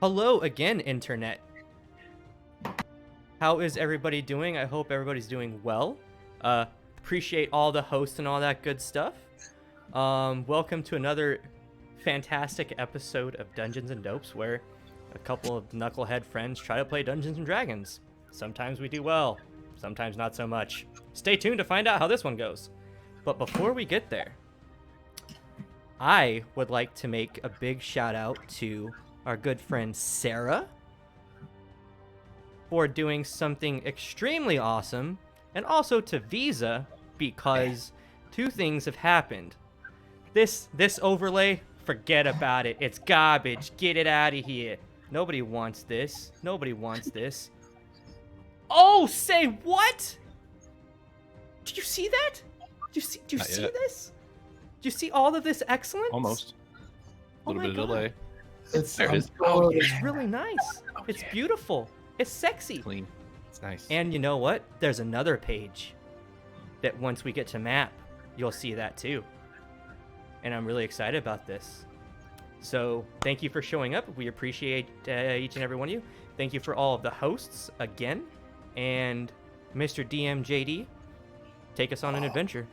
Hello again, Internet. How is everybody doing? I hope everybody's doing well. Appreciate all the hosts and all that good stuff. Welcome to another fantastic episode of Dungeons and Dopes, where a couple of knucklehead friends try to play Dungeons and Dragons. Sometimes we do well, sometimes not so much. Stay tuned to find out how this one goes. But before we get there, I would like to make a big shout out to our good friend Sarah for doing something extremely awesome, and also to Visa because two things have happened. This overlay, forget about it. It's garbage. Get it out of here. Nobody wants this. Nobody wants this. Oh, say what? Did you see that? Did you see this? Did you see all of this excellence? Almost. A little bit of delay. There it is. Oh, it's really nice. It's beautiful. It's sexy. Clean. It's nice. And you know what? There's another page that once we get to map, you'll see that too. And I'm really excited about this. So thank you for showing up. We appreciate each and every one of you. Thank you for all of the hosts again. And Mr. DMJD, take us on an adventure.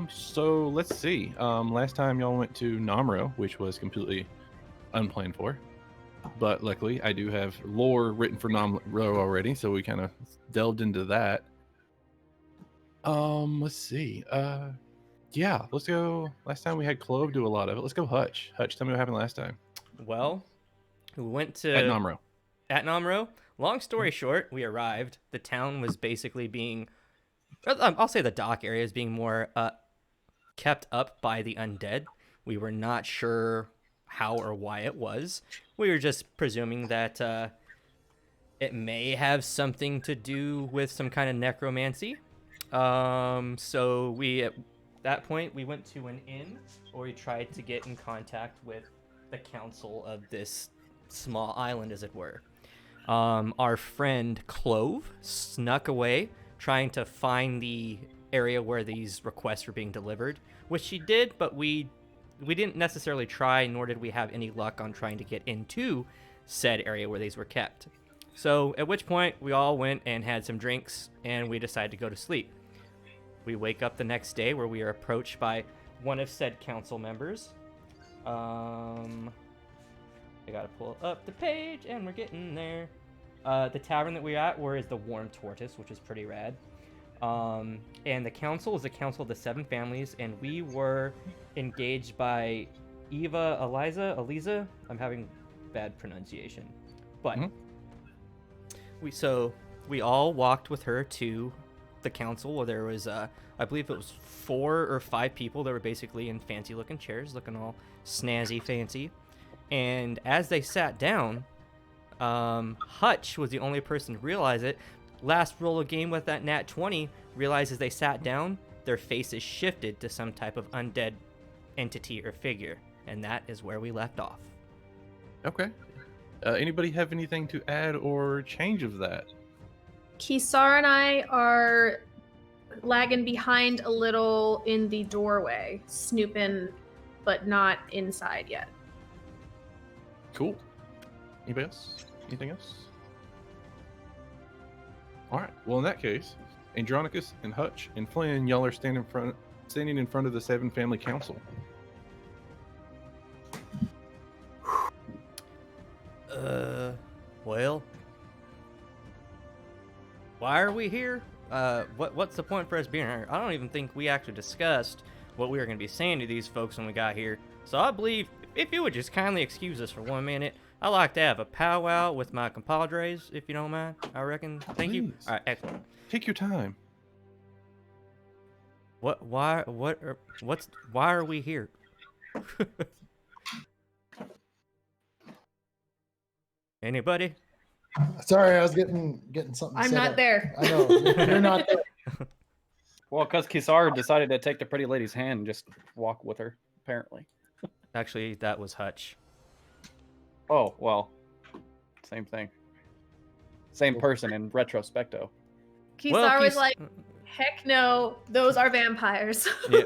So let's see. Last time y'all went to Namro, which was completely unplanned for. But luckily, I do have lore written for Namro already, so we kind of delved into that. Let's see. Yeah, let's go. Last time we had Clove do a lot of it. Let's go Hutch. Hutch, tell me what happened last time. Well, we went to... At Namro. At Namro. Long story short, we arrived. The town was basically being... I'll say the dock area is being more kept up by the undead. We were not sure how or why it was. We were just presuming that it may have something to do with some kind of necromancy. So we, at that point, we went to an inn, or we tried to get in contact with the council of this small island, as it were. Our friend Clove snuck away, trying to find the area where these requests were being delivered, which she did, but we didn't necessarily try, nor did we have any luck on trying to get into said area where these were kept. So at which point we all went and had some drinks, and we decided to go to sleep. We wake up the next day where we are approached by one of said council members. I gotta pull up the page, and we're getting there. The tavern that we're at is the Warm Tortoise, which is pretty rad. And the council is the council of the 7 families, and we were engaged by Eliza. I'm having bad pronunciation, but we all walked with her to the council, where there was I believe it was 4 or 5 people that were basically in fancy looking chairs, looking all snazzy fancy. And as they sat down, Hutch was the only person to realize it. Last roll of game with that nat 20, realizes they sat down, their faces shifted to some type of undead entity or figure, and that is where we left off. Okay. Anybody have anything to add or change of that? Kisar and I are lagging behind a little in the doorway, snooping, but not inside yet. Cool. Anybody else? Anything else? All right. Well, in that case, Andronicus and Hutch and Flynn, y'all are standing in front of the 7 family council. Well, why are we here? What's the point for us being here? I don't even think we actually discussed what we were going to be saying to these folks when we got here. So I believe if you would just kindly excuse us for 1 minute, I'd like to have a powwow with my compadres, if you don't mind. I reckon. Thank you. All right, excellent. Take your time. Why are we here? Anybody? Sorry, I was getting something. I'm set not up. there. I know you're not there. Well, because Kisar decided to take the pretty lady's hand and just walk with her, apparently. Actually, that was Hutch. Oh, well, same thing. Same person in retrospecto. Kisar was like, heck no, those are vampires. Yeah.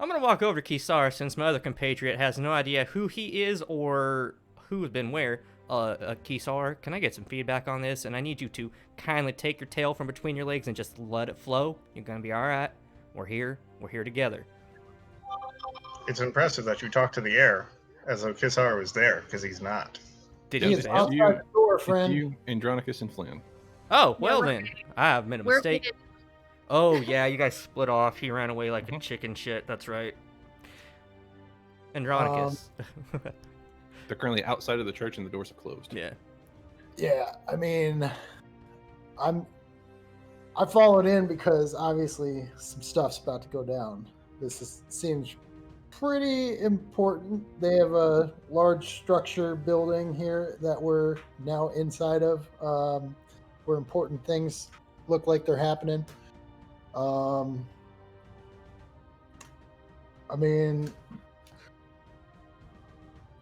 I'm going to walk over to Kisar since my other compatriot has no idea who he is or who's been where. Kisar, can I get some feedback on this? And I need you to kindly take your tail from between your legs and just let it flow. You're gonna be all right. We're here together. It's impressive that you talked to the air as though Kisar was there, because he's not. Did He you is fail? outside you- the door, It's friend. you, Andronicus, and Flynn. Oh, well we're then. I have made a We're mistake. hidden. Oh, yeah, you guys split off. He ran away like a Mhm. chicken shit. That's right. Andronicus. They're currently outside of the church, and the doors are closed. Yeah. Yeah, I mean, I followed in because obviously some stuff's about to go down. Seems pretty important. They have a large structure building here that we're now inside of, where important things look like they're happening. I mean,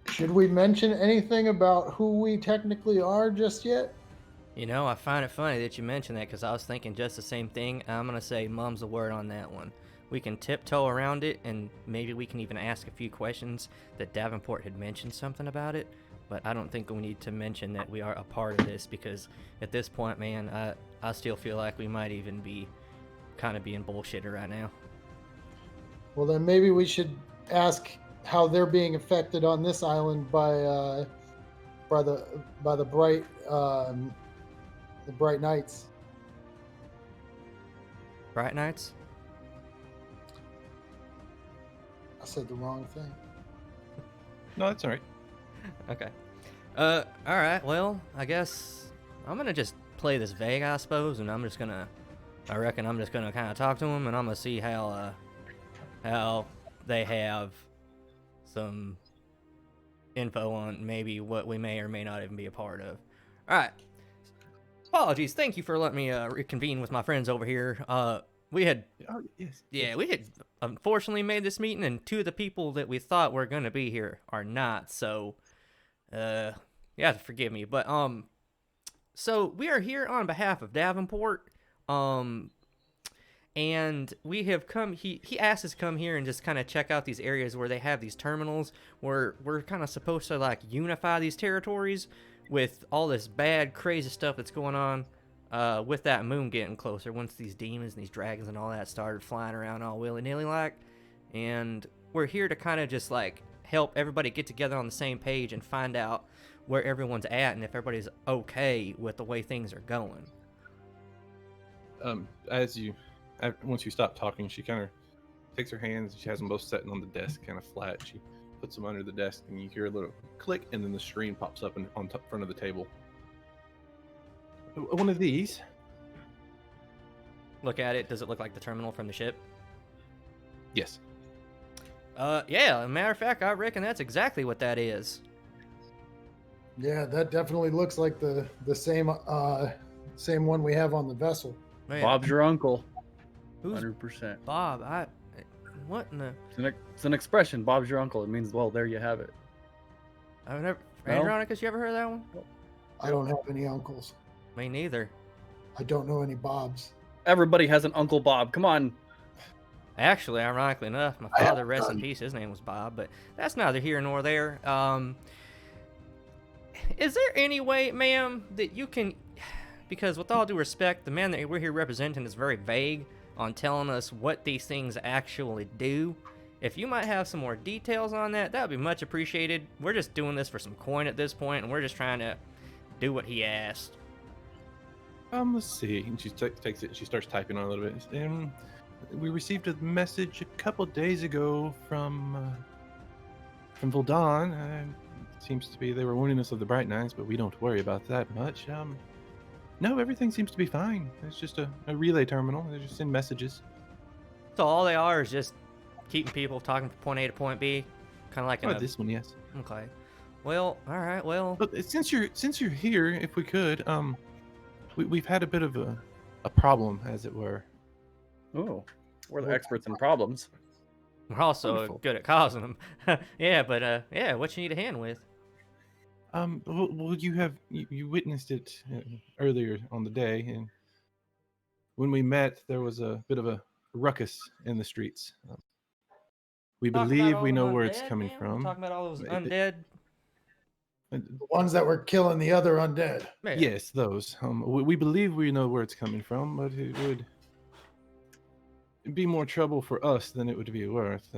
should we mention anything about who we technically are just yet? You know, I find it funny that you mentioned that because I was thinking just the same thing. I'm going to say mum's the word on that one. We can tiptoe around it, and maybe we can even ask a few questions that Davenport had mentioned something about it. But I don't think we need to mention that we are a part of this because at this point, man, I still feel like we might even be kind of being bullshitted right now. Well, then maybe we should ask how they're being affected on this island by the bright nights. Bright Nights? I said the wrong thing. No, that's all right. Okay. Alright, well, I guess I'm gonna just play this vague, I suppose, and I reckon I'm just gonna kind of talk to them, and I'm gonna see how they have some info on maybe what we may or may not even be a part of. Alright. Apologies, thank you for letting me reconvene with my friends over here. We had Oh, yes. we had unfortunately made this meeting, and two of the people that we thought were gonna be here are not. So, you have to forgive me. But so we are here on behalf of Davenport. And we have come. He asked us to come here and just kind of check out these areas where they have these terminals, where we're kind of supposed to like unify these territories with all this bad, crazy stuff that's going on. With that moon getting closer, once these demons and these dragons and all that started flying around all willy-nilly like, and we're here to kind of just like help everybody get together on the same page and find out where everyone's at and if everybody's okay with the way things are going. Once you stop talking, she kind of takes her hands. She has them both sitting on the desk, kind of flat. She puts them under the desk, and you hear a little click, and then the screen pops up on top front of the table. One of these. Look at it. Does it look like the terminal from the ship? Yes. Yeah. As a matter of fact, I reckon that's exactly what that is. Yeah, that definitely looks like the same one we have on the vessel. Man, Bob's your uncle. who's 100%. Bob? What in the? It's an expression. Bob's your uncle. It means, well, there you have it. I've never. No? Andronicus, you ever heard of that one? I don't have any uncles. Me neither. I don't know any Bobs. Everybody has an Uncle Bob. Come on. Actually, ironically enough, my I have father, rest in none. peace, his name was Bob, but that's neither here nor there. Is there any way, ma'am, that you can, because with all due respect, the man that we're here representing is very vague on telling us what these things actually do. If you might have some more details on that, that would be much appreciated. We're just doing this for some coin at this point, and we're just trying to do what he asked. Let's see. And she takes it and she starts typing on it a little bit. We received a message a couple days ago from Voldon. Seems to be they were warning us of the bright nights, but we don't worry about that much. No, everything seems to be fine. It's just a relay terminal. They just send messages. So all they are is just keeping people talking from point A to point B, kind of like in Oh, a... this one, yes. Okay. Well, all right. Well, But since you're here, if we could, we've had a bit of a problem, as it were. Oh, we're the experts in problems. we're also Wonderful. good at causing them. Yeah, but yeah, what you need a hand with? Well, you witnessed it earlier on the day, and when we met, there was a bit of a ruckus in the streets. We Talking about believe all we them know where it's undead, coming man? from. Talking about all those It- undead. The ones that were killing the other undead. Yeah. Yes, those. We believe we know where it's coming from, but it would be more trouble for us than it would be worth.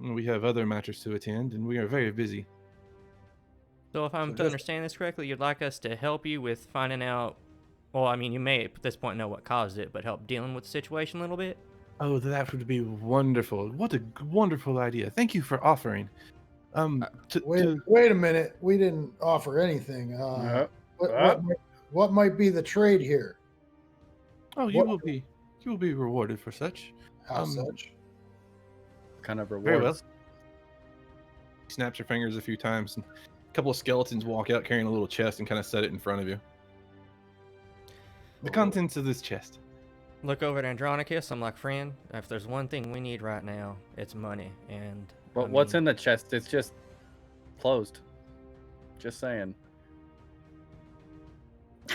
We have other matters to attend, and we are very busy. So if I'm So to just- understand this correctly, you'd like us to help you with finding out. Well, I mean, you may at this point know what caused it, but help dealing with the situation a little bit. Oh, that would be wonderful. What a wonderful idea. Thank you for offering. Wait a minute. We didn't offer anything. What might be the trade here? Oh, you will be rewarded for such. How such? Kind of Very well. rewards. Snaps her fingers a few times, and a couple of skeletons walk out carrying a little chest and kind of set it in front of you. The contents of this chest. Look over at Andronicus. I'm like, friend, if there's one thing we need right now, it's money. And But what's in the chest? It's just closed. Just saying.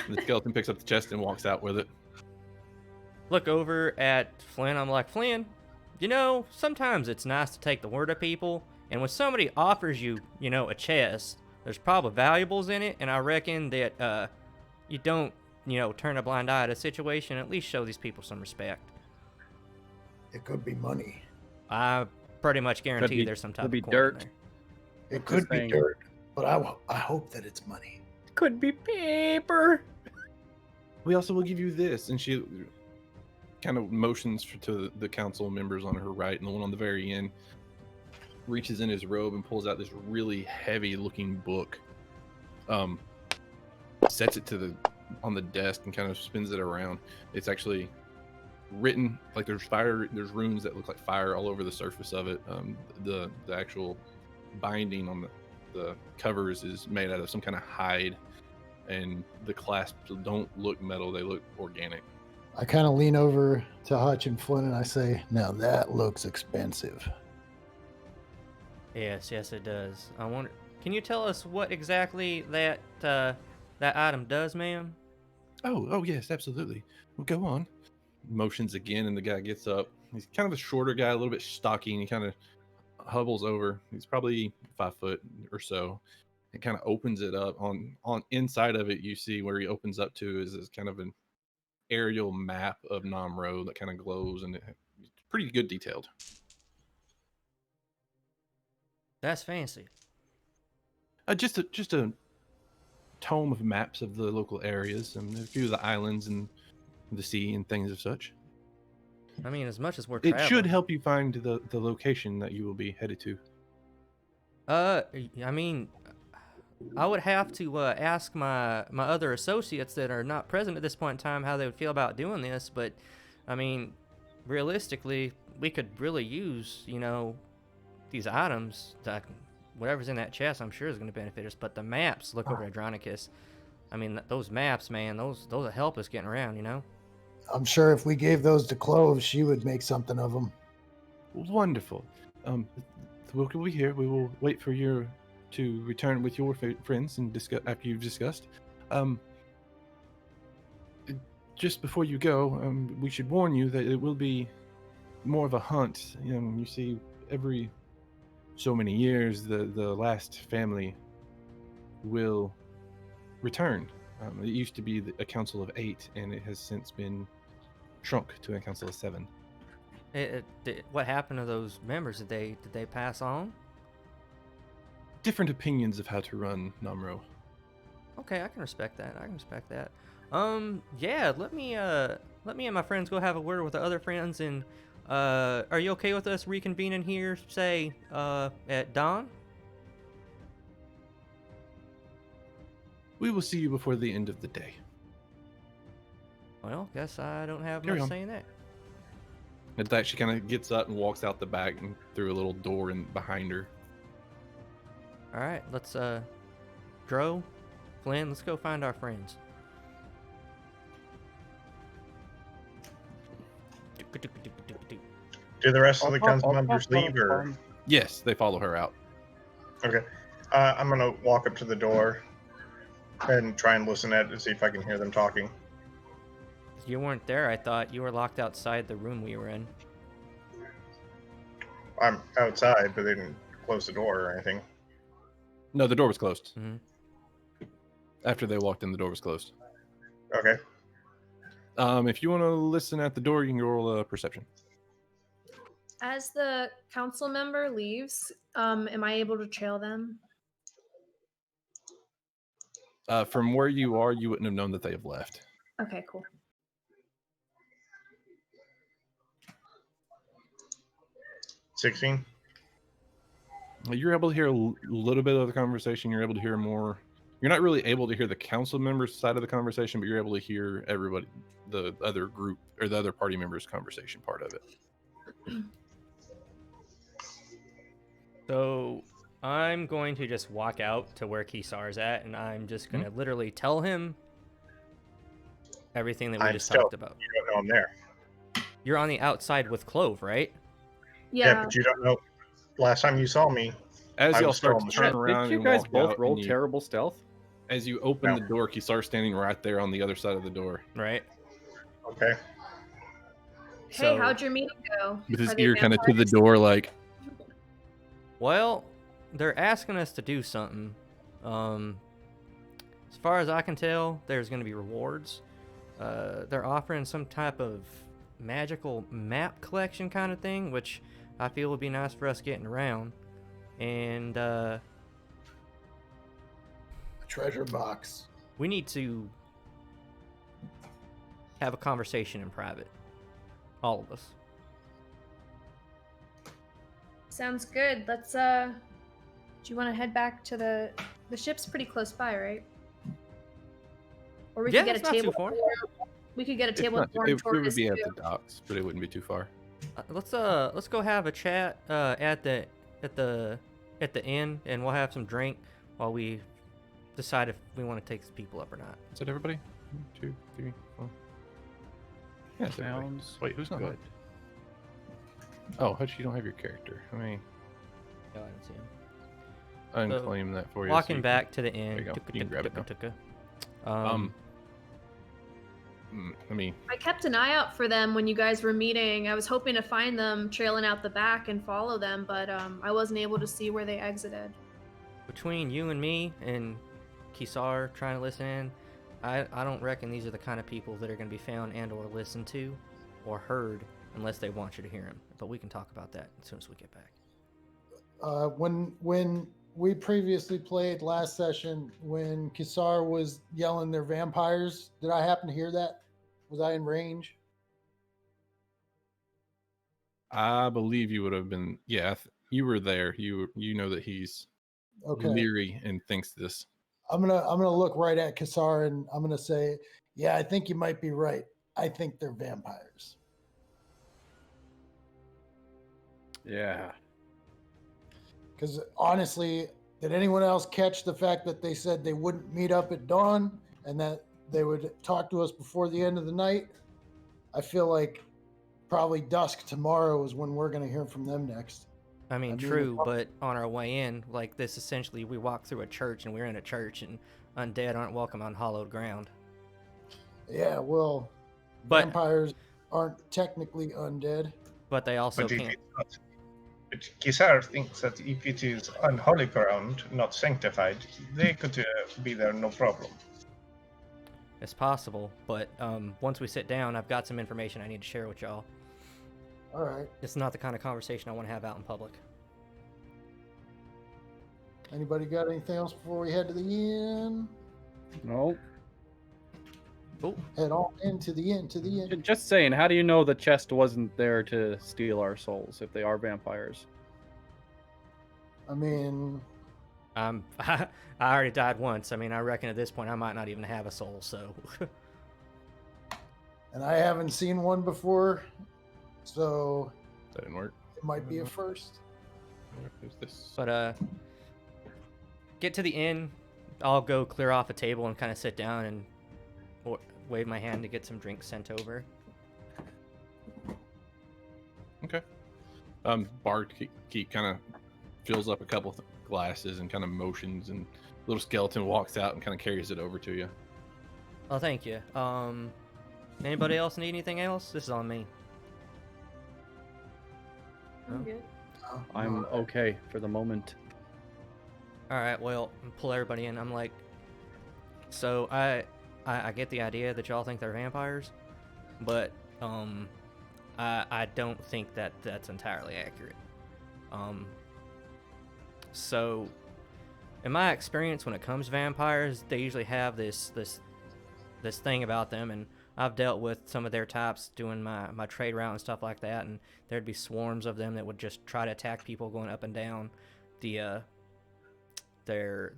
The skeleton picks up the chest and walks out with it. Look over at Flynn. I'm like, Flynn, you know, sometimes it's nice to take the word of people. And when somebody offers you, you know, a chest, there's probably valuables in it. And I reckon that you don't, you know, turn a blind eye to a situation. At least show these people some respect. It could be money. I pretty much guarantee be- there's some type could of be coin in dirt. there. It could be saying. dirt, but I hope that it's money. Could be paper. We also will give you this. And she kind of motions to the council members on her right, and the one on the very end reaches in his robe and pulls out this really heavy looking book. Sets it on the desk and kind of spins it around. It's actually written like there's runes that look like fire all over the surface of it. The actual binding on the covers is made out of some kind of hide, and the clasps don't look metal, they look organic. I kind of lean over to Hutch and Flynn and I say, now that looks expensive. Yes, it does. I wonder. Can you tell us what exactly that item does, ma'am? Oh yes, absolutely. Well, go on. Motions again, and the guy gets up. He's kind of a shorter guy, a little bit stocky, and he kind of hubbles over. He's probably 5 foot or so. It kind of opens it up. On inside of it, you see where he opens up to is kind of an aerial map of Namro that kind of glows, and it's pretty good detailed. That's fancy. Just a tome of maps of the local areas and a few of the islands and the sea and things of such. I mean, as much as we're It traveling. should help you find the location that you will be headed to. I mean, I would have to ask my other associates that are not present at this point in time how they would feel about doing this, but I mean, realistically, we could really use, you know, these items. Whatever's in that chest, I'm sure is going to benefit us. But the maps, look over at Adronicus. I mean, those maps, man, those will help us getting around, you know? I'm sure if we gave those to Clove, she would make something of them. Wonderful. We'll be here. We will wait for you to return with your friends and discuss after you've discussed. Just before you go, we should warn you that it will be more of a hunt. You see, every so many years, the last family will return. It used to be a council of 8, and it has since been shrunk to a council of 7. What happened to those members? Did they pass on? Different opinions of how to run Namro. Okay, I can respect that. Yeah, let me and my friends go have a word with the other friends, and are you okay with us reconvening here, say, at dawn? We will see you before the end of the day. Well, guess I don't have Carry much on. saying that. At that, she kind of gets up and walks out the back and through a little door behind her. All right, let's Dro, Flynn, let's go find our friends. Do the rest of the council members leave, or Yes, they follow her out. okay? I'm gonna walk up to the door and try and listen at it to see if I can hear them talking. You weren't there. I thought you were locked outside the room we were in. I'm outside, but they didn't close the door or anything. No, the door was closed. Mm-hmm. After they walked in, the door was closed. Okay. If you want to listen at the door, you can roll a perception. As the council member leaves, am I able to trail them? From where you are, you wouldn't have known that they have left. Okay, cool. 16. You're able to hear a little bit of the conversation. You're able to hear more. You're not really able to hear the council members' side of the conversation, but you're able to hear everybody, the other group or the other party members' conversation part of it. So I'm going to just walk out to where Kisar's at, and I'm just going to literally tell him everything that we just talked about. You don't know I'm there. You're on the outside with Clove, right? Yeah, but you don't know. Last time you saw me, As I y'all was still start on to the turn ship. around Did you and guys walk both out, roll and terrible stealth? as you open No. the door, Kisar's standing right there on the other side of the door Right. Okay. Hey, So- how'd your meeting go? with his Are they ear kind of to the vampires? door, like, Well, they're asking us to do something. As far as I can tell, there's going to be rewards. They're offering some type of magical map collection kind of thing, which I feel would be nice for us getting around. And A treasure box. we need to have a conversation in private. All of us. Sounds good. Let's do you want to head back to the ship's pretty close by, right? Or we Yeah, could get it's a not too table. far. We could get a it's table not, and it would be at too. the docks, but it wouldn't be too far. Let's go have a chat at the inn, and we'll have some drink while we decide if we want to take these people up or not. Is that everybody? 1, 2, 3, 4. Yeah, it's everybody. Sounds Wait, who's not? good. Oh, Hutch, you don't have your character. I mean, No, I didn't see him. unclaim that for you. so Walking you back to the inn. There you go. You can grab it now. Um, I mean, I kept an eye out for them when you guys were meeting. I was hoping to find them trailing out the back and follow them, but I wasn't able to see where they exited. between you and me and Kisar trying to listen in, I don't reckon these are the kind of people that are going to be found and or listened to or heard unless they want you to hear them. But we can talk about that as soon as we get back. When we previously played last session, when Kisar was yelling they're vampires, did I happen to hear that? Was I in range? I believe you would have been. Yeah, you were there. You know that he's Okay. leery and thinks this. I'm gonna look right at Kisar and I'm gonna say, yeah, I think you might be right. I think they're vampires. Yeah. Because honestly, did anyone else catch the fact that they said they wouldn't meet up at dawn and that they would talk to us before the end of the night? I feel like probably dusk tomorrow is when we're going to hear from them next. I mean, I mean, true, but on our way in, like this, essentially, we walk through a church and we're in a church, and undead aren't welcome on hallowed ground. Yeah, well, But- vampires aren't technically undead. But they also But if can't. it's not, but Kisar thinks that if it is unholy ground, not sanctified, they could be there no problem. It's possible, but once we sit down, I've got some information I need to share with y'all. All right. It's not the kind of conversation I want to have out in public. Anybody got anything else before we head to the inn? Nope. Oh, Head on into the inn, to the inn. Just saying, how do you know the chest wasn't there to steal our souls if they are vampires? I mean, I already died once. I mean, I reckon at this point I might not even have a soul, so. and I haven't seen one before, so That didn't work. it might be a first. Who's this? But get to the inn. I'll go clear off a table and kind of sit down and wave my hand to get some drinks sent over. Okay. Barkeep kind of fills up a couple glasses and kind of motions, and little skeleton walks out and kind of carries it over to you. Oh, thank you. Anybody else need anything else? This is on me. I'm good. I'm okay for the moment. All right. Well, pull everybody in. I'm like, So I get the idea that y'all think they're vampires, but I don't think that that's entirely accurate. So in my experience, when it comes to vampires, they usually have this thing about them, and I've dealt with some of their types doing my trade route and stuff like that, and there'd be swarms of them that would just try to attack people going up and down the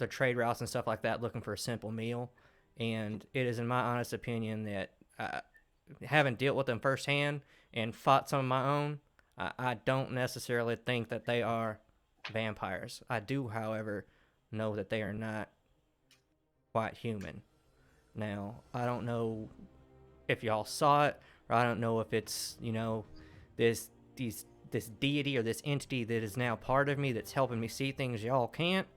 trade routes and stuff like that, looking for a simple meal. And it is, in my honest opinion, that having dealt with them firsthand and fought some of my own, I don't necessarily think that they are vampires. I do, however, know that they are not quite human. Now, I don't know if y'all saw it, or I don't know if it's, this deity or this entity that is now part of me that's helping me see things y'all can't.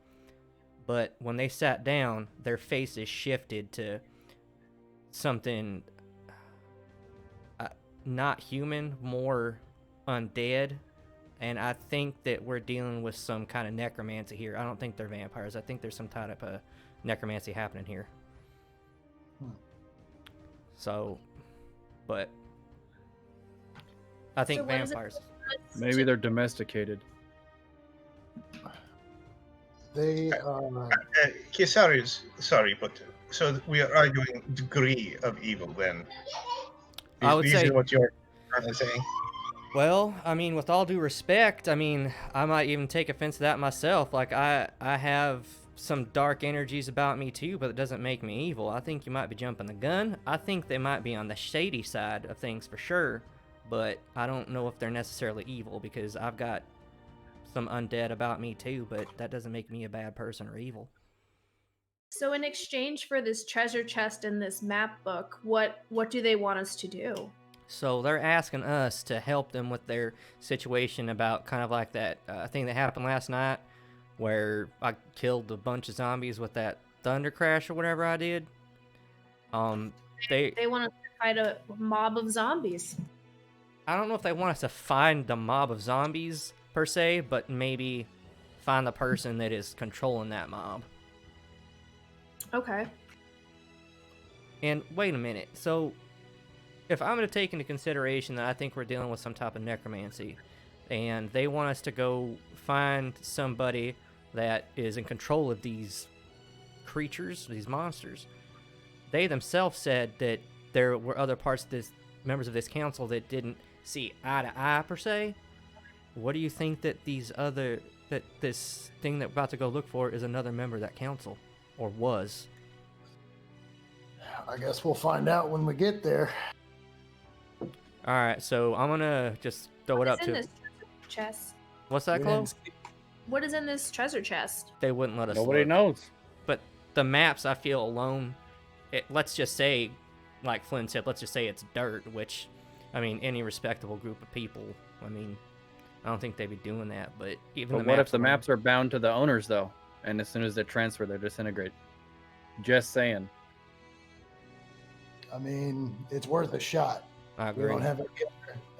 But when they sat down, their faces shifted to something not human, more undead. And I think that we're dealing with some kind of necromancy here. I don't think they're vampires. I think there's some type of necromancy happening here. So, but I think So what is it- vampires. Maybe they're domesticated. They are. Kisar is sorry, but so we are arguing degree of evil then. I would Is say, what you're saying. well, I mean, with all due respect, I mean, I might even take offense to that myself. Like, I have some dark energies about me too, but it doesn't make me evil. I think you might be jumping the gun. I think they might be on the shady side of things for sure, but I don't know if they're necessarily evil, because I've got some undead about me too, but that doesn't make me a bad person or evil. So in exchange for this treasure chest and this map book, what do they want us to do? So they're asking us to help them with their situation about kind of like that thing that happened last night where I killed a bunch of zombies with that thunder crash or whatever I did. They want us to fight a mob of zombies. I don't know if they want us to find the mob of zombies per se, but maybe find the person that is controlling that mob. Okay. And wait a minute. So if I'm going to take into consideration that I think we're dealing with some type of necromancy, and they want us to go find somebody that is in control of these creatures, these monsters, they themselves said that there were other parts of this, members of this council that didn't see eye to eye per se. What do you think that this thing that we're about to go look for is another member of that council, or was? I guess we'll find out when we get there. All right, so I'm gonna just throw it up What's in to. this treasure chest? What's that, We Chloe? didn't see- What is in this treasure chest? They wouldn't let us. Nobody look. knows. But the maps, I feel alone. Let's just say, like Flynn said, let's just say it's dirt. Which, I mean, any respectable group of people. I mean, I don't think they'd be doing that. But even But the what maps if the alone- maps are bound to the owners though? And as soon as they're transferred, they disintegrate. Just saying. I mean, it's worth a shot. I We agree. don't have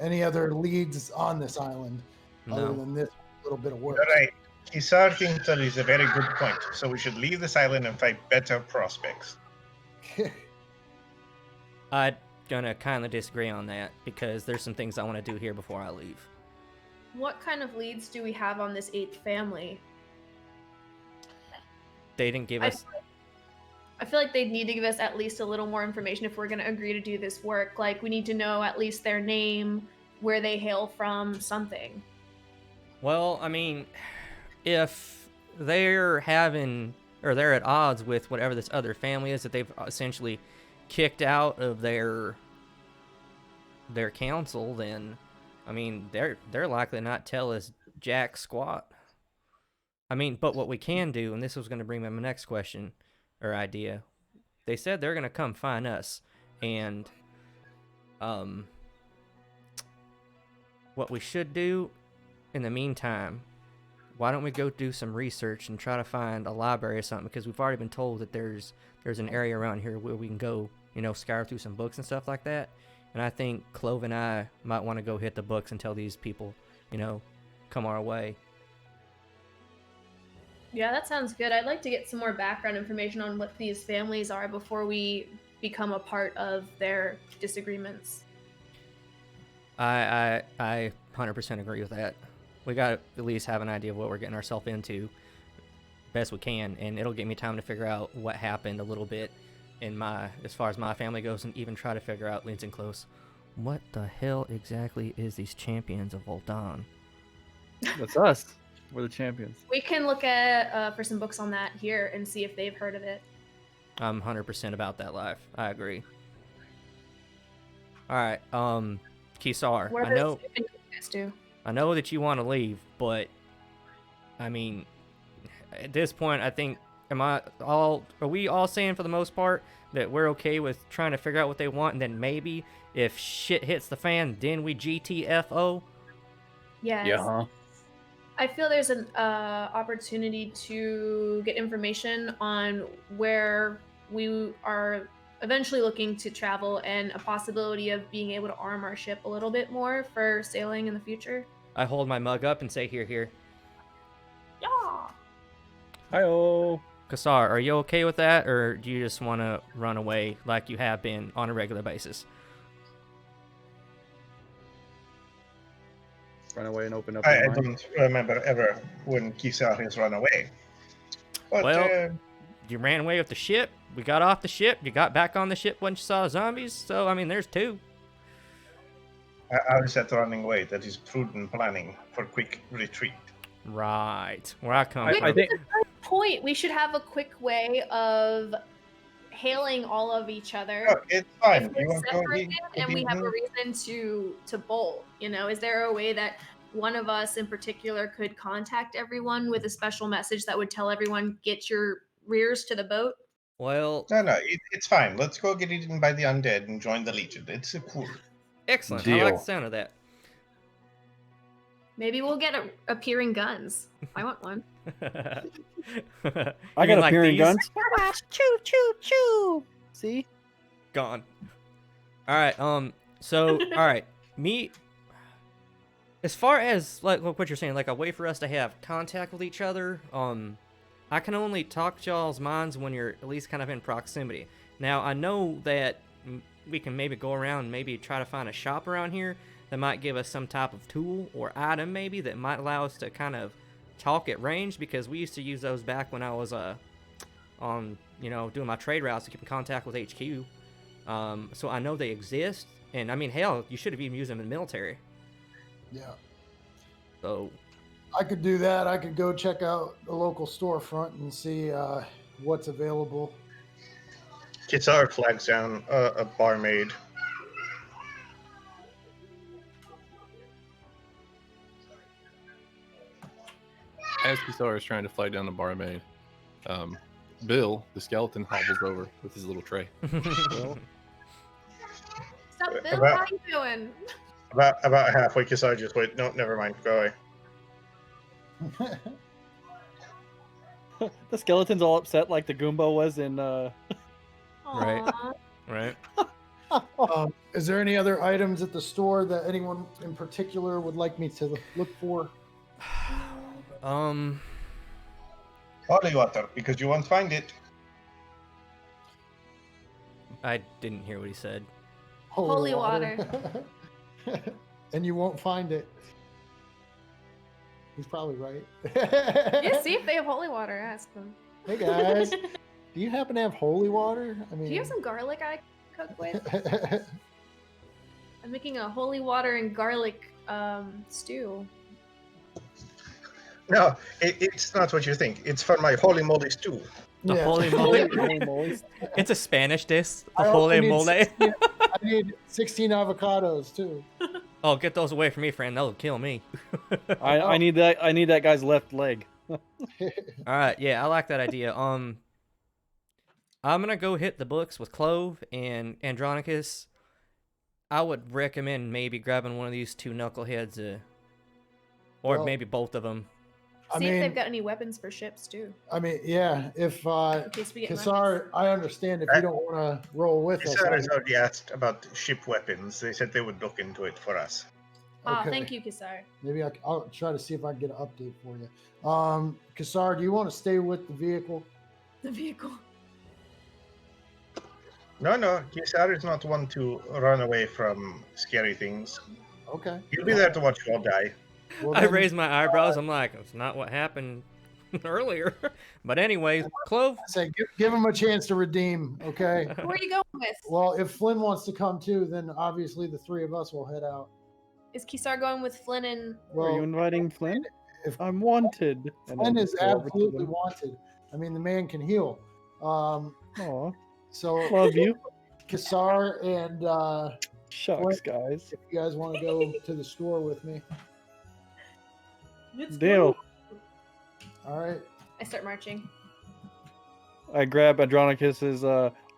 any other leads on this island other No. than this little bit of work. All right. Kisar thinks that is a very good point. So we should leave this island and find better prospects. I'm gonna kind of disagree on that because there's some things I want to do here before I leave. What kind of leads do we have on this 8th family? They didn't give I- us. I feel like they'd need to give us at least a little more information if we're going to agree to do this work. Like, we need to know at least their name, where they hail from, something. Well, I mean, if they're having or they're at odds with whatever this other family is that they've essentially kicked out of their council, then I mean they're likely to not tell us jack squat. I mean, but what we can do, and this was going to bring me my next question or idea, they said they're going to come find us, and what we should do in the meantime, why don't we go do some research and try to find a library or something, because we've already been told that there's an area around here where we can go, scour through some books and stuff like that. And I think Clove and I might want to go hit the books and tell these people, come our way. Yeah, that sounds good. I'd like to get some more background information on what these families are before we become a part of their disagreements. I 100% agree with that. We got to at least have an idea of what we're getting ourselves into best we can, and it'll give me time to figure out what happened a little bit in as far as my family goes, and even try to figure out Lincoln Close. What the hell exactly is these champions of Voldan? That's us. We're the champions. We can look at for some books on that here and see if they've heard of it. I'm 100% about that life. I agree. All right, Kisar, What I are know those stupid guys do? I know that you want to leave, but I mean, at this point, I think are we all saying for the most part that we're okay with trying to figure out what they want, and then maybe if shit hits the fan, then we GTFO? Yes. Yeah, huh? I feel there's an opportunity to get information on where we are eventually looking to travel and a possibility of being able to arm our ship a little bit more for sailing in the future. I hold my mug up and say, here. Yeah. Hi-oh. Kasar, are you okay with that, or do you just want to run away like you have been on a regular basis? Run away and open up I your mind. don't remember ever when Kisar has run away. But Well, you ran away with the ship. We got off the ship. You got back on the ship once you saw zombies. So, I mean, there's two. I was at running away. That is prudent planning for quick retreat. Right. Where I come I from. think Point. We should have a quick way of hailing all of each other. Oh, it's fine. If You we're want to go separated and we have a evening? reason to bolt, is there a way that one of us in particular could contact everyone with a special message that would tell everyone, get your rears to the boat? Well, No, it's fine. Let's go get eaten by the undead and join the Legion. It's cool. excellent. I like Deal. the sound of that. Maybe we'll get appearing guns. I want one. I got appearing guns. Choo choo choo. See? Gone. All right. So, all right. Me. As far as like what you're saying, like a way for us to have contact with each other. I can only talk to y'all's minds when you're at least kind of in proximity. Now, I know that we can maybe go around and maybe try to find a shop around here that might give us some type of tool or item maybe that might allow us to kind of talk at range, because we used to use those back when I was on doing my trade routes to keep in contact with HQ. So I know they exist, and I mean, hell, you should have even used them in the military. Yeah. So I could do that. I could go check out the local storefront and see what's available. Kisar flags down a barmaid. As Kisar is trying to flag down the barmaid, Bill, the skeleton, hobbles over with his little tray. What's up, Bill? About- How you doing? About halfway, Kisar just wait. No, never mind. Go away. The skeleton's all upset like the Goomba was in Right. Aw. right. Is there any other items at the store that anyone in particular would like me to look for? Holy water, because you won't find it. I didn't hear what he said. Holy And you won't find it. He's probably right. Yeah, see if they have holy water. Ask them. Hey guys, do you happen to have holy water? I mean, Do you have some garlic I could cook with? I'm making a holy water and garlic stew. No, it's not what you think. It's for my holy moly stew. The Yeah. holy moly. Holy moly. It's a Spanish dish. The I also holy need mole. 16 I need 16 avocados too. Oh, get those away from me, friend. That'll kill me. I need that. I need that guy's left leg. All right, yeah, I like that idea. I'm gonna go hit the books with Clove and Andronicus. I would recommend maybe grabbing one of these two knuckleheads, or Well, maybe both of them. I See if mean, they've got any weapons for ships too. I mean, yeah. If In case we get Kassar, I understand if you don't want to roll with us. Kisar has already asked about ship weapons. They said they would look into it for us. Okay. Thank you, Kisar. Maybe I'll try to see if I can get an update for you. Kassar, do you want to stay with the vehicle? The vehicle. No, Kisar is not one to run away from scary things. Okay. He'll be there to watch you all die. Well, I then, raise my eyebrows. I'm like, it's not what happened earlier. But anyways, Clove. I say give him a chance to redeem. Okay. Who are you going with? Well, if Flynn wants to come too, then obviously the three of us will head out. Is Kisar going with Flynn and? Well, Are you inviting Flynn? if I'm wanted. And Flynn I is just go over to absolutely them. wanted. I mean, the man can heal. Aw, So love you. Kassar and Shucks, guys. if you guys want to go to the store with me, Deal. all right. I start marching. I grab Andronicus's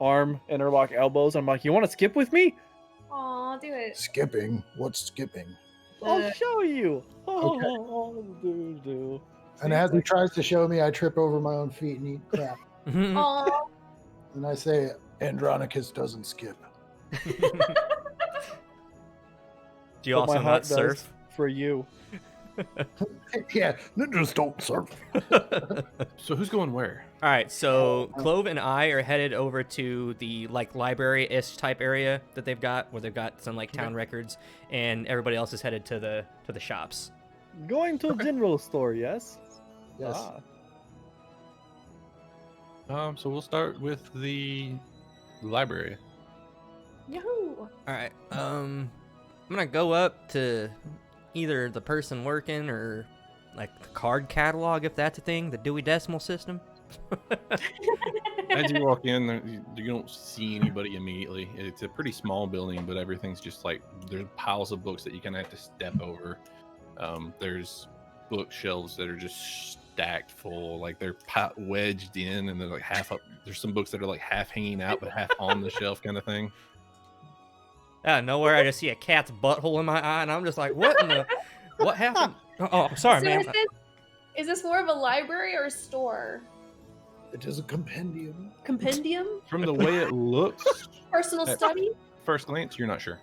arm, interlock elbows. I'm like, you want to skip with me? Aw, do it. Skipping? What's skipping? I'll show you. Okay. Do. And as he tries to show me, I trip over my own feet and eat crap. Aw. And I say, Andronicus doesn't skip. Do you But also my not heart does surf? for you. Yeah, ninjas don't surf. So who's going where? All right, so Clove and I are headed over to the like library-ish type area that they've got, where they've got some like town records, and everybody else is headed to the shops. Going to a general store, yes? Yes. So we'll start with the library. Yahoo! All right, I'm gonna go up to either the person working or like the card catalog, if that's a thing, the Dewey Decimal System. As you walk in, you don't see anybody immediately. It's a pretty small building, but everything's just like there's piles of books that you kind of have to step over. There's bookshelves that are just stacked full, like they're wedged in, and they're like half up. There's some books that are like half hanging out, but half on the shelf, kind of thing. Out of nowhere, I just see a cat's butthole in my eye, and I'm just like, what in the, what happened? Oh, I'm sorry, So man. is this more of a library or a store? It is a compendium. Compendium? From the way it looks, Personal study? first glance, you're not sure.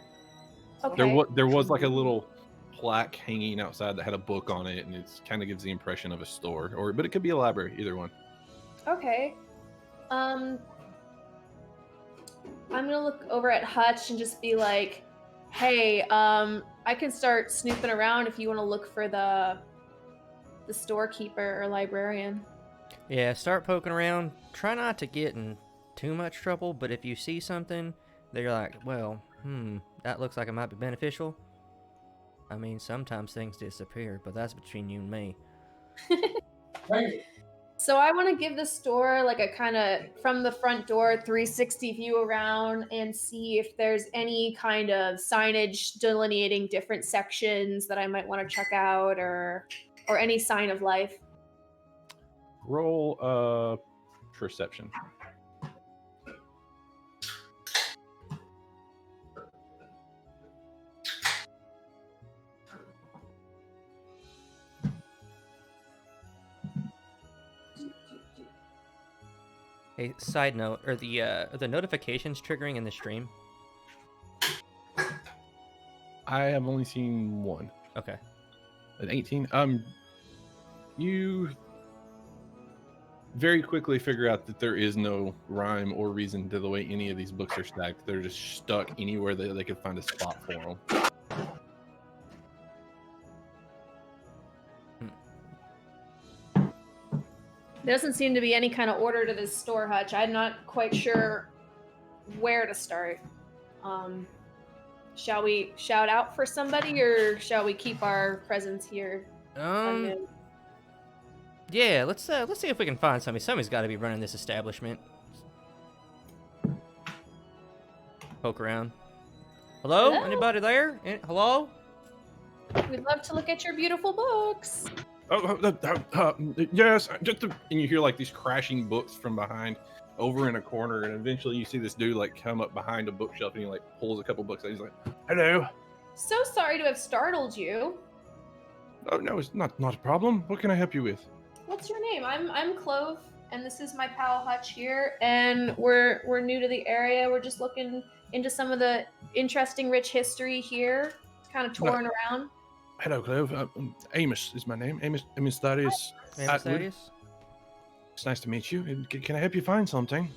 Okay. There was like a little plaque hanging outside that had a book on it, and it kind of gives the impression of a store, but it could be a library, either one. Okay. I'm gonna look over at Hutch and just be like, hey, I can start snooping around if you want to look for the storekeeper or librarian. Yeah, start poking around. Try not to get in too much trouble, but if you see something that you're like, well, that looks like it might be beneficial. I mean, sometimes things disappear, but that's between you and me. Right. So I want to give the store like a kind of from the front door 360 view around and see if there's any kind of signage delineating different sections that I might want to check out or any sign of life. Roll perception. Hey, side note, are the notifications triggering in the stream? I have only seen one. Okay. An 18. You very quickly figure out that there is no rhyme or reason to the way any of these books are stacked. They're just stuck anywhere that they could find a spot for them. There doesn't seem to be any kind of order to this store, Hutch. I'm not quite sure where to start. Shall we shout out for somebody, or shall we keep our presence here? Yeah, let's see if we can find somebody. Somebody's got to be running this establishment. Poke around. Hello? Hello? Anybody there? Hello? We'd love to look at your beautiful books. Yes, and you hear like these crashing books from behind, over in a corner, and eventually you see this dude like come up behind a bookshelf and he like pulls a couple books out. He's like, "Hello." So sorry to have startled you. Oh no, it's not a problem. What can I help you with? What's your name? I'm Clove, and this is my pal Hutch here, and we're new to the area. We're just looking into some of the interesting, rich history here. Kind of touring around. Hello, Clove. Amos is my name. Amos Thaddeus Amos Atwood. Thaddeus? It's nice to meet you. Can I help you find something?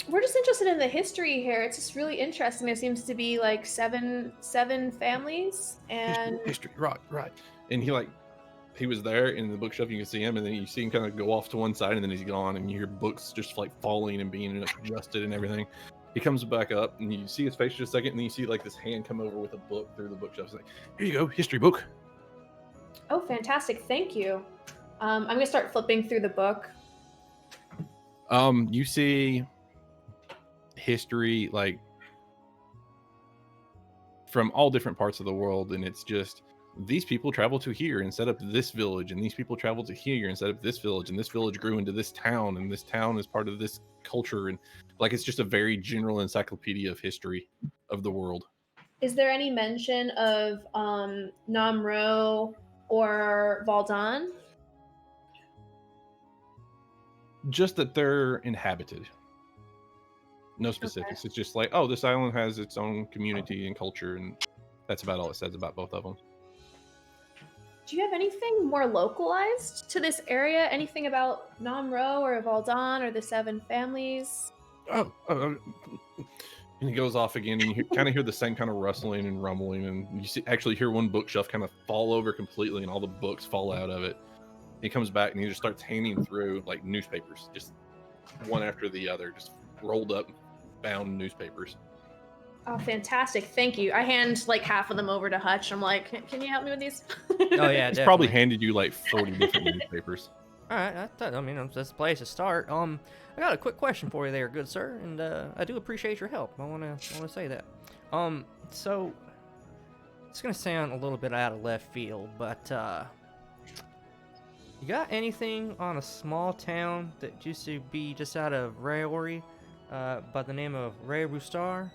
We're just interested in the history here. It's just really interesting. There seems to be like seven families, and History. Right. And he was there in the bookshelf. You can see him, and then you see him kind of go off to one side, and then he's gone, and you hear books just like falling and being adjusted and everything. He comes back up, and you see his face just a second, and then you see like this hand come over with a book through the bookshelf. It's like, here you go, history book. oh, fantastic! Thank you. I'm gonna start flipping through the book. You see history like from all different parts of the world, and it's just these people travel to here and set up this village, and these people travel to here and set up this village, and this village grew into this town, and this town is part of this culture, and like it's just a very general encyclopedia of history of the world. Is there any mention of Namro or Valdan? Just that they're inhabited. No specifics. Okay. It's just like, oh, this island has its own community and culture, and that's about all it says about both of them. Do you have anything more localized to this area? Anything about Namro or Valdan or the seven families? Oh, and he goes off again, and you kind of hear the same kind of rustling and rumbling, and you actually hear one bookshelf kind of fall over completely, and all the books fall out of it. He comes back, and he just starts handing through like newspapers, just one after the other, just rolled up, bound newspapers. Oh, fantastic! Thank you. I hand like half of them over to Hutch. I'm like, can you help me with these? Oh yeah, He's definitely. probably handed you like 40 different newspapers. All right, I mean, that's the place to start. I got a quick question for you there, good sir, and I do appreciate your help. I wanna say that. So it's gonna sound a little bit out of left field, but you got anything on a small town that used to be just out of Raori, by the name of Ray Roostar?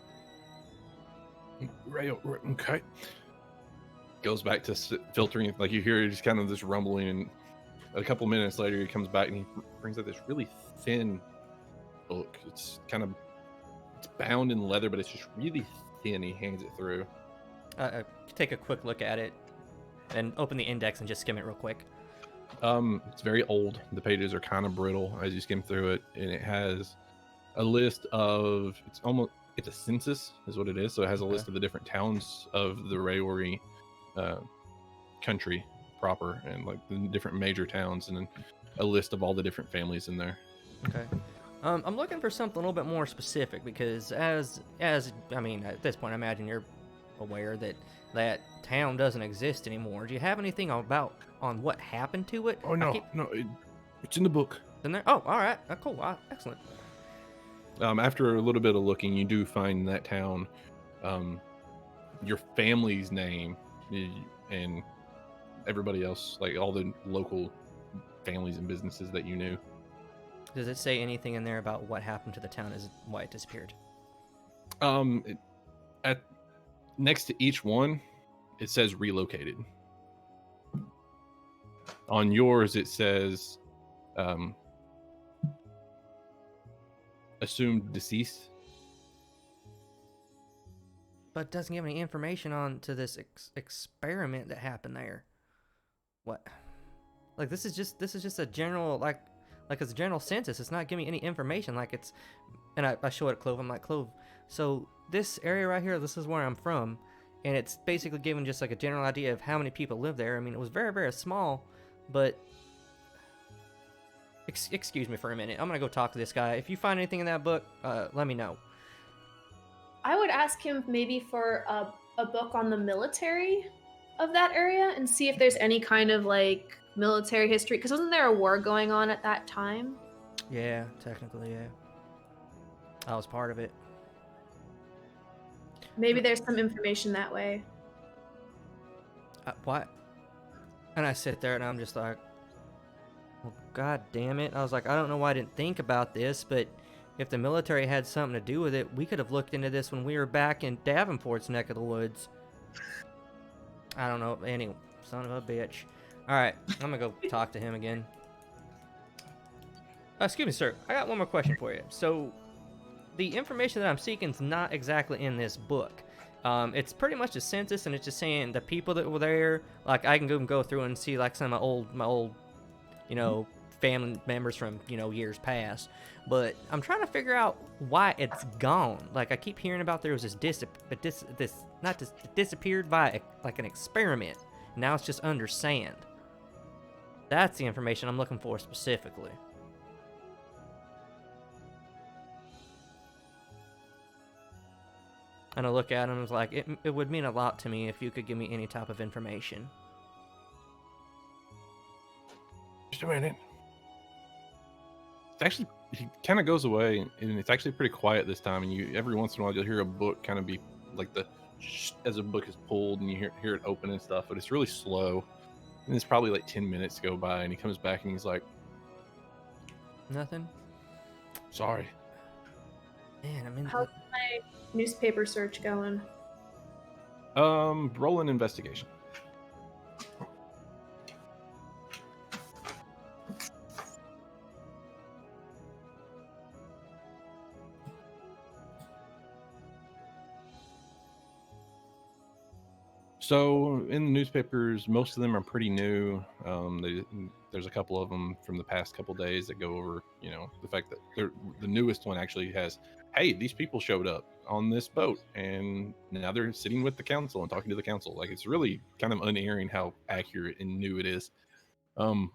Okay. Goes back to filtering, like you hear just kind of this rumbling, and a couple minutes later he comes back and he brings out this really thin book. It's bound in leather, but it's just really thin. He hands it through. Take a quick look at it and open the index and just skim it real quick. It's very old. The pages are kind of brittle as you skim through it, and it has a list of it's a census is what it is. So it has a list of the different towns of the Raori country proper, and like the different major towns, and then a list of all the different families in there. Okay. I'm looking for something a little bit more specific because as I mean, at this point I imagine you're aware that town doesn't exist anymore. Do you have anything on what happened to it? Oh no, it's in the book. In there? Oh, all right. Cool. Excellent. After a little bit of looking, you do find that town, your family's name, and everybody else, like all the local families and businesses that you knew. Does it say anything in there about what happened to the town? Is why it disappeared? Next to each one, it says relocated. On yours, it says assumed deceased. But it doesn't give any information on to this experiment that happened there. What? Like this is just a general like it's a general census. It's not giving me any information. Like it's, and I show it to Clove. I'm like, Clove, so this area right here, this is where I'm from, and it's basically giving just like a general idea of how many people live there. I mean, it was very, very small, but excuse me for a minute. I'm gonna go talk to this guy. If you find anything in that book, let me know. I would ask him maybe for a book on the military of that area and see if there's any kind of like military history. Because wasn't there a war going on at that time? Yeah, technically, yeah. I was part of it. Maybe there's some information that way. What? And I sit there and I'm just like, well, god damn it. I was like, I don't know why I didn't think about this, but if the military had something to do with it, we could have looked into this when we were back in Davenport's neck of the woods. I don't know. Anyway, son of a bitch. Alright, I'm gonna go talk to him again. Excuse me, sir. I got one more question for you. So, the information that I'm seeking is not exactly in this book. It's pretty much a census, and it's just saying the people that were there. Like I can go through and see like some of my old, family members from years past. But I'm trying to figure out why it's gone. Like I keep hearing about there was this disappeared by like an experiment. Now it's just under sand. That's the information I'm looking for specifically. And I look at him and was like, it would mean a lot to me if you could give me any type of information. Just a minute. It's actually, he kind of goes away, and it's actually pretty quiet this time. And you, every once in a while, you'll hear a book kind of be like the as a book is pulled, and you hear it open and stuff. But it's really slow, and it's probably like 10 minutes go by, and he comes back and he's like, Nothing? "Sorry." Man, I'm in. How's my newspaper search going? Roll an investigation. So in the newspapers, most of them are pretty new. There's a couple of them from the past couple days that go over, the fact that the newest one actually has, hey, these people showed up on this boat, and now they're sitting with the council and talking to the council. Like it's really kind of unerring how accurate and new it is. Some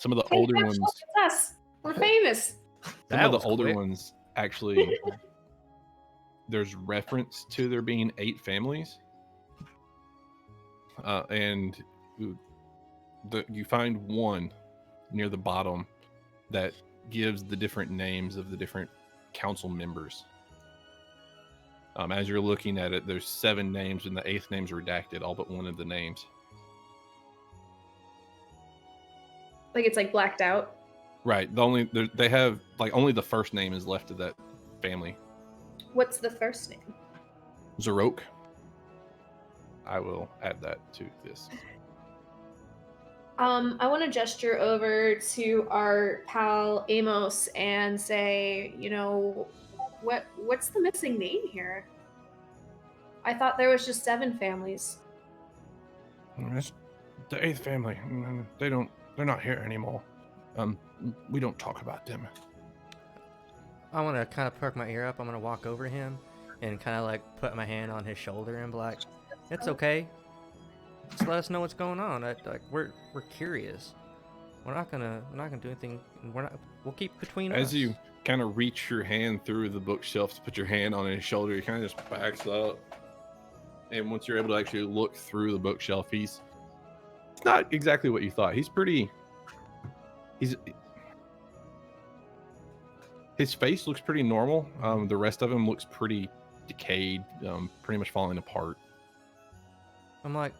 of the older ones, It's us. We're famous. some of the older ones actually, there's reference to there being 8 families. And you find one near the bottom that gives the different names of the different council members. As you're looking at it, there's 7 names, and the 8th name's redacted, all but one of the names. Like it's like blacked out. Right. They have like only the first name is left of that family. What's the first name? Zarok. I will add that to this. I want to gesture over to our pal Amos and say, what's the missing name here? I thought there was just 7 families. It's the 8th family. They're not here anymore. We don't talk about them. I want to kind of perk my ear up. I'm going to walk over to him and kind of like put my hand on his shoulder and be like, "It's okay. Just let us know what's going on. We're curious. We're not gonna do anything. We'll keep between us." As you kind of reach your hand through the bookshelf to put your hand on his shoulder, he kind of just backs up. And once you're able to actually look through the bookshelf, it's not exactly what you thought. His face looks pretty normal. The rest of him looks pretty decayed, pretty much falling apart. I'm like,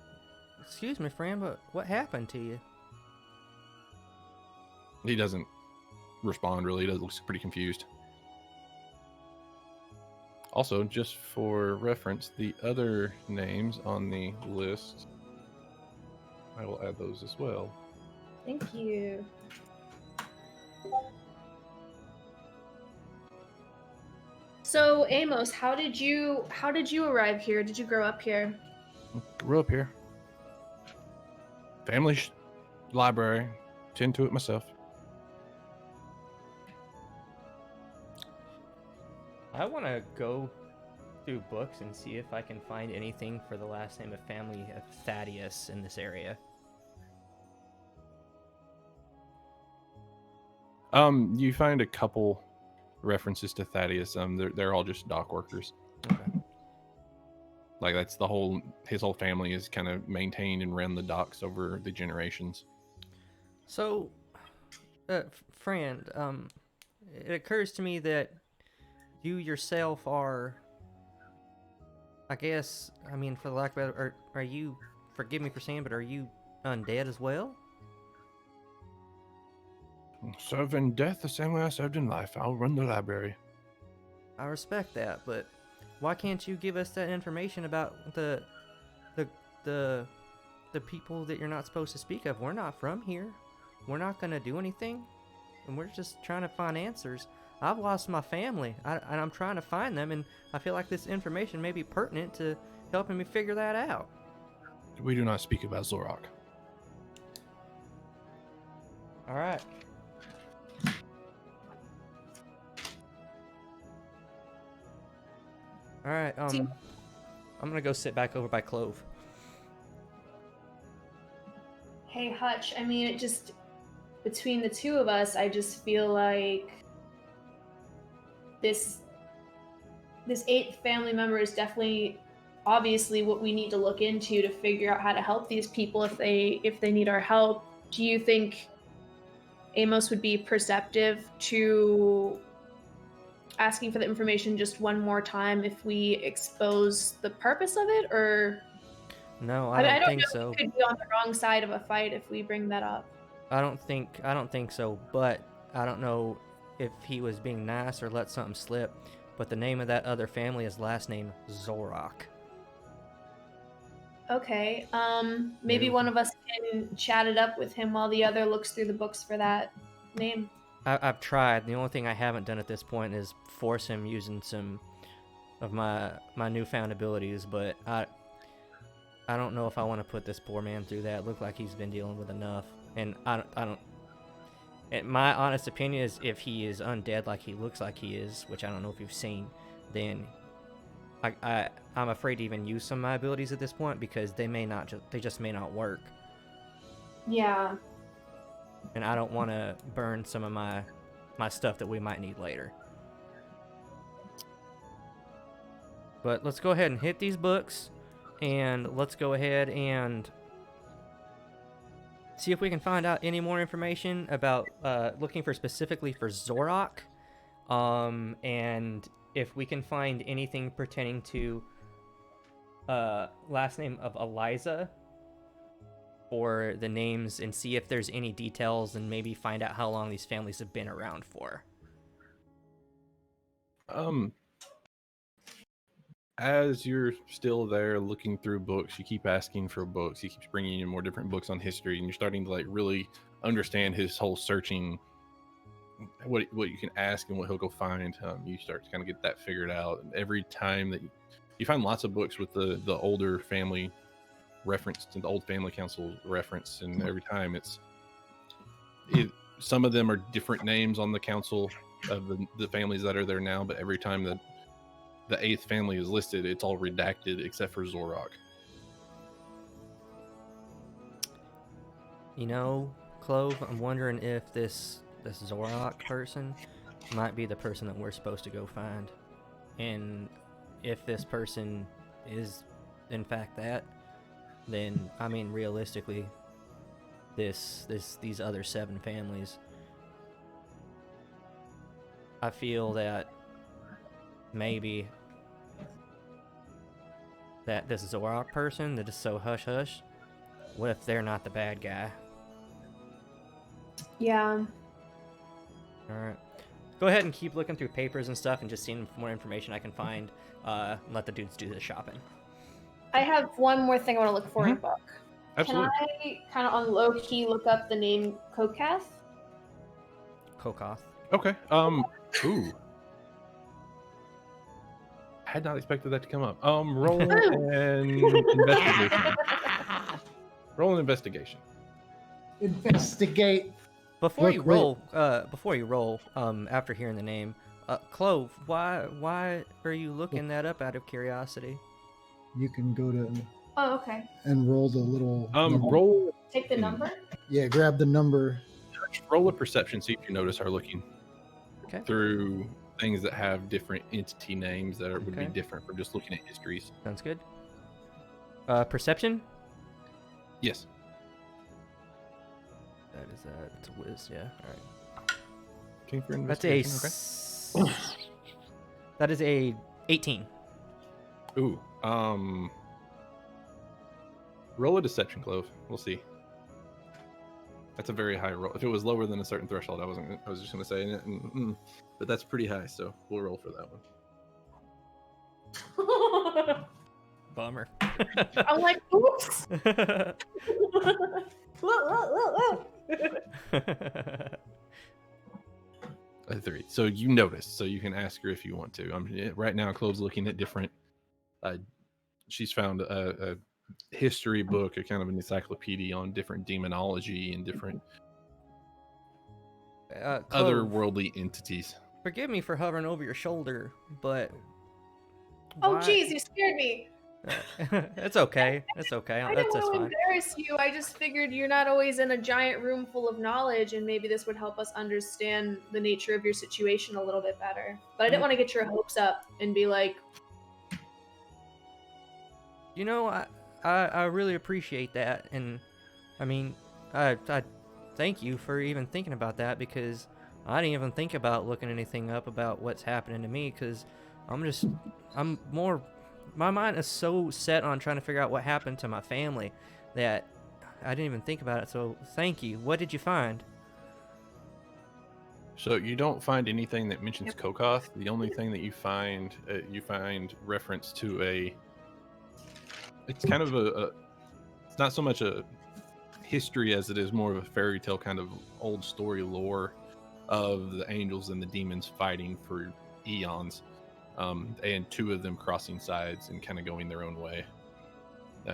"Excuse me, friend, but what happened to you?" He doesn't respond really. He looks pretty confused. Also, just for reference, the other names on the list, I will add those as well. Thank you. So Amos, how did you arrive here? Did you grow up here? Grew up here. Family library. Tend to it myself. I want to go through books and see if I can find anything for the last name of family of Thaddeus in this area. You find a couple references to Thaddeus. They're all just dock workers. Okay. Like that's his whole family is kind of maintained and run the docks over the generations. So, friend, it occurs to me that you yourself are, I guess, for the lack of a better, are you, forgive me for saying, but are you undead as well? Serve in death the same way I served in life. I'll run the library. I respect that, but why can't you give us that information about the people that you're not supposed to speak of? We're not from here. We're not gonna do anything, and we're just trying to find answers. I've lost my family, and I'm trying to find them, and I feel like this information may be pertinent to helping me figure that out. We do not speak about Zorok. All right. All right. I'm gonna go sit back over by Clove. Hey, Hutch. I mean, it just between the two of us, I just feel like this eighth family member is definitely obviously what we need to look into to figure out how to help these people if they need our help. Do you think Amos would be perceptive to asking for the information just one more time if we expose the purpose of it, or No, I don't think know so. if we could be on the wrong side of a fight if we bring that up. I don't think so, but I don't know if he was being nice or let something slip. But the name of that other family is last name Zorok. Okay, maybe one of us can chat it up with him while the other looks through the books for that name. I've tried. The only thing I haven't done at this point is force him using some of my newfound abilities, but I don't know if I want to put this poor man through that. Look like he's been dealing with enough, and I don't. And my honest opinion is, if he is undead like he looks like he is, which I don't know if you've seen, then I'm afraid to even use some of my abilities at this point because they just may not work. Yeah. And I don't want to burn some of my stuff that we might need later. But let's go ahead and hit these books, and let's go ahead and see if we can find out any more information about looking for specifically for Zorok, and if we can find anything pertaining to last name of Eliza, or the names, and see if there's any details, and maybe find out how long these families have been around for. As you're still there looking through books, you keep asking for books. He keeps bringing you more different books on history, and you're starting to like really understand his whole searching, what you can ask and what he'll go find. You start to kind of get that figured out. And every time that you find lots of books with the older family reference to the old family council reference, and every time some of them are different names on the council of the families that are there now, but every time the eighth family is listed, it's all redacted except for Zorok. You know, Clove, I'm wondering if this Zorok person might be the person that we're supposed to go find. And if this person is in fact that, then I mean realistically these other 7 families, I feel that maybe that this Zorok person that is so hush hush, what if they're not the bad guy? Yeah. Alright. Go ahead and keep looking through papers and stuff and just seeing more information I can find. Let the dudes do the shopping. I have one more thing I want to look for in a book. Absolutely. Can I kind of on low key look up the name Kokath? Kokoth. Okay. Ooh. Had not expected that to come up. Roll an investigation. Roll an investigation. Investigate. Before Look, you roll, after hearing the name, Clove, why are you looking that up out of curiosity? You can go to Oh, okay. and roll the little. number. Roll. Take the number. Yeah, grab the number. Roll a perception. See if you notice her looking Okay. through things that have different entity names that would be Okay. different from just looking at histories. Sounds good. Perception? Yes. That is it's a whiz, yeah. Alright. Okay, for That's a investigation. that is a 18. Okay. Ooh. Roll a deception, Clove. We'll see. That's a very high roll. If it was lower than a certain threshold, I was just gonna say, but that's pretty high, so we'll roll for that one. Bummer. I'm like, oops. Whoa. A 3. So you notice. So you can ask her if you want to. Right now, Chloe's looking at different. She's found a history book, a kind of an encyclopedia on different demonology and different Clove, otherworldly entities. forgive me for hovering over your shoulder, but Oh, why- geez, you scared me. It's okay. It's okay. I That's didn't want to fine. embarrass you. I just figured you're not always in a giant room full of knowledge, and maybe this would help us understand the nature of your situation a little bit better. But I didn't want to get your hopes up and be like, You know, I really appreciate that, and I mean, I thank you for even thinking about that, because I didn't even think about looking anything up about what's happening to me, because I'm more, my mind is so set on trying to figure out what happened to my family that I didn't even think about it. So thank you. What did you find? So you don't find anything that mentions Kokoth. The only thing that you find reference to it's kind of it's not so much a history as it is more of a fairy tale kind of old story lore of the angels and the demons fighting for eons, and two of them crossing sides and kind of going their own way.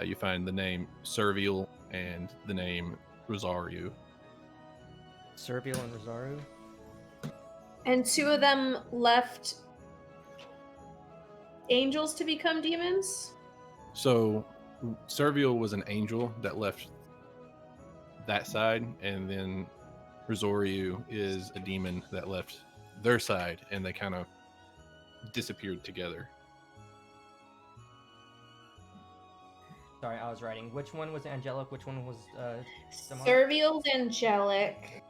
You find the name Servial and the name Rosario. Servial and Rosario? and two of them left angels to become demons? So Servial was an angel that left that side, and then Rosario is a demon that left their side, and they kind of disappeared together. Sorry, I was writing. Which one was angelic? Which one was demonic? Servial's angelic,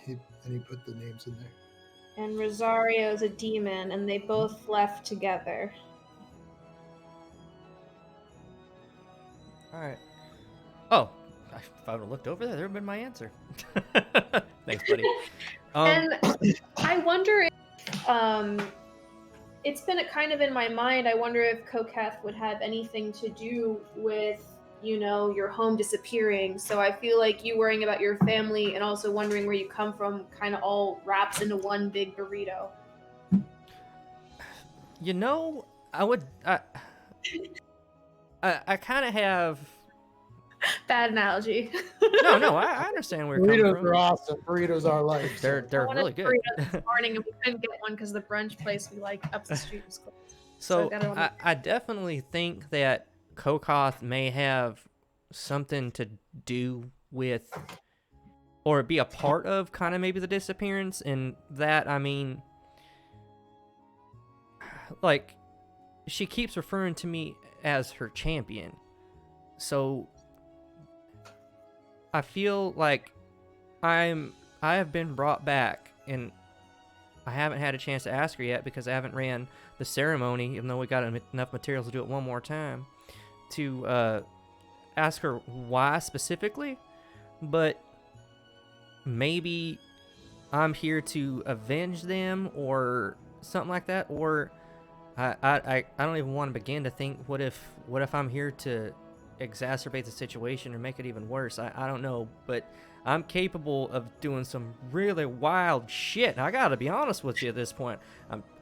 And he put the names in there. and Rosario's a demon, and they both left together. All right. Oh, if I would have looked over there, there would have been my answer. Thanks, buddy. And I wonder if, it's been kind of in my mind, I wonder if Koketh would have anything to do with, you know, your home disappearing. So I feel like you worrying about your family and also wondering where you come from kind of all wraps into one big burrito. You know, I kind of have. Bad analogy. No, I understand where you're coming Burritos from. are awesome. Burritos are life. They're I wanted really good. burritos this morning and we couldn't get one because the brunch place we like up the street was closed. So I got it on I definitely think that Kokoth may have something to do with, or be a part of, kind of maybe the disappearance. And that, I mean, like, she keeps referring to me as her champion. So I feel like I have been brought back, and I haven't had a chance to ask her yet because I haven't ran the ceremony, even though we got enough materials to do it one more time, to ask her why specifically. But maybe I'm here to avenge them or something like that, or I don't even want to begin to think, what if I'm here to exacerbate the situation or make it even worse. I don't know, but I'm capable of doing some really wild shit. I gotta be honest with you at this point.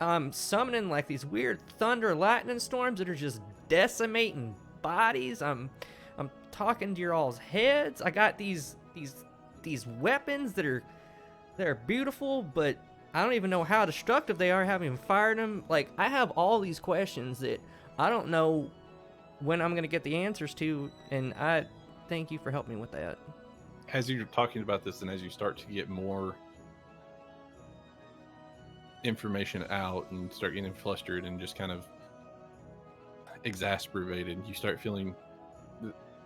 I'm summoning like these weird thunder lightning storms that are just decimating bodies. I'm talking to your all's heads. I got these weapons that are beautiful, but I don't even know how destructive they are, having fired them. Like, I have all these questions that I don't know when I'm going to get the answers to, and I thank you for helping me with that. As you're talking about this, and as you start to get more information out and start getting flustered and just kind of exasperated, you start feeling,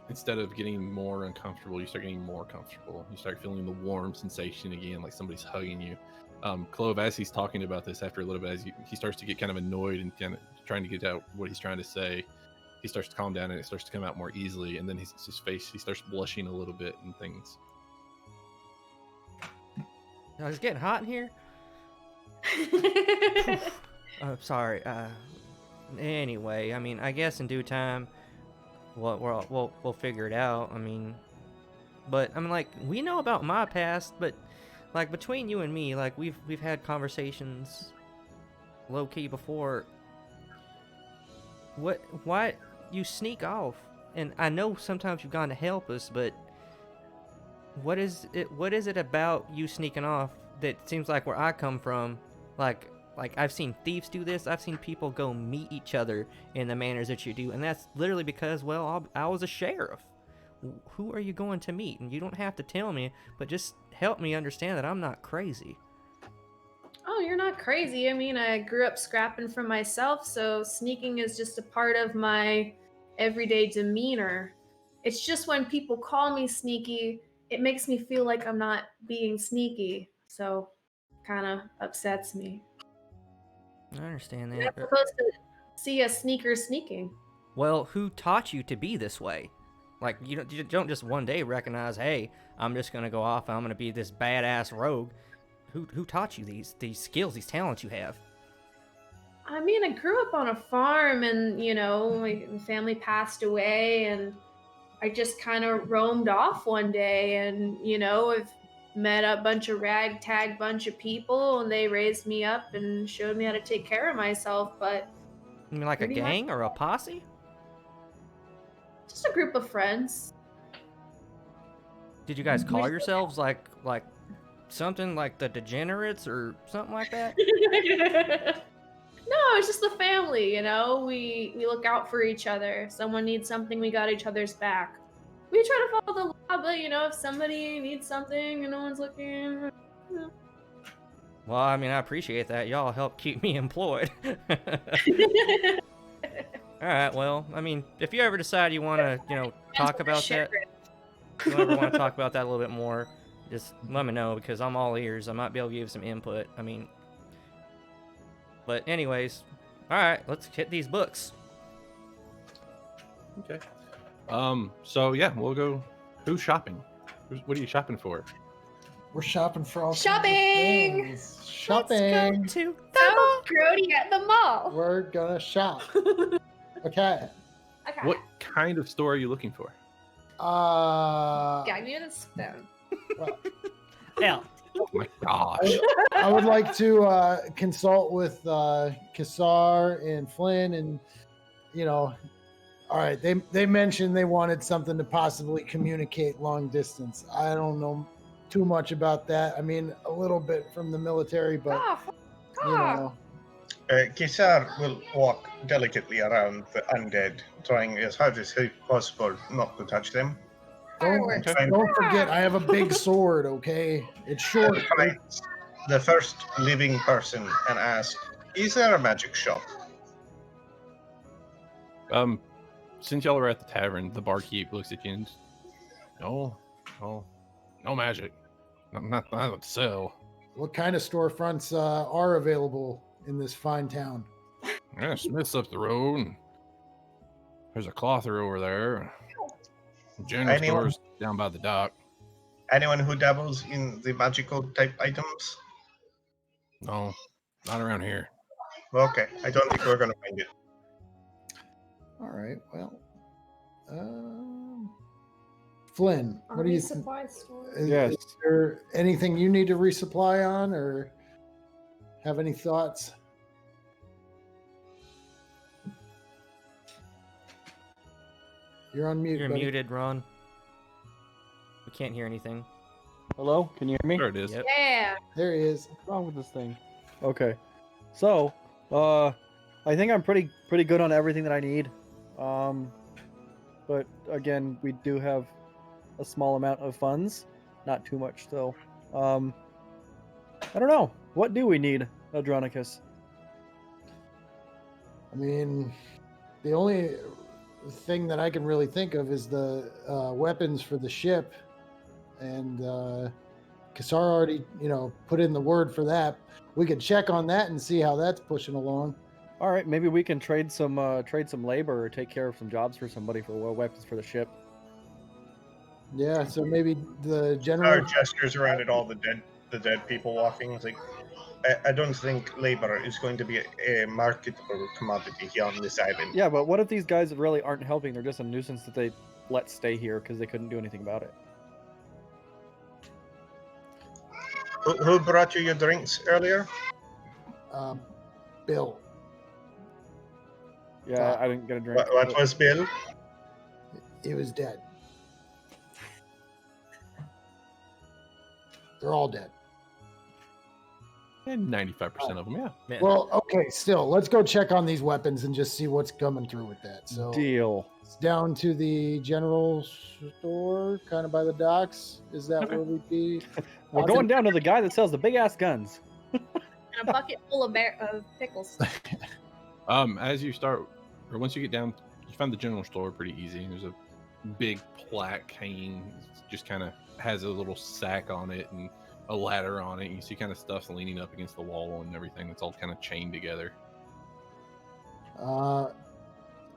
instead of getting more uncomfortable, you start getting more comfortable. You start feeling the warm sensation again, like somebody's hugging you. Clove, as he's talking about this, after a little bit, he starts to get kind of annoyed and kind of trying to get out what he's trying to say. He starts to calm down and it starts to come out more easily, and then his face, he starts blushing a little bit and things. Oh, it's getting hot in here. Sorry. Anyway, I mean, I guess in due time, we'll figure it out. I mean, but I'm like, we know about my past, but like between you and me, like we've had conversations low key before. Why you sneak off? And I know sometimes you've gone to help us, but what is it about you sneaking off that seems like where I come from, like I've seen thieves do this. I've seen people go meet each other in the manners that you do, and that's literally because, well, I was a sheriff. Who are you going to meet? And you don't have to tell me, but just help me understand that I'm not crazy. Oh, you're not crazy. I mean, I grew up scrapping for myself, so sneaking is just a part of my everyday demeanor. It's just when people call me sneaky, it makes me feel like I'm not being sneaky. So, kind of upsets me. I understand You're that. not supposed to see a sneaker sneaking. Well, who taught you to be this way? Like, you don't just one day recognize, hey, I'm just gonna go off and I'm gonna be this badass rogue. Who taught you these skills, these talents you have? I mean, I grew up on a farm, and my family passed away, and I just kind of roamed off one day, and I've met a bunch of people, and they raised me up and showed me how to take care of myself. But You mean like a pretty much gang or a posse? just a group of friends. Did you guys call yourselves like something like the Degenerates or something like that? No, it's just the family. We look out for each other. Someone needs something, we got each other's back. We try to follow the law, but if somebody needs something and no one's looking. Well, I mean, I appreciate that. Y'all help keep me employed. All right. Well, I mean, if you ever decide you want to, talk about that, if you ever want to talk about that a little bit more, just let me know because I'm all ears. I might be able to give some input. I mean, but anyways, all right, let's hit these books. Okay. So yeah, we'll go. Who's shopping? What are you shopping for? We're shopping for all Shopping! kinds of things. Shopping. Let's go to the So mall. grody at the mall. We're gonna shop. Okay. Okay. What kind of store are you looking for? Gag me with a spoon. Well, Hell, Oh my gosh. I would like to consult with Kassar and Flynn, and all right. They mentioned they wanted something to possibly communicate long distance. I don't know too much about that. I mean, a little bit from the military, but Kisar will walk delicately around the undead, trying as hard as possible not to touch them. Don't forget, I have a big sword. Okay, it's short. Find the first living person and ask, "Is there a magic shop?" Since y'all are at the tavern, the barkeep looks at you and no magic. Not to sell. What kind of storefronts are available in this fine town? Yeah, Smith's up the road. And there's a clother over there. General Anyone? stores down by the dock. Anyone who dabbles in the magical type items? No, not around here. Okay, I don't think we're gonna find it. All right. Well, Flynn, what do you think? Supply store. Yes. Is there anything you need to resupply on, or have any thoughts? You're on mute. you're buddy. muted, Ron. We can't hear anything. Hello? Can you hear me? There it is. Yep. Yeah. There he is. What's wrong with this thing? Okay. So, I think I'm pretty good on everything that I need. But again, we do have a small amount of funds, not too much still. I don't know. What do we need, Adronicus? I mean, the only thing that I can really think of is the weapons for the ship, and Kassar already, put in the word for that. We could check on that and see how that's pushing along. All right, maybe we can trade some labor or take care of some jobs for somebody for weapons for the ship. Yeah, so maybe the Our general. gestures around at all the dead people walking. It's like, I don't think labor is going to be a marketable commodity here on this island. Yeah, but what if these guys really aren't helping? They're just a nuisance that they let stay here because they couldn't do anything about it. Who brought you your drinks earlier? Bill. Yeah, I didn't get a drink. What was Bill? He was dead. They're all dead. And 95% of them, yeah. Man, Well, okay, still, let's go check on these weapons and just see what's coming through with that. So Deal. it's down to the general store, kind of by the docks. Is that where we'd be? We're going down to the guy that sells the big ass guns. And a bucket full of pickles. As you start, or once you get down, you find the general store pretty easy. There's a big plaque hanging, just kind of has a little sack on it and a ladder on it. You see kind of stuff leaning up against the wall and everything. It's all kind of chained together.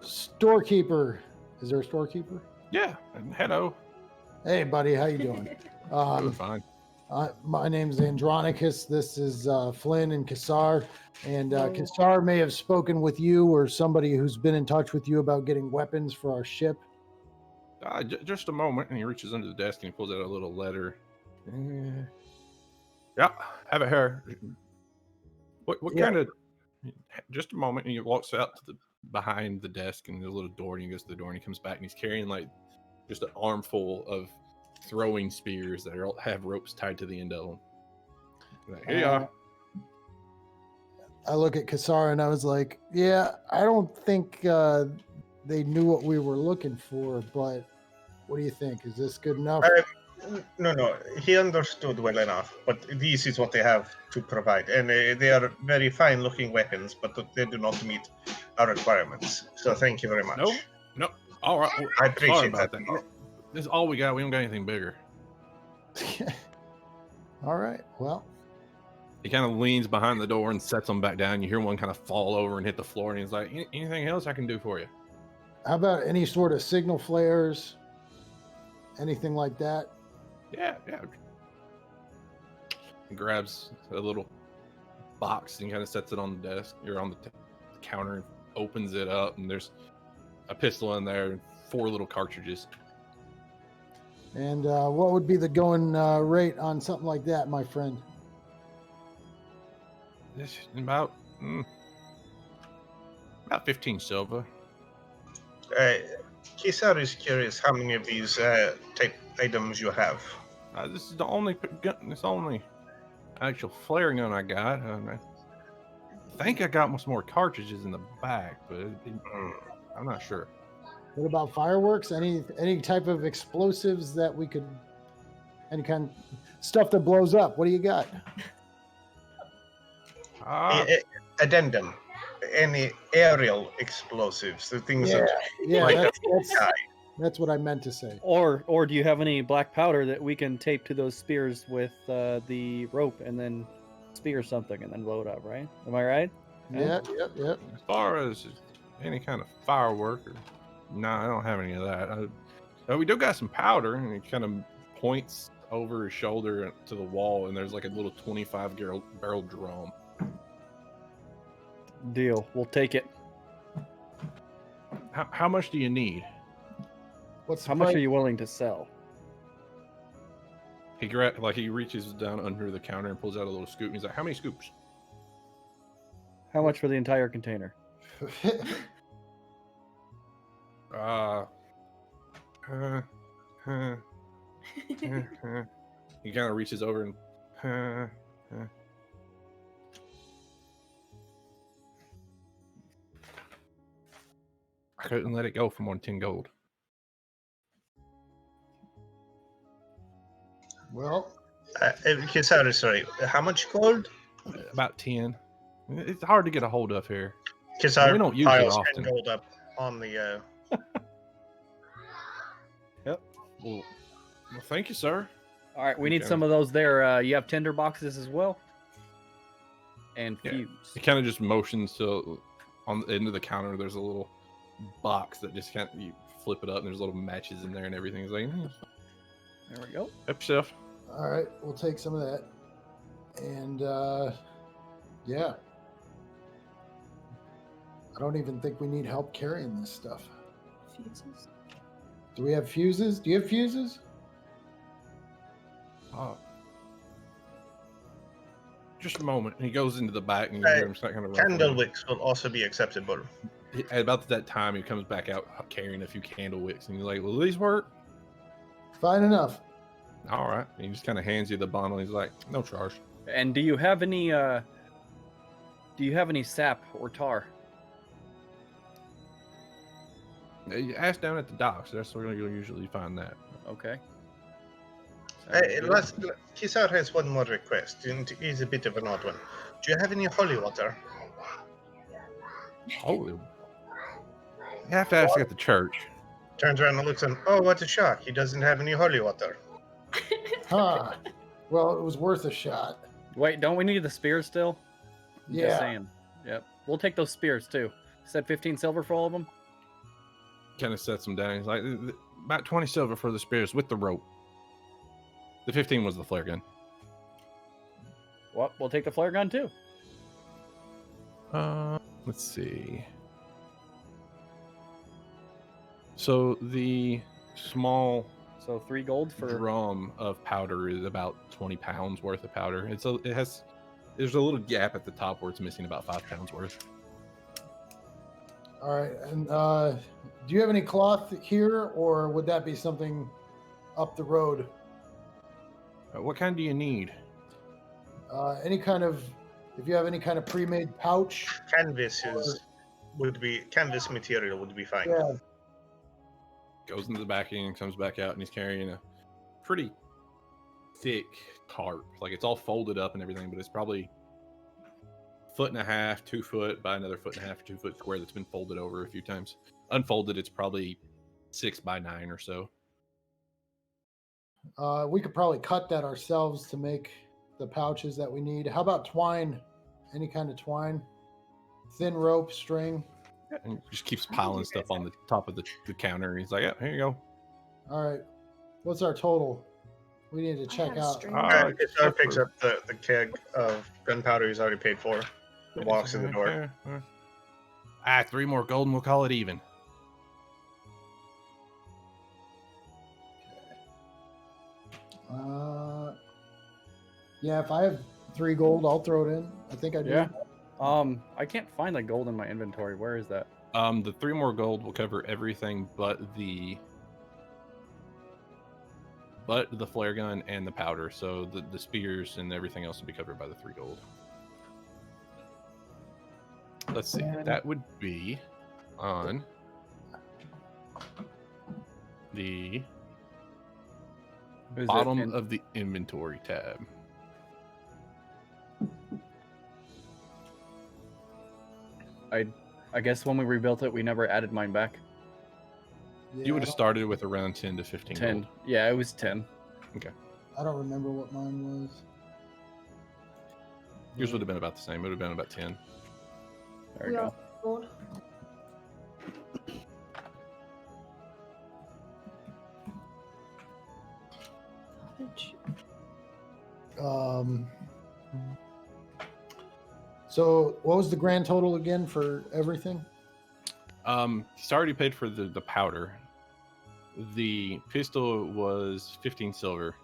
Storekeeper. Is there a storekeeper? Yeah. And hello. Hey, buddy, how you doing? Doing fine. My name's Andronicus. This is Flynn and Kassar. And Kassar may have spoken with you or somebody who's been in touch with you about getting weapons for our ship. Just a moment. And he reaches under the desk and he pulls out a little letter. Yeah, have it here. What kind of? Just a moment. And he walks out to the behind the desk and there's a little door. And he goes to the door and he comes back and he's carrying like just an armful of throwing spears that have ropes tied to the end of them. Like, here you are. I look at Kassar and I was like, yeah, I don't think they knew what we were looking for, but what do you think? Is this good enough? No, he understood well enough, but this is what they have to provide. And they are very fine-looking weapons, but they do not meet our requirements. So thank you very much. No. All right. I appreciate Sorry about that. This is all we got. We don't got anything bigger. All right, well. He kind of leans behind the door and sets them back down. You hear one kind of fall over and hit the floor, and he's like, anything else I can do for you? How about any sort of signal flares? Anything like that? Yeah. He grabs a little box and kind of sets it on the desk or on the counter and opens it up, and there's a pistol in there and 4 little cartridges. And what would be the going rate on something like that, my friend? This is about 15 silver. Kisar is curious how many of these type items you have. This is the only gun. It's the only actual flare gun I got. I think I got some more cartridges in the back, but I'm not sure. What about fireworks? Any type of explosives that we could, any kind of stuff that blows up? What do you got? Addendum. Any aerial explosives, the things that Yeah, that's what I meant to say. Or do you have any black powder that we can tape to those spears with the rope and then spear something and then blow it up, right? Am I right? Yeah, yep. As far as any kind of firework, no, I don't have any of that. We do got some powder, and he kind of points over his shoulder to the wall, and there's like a little 25 barrel drum. Deal. We'll take it. How much do you need? What's How much are you willing to sell? He reaches down under the counter and pulls out a little scoop, and he's like, "How many scoops?" How much for the entire container? He kind of reaches over and I couldn't let it go for more than 10 gold. Well, sorry, how much gold? About 10. It's hard to get a hold of here. Kisar We don't use it piles often. 10 gold up on the. Yep. Well, thank you, sir. All right, we need Okay. some of those there. You have tinder boxes as well? And Yeah. fuse. He kind of just motions to on the end of the counter. There's a little box that just kind of you flip it up, and there's little matches in there and everything. He's like, There we go. help yourself. all right, we'll take some of that. And yeah. I don't even think we need help carrying this stuff. Fuses. Do we have fuses? Do you have fuses? Oh. just a moment. And he goes into the back, and you hear him start kind of Candle wicks will also be acceptable. At about that time, he comes back out carrying a few candle wicks, and he's like, "Will these work?" Fine enough. All right. And he just kind of hands you the bundle. He's like, "No charge." And do you have any sap or tar? You ask down at the docks. That's where you'll usually find that. Okay. Kisar has one more request, and it is a bit of an odd one. Do you have any holy water? Holy. You have to ask at the church. Turns around and looks at him. Oh, what a shock. He doesn't have any holy water. Huh. Well, it was worth a shot. Wait, don't we need the spears still? Just Yeah. saying. Yep. We'll take those spears too. Said 15 silver for all of them. Kind of sets him down. He's like, about 20 silver for the spears with the rope. The 15 was the flare gun. Well, we'll take the flare gun too. Let's see. So the small So 3 gold for. drum of powder is about 20 pounds worth of powder. There's a little gap at the top where it's missing about 5 pounds worth. All right. And do you have any cloth here, or would that be something up the road? What kind do you need? Any kind of, if you have any kind of pre-made pouch. Canvas material would be fine. Yeah. Goes into the back end and comes back out, and he's carrying a pretty thick tarp. Like, it's all folded up and everything, but it's probably 1.5 feet, 2 foot by another 1.5 feet or 2 foot square that's been folded over a few times. Unfolded, it's probably 6 by 9 or so. We could probably cut that ourselves to make the pouches that we need. How about twine? Any kind of twine? Thin rope, string? And he just keeps piling stuff on the top of the counter. He's like, "Yeah, here you go." All right. What's our total? We need to I check have out. string. Kisar picks up the keg of gunpowder he's already paid for. And walks in the door. 3 more gold and we'll call it even. Yeah, if I have 3 gold, I'll throw it in. I think I do. Yeah. I can't find the gold in my inventory. Where is that? The 3 more gold will cover everything but the flare gun and the powder. So the spears and everything else will be covered by the 3 gold. Let's see. That would be on the Is bottom it of the inventory tab. I guess when we rebuilt it, we never added mine back. Yeah, You would I have started with around 10 to 15 10. gold. Yeah, it was 10. I don't remember what mine was. Yours would have been about the same. It would have been about 10. There we We go. all gold. So what was the grand total again for everything? He's already paid for the powder. The pistol was 15 silver.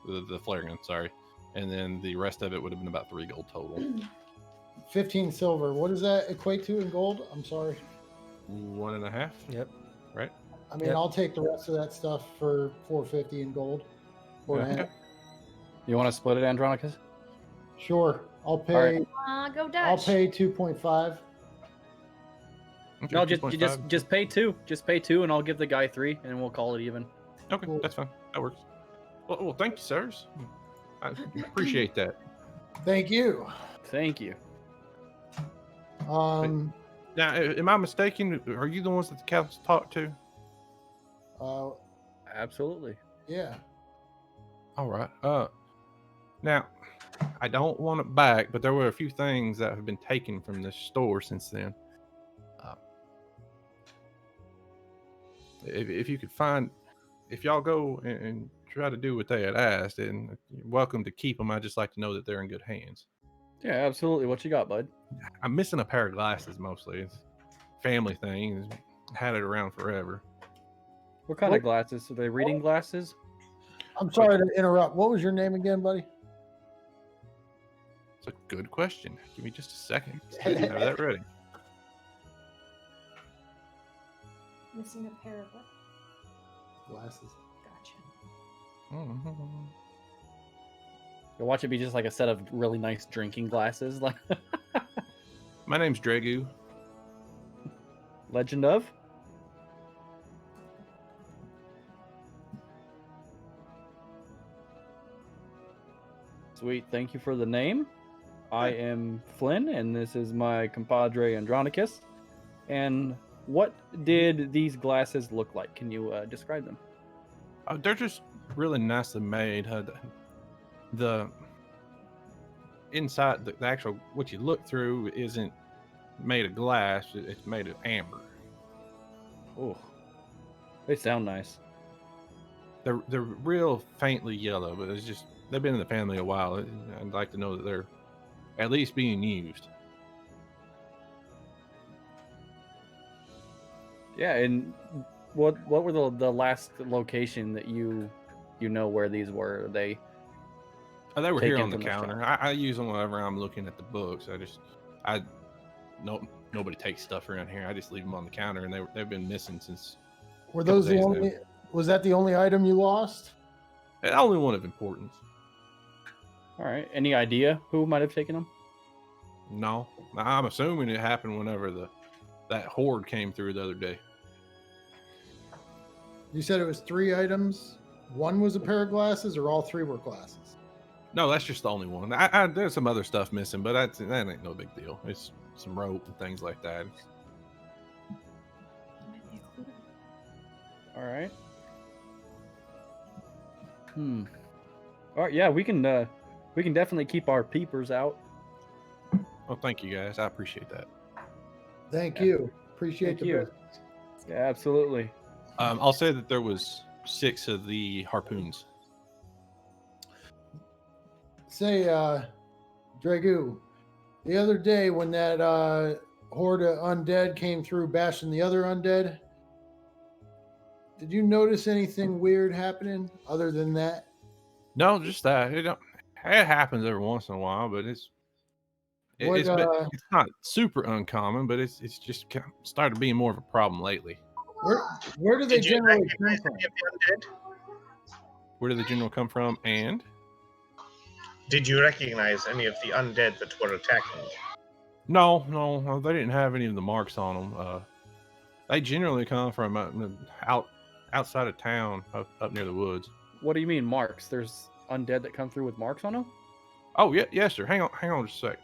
The flare gun, sorry. And then the rest of it would have been about 3 gold total. 15 silver. What does that equate to in gold? I'm sorry. 1.5. Yep. Right. I mean, Yep. I'll take the rest of that stuff for 450 in gold. Or Yeah. half. You want to split it, Andronicus? Sure. I'll pay. right. Go Dutch. I'll pay 2.5. Okay, No, 2.5. just pay 2. Just pay 2, and I'll give the guy 3, and we'll call it even. Okay, Cool. that's fine. That works. Well, thank you, sirs. I appreciate that. Thank you. Thank you. Um. Now, am I mistaken? Are you the ones that the council talked to? Absolutely. Yeah. All right. Now, I don't want it back, but there were a few things that have been taken from this store since then. If you could find, if y'all go and try to do what they had asked, and you're welcome to keep them. I just like to know that they're in good hands. Yeah, absolutely. What you got, bud? I'm missing a pair of glasses mostly. It's a family thing. Had it around forever. What kind of glasses? Are they reading glasses? I'm sorry to interrupt. What was your name again, buddy? It's a good question. Give me just a second. I didn't have that ready. Missing a pair of what? Glasses. Gotcha. You'll watch it be just like a set of really nice drinking glasses, like My name's Dragu. Legend of. Sweet, thank you for the name. I am Flynn, and this is my compadre Andronicus. And what did these glasses look like? Can you describe them? They're just really nicely made. The inside, the actual what you look through isn't made of glass; it's made of amber. Oh, they sound nice. They're real faintly yellow, but it's just they've been in the family a while. I'd like to know that they're at least being used. Yeah, and what were the last location that you know where these were? They They were here taken on the from the shop. counter. I use them whenever I'm looking at the books. Nobody takes stuff around here. I just leave them on the counter, and they've been missing since. Were those the days now. only? Was that the only item you lost? The only one of importance. All right. Any idea who might have taken them? No, I'm assuming it happened whenever that horde came through the other day. You said it was 3 items. One was a pair of glasses, or all 3 were glasses? No, that's just the only one. There's some other stuff missing, but that ain't no big deal. It's some rope and things like that. All right. All right. Yeah, we can definitely keep our peepers out. Well, thank you guys. I appreciate that. Thank Yeah. you. Appreciate Thank the you. business. Yeah, absolutely. I'll say that there was 6 of the harpoons. Say, Dragu, the other day when that horde of undead came through bashing the other undead, did you notice anything weird happening other than that? No, just that. It happens every once in a while, but it's not super uncommon, but it's just started being more of a problem lately. Where do they Did you generally recognize come from? any of the undead? Where did the general come from? And Did you recognize any of the undead that were attacking? no, they didn't have any of the marks on them. They generally come from outside of town, up near the woods. What do you mean marks? There's undead that come through with marks on them? Oh yeah, yes sir. Hang on just a sec.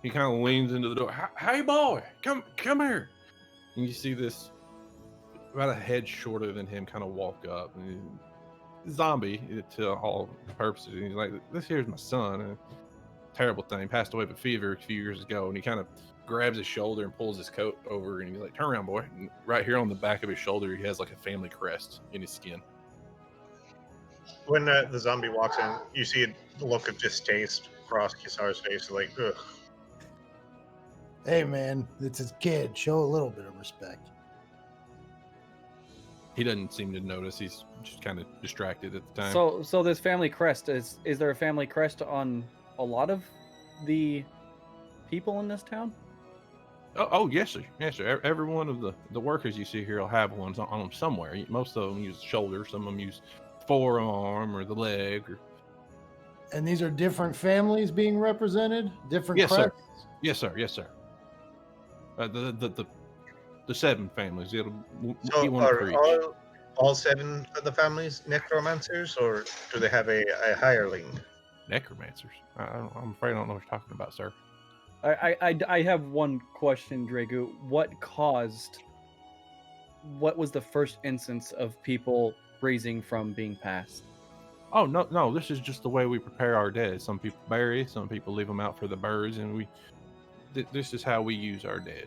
He kind of leans into the door. Hey boy, come here. And you see this about a head shorter than him kind of walk up, and zombie to all purposes. And he's like, "This here's my son. A terrible thing. Passed away of a fever a few years ago." And he kind of grabs his shoulder and pulls his coat over, and he's like, "Turn around, boy." And right here on the back of his shoulder, he has like a family crest in his skin. When the zombie walks in, you see a look of distaste across Kisar's face, like, ugh. Hey, man, it's his kid. Show a little bit of respect. He doesn't seem to notice. He's just kind of distracted at the time. So this family crest is there a family crest on a lot of the people in this town? Oh yes sir, yes sir. Every one of the workers you see here will have ones on them somewhere. Most of them use shoulder. Some of them use forearm or the leg. And these are different families being represented? Different Yes, sir. crests? Yes sir, yes sir. The 7 families. It'll So be one for are each. all 7 of the families necromancers, or do they have a hireling? Necromancers. I'm afraid I don't know what you're talking about, sir. I have one question, Dragu. What was the first instance of people raising from being passed? Oh no! This is just the way we prepare our dead. Some people bury, some people leave them out for the birds, and this is how we use our dead.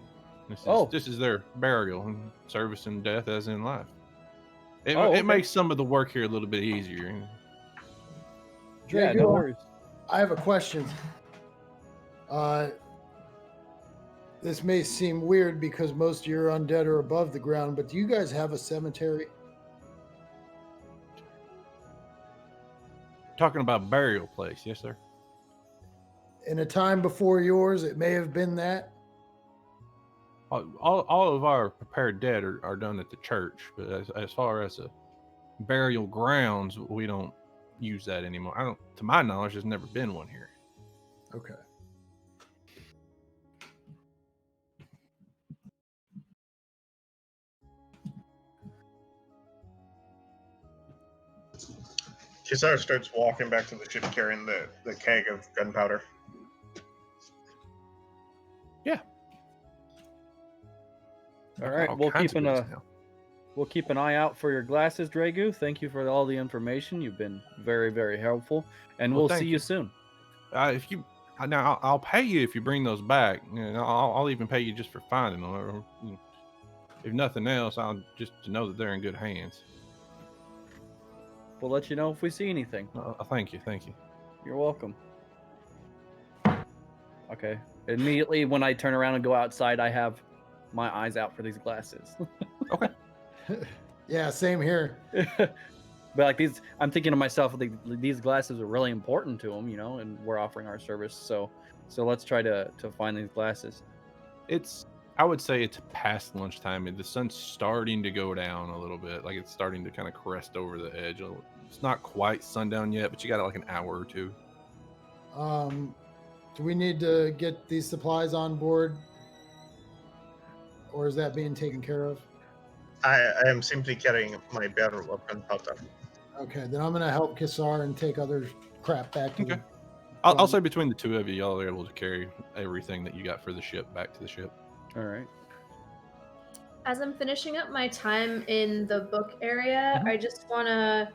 This is their burial and service in death as in life. It makes some of the work here a little bit easier. Yeah, Dragu, no worries. I have a question. This may seem weird because most of your undead are above the ground, but do you guys have a cemetery? Talking about burial place, yes sir. in a time before yours, it may have been that. All of our prepared dead are done at the church, but as far as a burial grounds, we don't use that anymore. To my knowledge, there's never been one here. Okay. Kisar starts walking back to the ship carrying the keg of gunpowder. Yeah. All right, we'll keep an eye out for your glasses, Dragu. Thank you for all the information. You've been very, very helpful, and we'll see you soon. I'll pay you if you bring those back. I'll even pay you just for finding them. Or, if nothing else, I'll just to know that they're in good hands. We'll let you know if we see anything. Thank you. You're welcome. Okay. Immediately when I turn around and go outside, I have my eyes out for these glasses. Okay. Yeah, same here. But like these, I'm thinking to myself, these glasses are really important to them, and we're offering our service. So let's try to find these glasses. I would say it's past lunchtime, and the sun's starting to go down a little bit. Like it's starting to kind of crest over the edge. It's not quite sundown yet, but you got like an hour or two. Do we need to get these supplies on board, or is that being taken care of? I am simply carrying my barrel of gunpowder. Okay, then I'm gonna help Kisar and take other crap back to the... I'll say between the two of you, y'all are able to carry everything that you got for the ship back to the ship. All right. As I'm finishing up my time in the book area, I just want to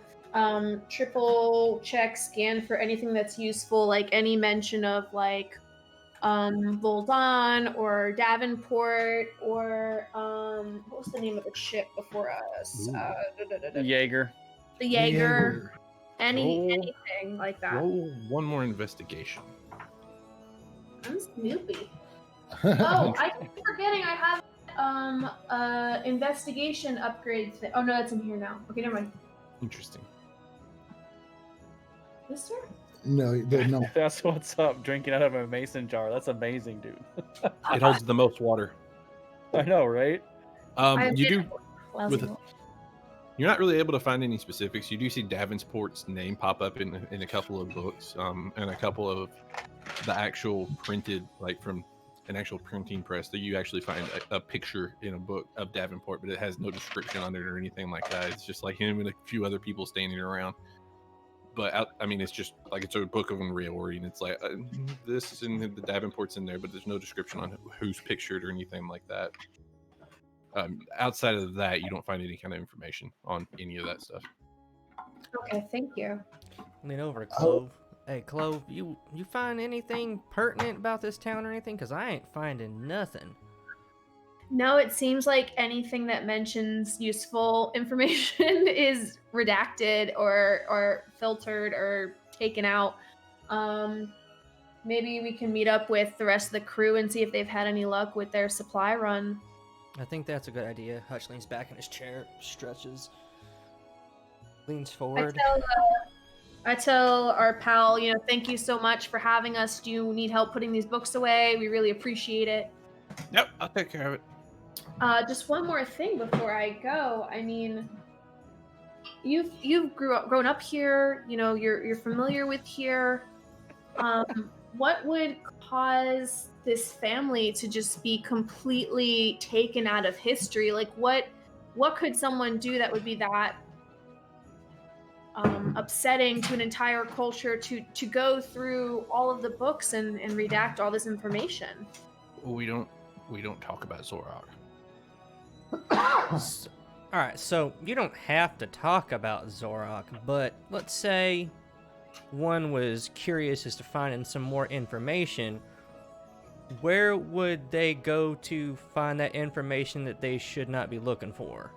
triple check, scan for anything that's useful, like any mention of like Voldan or Davenport or what was the name of the ship before us? Jaeger. The Jaeger. Anything like that. Roll one more investigation. I'm Snoopy. Oh, I keep forgetting I have investigation upgrade thing. Oh no, that's in here now. Okay, never mind. Interesting. This one? No, no. That's what's up. Drinking out of a mason jar. That's amazing, dude. It holds the most water. I know, right? You do. Lousy You're not really able to find any specifics. You do see Davenport's name pop up in a couple of books, and a couple of the actual printed, like from an actual printing press, that you actually find a picture in a book of Davenport, but it has no description on it or anything like that. It's just like him and a few other people standing around. But it's just like it's a book of Unreality, and it's like this is in the Davenport's in there, but there's no description on who's pictured or anything like that. Outside of that, you don't find any kind of information on any of that stuff. Okay, thank you. Lean over to Clove. Hey, Clove, you find anything pertinent about this town or anything? Because I ain't finding nothing. No, it seems like anything that mentions useful information is redacted or filtered or taken out. Maybe we can meet up with the rest of the crew and see if they've had any luck with their supply run. I think that's a good idea. Hutch leans back in his chair, stretches, leans forward. I tell our pal, thank you so much for having us. Do you need help putting these books away? We really appreciate it. Yep, I'll take care of it. Just one more thing before I go. I mean, you've grown up here. You're familiar with here. What would cause this family to just be completely taken out of history? Like, what could someone do that would be that upsetting to an entire culture to go through all of the books and redact all this information? We don't talk about Zorok. All right, so you don't have to talk about Zorok, but let's say one was curious as to finding some more information. Where would they go to find that information that they should not be looking for,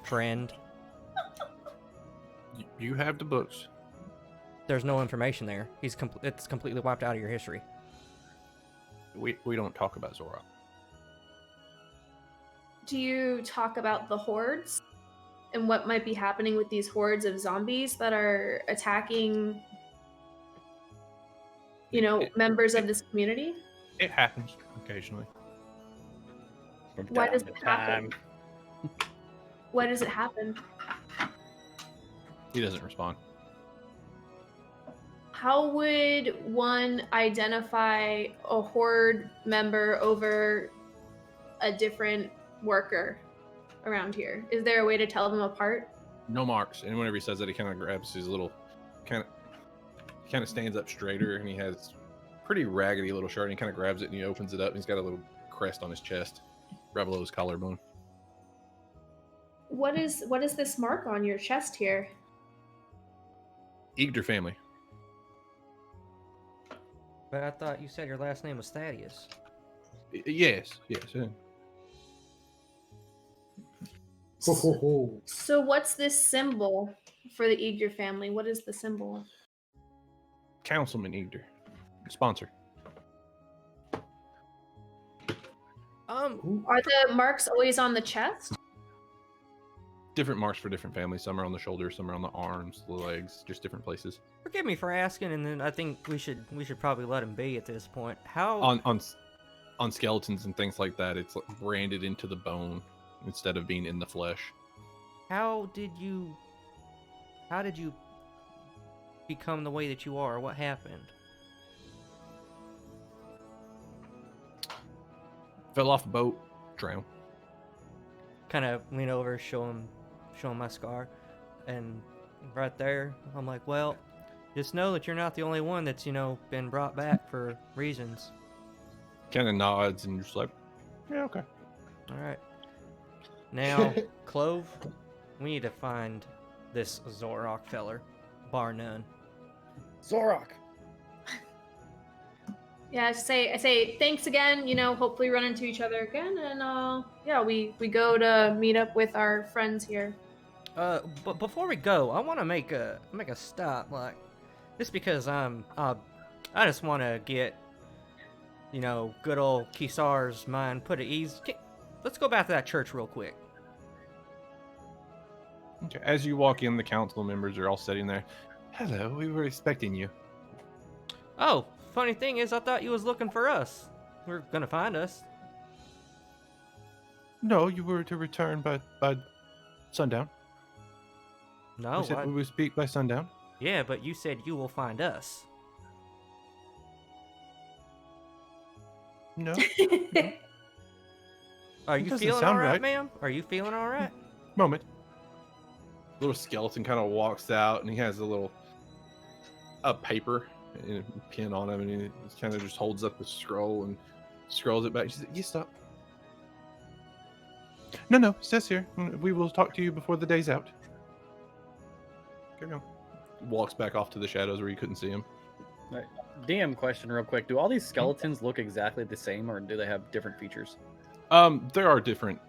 friend? You have the books. There's no information there. It's completely wiped out of your history. We don't talk about Zorok. Do you talk about the hordes and what might be happening with these hordes of zombies that are attacking members of this community? It happens occasionally. From Why time does to it happen? time. Why does it happen? He doesn't respond. How would one identify a horde member over a different worker around here? Is there a way to tell them apart? No marks. And whenever he says that, he kind of grabs his little, kind of stands up straighter, and he has pretty raggedy little shirt. And he kind of grabs it and he opens it up. And he's got a little crest on his chest, right below his collarbone. What is this mark on your chest here? Igder family. But I thought you said your last name was Thaddeus. Yes. Yeah. Ho, ho, ho. So what's this symbol for the Igder family? What is the symbol? Councilman Igder, sponsor. Are the marks always on the chest? Different marks for different families. Some are on the shoulders, some are on the arms, the legs, just different places. Forgive me for asking, and then I think we should probably let him be at this point. How On skeletons and things like that, it's like branded into the bone instead of being in the flesh. how did you become the way that you are? What happened? Fell off a boat, drowned. Kind of lean over, show him my scar, and right there, I'm like, well, just know that you're not the only one that's been brought back for reasons. Kind of nods and just like, yeah, okay. All right. Now, Clove, we need to find this Zorok feller, bar none. Zorok. Yeah, I say thanks again. Hopefully run into each other again, and we go to meet up with our friends here. But before we go, I want to make a stop, like, just because I just want to get, good old Kisar's mind put at ease. Let's go back to that church real quick. Okay. As you walk in, the council members are all sitting there. Hello, we were expecting you. Oh, funny thing is, I thought you was looking for us. We're gonna find us. No, you were to return by sundown. No, we said we would speak by sundown. yeah, but you said you will find us. No. Are It you doesn't feeling sound all right, right. ma'am? Are you feeling all right? Moment. Little skeleton kind of walks out, and he has a paper and a pin on him, and he kind of just holds up the scroll and scrolls it back. She said, "You stop." No, it says here. We will talk to you before the day's out. Carry on. Walks back off to the shadows where you couldn't see him. DM question real quick. Do all these skeletons look exactly the same, or do they have different features? There are different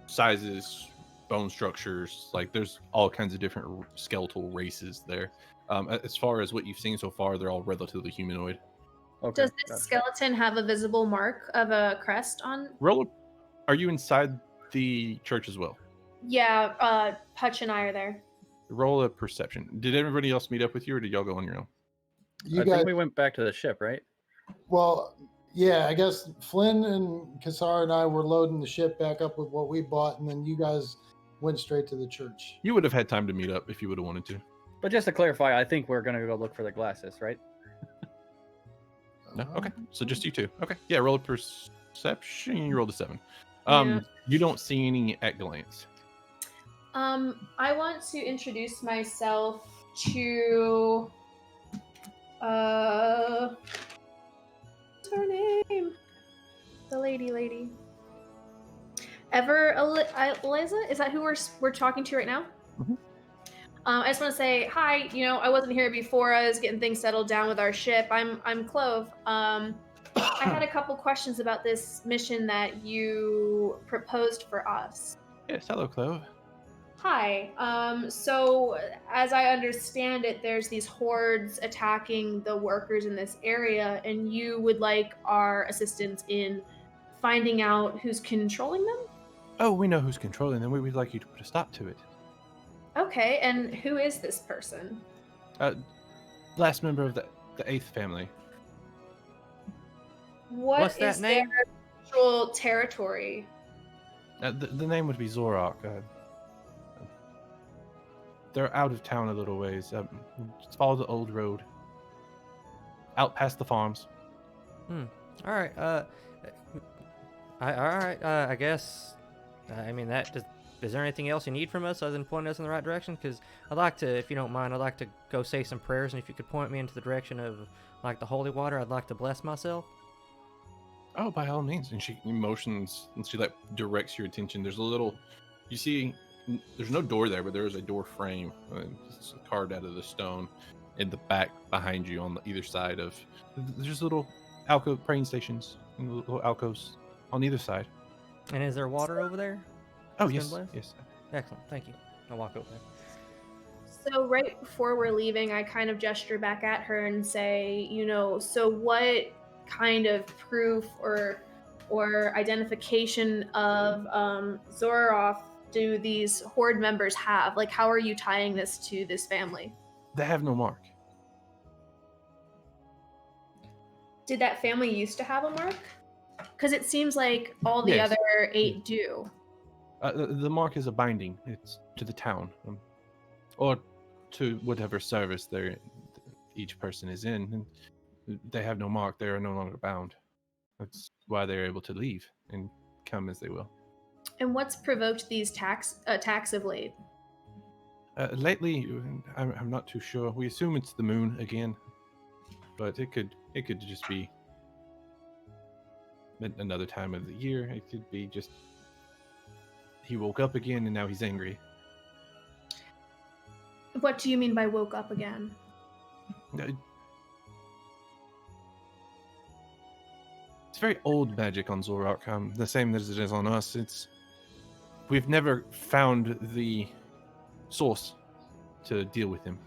sizes, bone structures. Like there's all kinds of different skeletal races there. As far as what you've seen so far, they're all relatively humanoid. Okay. Does this skeleton have a visible mark of a crest on? Roller, are you inside the church as well? Yeah, Hutch and I are there. Roll a perception. Did everybody else meet up with you, or did y'all go on your own? You I guys, think we went back to the ship, right? well, yeah, I guess Flynn and Kassar and I were loading the ship back up with what we bought, and then you guys went straight to the church. You would have had time to meet up if you would have wanted to. But just to clarify, I think we're gonna go look for the glasses, right? No? Okay. So just you two. Okay. Yeah, roll a perception. You rolled a 7. Yeah. You don't see any at glance. I want to introduce myself to what's her name? The lady. Eliza? Is that who we're talking to right now? Mhm. I just want to say hi. I wasn't here before. I was getting things settled down with our ship. I'm Clove. I had a couple questions about this mission that you proposed for us. Yes. Hello, Clove. Hi. So as I understand it, there's these hordes attacking the workers in this area, and you would like our assistance in finding out who's controlling them? Oh, we know who's controlling them. We would like you to put a stop to it. Okay, and who is this person? Last member of the 8th family. What What's that is name? their actual territory? The name would be Zorak. They're out of town a little ways. Just follow the old road. Out past the farms. All right. All right. I guess. I mean, that just. Is there anything else you need from us other than pointing us in the right direction? Because I'd like to, if you don't mind, I'd like to go say some prayers, and if you could point me into the direction of like the holy water, I'd like to bless myself. Oh, by all means. And she motions, and she directs your attention. There's a little, you see, there's no door there, but there is a door frame it's carved out of the stone in the back behind you on either side of. There's little alcove praying stations and little alcoves on either side. And is there water over there? Oh, It's been yes. blessed? Yes. Excellent. Thank you. I'll walk over there. So right before we're leaving, I kind of gesture back at her and say, so what kind of proof or identification of Zoroff do these horde members have? Like, how are you tying this to this family? They have no mark. Did that family used to have a mark? Because it seems like all the Yes. other 8 do. The mark is a binding. It's to the town, or to whatever service each person is in. And they have no mark. They are no longer bound. That's why they're able to leave and come as they will. And what's provoked these attacks of late? Lately, I'm not too sure. We assume it's the moon again, but it could just be another time of the year. It could be just he woke up again and now he's angry. What do you mean by woke up again? It's very old magic on Zorak, the same as it is on us. We've never found the source to deal with him.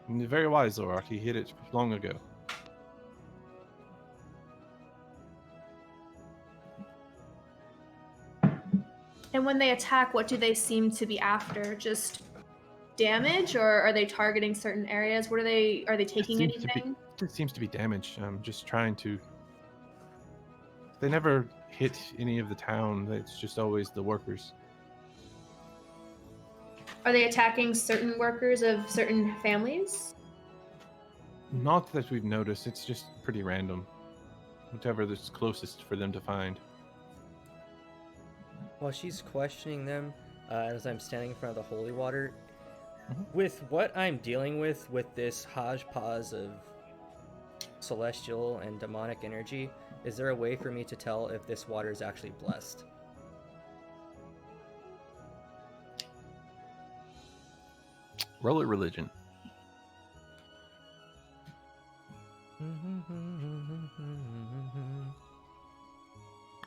And very wise, Zorak. He hid it long ago. And when they attack, what do they seem to be after? Just damage, or are they targeting certain areas? Are they taking anything? It seems to be damage. Just trying to. They never hit any of the town. It's just always the workers. Are they attacking certain workers of certain families? Not that we've noticed. It's just pretty random. Whatever is closest for them to find. While she's questioning them, as I'm standing in front of the holy water, with what I'm dealing with this hodgepodge of celestial and demonic energy, is there a way for me to tell if this water is actually blessed? Roll a religion.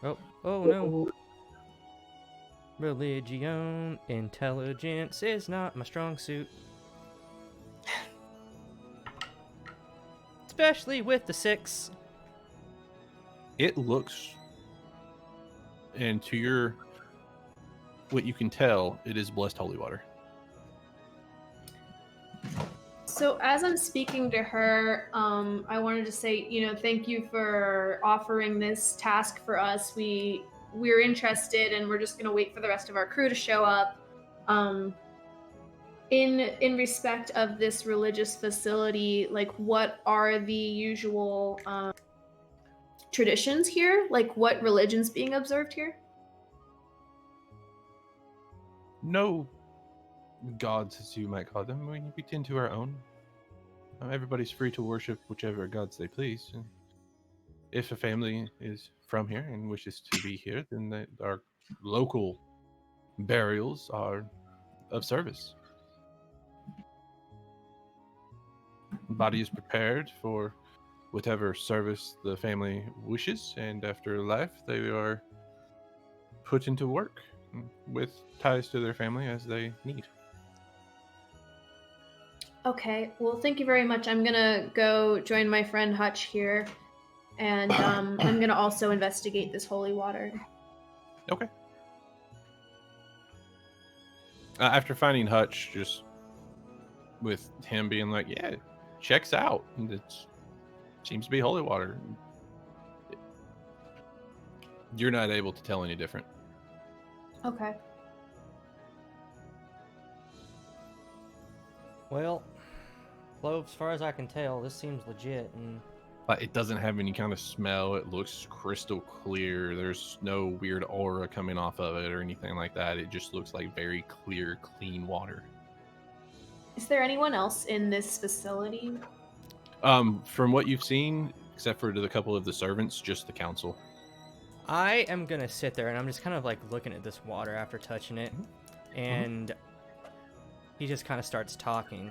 Oh no. Religion, intelligence is not my strong suit. Especially with the 6. It looks, and to what you can tell, it is blessed holy water. So as I'm speaking to her, I wanted to say, thank you for offering this task for us. We're interested, and we're just going to wait for the rest of our crew to show up. In respect of this religious facility, like, what are the usual traditions here? Like, what religion's being observed here? No gods, as you might call them. We tend to our own. Everybody's free to worship whichever gods they please. And if a family is from here and wishes to be here, then our local burials are of service. The body is prepared for whatever service the family wishes, and after life, they are put into work with ties to their family as they need. Okay, well, thank you very much. I'm gonna go join my friend Hutch here, and I'm gonna also investigate this holy water. Okay. After finding Hutch, just with him being like, yeah, checks out. And it seems to be holy water. You're not able to tell any different. Okay. Well, Clove, as far as I can tell, this seems legit, and It doesn't have any kind of smell. It looks crystal clear. There's no weird aura coming off of it or anything like that. It just looks like very clear, clean water. Is there anyone else in this facility? From what you've seen, except for the couple of the servants, just the council. I am gonna sit there and I'm just kind of like looking at this water after touching it, and he just kind of starts talking,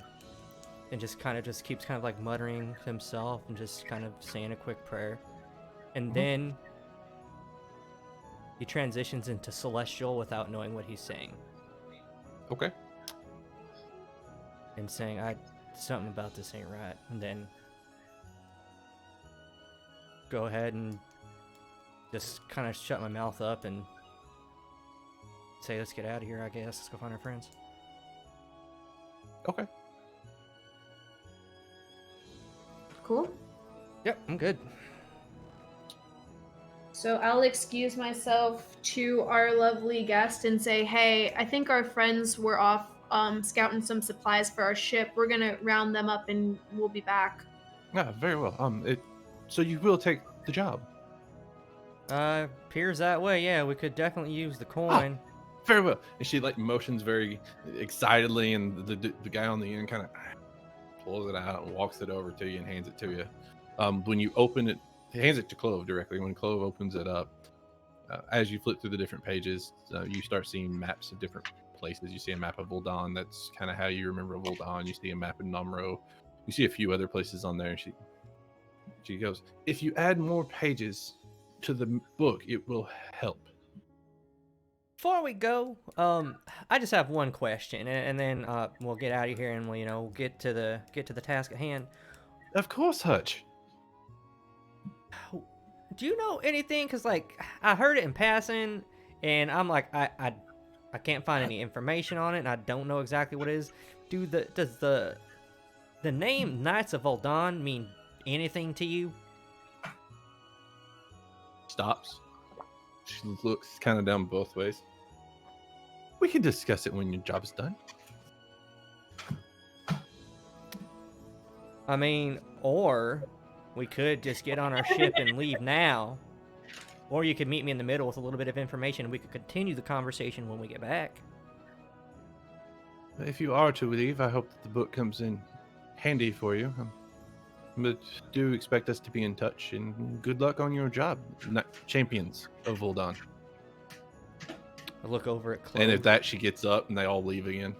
and just keeps kind of like muttering to himself and just kind of saying a quick prayer, and then he transitions into celestial without knowing what he's saying, Okay. and saying, something about this ain't right, and then go ahead and just kind of shut my mouth up and say, let's get out of here, I guess. Let's go find our friends. Okay. Cool. Yep, I'm good. So I'll excuse myself to our lovely guest and say, hey, I think our friends were off scouting some supplies for our ship. We're gonna round them up and we'll be back. Yeah, very well. So you will take the job. Appears that way, yeah. We could definitely use the coin. Very well. And she like motions very excitedly, and the guy on the end kind of pulls it out and walks it over to you and hands it to you. When you open it, he hands it to Clove directly. When Clove opens it up, as you flip through the different pages, you start seeing maps of different places. You see a map of Voldan. That's kind of how you remember Voldan. You see a map of Namro. You see a few other places on there. And she goes, if you add more pages to the book, it will help. Before we go, I just have one question, and then we'll get out of here and we'll get to the task at hand. Of course, Hutch. Do you know anything? Because like I heard it in passing, and I'm like I can't find any information on it, and I don't know exactly what it is. Does the name Knights of Voldan mean anything to you? Stops. She looks kind of down both ways. We can discuss it when your job is done. I mean, or we could just get on our ship and leave now. Or you could meet me in the middle with a little bit of information and we could continue the conversation when we get back. If you are to leave, I hope that the book comes in handy for you. But do expect us to be in touch, and good luck on your job, champions of Voldan. I look over at Clove. And at that, she gets up and they all leave again.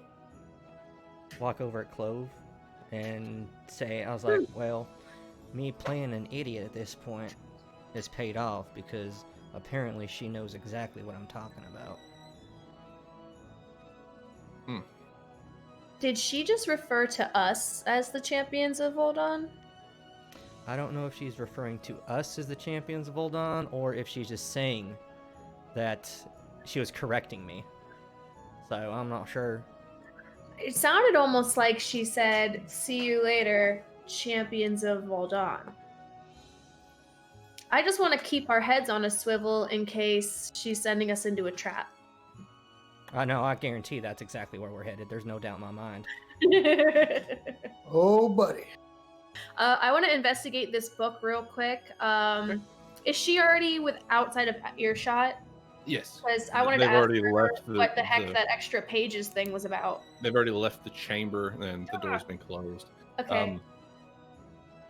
Walk over at Clove and say, I was like, well, me playing an idiot at this point has paid off because apparently she knows exactly what I'm talking about. Did she just refer to us as the champions of Voldan? I don't know if she's referring to us as the champions of Voldan or if she's just saying that she was correcting me. So I'm not sure. It sounded almost like she said, see you later, champions of Voldan. I just want to keep our heads on a swivel in case she's sending us into a trap. I know, I guarantee that's exactly where we're headed. There's no doubt in my mind. Oh, buddy. I want to investigate this book real quick. Is she already outside of earshot? Yes. Because I wanted to ask her what the heck that extra pages thing was about. They've already left the chamber and the door's been closed. Okay.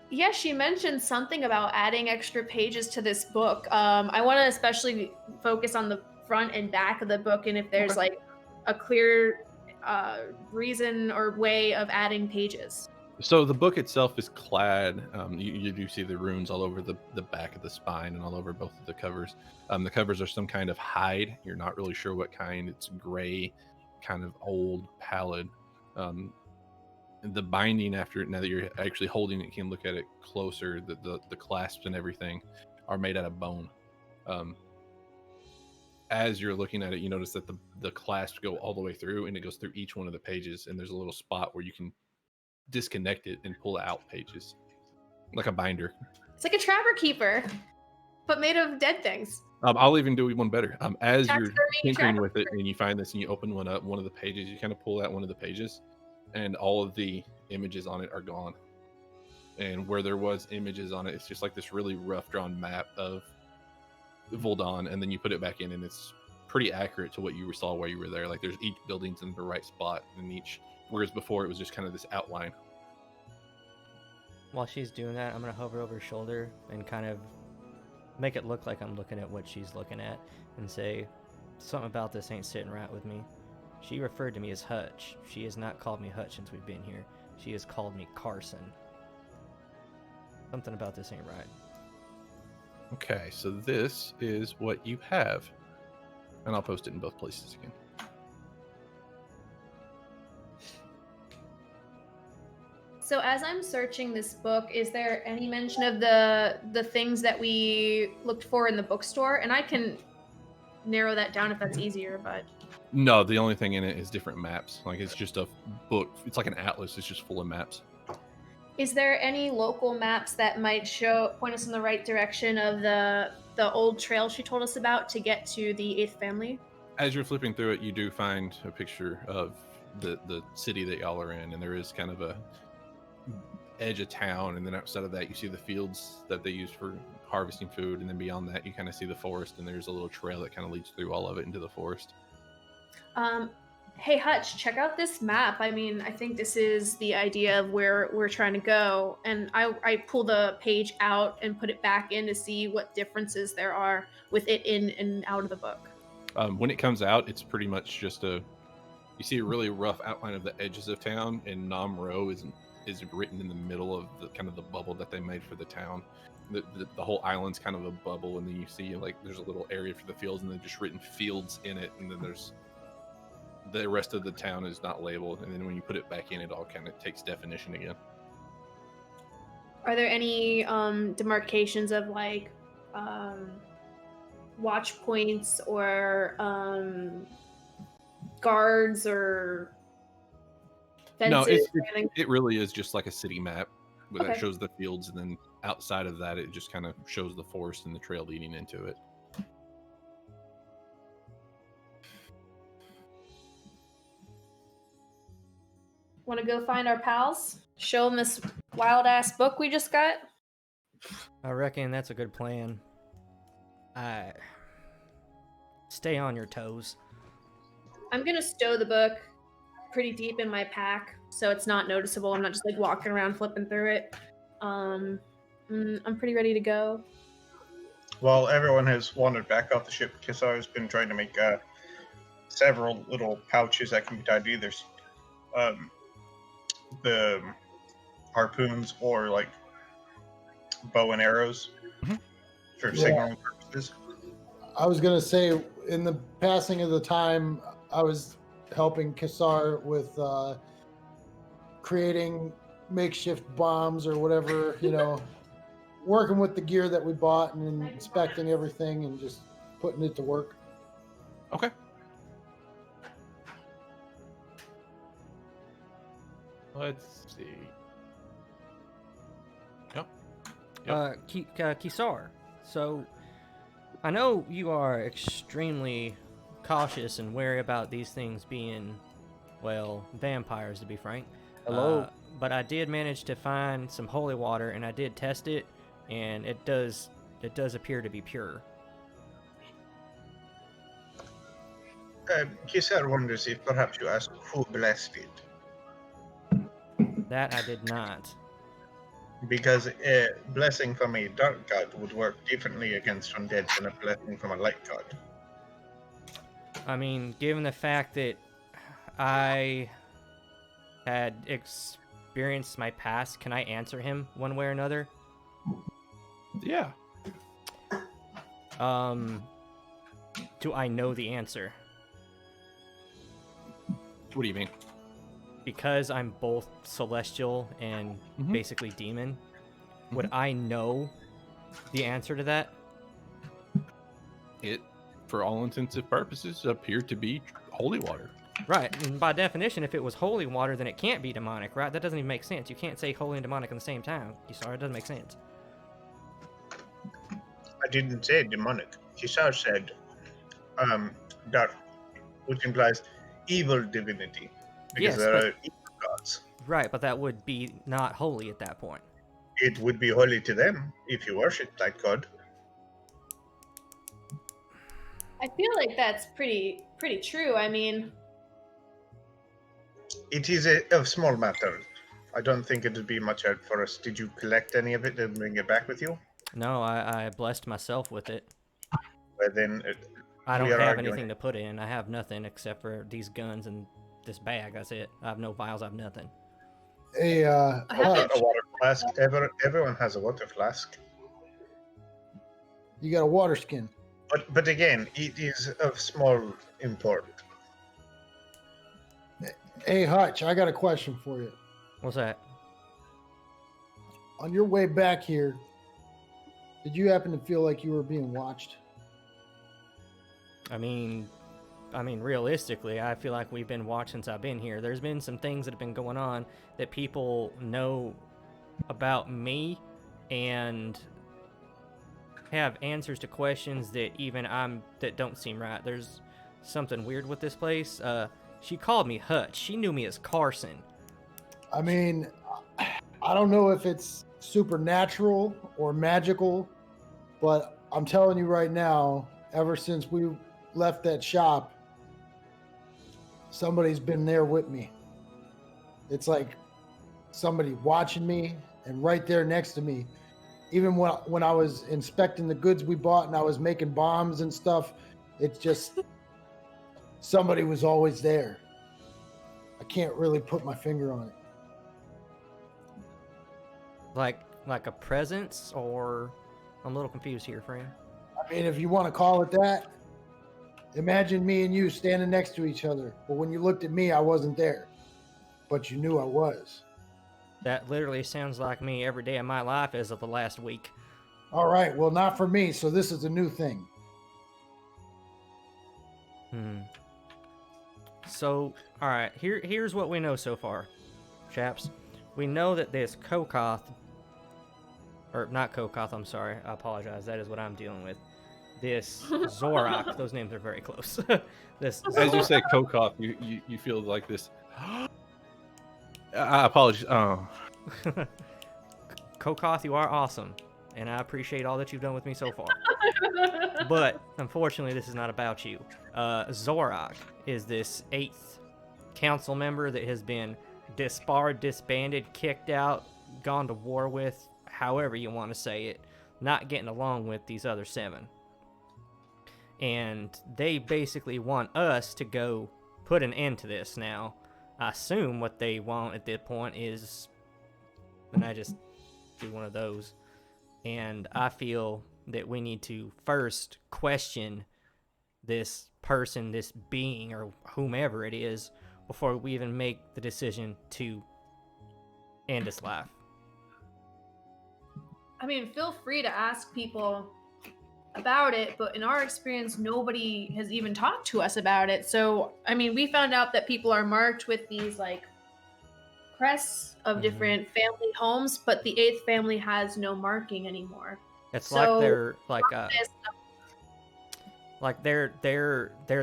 Yeah, she mentioned something about adding extra pages to this book. I want to especially focus on the front and back of the book, and if there's like a clear reason or way of adding pages. So the book itself is clad. You do see the runes all over the back of the spine and all over both of the covers. The covers are some kind of hide. You're not really sure what kind. It's gray, kind of old, pallid. The binding after it, now that you're actually holding it, you can look at it closer. The clasps and everything are made out of bone. As you're looking at it, you notice that the clasps go all the way through, and it goes through each one of the pages, and there's a little spot where you can disconnect it and pull out pages like a binder. It's like a trapper keeper. but made of dead things. I'll even do one better. As you're Taxidermy, tinkering with it taxidermy. and you find this and you open one up, one of the pages, you kind of pull out one of the pages, and all of the images on it are gone. And where there was images on it, it's just like this really rough drawn map of Voldon, and then you put it back in, and it's pretty accurate to what you saw while you were there. Like there's each building's in the right spot in each, whereas before it was just kind of this outline. While she's doing that, I'm gonna hover over her shoulder and kind of make it look like I'm looking at what she's looking at and say, something about this ain't sitting right with me. She referred to me as Hutch. She has not called me Hutch since we've been here. She has called me Carson. Something about this ain't right. Okay, so this is what you have. And I'll post it in both places again. So as I'm searching this book, is there any mention of the things that we looked for in the bookstore? And I can narrow that down if that's easier, but No, the only thing in it is different maps. Like it's just a book. It's like an atlas. It's just full of maps. is there any local maps that might point us in the right direction of the old trail she told us about to get to the 8th family? As you're flipping through it, you do find a picture of the city that y'all are in, and there is kind of a edge of town, and then outside of that you see the fields that they use for harvesting food, and then beyond that you kind of see the forest, and there's a little trail that kind of leads through all of it into the forest. Hey Hutch, check out this map. I mean, I think this is the idea of where we're trying to go. And I pull the page out and put it back in to see what differences there are with it in and out of the book. When it comes out, it's pretty much just you see a really rough outline of the edges of town, and Nam Ro is written in the middle of the kind of the bubble that they made for the town. The whole island's kind of a bubble, and then you see like there's a little area for the fields, and then just written fields in it, and then there's the rest of the town is not labeled, and then when you put it back in, it all kind of takes definition again. Are there any demarcations of like watch points or guards or fences? No, or anything? it really is just like a city map that Okay. shows the fields, and then outside of that, it just kind of shows the forest and the trail leading into it. Want to go find our pals? Show them this wild ass book we just got? I reckon that's a good plan. Stay on your toes. I'm gonna stow the book pretty deep in my pack so it's not noticeable. I'm not just like walking around flipping through it. I'm pretty ready to go. While everyone has wandered back off the ship, Kisar has been trying to make several little pouches that can be tied to either the harpoons or like bow and arrows for signaling purposes. I was gonna say, in the passing of the time, I was helping Kisar with creating makeshift bombs or whatever, working with the gear that we bought and inspecting everything and just putting it to work. Okay. Let's see. Yep. Kisar, so I know you are extremely cautious and wary about these things being, well, vampires, to be frank. Hello. But I did manage to find some holy water, and I did test it, and it does appear to be pure. Kisar wonders if perhaps you asked who blessed it. That I did not. Because a blessing from a dark god would work differently against undead than a blessing from a light god. I mean, given the fact that I had experienced my past, can I answer him one way or another? Yeah. Do I know the answer? What do you mean? Because I'm both celestial and basically demon, would I know the answer to that? It, for all intensive purposes, appeared to be holy water. Right, and by definition, if it was holy water, then it can't be demonic, right? That doesn't even make sense. You can't say holy and demonic at the same time. You sorry, it doesn't make sense. I didn't say demonic. Kisar said dark, which implies evil divinity. Because Yes, there but are evil gods. right, but that would be not holy at that point. It would be holy to them if you worship that god. I feel like that's pretty true. I mean, It is a small matter. I don't think it would be much help for us. Did you collect any of it and bring it back with you? No, I blessed myself with it. Well, then I we don't are have arguing. anything to put in. I have nothing except for these guns and this bag. That's it. I have no vials. I have nothing. Hey, I have Not Hutch, a water flask. Everyone has a water flask. you got a water skin. But again, it is of small import. Hey, Hutch, I got a question for you. What's that? On your way back here, did you happen to feel like you were being watched? I mean, realistically, I feel like we've been watched since I've been here. There's been some things that have been going on that people know about me and have answers to questions that that don't seem right. There's something weird with this place. She called me Hutch. She knew me as Carson. I mean, I don't know if it's supernatural or magical, but I'm telling you right now, ever since we left that shop, somebody's been there with me. It's like somebody watching me and right there next to me. Even when I was inspecting the goods we bought and I was making bombs and stuff, it's just somebody was always there. I can't really put my finger on it. Like a presence, or I'm a little confused here, friend. I mean, if you want to call it that, imagine me and you standing next to each other. But when you looked at me, I wasn't there. But you knew I was. That literally sounds like me every day of my life as of the last week. All right, well, not for me, so this is a new thing. So, all right, here's what we know so far, chaps. We know that this Kokoth, or not Kokoth, I'm sorry, I apologize. That is what I'm dealing with. This Zorak, those names are very close. This As you say Kokoth, you feel like this. I apologize. Oh, Kokoth, you are awesome, and I appreciate all that you've done with me so far. But unfortunately, this is not about you. Zorak is this 8th council member that has been disbarred, disbanded, kicked out, gone to war with, however you want to say it, not getting along with these other 7. And they basically want us to go put an end to this now. I assume what they want at this point is, and I just do one of those. And I feel that we need to first question this person, this being, or whomever it is, before we even make the decision to end his life. I mean, feel free to ask people about it, but in our experience, nobody has even talked to us about it. So, I mean, we found out that people are marked with these like crests of different family homes, but the 8th family has no marking anymore. It's So, like they're like they're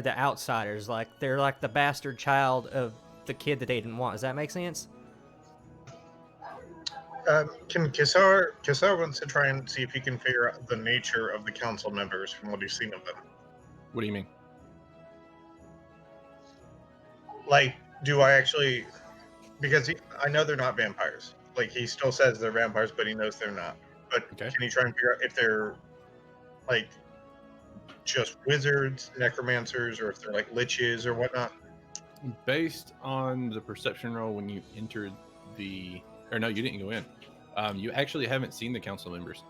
the outsiders, like they're like the bastard child of the kid that they didn't want. Does that make sense? Can Kisar wants to try and see if he can figure out the nature of the council members from what he's seen of them. what do you mean? Like, do I actually? Because I know they're not vampires. Like, he still says they're vampires, but he knows they're not. But Okay. can he try and figure out if they're like just wizards, necromancers, or if they're like liches or whatnot? Based on the perception roll when you entered the, or no, you didn't go in. You actually haven't seen the council members.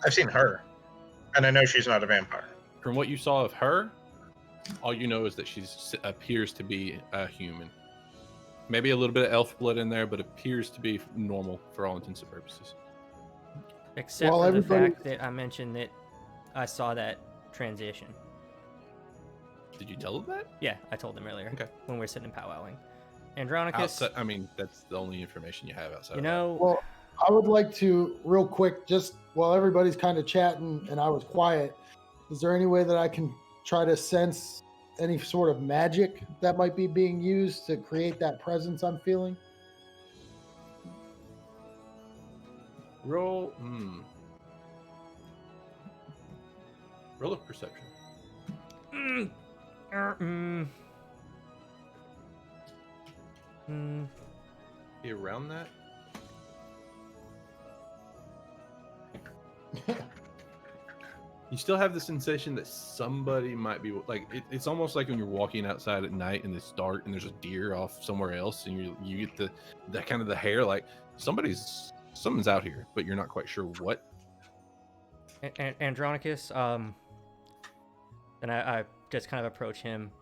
I've seen her, and I know she's not a vampire. From what you saw of her, all you know is that she appears to be a human. Maybe a little bit of elf blood in there, but appears to be normal for all intents and purposes. Except Well, for the everybody- fact that I mentioned that I saw that transition. Did you tell them that? Yeah, I told them earlier. Okay. When we were sitting powwowing. Andronicus, Outside, I mean, that's the only information you have outside. you of know, Well, I would like to, real quick, just while everybody's kind of chatting and I was quiet, is there any way that I can try to sense any sort of magic that might be being used to create that presence I'm feeling? Roll. Roll of perception. Be around that. You still have the sensation that somebody might be like. It's almost like when you're walking outside at night and it's dark and there's a deer off somewhere else, and you get that kind of the hair like someone's out here, but you're not quite sure what. Andronicus, and I just kind of approach him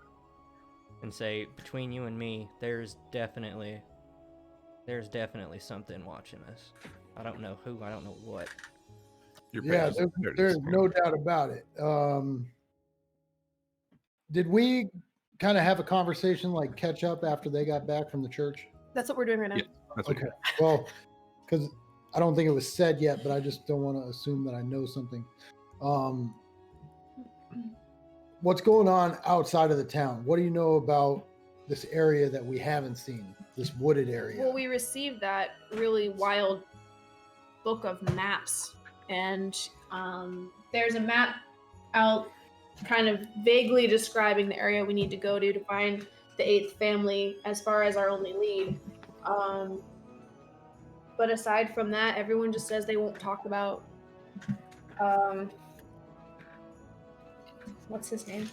and say, between you and me, there's definitely something watching us. I don't know who, I don't know what. Yeah, there's no doubt about it. Did we kind of have a conversation, like catch up after they got back from the church? That's what we're doing right now. Yeah, that's Okay. Well, because I don't think it was said yet, but I just don't want to assume that I know something. What's going on outside of the town? What do you know about this area that we haven't seen, this wooded area? Well, we received that really wild book of maps, and there's a map out kind of vaguely describing the area we need to go to find the 8th family as far as our only lead. But aside from that, everyone just says they won't talk about what's his name?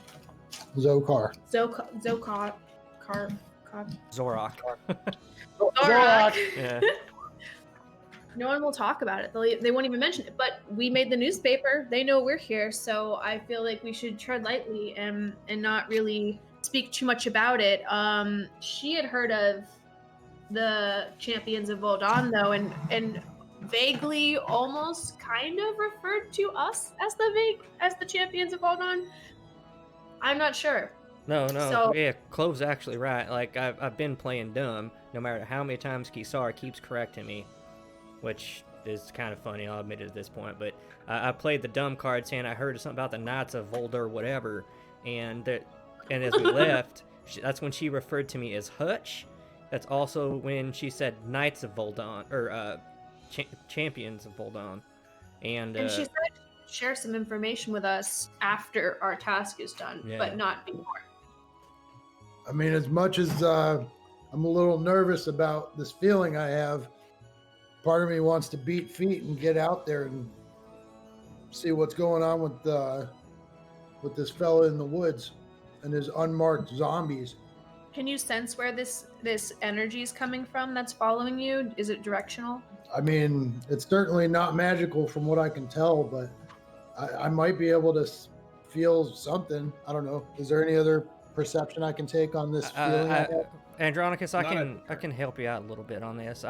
Zokar. Zorak. Zorak. Yeah. No one will talk about it. They won't even mention it. But we made the newspaper. They know we're here, so I feel like we should tread lightly and not really speak too much about it. She had heard of the champions of Voldon, though, and vaguely, almost kind of referred to us as the champions of Voldon. I'm not sure. No, So- yeah, Clove's actually right. Like, I've been playing dumb, no matter how many times Kisar keeps correcting me, which is kind of funny, I'll admit it at this point, but I played the dumb card saying I heard something about the Knights of Volder, whatever, and as we left, that's when she referred to me as Hutch. That's also when she said Knights of Voldon, or Champions of Voldon, and And she said she'd share some information with us after our task is done, Yeah. but not before. I mean, as much as I'm a little nervous about this feeling I have, part of me wants to beat feet and get out there and see what's going on with this fella in the woods and his unmarked zombies. Can you sense where this energy is coming from that's following you? Is it directional? I mean, it's certainly not magical from what I can tell, but I might be able to feel something. I don't know. Is there any other perception I can take on this feeling I have? Andronicus, I can help you out a little bit on this.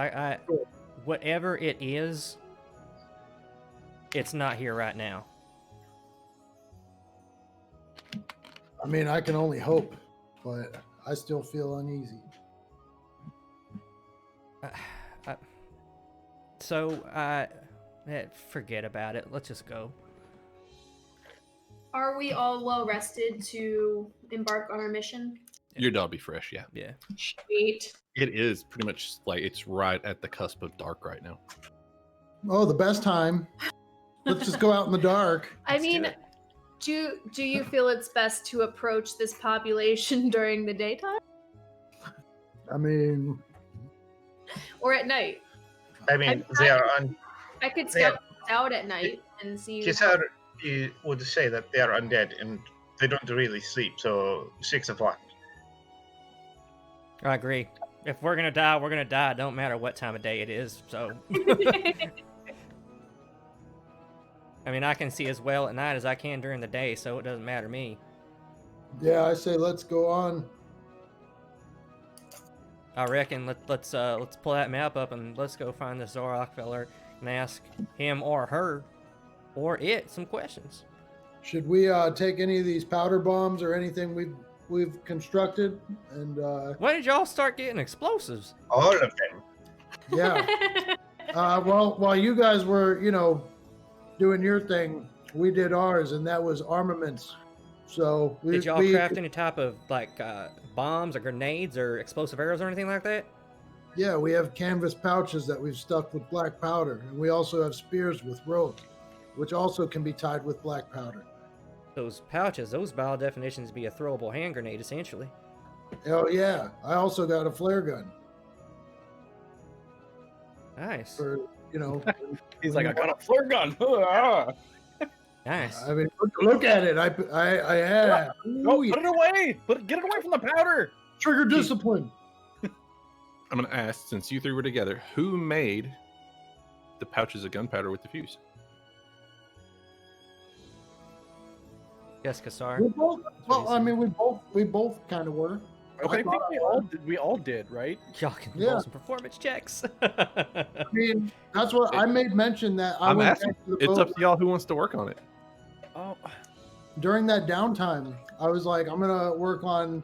Cool. Whatever it is, it's not here right now. I mean, I can only hope, but I still feel uneasy. Forget about it. Let's just go. Are we all well rested to embark on our mission? Your dog be fresh, yeah. Yeah. Sweet. It is pretty much like it's right at the cusp of dark right now. Oh, the best time. Let's just go out in the dark. I mean, do you feel it's best to approach this population during the daytime I mean, or at night? I mean, they are I could They are- scout out at night and see. Kisar would say that they are undead and they don't really sleep, so 6 o'clock. I agree. If we're gonna die, we're gonna die. Don't matter what time of day it is. So, I mean, I can see as well at night as I can during the day, so it doesn't matter to me. yeah, I say let's go on. I reckon let's pull that map up and let's go find this Zorak feller and ask him or her or it some questions. Should we take any of these powder bombs or anything we've constructed? And When did y'all start getting explosives? All of them. yeah, Well, while you guys were, doing your thing, we did ours, and that was armaments. So Did y'all craft any type of bombs or grenades or explosive arrows or anything like that? Yeah, we have canvas pouches that we've stuck with black powder, and we also have spears with rope, which also can be tied with black powder. Those pouches, those by all definitions be a throwable hand grenade, essentially. Oh yeah, I also got a flare gun Nice. for He's like, I got a flare gun. Ah. Nice. I mean, look at it. I had. No, Ooh, put it away. Get it away from the powder. trigger discipline. I'm gonna ask, since you three were together, who made the pouches of gunpowder with the fuse? Yes, Kassar. We both. Well, I mean, we both kind of were. Okay, I think we all did, right? Y'all can Yeah. roll some performance checks. I mean, that's what I made mention that I I'm went asking. back to the It's boat. up to y'all who wants to work on it. Oh, During that downtime, I was like, I'm gonna work on,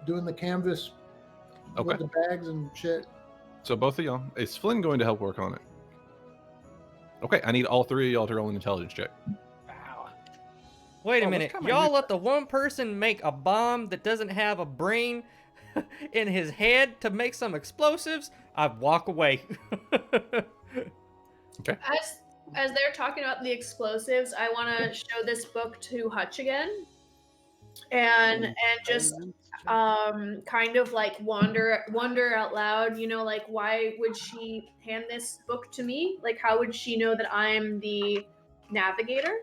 doing the canvas Okay. with the bags and shit. So both of y'all, is Flynn going to help work on it? Okay, I need all three of y'all to roll an intelligence check. Wait a Oh, minute. that's kinda Y'all weird. let the one person make a bomb that doesn't have a brain in his head to make some explosives? I'd walk away. As they're talking about the explosives, I want to show this book to Hutch again, and just kind of like wonder out loud. Like why would she hand this book to me? Like how would she know that I'm the navigator?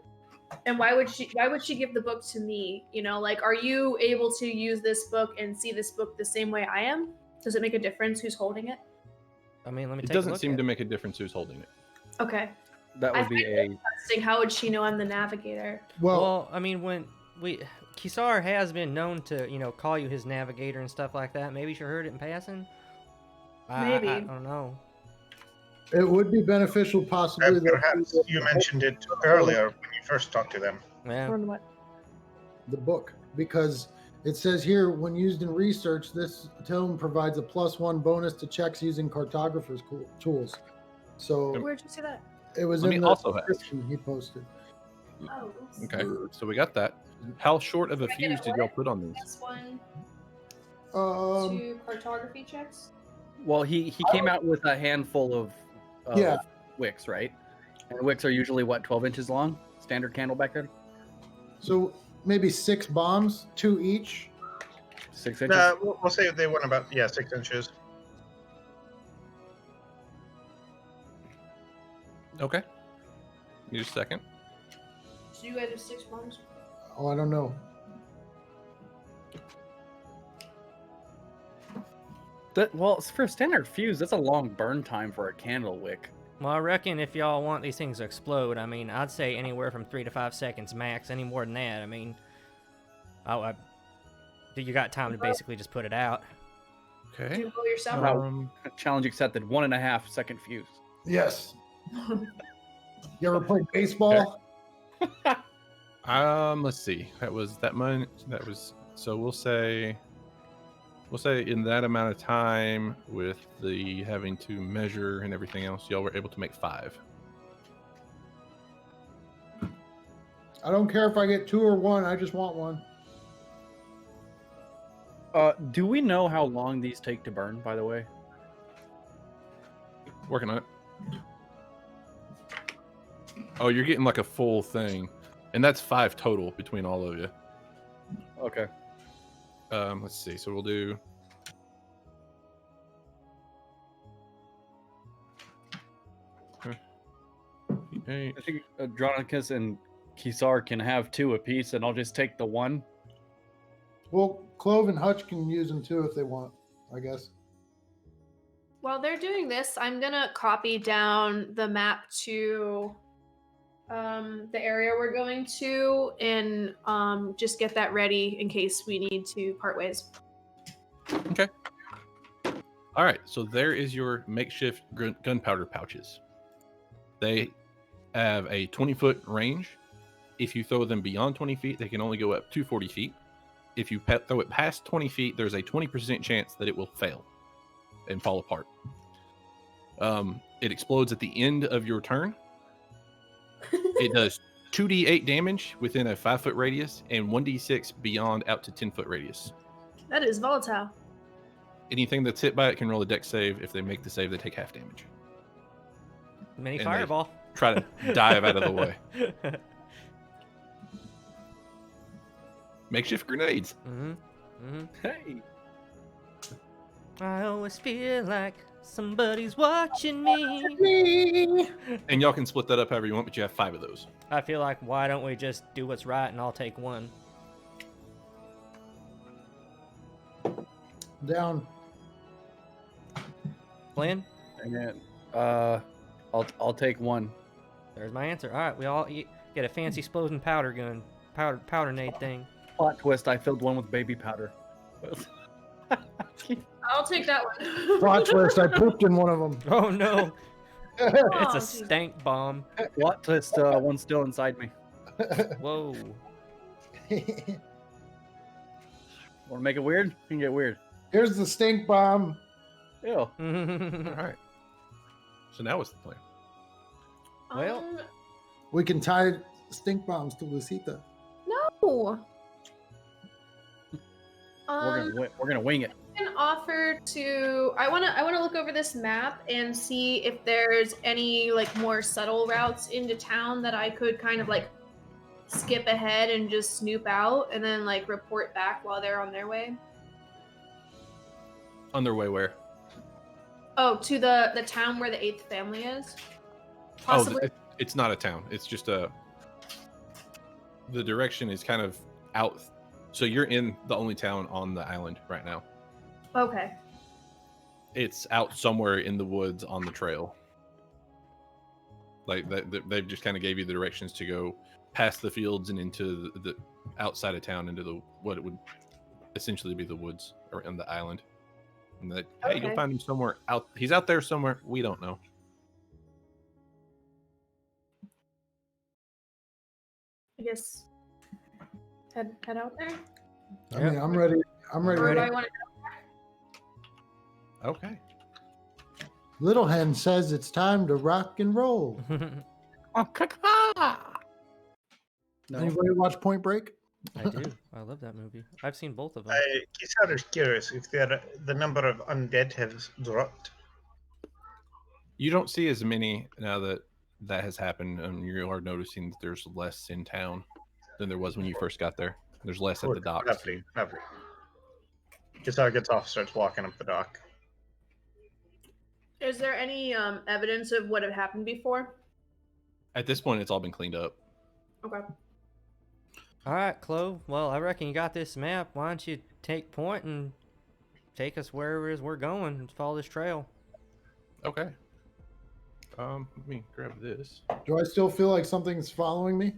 And why would she give the book to me? Like are you able to use this book and see this book the same way I am? Does it make a difference who's holding it? I mean, let me It take a doesn't look seem at to it. make a difference who's holding it. Okay. that would be a. Interesting. How would she know I'm the navigator? Well, I mean, when Kisar has been known to, call you his navigator and stuff like that. Maybe she heard it in passing. Maybe. I don't know. It would be beneficial, possibly. And that perhaps you mentioned it earlier when you first talked to them. Yeah. Learn what? the book, because it says here, when used in research, this tome provides a +1 bonus to checks using cartographer's tools. So Where'd you see that? it was Let in me the also ask. description he posted. Oh, oops. Okay, so we got that. How short of a Can I get fuse it did y'all what? put on these? This one, Um, 2 cartography checks. Well, he came out with a handful of Yeah. wicks, right? And wicks are usually what, 12 inches long? Standard candle back then? so maybe 6 bombs, 2 each. 6 inches. We'll say they went about 6 inches. Okay. Need a second. So you guys have 6 bombs? Oh, I don't know. Well, for a standard fuse, that's a long burn time for a candle wick. Well, I reckon if y'all want these things to explode, I mean, I'd say anywhere from 3 to 5 seconds max. Any more than that, I mean, you got time to basically just put it out. Do Okay. you roll yourself? Um, Challenge accepted. 1.5 second fuse. Yes. You ever played baseball? let's see. That was that month. That was so we'll say in that amount of time with the having to measure and everything else, y'all were able to make 5. I don't care if I get 2 or 1. I just want 1. Do we know how long these take to burn, by the way? Working on it. Oh, you're getting like a full thing, and that's 5 total between all of you. Okay. Let's see. So we'll do. Eight. I think Andronicus and Kisar can have 2 apiece, and I'll just take the 1. Well, Clove and Hutch can use them too if they want, I guess. While they're doing this, I'm gonna copy down the map to the area we're going to, and just get that ready in case we need to part ways. All right, so there is your makeshift gunpowder pouches. They have a 20-foot range. If you throw them beyond 20 feet, they can only go up to 40 feet. If you throw it past 20 feet, there's a 20% chance that it will fail and fall apart. It explodes at the end of your turn. It does 2d8 damage within a 5-foot radius and 1d6 beyond out to 10-foot radius. That is volatile. Anything that's hit by it can roll a dex save. If they make the save, they take half damage. Mini And they fireball. Try to dive out of the way. Makeshift grenades. Hey. I always feel like somebody's watching me. And y'all can split that up however you want, but you have 5 of those. I feel like, why don't we just do what's right and I'll take one? Down. Flynn? Dang it. I'll take one. There's my answer. All right, we all get a fancy exploding powder gun, powder nade thing. Plot twist, I filled one with baby powder. I'll take that one. Plot twist, I pooped in one of them. Oh no, it's Oh, a geez. stank bomb. Plot twist, one's still inside me. Whoa. Want to make it weird? You can get weird. Here's the stink bomb. Ew. All right. So now what's the plan? Well- We can tie stink bombs to Lucita. no. We're gonna wing it. I can offer to. I wanna look over this map and see if there's any like more subtle routes into town that I could kind of like skip ahead and just snoop out and then like report back while they're on their way. On their way where? Oh, to the town where the 8th family is. Oh, Possibly. it's not a town. It's just a. The direction is kind of out. So you're in the only town on the island right now. Okay. It's out somewhere in the woods on the trail. Like they've just kind of gave you the directions to go past the fields and into the outside of town into the what it would essentially be the woods or on the island. And that hey, you'll Okay. find him somewhere out. He's out there somewhere. We don't know. I guess head out there. I mean, I'm ready. I'm ready. Or do Ready. I want to? Okay. Little Hen says it's time to rock and roll. Oh, caca! No. Anybody watch Point Break? I do. I love that movie. I've seen both of them. Kisar is curious if the number of undead has dropped. You don't see as many now that that has happened. You are noticing that there's less in town than there was when you first got there. There's less at the Good. docks. Lovely, lovely. Kisar gets off, starts walking up the dock. Is there any evidence of what had happened before? At this point, it's all been cleaned up. Okay. All right, Clove. Well, I reckon you got this map. Why don't you take point and take us wherever it is we're going and follow this trail? Okay. Let me grab this. Do I still feel like something's following me?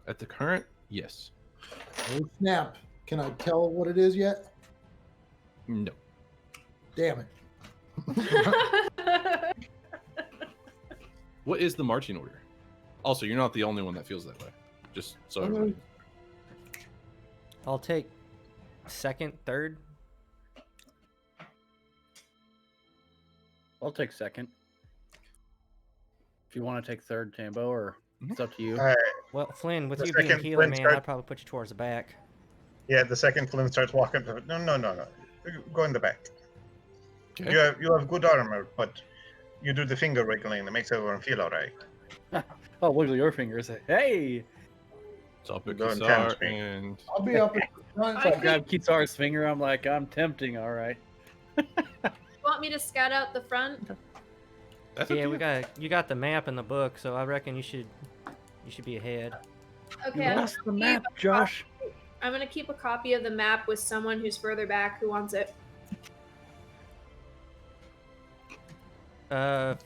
At the current, yes. Oh, snap. Can I tell what it is yet? No. Damn it. What is the marching order? Also, you're not the only one that feels that way. Just so everybody. I'll take second, third. I'll take second. If you want to take third, Tambo, or it's up to you. Well, Flynn, with The you being second healer, Flynn man, start- I'd probably put you towards the back. Yeah, the second Flynn starts walking. No. Go in the back. Okay. You have good armor, but you do the finger wiggling that makes everyone feel alright. Oh, wiggle your fingers. Hey! So I'll pick Don't Kisar tempt me. and I'll be up at the front. So I grab Kitar's finger. I'm like, I'm tempting, all right. Want me to scout out the front? that's up Yeah, to you got the map in the book, so I reckon you should be ahead. Okay. You I'm lost the gonna map, keep- Josh. I'm gonna keep a copy of the map with someone who's further back who wants it.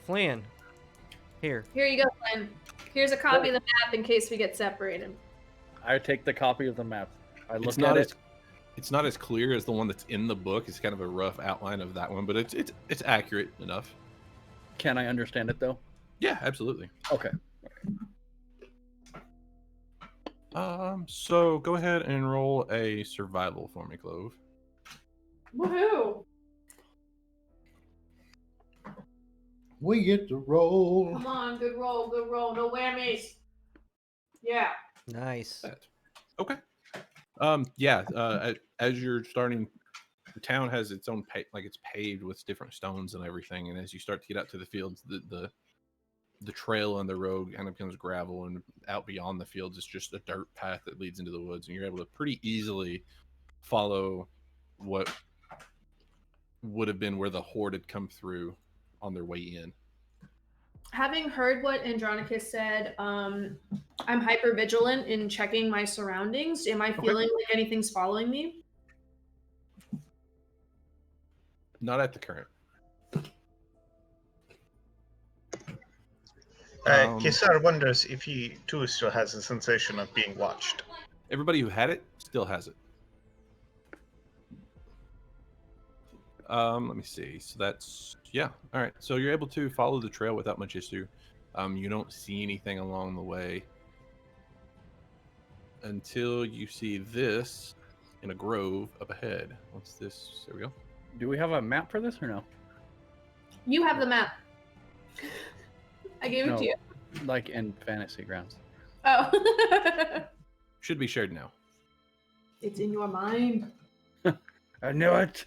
Flynn. Here. Here you go, Flynn. Here's a copy of the map in case we get separated. I take the copy of the map. I It's look not at as it. it's not as clear as the one that's in the book. It's kind of a rough outline of that one, but it's accurate enough. Can I understand it though? Yeah, absolutely. Okay. So go ahead and roll a survival for me, Clove. Woohoo! We get to roll. Come on, good roll, no whammies. Yeah. Nice. Okay. Yeah. As you're starting, the town has its own like it's paved with different stones and everything. And as you start to get out to the fields, the trail and the road kind of becomes gravel, and out beyond the fields is just a dirt path that leads into the woods, and you're able to pretty easily follow what would have been where the horde had come through on their way in. Having heard what Andronicus said, I'm hyper vigilant in checking my surroundings. Am I feeling like anything's following me? Not at the current. Kisar wonders if he too still has a sensation of being watched. Everybody who had it still has it. Let me see. So that's, yeah. All right. So you're able to follow the trail without much issue. You don't see anything along the way until you see this in a grove up ahead. What's this? There we go. Do we have a map for this or no? You have the map. I gave it to you. Like in Fantasy Grounds. Oh. Should be shared now. It's in your mind. I knew it.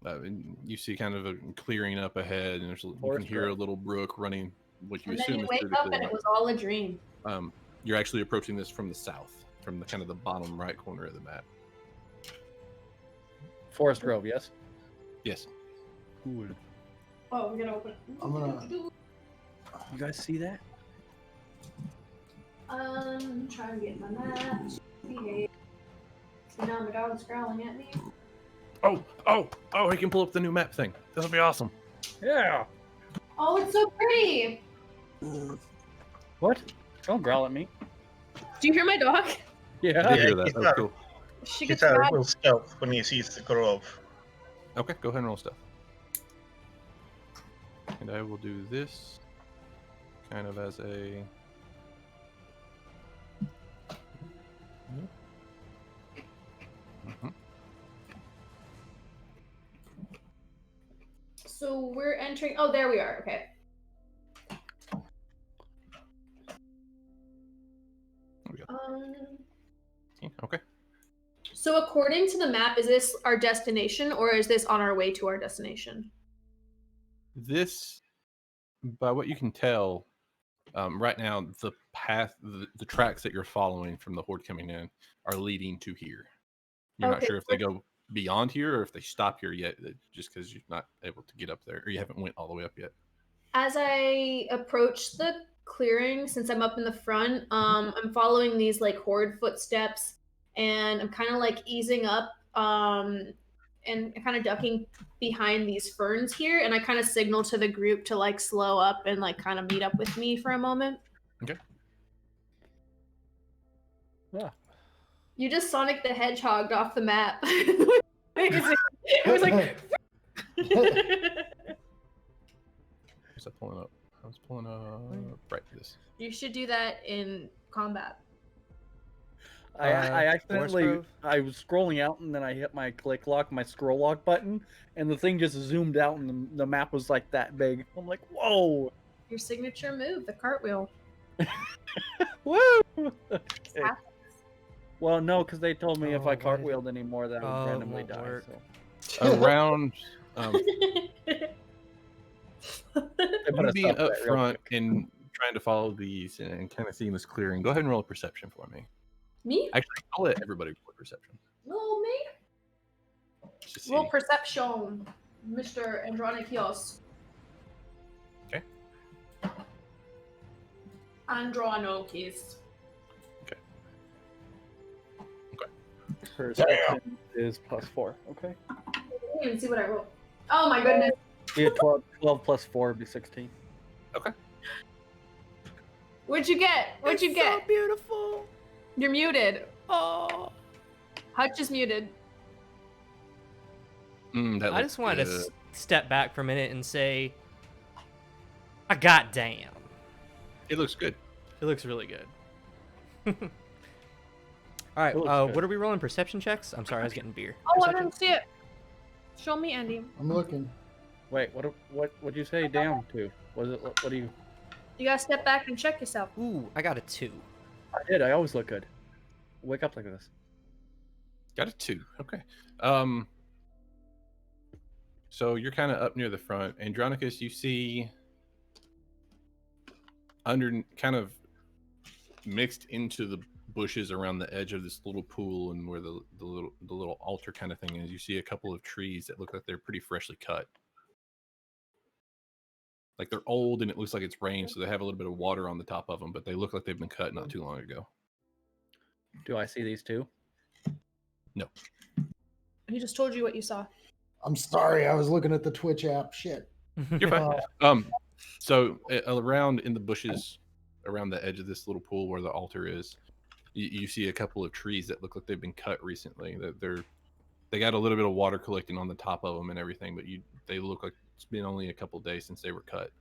And you see kind of a clearing up ahead, and you can hear a little brook running, what you And assume then you is wake through the up and field. it was all a dream. You're actually approaching this from the south, from the kind of the bottom right corner of the map. Forest Grove, yes? Yes. Cool. Oh, we're gonna open it. I'm gonna- You guys see that? Try and get my map. Behave. So now my dog's growling at me. Oh, I can pull up the new map thing. This will be awesome. Yeah. Oh, it's so pretty. What? Don't growl at me. Do you hear my dog? I Yeah. did hear that. That was cool. She gets Kisar mad. will stealth when he sees the grove. Okay, go ahead and roll stuff. And I will do this kind of as a... Mhm. So we're entering. Oh, there we are. Okay. There we go. Okay. So according to the map, is this our destination or is this on our way to our destination? This, by what you can tell, right now, the path, the tracks that you're following from the horde coming in are leading to here. You're not Okay. sure if they go beyond here or if they stop here yet, just because you're not able to get up there, or you haven't went all the way up yet. As I approach the clearing, since I'm up in the front, I'm following these like horde footsteps, and I'm kind of like easing up, and kind of ducking behind these ferns here, and I kind of signal to the group to like slow up and like kind of meet up with me for a moment. Okay. Yeah. You just Sonic the Hedgehog off the map. It was like. What's that pulling up? I was pulling up right this. You should do that in combat. I Forest accidentally, Grove? I was scrolling out and then I hit my click lock, my scroll lock button, and the thing just zoomed out and the map was like that big. I'm like, whoa! Your signature move, the cartwheel. Woo! Okay. Well, no, because they told me if Oh, I why did it- cartwheeled anymore, that I Oh, would it randomly won't die. work. So. Around, I you put a being stop to up that real front quick. and trying to follow these and kind of seeing this clearing, go ahead and roll a perception for me. Me? Actually, I'll let everybody roll a perception. No, me? Just to see. Roll perception, Mr. Andronikios. Okay. Andronokis. Perception is +4. Okay. I didn't even see what I rolled. Oh my goodness. Be a 12 plus 4 would be 16. What'd you get? What'd you get? So beautiful. You're muted. Oh. Hutch is muted. That I looks just wanted to good. step back for a minute and say, goddamn. It looks good. It looks really good. All right, It looks good. what are we rolling? Perception checks? I'm sorry, I was getting beer. Oh, I Perception? didn't see it. Show me, Andy. I'm looking. Wait, what'd you say down to? What is it? What do you? You gotta step back and check yourself. Ooh, I got a 2. I did. I always look good. Wake up like this. Got a 2. Okay. So you're kind of up near the front. Andronicus, you see under kind of mixed into the bushes around the edge of this little pool and where the little altar kind of thing is, you see a couple of trees that look like they're pretty freshly cut. Like they're old and it looks like it's rained, so they have a little bit of water on the top of them, but they look like they've been cut not too long ago. Do I see these two? No. He just told you what you saw. I'm sorry, I was looking at the Twitch app. Shit. You're fine. So around in the bushes, around the edge of this little pool where the altar is, you see a couple of trees that look like they've been cut recently. That they got a little bit of water collecting on the top of them and everything, but they look like it's been only a couple days since they were cut.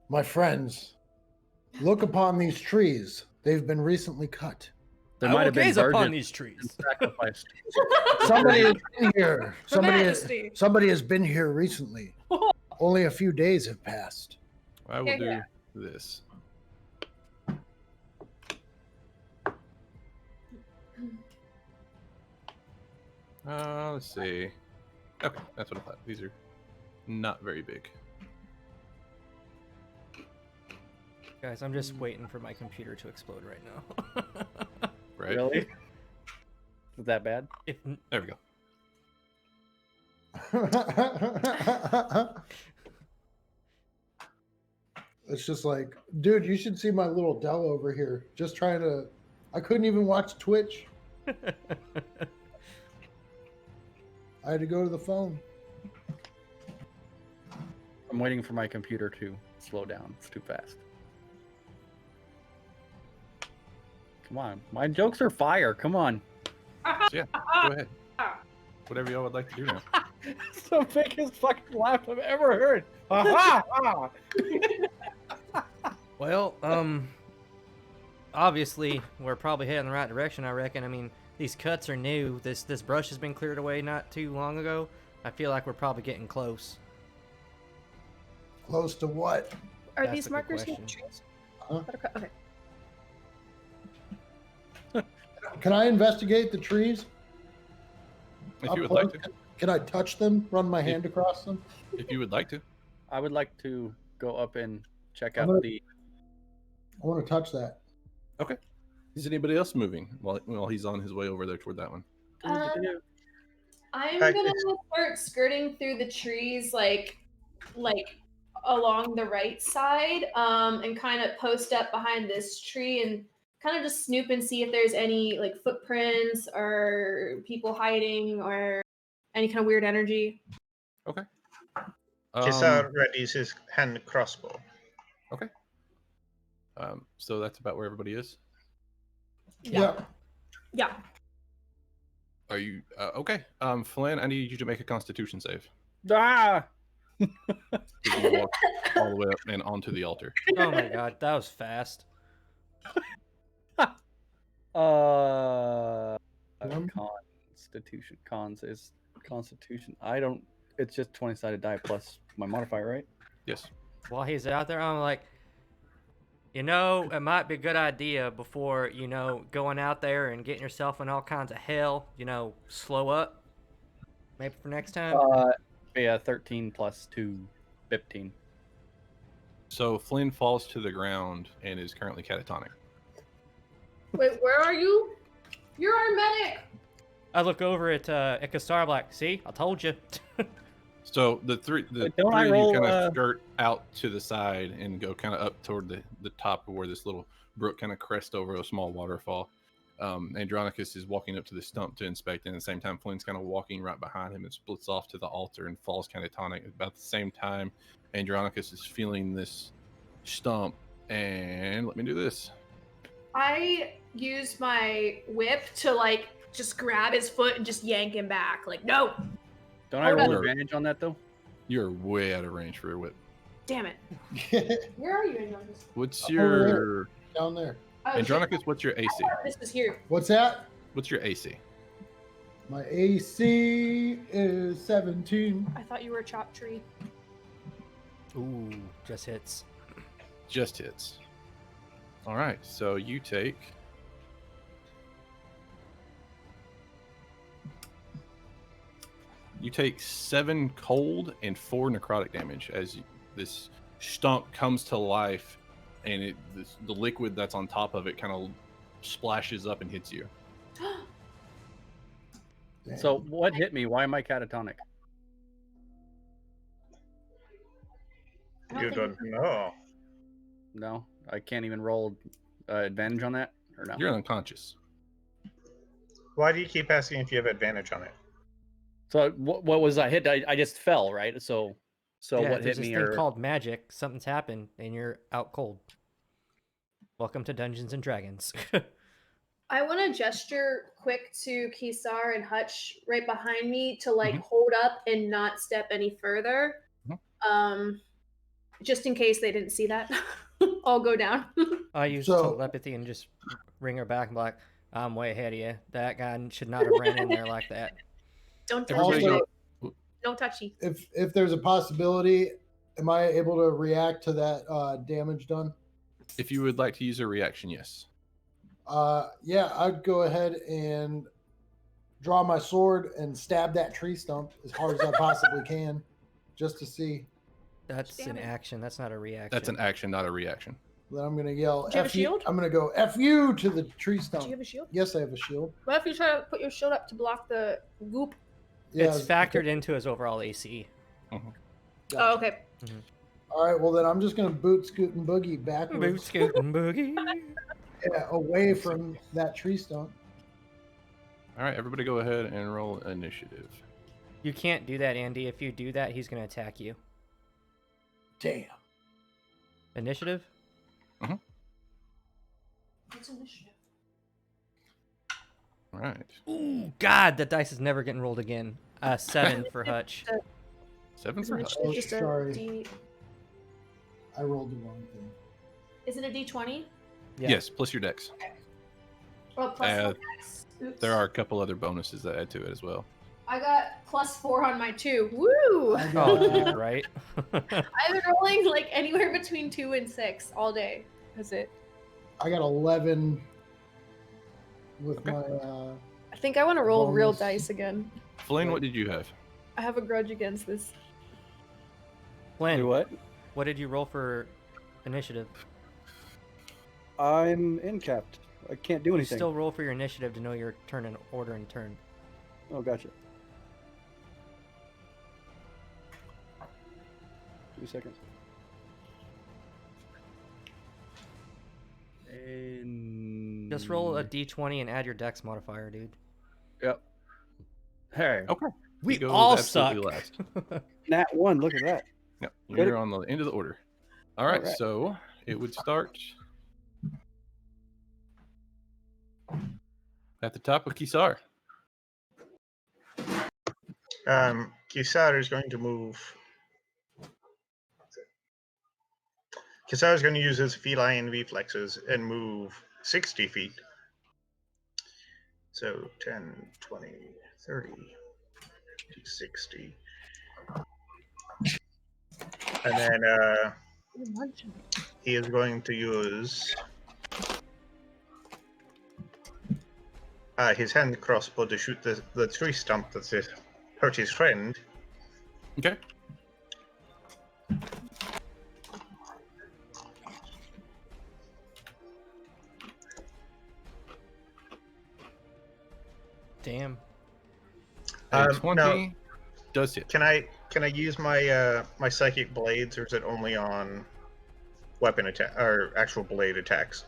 My friends, look upon these trees. They've been recently cut. There I might will have been gaze upon virgins these trees. and sacrificed. Somebody has been here. Her Majesty. Somebody has been here recently. Only a few days have passed. I will do this. Let's see. Okay, that's what I thought. These are not very big. Guys, I'm just waiting for my computer to explode right now. Right? Really? Is that bad? There we go. It's just like, dude, you should see my little Dell over here. Just trying to. I couldn't even watch Twitch. I had to go to the phone. I'm waiting for my computer to slow down. It's too fast. Come on. My jokes are fire. Come on. So yeah, go ahead. Whatever y'all would like to do now. It's the biggest fucking laugh I've ever heard. Ha Well, obviously we're probably heading in the right direction, I reckon. I mean, these cuts are new. This brush has been cleared away not too long ago. I feel like we're probably getting close. Close to what? Are That's these a good markers question. near trees? Huh? Okay. Can I investigate the trees? If Up you would close? like to. Can I touch them? Run my hand across them? If you would like to. I would like to go up and check I'm out gonna- the. I want to touch that. Okay. Is anybody else moving while he's on his way over there toward that one? I'm Hi. gonna start skirting through the trees, like along the right side, and kind of post up behind this tree and kind of just snoop and see if there's any like footprints or people hiding or any kind of weird energy. Okay. Kisa readies his hand crossbow. Okay. So that's about where everybody is. Yeah. Yeah. Are you okay? Flynn, I need you to make a Constitution save. Ah! You walk all the way up and onto the altar. Oh my god, that was fast. Constitution. Cons is Constitution. I don't. It's just 20-sided die plus my modifier, right? Yes. While he's out there, I'm like, it might be a good idea before, going out there and getting yourself in all kinds of hell, slow up. Maybe for next time. Yeah, 13 plus 2, 15. So Flynn falls to the ground and is currently catatonic. Wait, where are you? You're our medic. I look over at Ikastar like, see, I told you. So the three of you kind of skirt out to the side and go kind of up toward the top of where this little brook kind of crests over a small waterfall. Andronicus is walking up to the stump to inspect, and at the same time, Flynn's kind of walking right behind him and splits off to the altar and falls catatonic. About the same time, Andronicus is feeling this stump, and let me do this. I use my whip to just grab his foot and just yank him back. Like, no. Don't I roll advantage on that though? You're way out of range for your whip. Damn it. Where are you, Andronicus? What's your Down there. Oh, Andronicus? What's your AC? This is here. What's that? What's your AC? My AC is 17. I thought you were a chopped tree. Ooh, just hits. Just hits. All right, so you take 7 cold and 4 necrotic damage as this stump comes to life, and the liquid that's on top of it kind of splashes up and hits you. So what hit me? Why am I catatonic? I don't You think- don't know. No, I can't even roll advantage on that, or no? You're unconscious. Why do you keep asking if you have advantage on it? So what was I hit? I just fell, right? So Yeah, what there's hit this me? thing Or called magic. Something's happened, and you're out cold. Welcome to Dungeons and Dragons. I want to gesture quick to Kisar and Hutch right behind me to like Mhm. hold up and not step any further. Mhm. Just in case they didn't see that. I'll go down. I use So- telepathy and just ring her back and be like, I'm way ahead of you. That guy should not have ran in there like that. Don't touch Everybody me. go- No touchy. If there's a possibility, am I able to react to that damage done? If you would like to use a reaction, yes. Yeah, I'd go ahead and draw my sword and stab that tree stump as hard as I possibly can, just to see. That's Damn an it. action. That's not a reaction. That's an action, not a reaction. Then I'm gonna yell. Do you have a "F you." shield? I'm gonna go F you to the tree Do stump. you have a shield? Yes, I have a shield. What if you try to put your shield up to block the goop? Yeah, It's factored into his overall AC. Gotcha. Oh, okay. All right. Well, then I'm just gonna boot, scoot, and boogie Boot, backwards, scoot, and boogie. yeah, away from that tree stump. All right, everybody go ahead and roll initiative. You can't do that, Andy. If you do that, he's going to attack you. Damn. Initiative? What's initiative? All right. Ooh, God, the dice is never getting rolled again. 7 for Hutch. 7 Is for Hutch. initiative Oh, just sorry. a D? I rolled the wrong thing. Is it a D20? Yeah. Yes, plus your dex. Oh, plus Uh, one X. Oops. There are a couple other bonuses that add to it as well. I got +4 on my 2. Woo! I got, Oh, dude, right? I've been rolling like anywhere between 2 and 6 all day. That's it. I got 11 with Okay. my. I think I want to roll real Bonus. dice again. Flynn, what did you have? I have a grudge against this. Flynn, do what? what did you roll for initiative? I'm incapped. I can't do You anything. still roll for your initiative to know your turn and order and turn. Oh, gotcha. 2 seconds. Just roll a d20 and add your dex modifier, dude. Yep. Hey, Okay. We He goes all absolutely suck. last. Nat 1, look at that. Yep, Good. you're on the end of the order. All right, Alright. so it would start at the top of Kisar. Kisar is going to move. Kisar is going to use his feline reflexes and move 60 feet. So 10, 20, 30, 60. And then he is going to use his hand crossbow to shoot the tree stump that hurt his friend. Okay. Damn. A 20 now, does hit. can I use my my psychic blades, or is it only on weapon attack or actual blade attacks?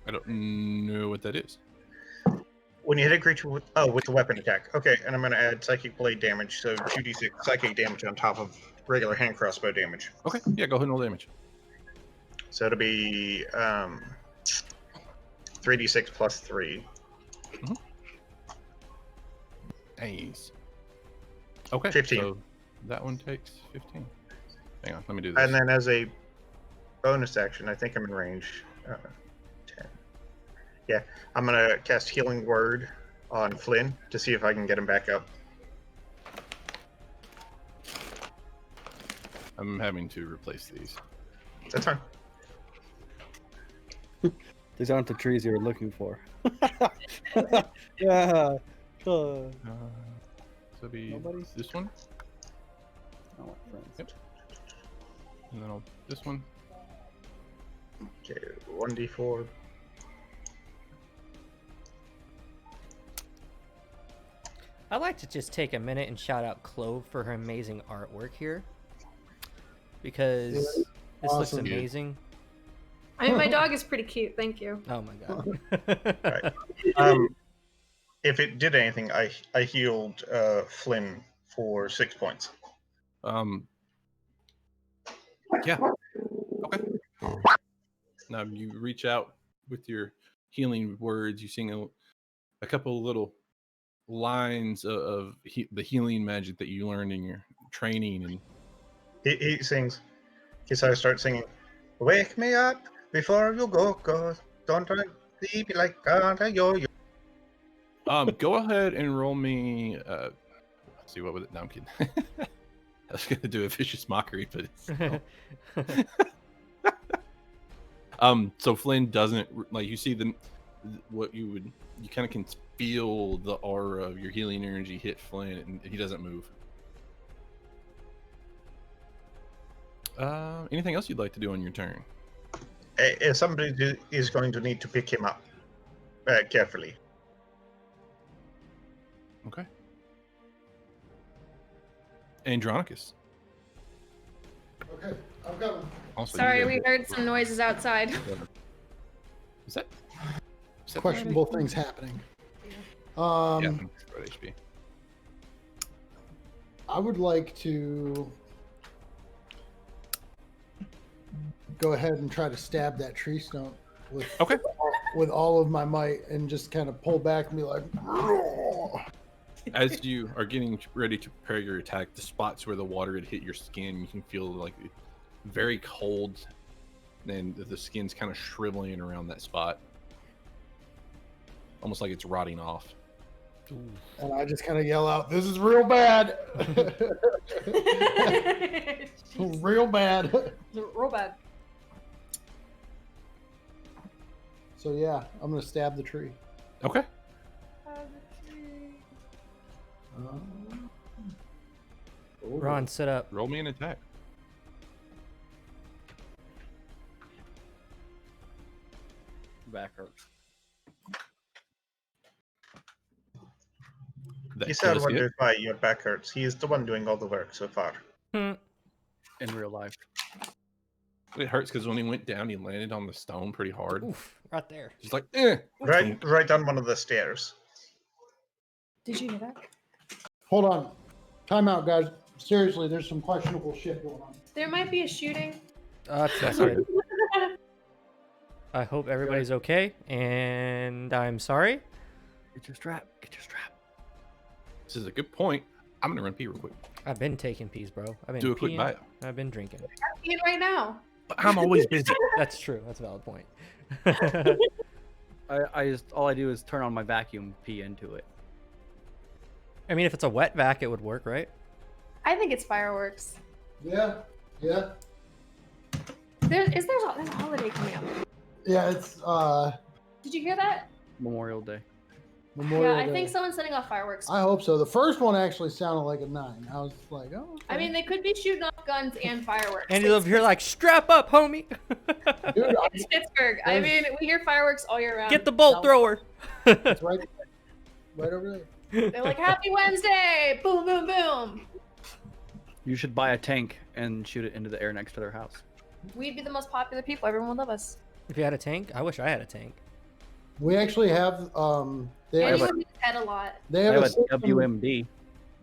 I don't know what that is. When you hit a creature with the weapon attack. Okay, and I'm going to add psychic blade damage, so 2d6 psychic damage on top of regular hand crossbow damage. Okay, yeah, go ahead and roll damage. So it'll be 3d6 plus 3. Nice. Okay, 15. so that one takes 15. Hang on, let me do this. And then as a bonus action, I think I'm in range. 10. Yeah, I'm going to cast Healing Word on Flynn to see if I can get him back up. I'm having to replace these. That's fine. These aren't the trees you were looking for. Yeah. So be Nobody? this one, I want friends. Yep. and then this one. Okay, 1d4. I'd like to just take a minute and shout out Clove for her amazing artwork here. Because this looks awesome. amazing. I mean, my dog is pretty cute. Thank you. Oh my god. Right. If it did anything, I healed Flynn for 6 points. Yeah. Okay. Now you reach out with your healing words. You sing a couple of little lines of the healing magic that you learned in your training, and He sings. He starts singing. Wake me up before you go, don't try to sleep like a yo-yo. go ahead and roll me. Let's see, what was it? No, I'm kidding. I was gonna do a vicious mockery, but it's so Flynn doesn't like. You see what you kind of can feel the aura of your healing energy hit Flynn, and he doesn't move. Anything else you'd like to do on your turn? Somebody is going to need to pick him up carefully. Okay. Andronicus. Okay, I've got one. Also, Sorry, you we heard some noises outside. Is that Questionable things happening. Yeah, HP. I would like to go ahead and try to stab that tree stump with with all of my might, and just kind of pull back and be like, As you are getting ready to prepare your attack, the spots where the water had hit your skin, you can feel like very cold, and the skin's kind of shriveling around that spot, almost like it's rotting off. and I just kind of yell out, "This is real bad, real bad." Real bad. So yeah, I'm gonna stab the tree. Okay. Ron, sit up. Roll me an attack. Back hurts. He said wonders why your back hurts. He is the one doing all the work so far. In real life. It hurts because when he went down, he landed on the stone pretty hard. Oof, right there. He's like, eh. Right on one of the stairs. Did you hear that? Hold on, time out, guys. Seriously, there's some questionable shit going on. There might be a shooting. That's good. I hope everybody's okay, and I'm sorry. Get your strap. Get your strap. This is a good point. I'm gonna run pee real quick. I've been taking peas, bro. I've been Do a quick peeing, bio. I've been drinking. I'm peeing right now. But I'm always busy. That's true. That's a valid point. I just all I do is turn on my vacuum, pee into it. I mean, if it's a wet vac, it would work, right? I think it's fireworks. Yeah. There's a holiday coming up. Yeah, it's Did you hear that? Memorial Day. Memorial Yeah, I Day. think someone's setting off fireworks. I hope so. The first one actually sounded like a 9. I was like, oh. Okay. I mean, they could be shooting off guns and fireworks. And you're like, strap up, homie. Dude, It's Pittsburgh. I mean, we hear fireworks all year round. Get the bolt thrower. it's right over there. They're like, Happy Wednesday! Boom, boom, boom. You should buy a tank and shoot it into the air next to their house. We'd be the most popular people. Everyone would love us. If you had a tank, I wish I had a tank. We actually have they And have, you would use head a lot. they I have have a a system, WMD.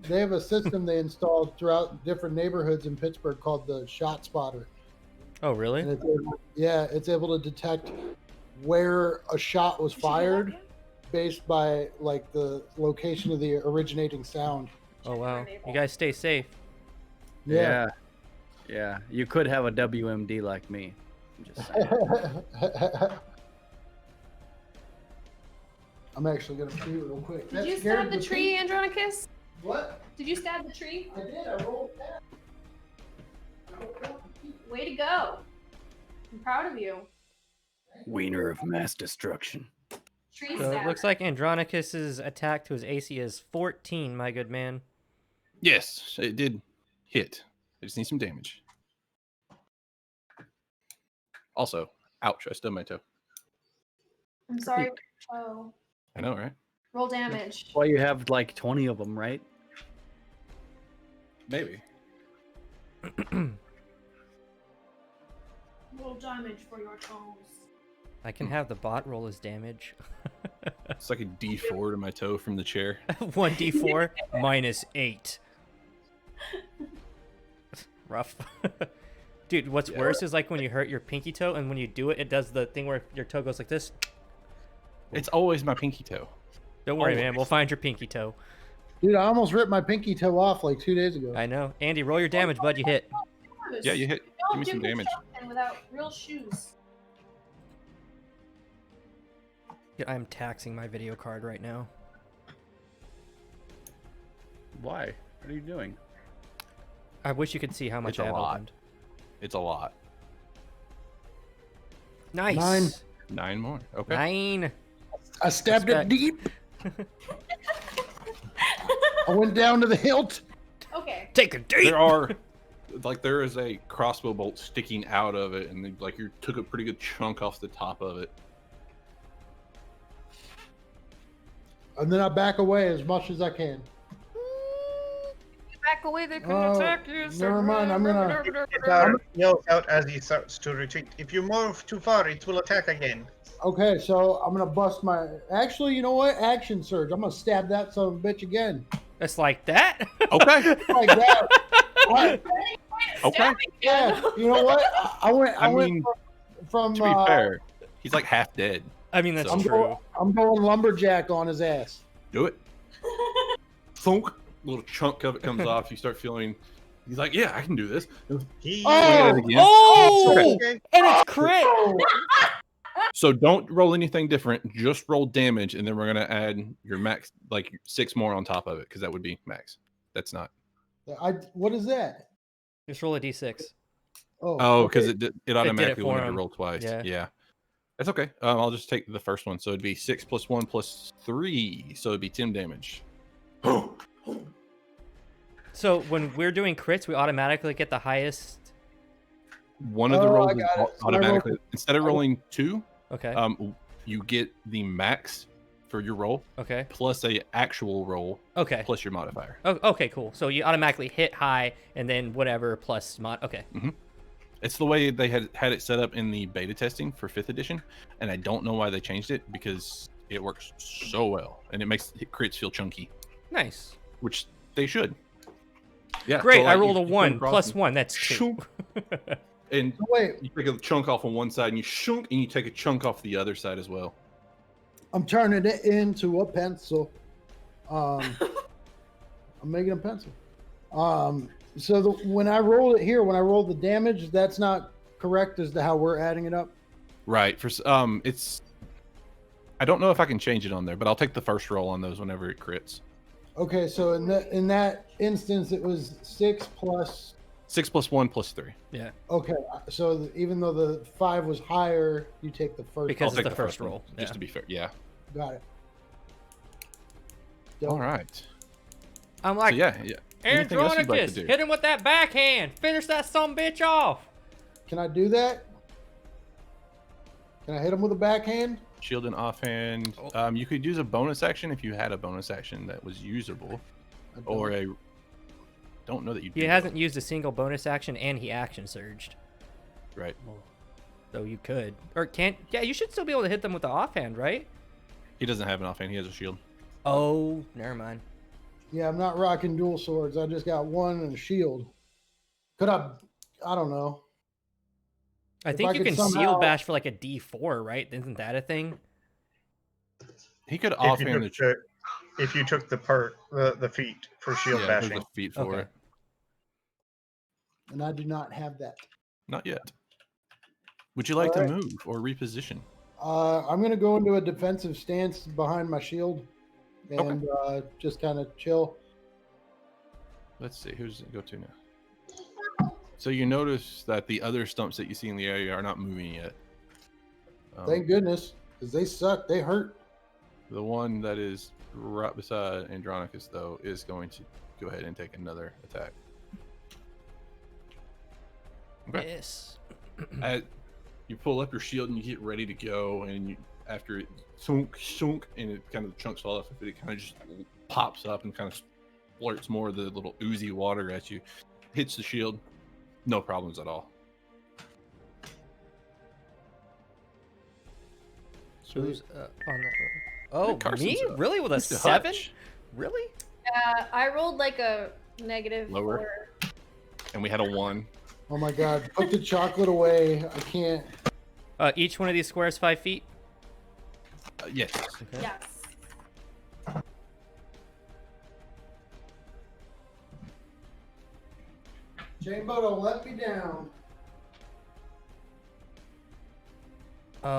they have a system they installed throughout different neighborhoods in Pittsburgh called the Shot Spotter. Oh, really? And it's able to detect where a shot was fired based by like the location of the originating sound. Oh, wow. You guys stay safe. Yeah. Yeah. You could have a WMD like me. I'm just saying. I'm actually gonna pee real quick. Did That you scared stab the tree, Andronicus? What? Did you stab the tree? I did. I rolled that. Way to go. I'm proud of you. Wiener of mass destruction. Tree So it stabber. looks like Andronicus's attack to his AC is 14, my good man. Yes, it did hit. I just need some damage. Also, ouch, I stubbed my toe. I'm sorry. Oh. I know, right? Roll damage. Well, you have like 20 of them, right? Maybe. Roll damage for your toes. I can have the bot roll his damage. It's like a D4 to my toe from the chair. 1d4 minus 8. Rough. Dude, what's worse is like when you hurt your pinky toe and when you do it, it does the thing where your toe goes like this. It's always my pinky toe. Don't worry, man. Always. We'll find your pinky toe. Dude, I almost ripped my pinky toe off like 2 days ago. I know. Andy, roll your damage, bud. You hit. Yeah, you hit. Give Don't me do some damage. construction without real shoes. Yeah, I'm taxing my video card right now. Why? What are you doing? I wish you could see how much It's a I have lot. opened. It's a lot. Nice. 9. 9 more. Okay. 9. I stabbed it Respect. deep. I went down to the hilt. Okay. Take a deep. There is a crossbow bolt sticking out of it, and like you took a pretty good chunk off the top of it. And then I back away as much as I can. Back away, they couldn't attack you, never mind, I'm gonna- Guitar yells out as he starts to retreat. If you move too far, it will attack again. Okay, so I'm gonna bust my. Actually, you know what? Action surge. I'm gonna stab that son of a bitch again. It's like that. Okay. Like that. What? Okay. Yeah. You know what? I went. I, I went mean, from. To be fair, he's like half dead. I mean, that's So- true. I'm going lumberjack on his ass. Do it. Thunk. Little chunk of it comes off. You start feeling. He's like, yeah, I can do this. He Oh! Swing it again. Oh! Okay. And it's crit. So don't roll anything different. Just roll damage, and then we're gonna add your max, like 6 more on top of it, because that would be max. That's not. What is that? Just roll a d6. Oh, because okay. it automatically for went to him. roll twice. Yeah. Yeah. That's okay. I'll just take the first one. So it'd be 6 + 1 + 3. So it'd be 10 damage. So when we're doing crits, we automatically get the highest. One of the Oh, I rolls is got it. So I automatically. rolled- Instead of rolling 2, Okay. you get the max for your roll Okay. plus a actual roll Okay. plus your modifier. Oh, okay, cool. So you automatically hit high and then whatever plus mod. Okay. It's the way they had it set up in the beta testing for 5th edition, and I don't know why they changed it because it works so well and it makes crits feel chunky, Nice. which they should. Yeah. Great. so, like, I rolled a you come 1 across plus and 1. That's 2. shunk, and Wait, you take a chunk off on one side and you shunk, and you take a chunk off the other side as well. I'm turning it into a pencil. I'm making a pencil. So when I roll it here, when I roll the damage, that's not correct as to how we're adding it up. Right. It's. I don't know if I can change it on there, but I'll take the first roll on those whenever it crits. Okay, so in that instance, it was 6 plus. 6 + 1 + 3. Yeah. Okay, so even though the 5 was higher, you take the first. Because I'll it's take the first one, roll, just yeah. to be fair. Yeah. Got it. All right. I'm So like, yeah. Anything else you'd like to Andronicus, do? hit him with that backhand. Finish that sumbitch off. Can I do that? Can I hit him with a backhand? Shield and offhand. Oh. You could use a bonus action if you had a bonus action that was usable, I don't. or a. Don't know that you. He do, hasn't used a single bonus action and he action surged. though. Right. So you could. Or can't. Yeah, you should still be able to hit them with the offhand, right? He doesn't have an offhand. He has a shield. Oh, never mind. Yeah, I'm not rocking dual swords. I just got one and a shield. Could I? I don't know. I If think I you could can somehow- seal bash for like a D4, right? Isn't that a thing? He could If you offhand the. took if you took the feet for shield Yeah, there's bashing. a feat for Okay. it. And I do not have that. Not yet. Would you like to Alright. move or reposition? I'm gonna go into a defensive stance behind my shield, and just kind of chill. Let's see. Who's it go to now? So you notice that the other stumps that you see in the area are not moving yet. Thank goodness, because they suck. They hurt. The one that is right beside Andronicus, though, is going to go ahead and take another attack. Okay. Yes. You pull up your shield and you get ready to go, and after it shunk, and it kind of chunks fall off, it kind of just pops up and kind of splurts more of the little oozy water at you. Hits the shield, no problems at all. Who's on that? Oh, Carson's me? up. Really? With a Mr. 7? Hutch. Really? I rolled like a negative Lower. 4. And we had a 1. Oh my god! Put the chocolate away. I can't. Each one of these squares 5 feet. Yes. Okay. Yes. Chambo, don't let me down.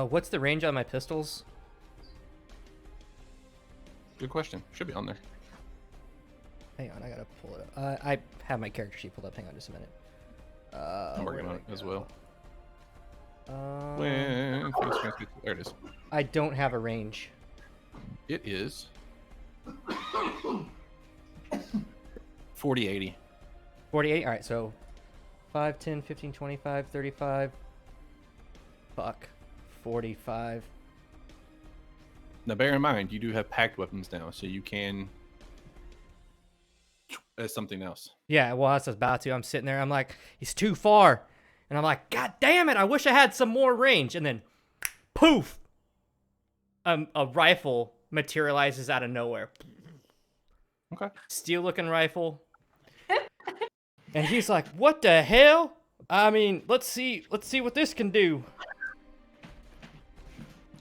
What's the range on my pistols? Good question. Should be on there. Hang on, I gotta pull it up. I have my character sheet pulled up. Hang on just a minute. I'm working where on did it as go? well. There it is. I don't have a range. It is 40-80. 48? Alright, so 5, 10, 15, 25, 35. Fuck. 45. Now, bear in mind, you do have packed weapons now, so you can as something else. Yeah, well, that's about to. I'm sitting there. I'm like, he's too far. And I'm like, God damn it. I wish I had some more range. And then, poof. A rifle materializes out of nowhere. Okay. Steel looking rifle. And he's like, what the hell? I mean, let's see what this can do.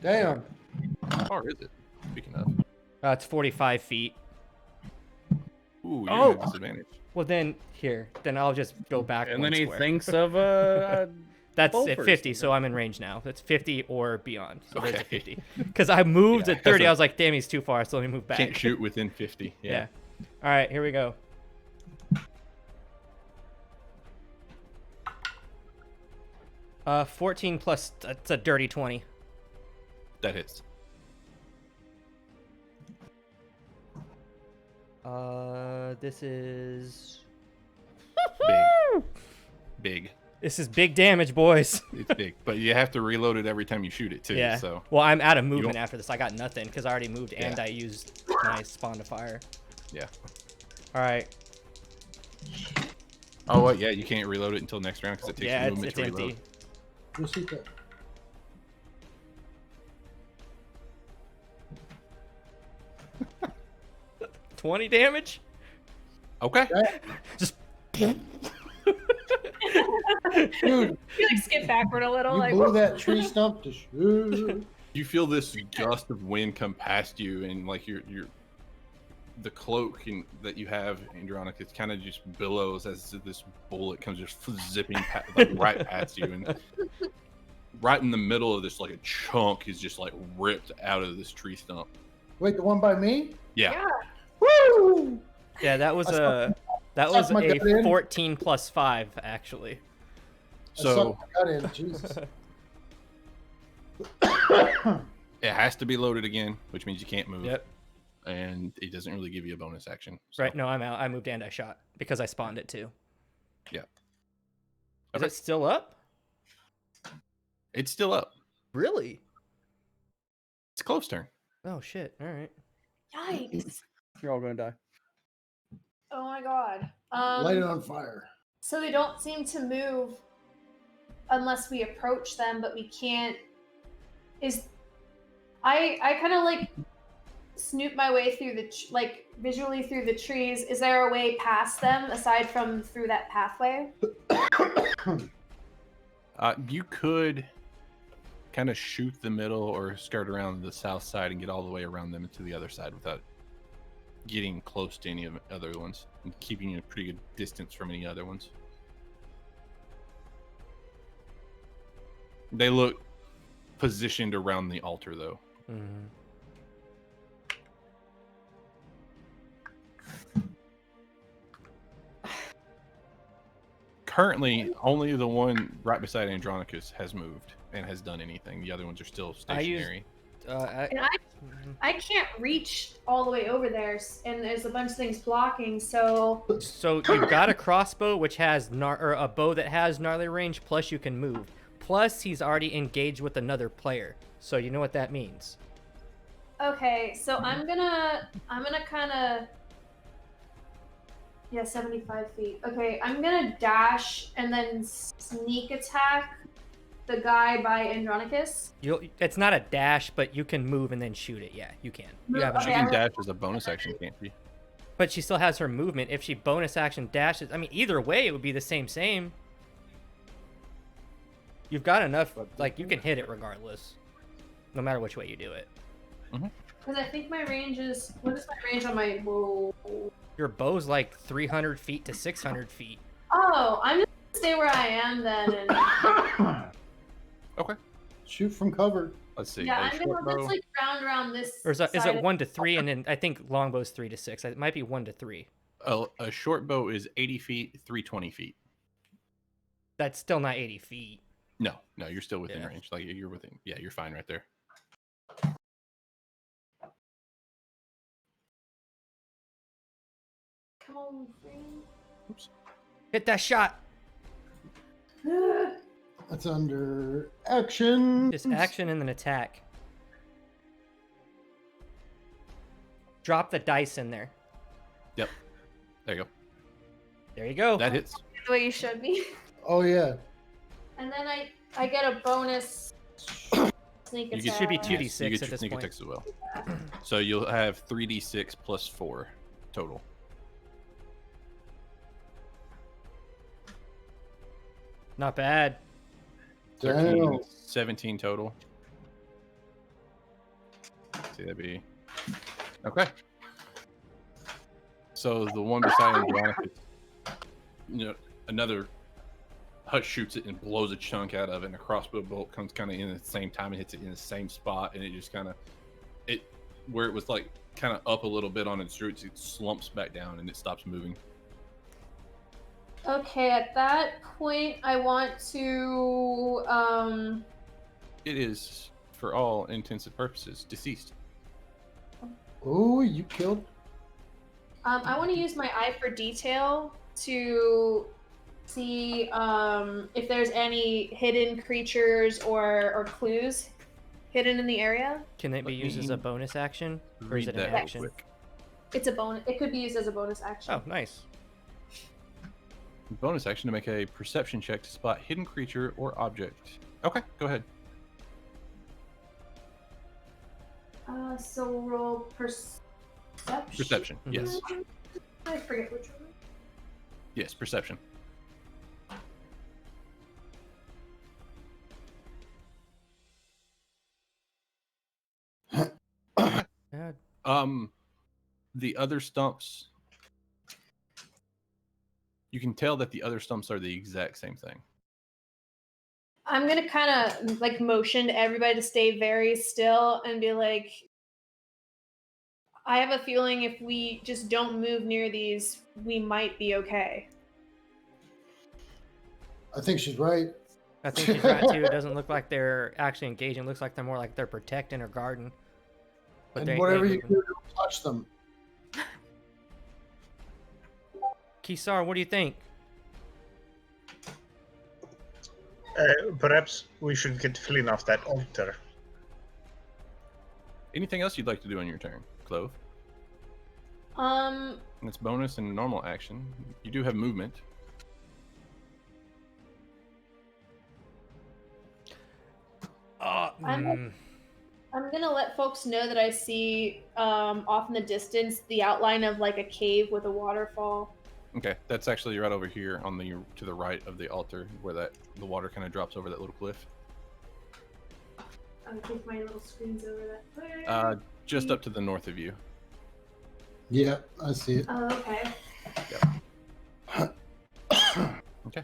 Damn. How far is it? Speaking of. It's 45 feet. Ooh, you're Oh. at a disadvantage. Well, then, then I'll just go back And one then he square. thinks of That's both at or 50, so something. I'm in range now. That's 50 or beyond. So there's a Okay. 50. Because I moved Yeah, at 30. that's I was like, damn, he's too far, so let me move back. Can't shoot within 50. Yeah. All right, here we go. Uh, 14 plus, that's a dirty 20. That hits. This is... Big. Big. This is big damage, boys. It's big. But you have to reload it every time you shoot it, too. Yeah. So Well, I'm out of movement won't- after this. I got nothing because I already moved and Yeah. I used my spawn to fire. Yeah. All right. Oh, well, yeah, you can't reload it until next round because it takes Yeah, movement it's to reload. empty. You'll see that. $20 damage? Okay. Just... Dude, You like skip backward a little, you like blew that tree stump to shoot. You feel this gust of wind come past you, and like the cloak that you have, Andronicus, kind of just billows as this bullet comes just zipping right past you, and right in the middle of this, like a chunk is just like ripped out of this tree stump. Wait, the one by me? Yeah. Woo! Yeah, that was I that sucked was my a gut in. 14 plus 5, actually. I So sucked my gut in. Jesus. it has to be loaded again, which means you can't move. Yep. And it doesn't really give you a bonus action. So. Right, no, I'm out. I moved and I shot because I spawned it too. Yeah. Is Okay. it still up? It's still up. Really? It's close turn. Oh shit! All right. yikes. You're all gonna die. Oh my god. Light it on fire. So they don't seem to move unless we approach them, but we can't. I kind of like snoop my way through visually through the trees. Is there a way past them aside from through that pathway? You could kind of shoot the middle or skirt around the south side and get all the way around them to the other side without getting close to any of the other ones and keeping you a pretty good distance from any other ones. They look positioned around the altar, though. Mm-hmm. Currently, only the one right beside Andronicus has moved and has done anything. The other ones are still stationary. And I can't reach all the way over there, and there's a bunch of things blocking. So you've got a crossbow which has or a bow that has gnarly range, plus you can move. Plus he's already engaged with another player, so you know what that means. okay, so I'm gonna kind of 75 feet. Okay, I'm gonna dash and then sneak attack the guy by Andronicus. It's not a dash, but you can move and then shoot it. Yeah, you can. You have She can dash as a bonus action, can't she? But she still has her movement. If she bonus action dashes, I mean, either way, it would be the same. You've got enough, like, you can hit it regardless, no matter which way you do it. Because I think my range is, what is my range on my bow? Your bow's like 300 feet to 600 feet. Oh, I'm just gonna stay where I am then. And... Okay. Shoot from cover. Let's see. yeah, I'm gonna let's like round around this. Or is it side 1 to 3, and then I think longbow's 3 to 6. It might be 1 to 3. A short bow is 80 feet, 320 feet. That's still not 80 feet. No, you're still within range. Like you're within. Yeah, you're fine right there. Come on, friend. Oops. Hit that shot. That's under action. Just action and then attack. Drop the dice in there. Yep. There you go. There you go. That hits. The way you showed me. Oh yeah. And then I get a bonus sneak attack. It should be 2d6 You get at your this sneak point. attacks as well. So you'll have 3d6 plus 4 total. Not bad. 13, Damn. 17 total. Let's see, that'd be okay. So the one beside Andronicus, another hut shoots it and blows a chunk out of it, and a crossbow bolt comes kind of in at the same time and hits it in the same spot, and it just kind of where it was like kind of up a little bit on its roots, it slumps back down and it stops moving. Okay, at that point, I want to. It is, for all intents and purposes, deceased. Oh, you killed. I want to use my eye for detail to see if there's any hidden creatures or clues hidden in the area. Can it be used as a bonus action, or is it an Read that real action? quick. It's a bonus. It could be used as a bonus action. Oh, nice. Bonus action to make a perception check to spot hidden creature or object. Okay, go ahead. So roll perception. Perception, yes. I forget which one. Yes, perception. Yeah. The other stumps, you can tell that the other stumps are the exact same thing. I'm gonna kind of like motion to everybody to stay very still and be like, I have a feeling if we just don't move near these, we might be okay. I think she's right. I think she's right too. It doesn't look like they're actually engaging. It looks like they're more like they're protecting or guarding. But And they whatever ain't you moving. do, don't touch them. Kisar, what do you think? Perhaps we should get Flynn off that altar. Anything else you'd like to do on your turn, Clove? Um, And it's bonus and normal action. You do have movement. I'm gonna let folks know that I see off in the distance the outline of like a cave with a waterfall. Okay, that's actually right over here on the to the right of the altar, where the water kind of drops over that little cliff. I'll keep my little screens over that way. Just up to the north of you. Yeah, I see it. Oh, okay. Okay.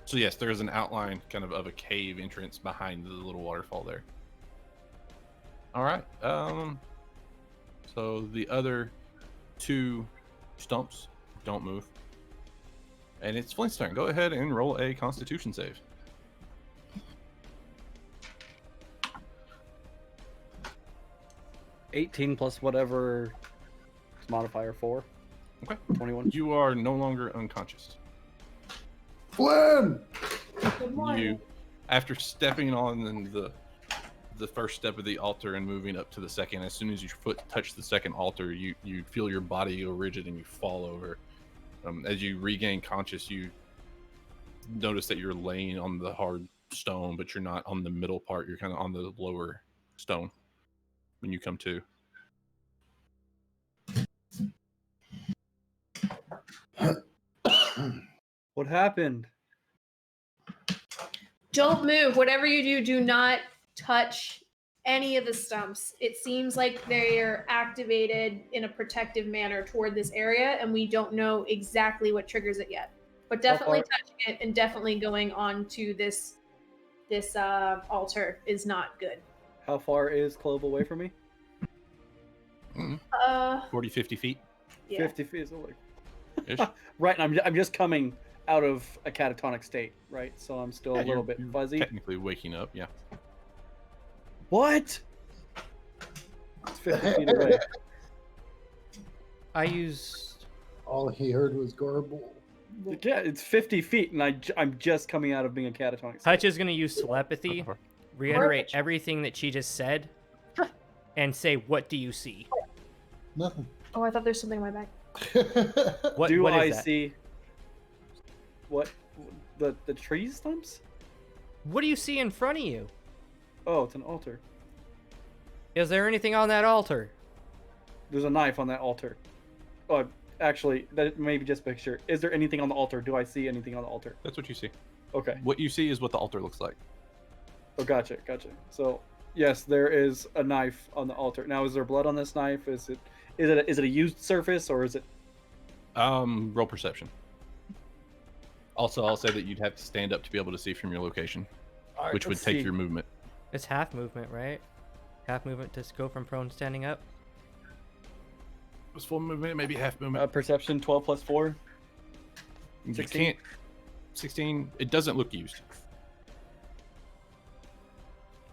So yes, there is an outline kind of a cave entrance behind the little waterfall there. All right. So the other two stumps don't move, And it's Flint's turn. Go ahead and roll a Constitution save. $18 plus whatever modifier 4. Okay. 21. You are no longer unconscious. Flynn! Good morning. You, after stepping on the first step of the altar and moving up to the second, as soon as your foot touched the second altar, you feel your body go rigid and you fall over. As you regain conscious, you notice that you're laying on the hard stone, but you're not on the middle part. You're kind of on the lower stone when you come to. What happened? Don't move. Whatever you do, do not touch any of the stumps. It seems like they're activated in a protective manner toward this area, and we don't know exactly what triggers it yet. But definitely touching it and definitely going on to this altar is not good. How far is Clove away from me? 40, 50 feet. Yeah. 50 feet. So Ish. right, and I'm just coming out of a catatonic state, right? So I'm still a Yeah, little bit you're fuzzy. Technically waking up, yeah. What? It's 50 feet away. I used. All he heard was garble. Yeah, it's 50 feet, and I'm just coming out of being a catatonic state. Hutch is going to use telepathy, reiterate everything that she just said, and say, "What do you see?" Nothing. Oh, I thought there's something in my bag. What Do what is I that? see? What? The tree stumps? What do you see in front of you? Oh, it's an altar. Is there anything on that altar? There's a knife on that altar. Oh, actually, that may be just a picture. Is there anything on the altar? Do I see anything on the altar? That's what you see. Okay. What you see is what the altar looks like. Oh, gotcha. So, yes, there is a knife on the altar. Now, is there blood on this knife? Is it a used surface, or is it? Roll perception. Also, I'll say that you'd have to stand up to be able to see from your location, All right, which would let's take see. your movement. It's half movement, right? Half movement to go from prone to standing up. It was full movement, maybe half movement. Perception 12 plus 4. You 16? can't. 16. It doesn't look used.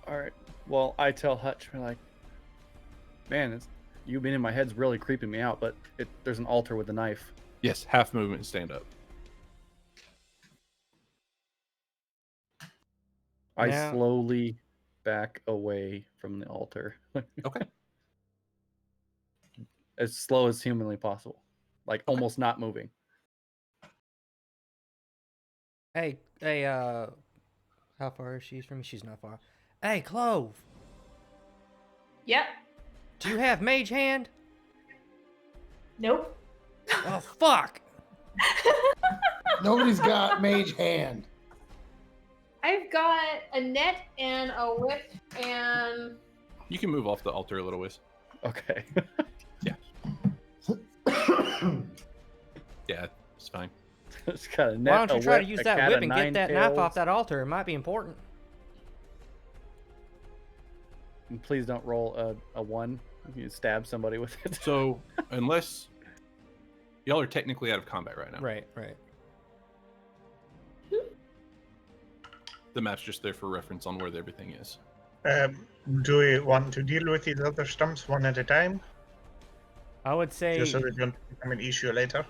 All right. Well, I tell Hutch, we're like, man, you being in my head's really creeping me out. But there's an altar with a knife. Yes, half movement and stand up. I Now- slowly back away from the altar. Okay. As slow as humanly possible, like almost not moving. Hey, how far is she from me? She's not far. Hey, Clove, Yep. do you have mage hand? Nope. Oh, fuck. Nobody's got mage hand. I've got a net and a whip and You can move off the altar a little ways. Okay. Yeah, it's fine. It's got a net, Why don't you a try to whip, use a that cat whip of and get nine that knife off tails. that altar? It might be important. And please don't roll a 1. You stab somebody with it. So, unless y'all are technically out of combat right now, Right. the map's just there for reference on where everything is. Do we want to deal with these other stumps one at a time, I would say. just so they don't become an issue later?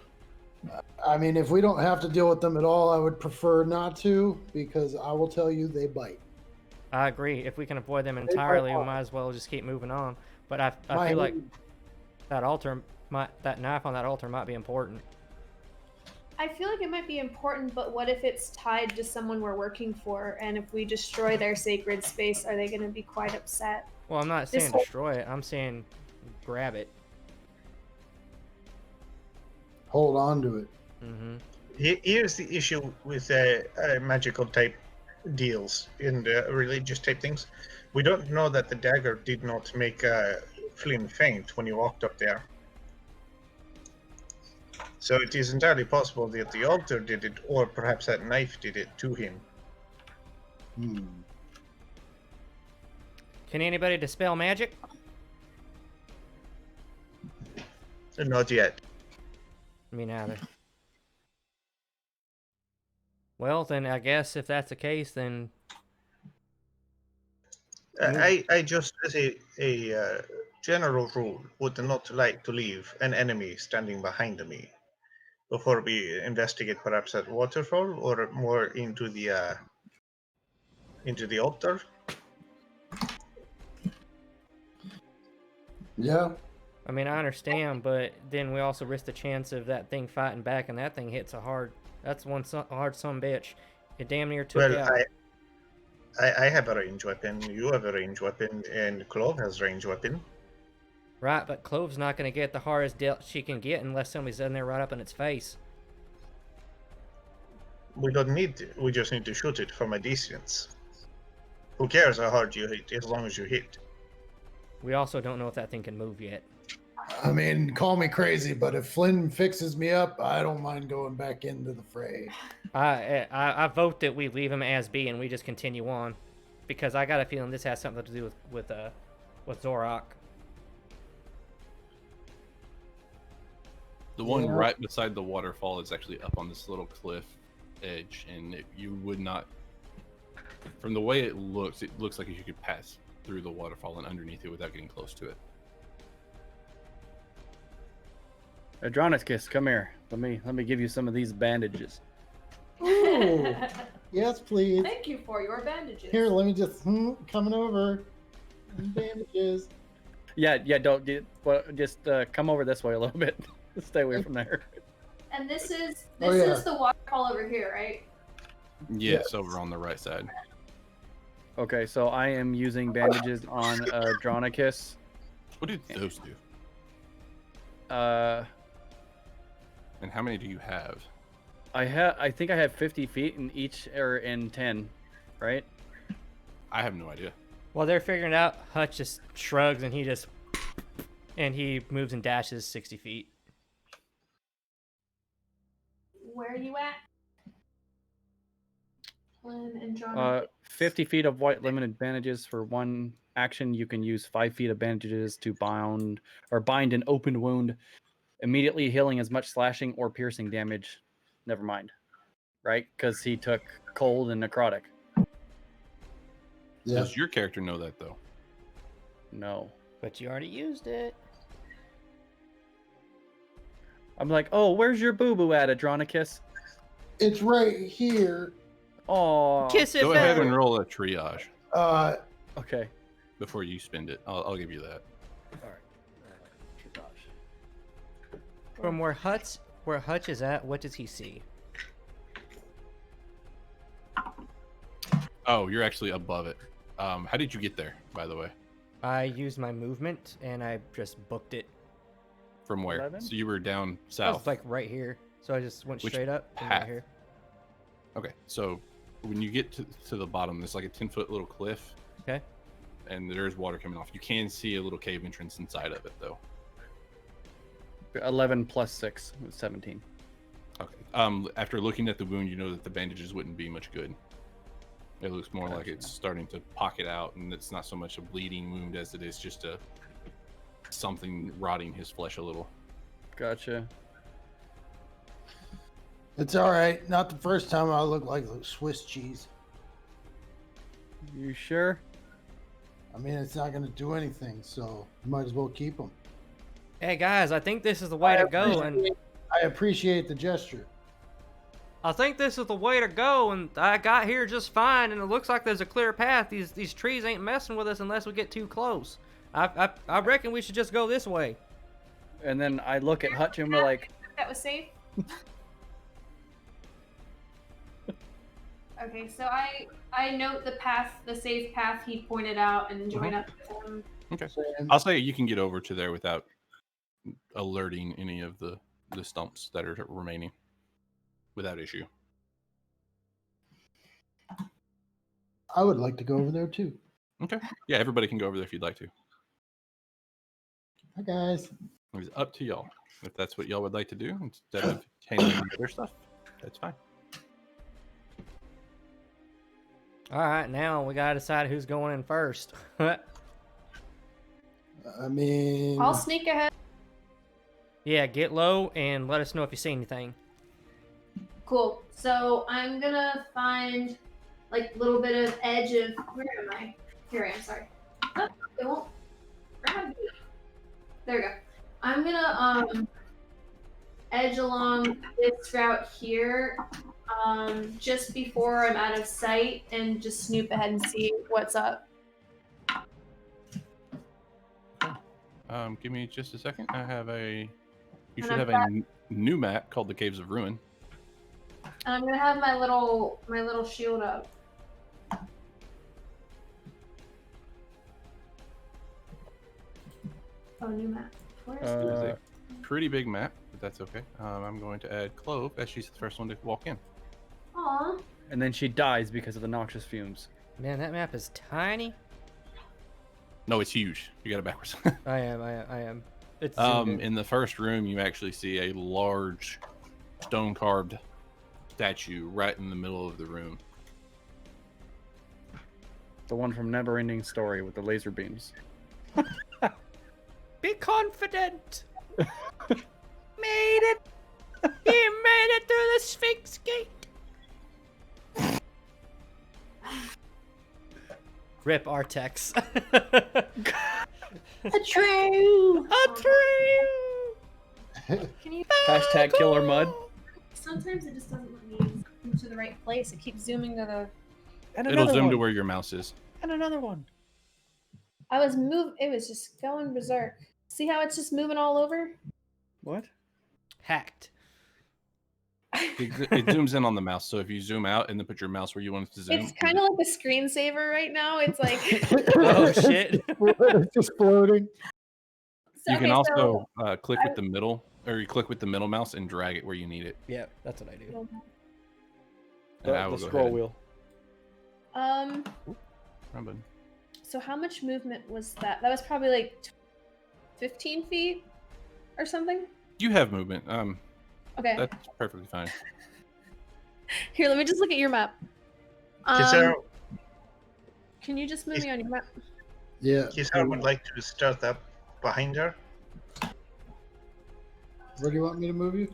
I mean, if we don't have to deal with them at all, I would prefer not to, because I will tell you they bite. I agree. If we can avoid them bite entirely, we hard. might as well just keep moving on. But I My feel like hand- that knife on that altar might be important. I feel like it might be important, but what if it's tied to someone we're working for, and if we destroy their sacred space, are they going to be quite upset? Well, I'm not This saying whole- destroy it. I'm saying grab it. hold on to it. Mm-hmm. Here's the issue with magical type deals and religious type things. We don't know that the dagger did not make Flynn faint when he walked up there. So it is entirely possible that the altar did it, or perhaps that knife did it to him. Can anybody dispel magic? Not yet. Me neither. Well, then I guess if that's the case, then I just, as a general rule, would not like to leave an enemy standing behind me before we investigate perhaps at Waterfall or more into the altar. Yeah. I mean I understand, but then we also risk the chance of that thing fighting back, and that thing hits a hard. That's one hard son bitch. It damn near took Well, out. I have a range weapon, you have a range weapon, and Clove has range weapon. Right, but Clove's not going to get the hardest dealt she can get unless somebody's in there right up in its face. We don't need to, we just need to shoot it from a distance. Who cares how hard you hit, as long as you hit. We also don't know if that thing can move yet. I mean, call me crazy, but if Flynn fixes me up, I don't mind going back into the fray. I vote that we leave him as B and we just continue on, because I got a feeling this has something to do with Zorak. The one Yeah. right beside the waterfall is actually up on this little cliff edge, and you would not, from the way it looks like you could pass through the waterfall and underneath it without getting close to it. Adronicus, come here. Let me give you some of these bandages. Ooh, yes, please. Thank you for your bandages. Here, let me just coming over. Bandages. Yeah, don't get. Well, just come over this way a little bit. Stay away from there. And this is Oh, yeah. the waterfall over here, right? Yes, over on the right side. Okay, so I am using bandages on Adronicus. What did those do? And how many do you have? I think I have 50 feet in each, or in 10, right? I have no idea. While they're figuring it out, Hutch just shrugs and he moves and dashes 60 feet. Where are you at? Flynn and John. 50 feet of white limited bandages for one action. You can use 5 feet of bandages to bind an open wound, immediately healing as much slashing or piercing damage. Never mind, right? Because he took cold and necrotic. Yeah. Does your character know that though? No. But you already used it. I'm like, oh, where's your boo boo at, Adronicus? It's right here. Oh, Kiss it Go back. ahead and roll a triage okay. before you spend it. I'll give you that. All right. Gosh. From where Hutch is at, what does he see? Oh, you're actually above it. How did you get there, by the way? I used my movement and I just booked it. From where? 11? So you were down I was south. like right here, so I just went Which straight up and path? right here. Okay, so when you get to the bottom, there's like a 10-foot little cliff. Okay. And there's water coming off. You can see a little cave entrance inside of it, though. 11 plus 6, 17. Okay. After looking at the wound, you know that the bandages wouldn't be much good. It looks more like it's starting to pocket out, and it's not so much a bleeding wound as it is just something rotting his flesh a little. Gotcha. It's all right. Not the first time I look like Swiss cheese. You sure? I mean, it's not going to do anything, so you might as well keep them. Hey guys, I think this is the way to go, and I appreciate the gesture. I think this is the way to go, and I got here just fine, and it looks like there's a clear path. These trees ain't messing with us unless we get too close. I reckon we should just go this way. And then I look at Hutch and we're like, That was safe. Okay, so I note the safe path he pointed out, and join up with him. Okay. And I'll say you can get over to there without alerting any of the stumps that are remaining without issue. I would like to go over there too. Okay. Yeah, everybody can go over there if you'd like to. Hi guys. It's up to y'all. If that's what y'all would like to do instead of handling the other stuff, that's fine. All right, now we gotta decide who's going in first. I mean, I'll sneak ahead. Yeah, get low and let us know if you see anything. Cool. So I'm gonna find like a little bit of edge of where am I? Here I am, sorry. Oh, it won't grab me. There we go. I'm gonna edge along this route here, just before I'm out of sight and just snoop ahead and see what's up. Give me just a second. I have a. You And should I've have a new map called the Caves of Ruin. And I'm gonna have my little shield up. Oh, new map. Where is It is a pretty big map, but that's okay. I'm going to add Clove as she's the first one to walk in. Aw. And then she dies because of the noxious fumes. Man, that map is tiny. No, it's huge. You got it backwards. I am. It's zoomed in. In the first room, you actually see a large stone carved statue right in the middle of the room. The one from Neverending Story with the laser beams. Be confident. Made it. He made it through the Sphinx Gate. Rip Artex. A true. A true. Can you? Hashtag killer mud. Sometimes it just doesn't let me zoom to the right place. It keeps zooming to the. And It'll another zoom one. to where your mouse is. And another one. It was just going berserk. See how it's just moving all over? What? Hacked. It zooms in on the mouse, so if you zoom out and then put your mouse where you want it to zoom. It's kind of like a screensaver right now. It's like. Oh shit. It's just floating. You can Okay, also so click with the middle, or you click with the middle mouse and drag it where you need it. Yeah, that's what I do. And I The will go scroll ahead. wheel. Wrong button. So how much movement was that? That was probably like 15 feet or something. You have movement. Okay. That's perfectly fine. Here, let me just look at your map. Kisara, Can you just move me on your map? Yeah. Kisara would like to start up behind her. Where do you want me to move you?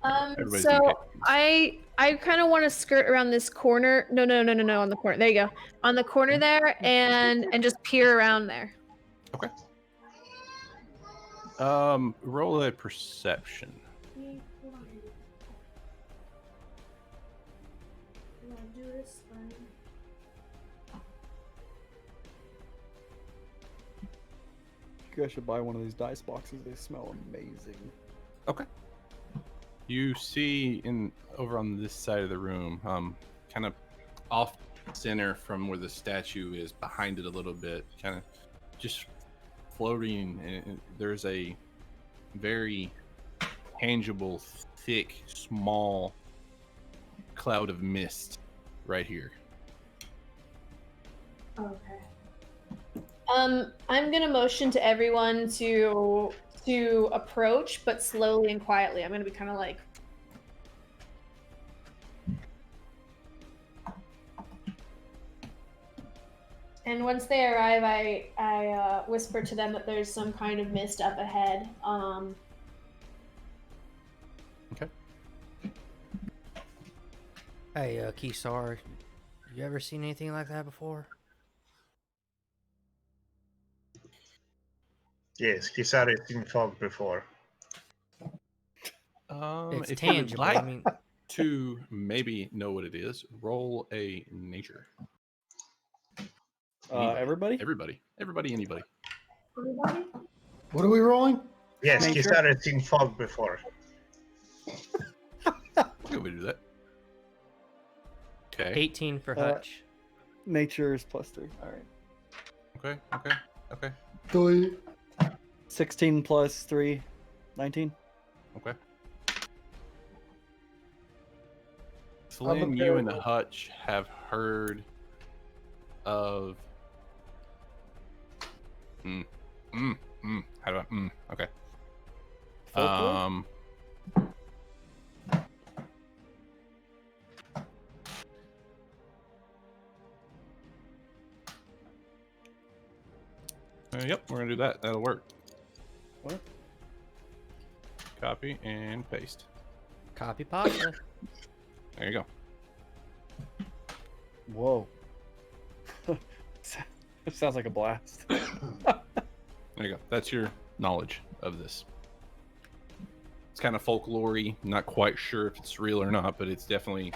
Everybody's gonna So pick. I kind of want to skirt around this corner. No, on the corner. There you go. On the corner there, and just peer around there. Okay. Roll a perception. Hold on. You wanna do this? You guys should buy one of these dice boxes. They smell amazing. Okay. You see over on this side of the room, kind of off center from where the statue is, behind it a little bit, kind of just floating. And there's a very tangible, thick, small cloud of mist right here. Okay. I'm gonna motion to everyone to approach, but slowly and quietly. I'm gonna be kind of like. And once they arrive, I whisper to them that there's some kind of mist up ahead. Okay. Hey, Kisar, you ever seen anything like that before? Yes, Kisara has seen fog before. It's if you would tangible. like I mean, to maybe know what it is, roll a nature. Everybody? Everybody, anybody. Everybody? What are we rolling? Yes, Nature. Kisara has seen fog before. Good way to do that. Okay. 18 for Hutch. Nature is +3. All right. Okay. Do we? 16 plus 3, 19. Okay. Flynn, you and Hutch have heard of. How do I? Okay. Folklore? Yep, we're gonna do that. That'll work. What? Copy and paste. Copy pasta. There you go. Whoa. Sounds like a blast. There you go. That's your knowledge of this. It's kind of folklore-y. Not quite sure if it's real or not, but it's definitely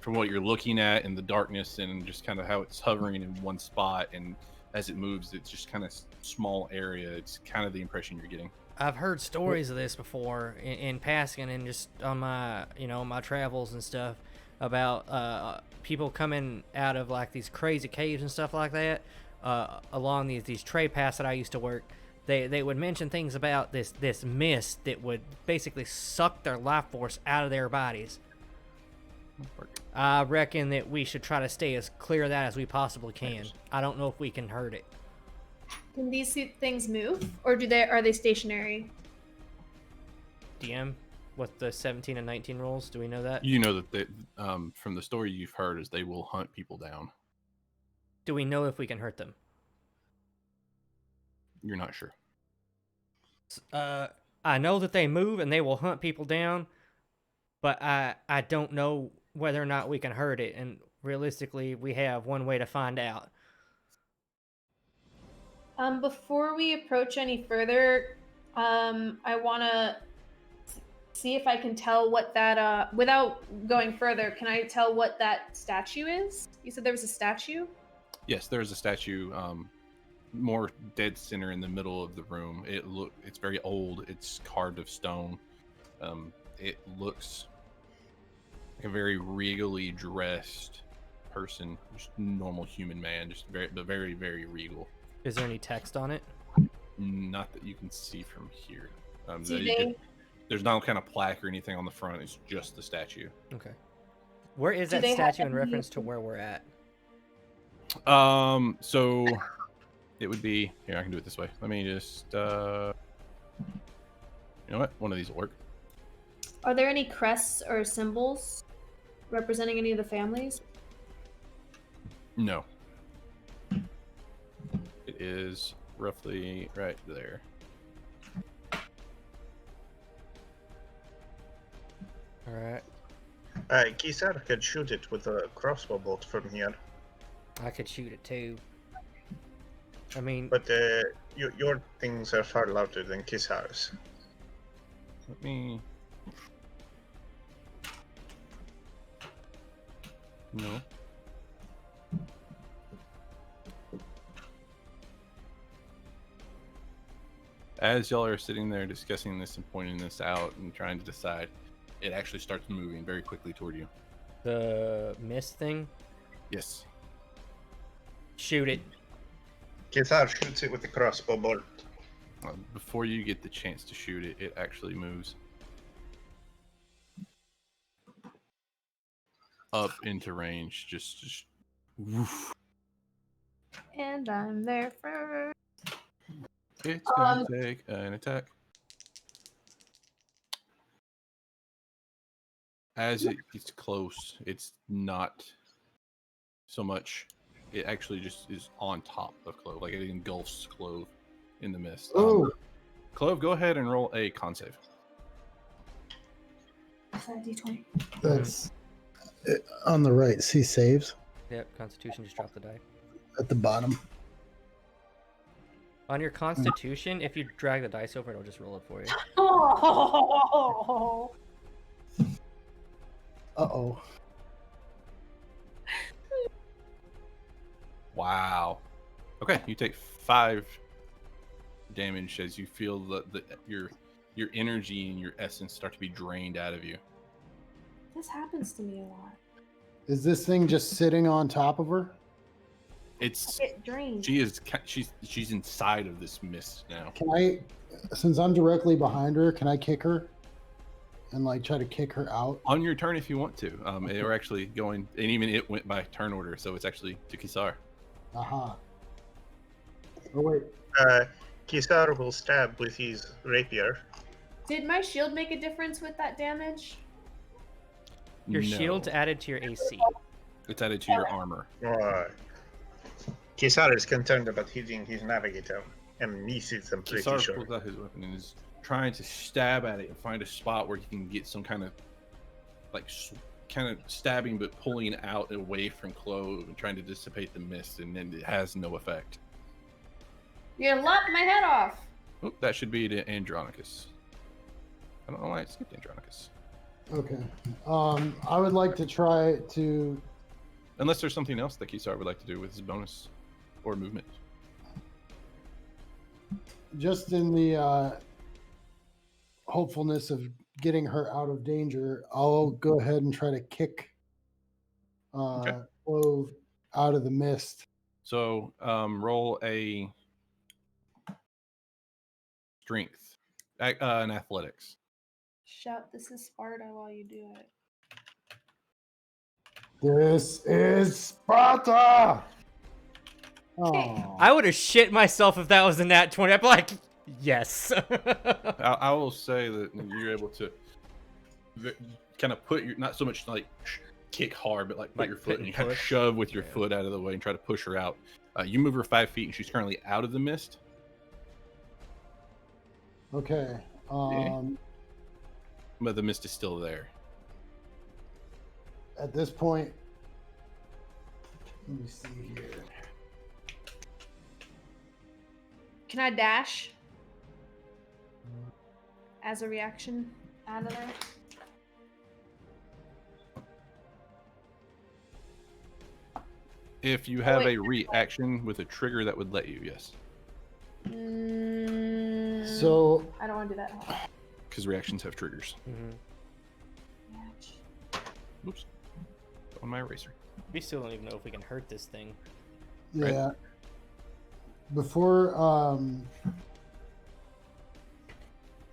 from what you're looking at in the darkness and just kind of how it's hovering in one spot, and as it moves, it's just kind of small area. It's kind of the impression you're getting. I've heard stories of this before in passing and just on my, my travels and stuff about people coming out of like these crazy caves and stuff like that along these trade paths that I used to work. They would mention things about this mist that would basically suck their life force out of their bodies. I reckon that we should try to stay as clear of that as we possibly can. I don't know if we can hurt it. Can these things move, or are they stationary? DM, with the 17 and 19 rolls, do we know that? You know that they, from the story you've heard, is they will hunt people down. Do we know if we can hurt them? You're not sure. I know that they move and they will hunt people down, but I don't know whether or not we can hurt it, and realistically, we have one way to find out. Before we approach any further, I want to see if I can tell what that, without going further, can I tell what that statue is? You said there was a statue? Yes, there's a statue, more dead center in the middle of the room. It's very old. It's carved of stone. It looks like a very regally dressed person, just normal human man, just very, very regal. Is there any text on it? Not that you can see from here. There's no kind of plaque or anything on the front. It's just the statue. Okay. Where is that statue in reference to where we're at? So it would be here. I can do it this way. Let me just. You know what? One of these will work. Are there any crests or symbols representing any of the families? No. It is roughly right there. All right. Kisar could shoot it with a crossbow bolt from here. I could shoot it too. I mean, but your things are far louder than Kisar's. Let me. No. As y'all are sitting there discussing this and pointing this out and trying to decide, it actually starts moving very quickly toward you. The mist thing? Yes. Shoot it. Kisar shoots it with the crossbow bolt. Before you get the chance to shoot it, it actually moves up into range. Just woof. And I'm there first. It's gonna take an attack. As it gets close, it's not so much. It actually just is on top of Clove, like it engulfs Clove in the mist. Oh, Clove, go ahead and roll a con save. Is that a D20? that's on the right. See saves Yep, Constitution, just drop the die. at the bottom. On your Constitution, if you drag the dice over, it'll just roll it for you. Oh! Uh-oh. Wow. Okay, you take 5 damage as you feel your energy and your essence start to be drained out of you. This happens to me a lot. Is this thing just sitting on top of her? It's I get drained. she's inside of this mist now. Can I, since I'm directly behind her, can I kick her? And like try to kick her out? On your turn if you want to. We're actually going, and even it went by turn order, so it's actually to Kisar. Aha. Oh wait. Kisar will stab with his rapier. Did my shield make a difference with that damage? Your No. shield's added to your AC. It's added to your armor. Kisar is concerned about hitting his navigator and misses, I'm pretty Kisar sure. pulls out his weapon and is trying to stab at it and find a spot where he can get some kind of like kind of stabbing but pulling out away from Clove and trying to dissipate the mist, and then it has no effect. You're gonna lop my head off. Oh, that should be to Andronicus. I don't know why I skipped Andronicus. Okay. I would like to try to. Unless there's something else that Kisar would like to do with his bonus or movement. Just in the hopefulness of getting her out of danger, I'll go ahead and try to kick Clove out of the mist. So roll a strength, an athletics. Shout, "This is Sparta" while you do it. This is Sparta! Oh. I would have shit myself if that was a nat 20. I'd be like, yes. I will say that you're able to kind of put your, not so much like kick hard, but like put your foot and kind of shove with your foot out of the way and try to push her out. You move her 5 feet and she's currently out of the mist. Okay. But the mist is still there. At this point, let me see here. Can I dash as a reaction out of there? If you have wait. a reaction with a trigger that would let you, yes. So I don't want to do that. Because reactions have triggers. Oops. On my eraser. We still don't even know if we can hurt this thing. yeah. Before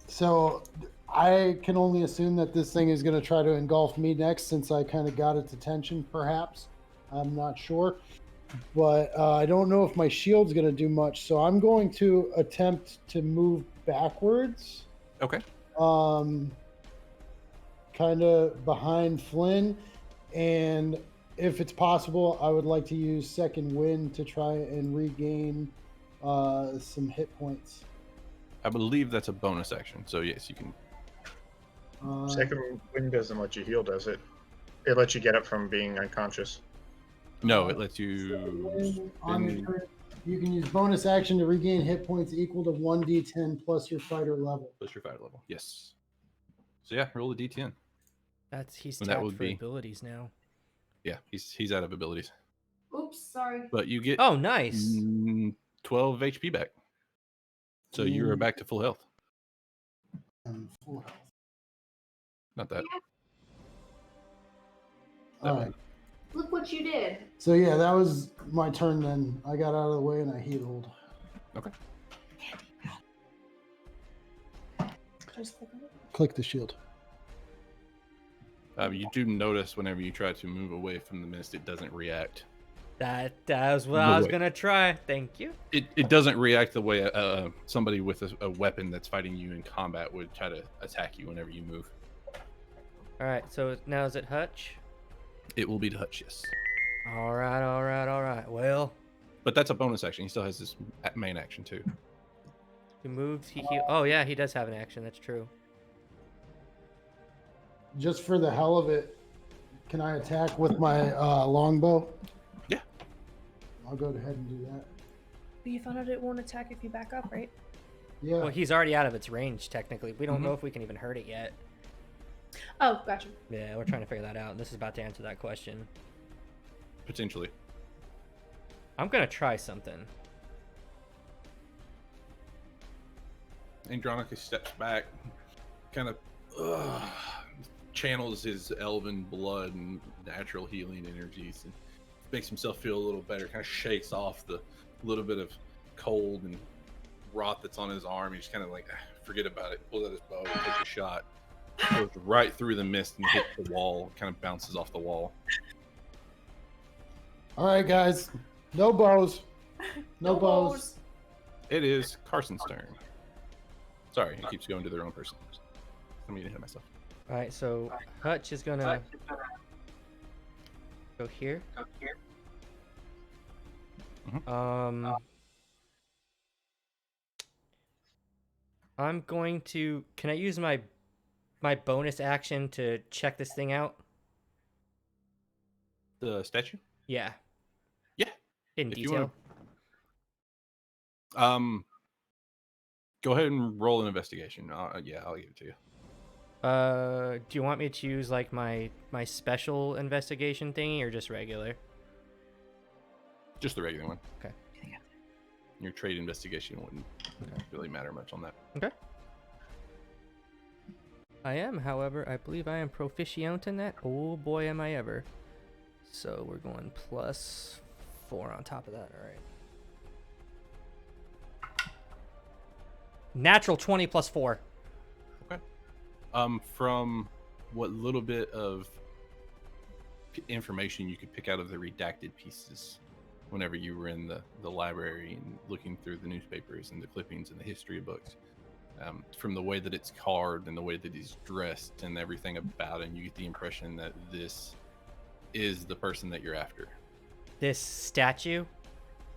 so I can only assume that this thing is going to try to engulf me next, since I kind of got its attention, perhaps. I'm not sure. But I don't know if my shield's going to do much, so I'm going to attempt to move backwards. Okay. Kind of behind Flynn, and if it's possible, I would like to use second wind to try and regain some hit points. I believe that's a bonus action, so yes, you can. Second wind doesn't let you heal, does it? It lets you get up from being unconscious. No, it lets you. On your turn, you can use bonus action to regain hit points equal to 1d10 plus your fighter level. Plus your fighter level, yes. So yeah, roll a d10. He's And tapped that would for be- abilities now. Yeah, he's out of abilities. Oops, sorry. But you get Oh, nice. 12 HP back. So you are back to full health. Full health. Not that. All right. Look what you did. So yeah, that was my turn then. I got out of the way and I healed. Okay. Just click on it. Click the shield. You do notice whenever you try to move away from the mist, it doesn't react. That was what I was going to try. Thank you. It doesn't react the way somebody with a weapon that's fighting you in combat would try to attack you whenever you move. All right, so now is it Hutch? It will be to Hutch, yes. All right. Well, But that's a bonus action. He still has his main action too. he moved. He healed. Oh, yeah, he does have an action. That's true. Just for the hell of it, can I attack with my longbow? Yeah. I'll go ahead and do that. But you found out it won't attack if you back up, right? Yeah. Well, he's already out of its range, technically. We don't know if we can even hurt it yet. Oh, gotcha. Yeah, we're trying to figure that out. This is about to answer that question. Potentially. I'm going to try something. Andronicus steps back, kind of channels his elven blood and natural healing energies, and makes himself feel a little better. Kind of shakes off the little bit of cold and rot that's on his arm. He's kind of like, forget about it. Pulls out his bow and takes a shot. Goes right through the mist and hits the wall. Kind of bounces off the wall. All right, guys. No bows. No bows. It is Carson's turn. Sorry, it keeps going to their own person. I'm getting ahead of myself. All right, so Hutch is going to go here. I'm going to... Can I use my bonus action to check this thing out? The statue? Yeah. Yeah. In If you detail. Go ahead and roll an investigation. Yeah, I'll give it to you. Do you want me to use like my special investigation thingy or just regular? Just the regular one. Okay. Your trade investigation wouldn't really matter much on that. Okay. I am, however, I believe I am proficient in that. Oh boy, am I ever. So we're going +4 on top of that. All right. Natural 20 + 4. Okay. From what little bit of information you could pick out of the redacted pieces whenever you were in the library and looking through the newspapers and the clippings and the history books, from the way that it's carved and the way that he's dressed and everything about him, you get the impression that this is the person that you're after. This statue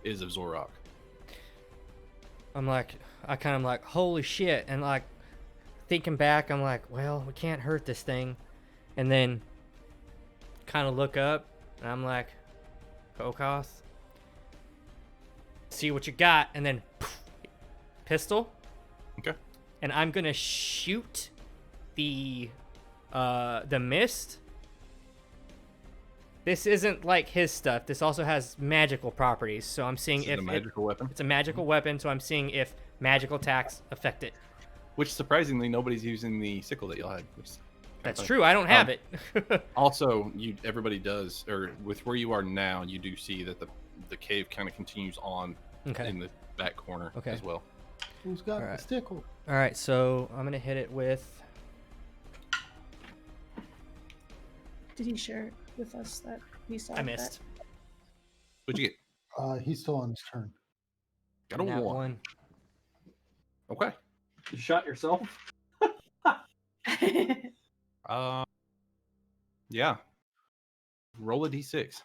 is of Zorok. I kind of like, holy shit. And like thinking back, I'm like, well, we can't hurt this thing. And then kind of look up and I'm like, Kokoth, see what you got. And then poof, pistol. Okay. And I'm going to shoot the mist. This isn't like his stuff. This also has magical properties. So I'm seeing if a magical weapon. It's a magical weapon, so I'm seeing if magical attacks affect it. Which surprisingly, nobody's using the sickle that y'all had. That's true. I don't have it. Also, everybody does, or with where you are now, you do see that the cave kind of continues on in the back corner as well. Who's got the sickle? All right, so I'm gonna hit it with. Did he share with us that he saw? I missed. What'd you get? He's still on his turn. Got a one. Okay. You shot yourself? Yeah. Roll a d6.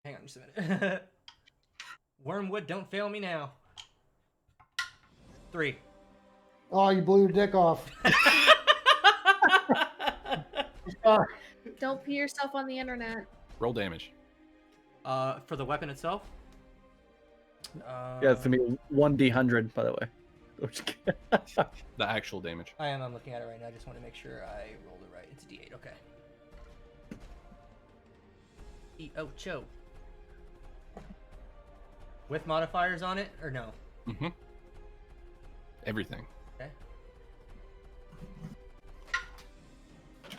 Hang on just a minute. Wormwood, don't fail me now. 3. Oh, you blew your dick off. Don't pee yourself on the internet. Roll damage. For the weapon itself? Yeah, it's gonna be 1d100, by the way. The actual damage. I'm looking at it right now. I just want to make sure I rolled it right. It's a d8. Okay. E-O-Cho. With modifiers on it, or no? Mm-hmm. Everything. Okay.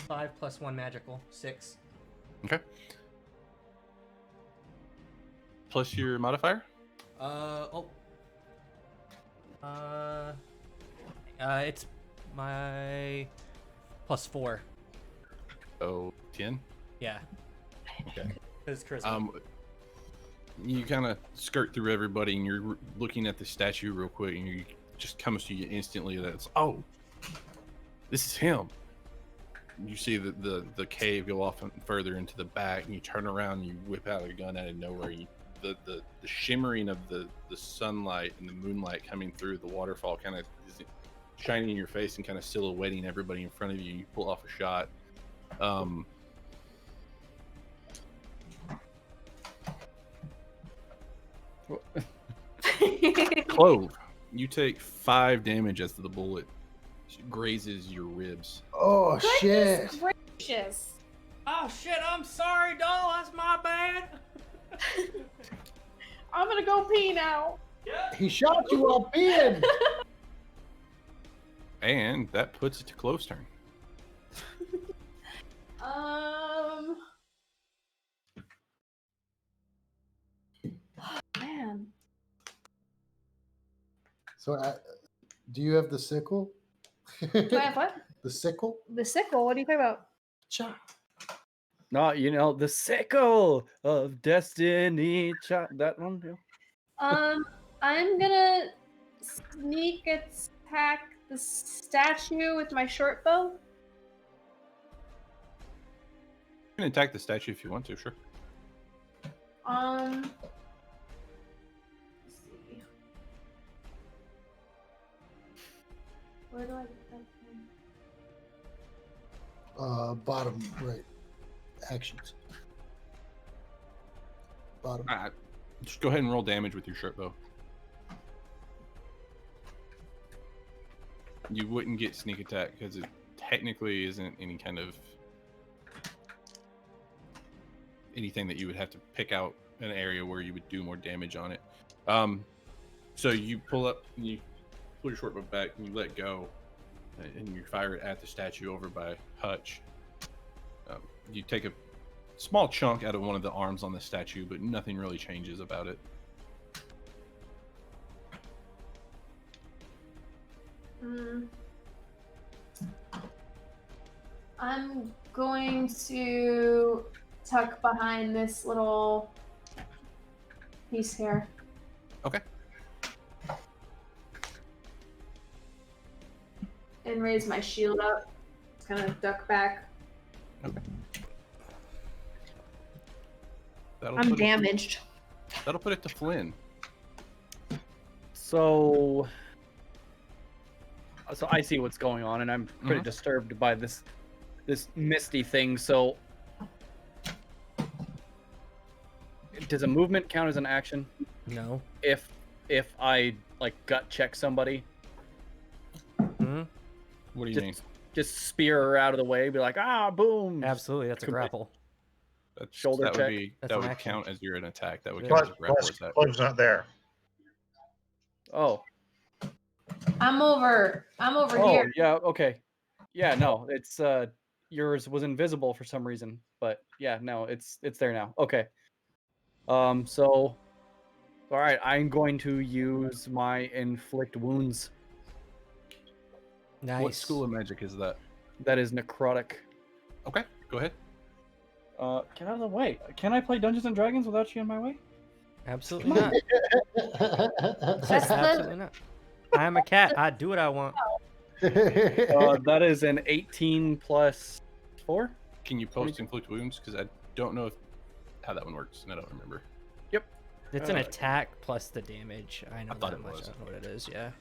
5 + 1 magical. 6. Okay. Plus your modifier? It's my +4. Oh, 10? Yeah. Okay. Because charisma. You kind of skirt through everybody and you're looking at the statue real quick and you just comes to you instantly that it's, oh, this is him. You see the cave go off further into the back and you turn around and you whip out a gun out of nowhere. The shimmering of the sunlight and the moonlight coming through the waterfall kind of shining in your face and kind of silhouetting everybody in front of you. You pull off a shot. Clove, you take 5 damage as the bullet grazes your ribs. Oh, shit. Gracious. Oh shit, I'm sorry, doll. That's my bad. I'm gonna go pee now. He shot you while peeing. And that puts it to Clove's turn. Man. So, do you have the sickle? Do I have what? The sickle? The sickle? What are you talking about? Cha. No, the sickle of destiny. That one, yeah. I'm gonna sneak attack the statue with my short bow. You can attack the statue if you want to, sure. Let's see. Where do I get that from? Bottom right. actions. Bottom. Just go ahead and roll damage with your short bow. You wouldn't get sneak attack because it technically isn't any kind of anything that you would have to pick out an area where you would do more damage on it. So you pull up and you pull your short bow back and you let go, and you fire it at the statue over by Hutch. You take a small chunk out of one of the arms on the statue, but nothing really changes about it. I'm going to tuck behind this little piece here. Okay. And raise my shield up. Kind of duck back. Okay. I'm damaged. That'll put it to Flynn. So I see what's going on, and I'm pretty disturbed by this misty thing. So, does a movement count as an action? No. If I like gut check somebody, What do you mean? just spear her out of the way, be like, boom. Absolutely, that's a grapple. Shoulder that check. That would action. count as your an attack. That would count as a grapple Plus, attack. Clove's not there. Oh. I'm over Oh, here. yeah, okay. Yeah, no, it's yours was invisible for some reason, but yeah, no, it's there now. Okay. So all right, I'm going to use my inflict wounds. Nice. What school of magic is that? That is necrotic. Okay, go ahead. Get out of the way. Can I play Dungeons and Dragons without you in my way? Absolutely not. That's Absolutely not. I am a cat. I do what I want. That is an 18 plus 4. Can you post inflict wounds? Because I don't know how that one works, and I don't remember. Yep. It's an attack plus the damage. I know I thought that it much. was. I know what it is. Yeah.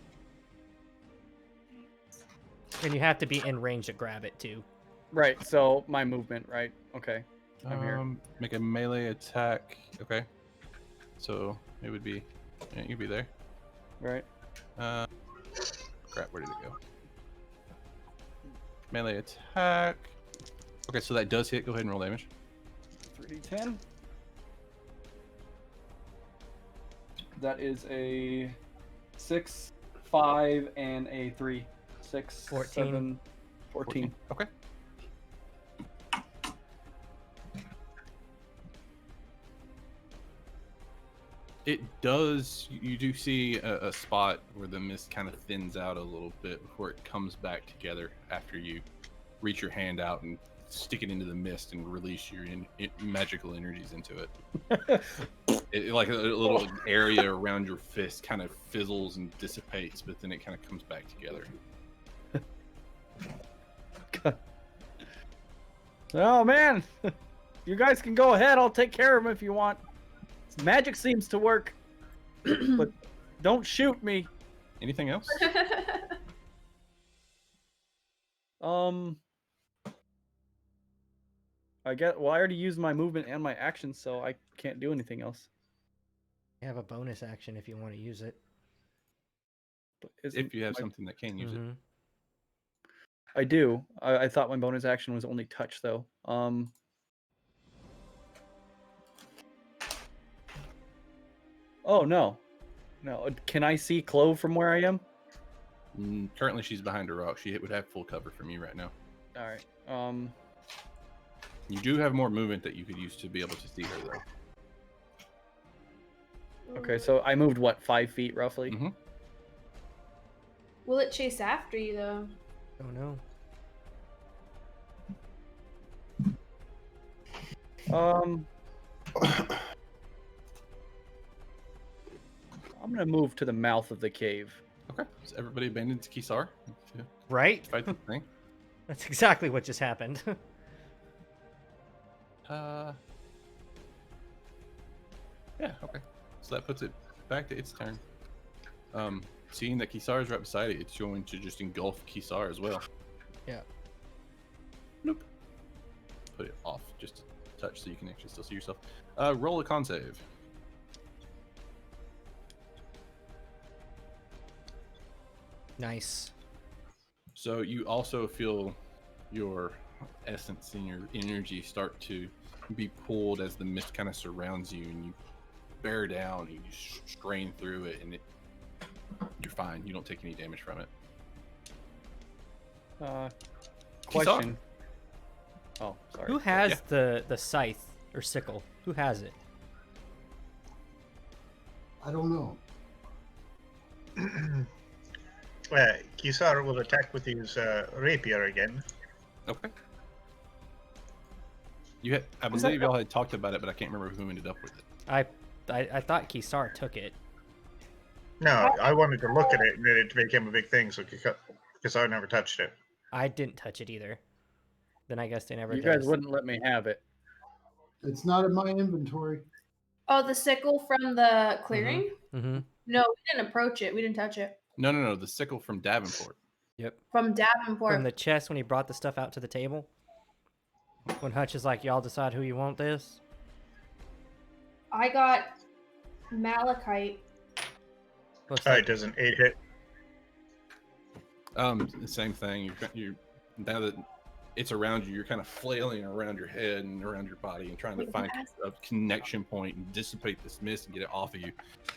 And you have to be in range to grab it too. Right. So my movement. Right. Okay. I'm here. Make a melee attack. Okay. So it would be. Yeah, you'd be there. Right. Crap. Where did it go? Melee attack. Okay, so that does hit. Go ahead and roll damage. 3d10. That is a 6, 5, and a 3. 6, 14. 7, 14. Okay. It does. You do see a spot where the mist kind of thins out a little bit before it comes back together after you reach your hand out and stick it into the mist and release your magical energies into it. Like a little area around your fist kind of fizzles and dissipates, but then it kind of comes back together. Oh man, you guys can go ahead. I'll take care of him if you want. Magic seems to work, but don't shoot me. Anything else? I already used my movement and my action, so I can't do anything else. You have a bonus action if you want to use it. But If you have something that can use it. I do. I thought my bonus action was only touch, though. Oh, no. No. Can I see Clove from where I am? Currently, she's behind a rock. She would have full cover from you right now. All right. You do have more movement that you could use to be able to see her, though. Okay, so I moved, what, 5 feet, roughly? Mm-hmm. Will it chase after you, though? Oh no. I'm gonna move to the mouth of the cave. Okay. So everybody abandons Kisar. Right? Fight the thing. That's exactly what just happened. Yeah, okay. So that puts it back to its turn. Seeing that Kisar is right beside it, it's going to just engulf Kisar as well. Yeah. Nope. Put it off just so you can actually still see yourself. Roll a con save. Nice. So you also feel your essence and your energy start to be pulled as the mist kind of surrounds you, and you bear down and you strain through it, and you're fine. You don't take any damage from it. Question. Oh, sorry. Who has the scythe or sickle? Who has it? I don't know. Kisar will attack with his rapier again. Okay. I believe y'all had talked about it, but I can't remember who ended up with it. I thought Kisar took it. No, I wanted to look at it, and then it became a big thing, so Kisar never touched it. I didn't touch it either. Then I guess they never. You guys wouldn't let me have it. It's not in my inventory. Oh, the sickle from the clearing? Mm-hmm. No, we didn't approach it. We didn't touch it. No. The sickle from Davenport. Yep. From Davenport. From the chest when he brought the stuff out to the table. When Hutch is like, y'all decide who you want this. I got malachite. Looks It does an 8 hit. The same thing. You now that it's around you, you're kind of flailing around your head and around your body and trying to find a connection point and dissipate this mist and get it off of you,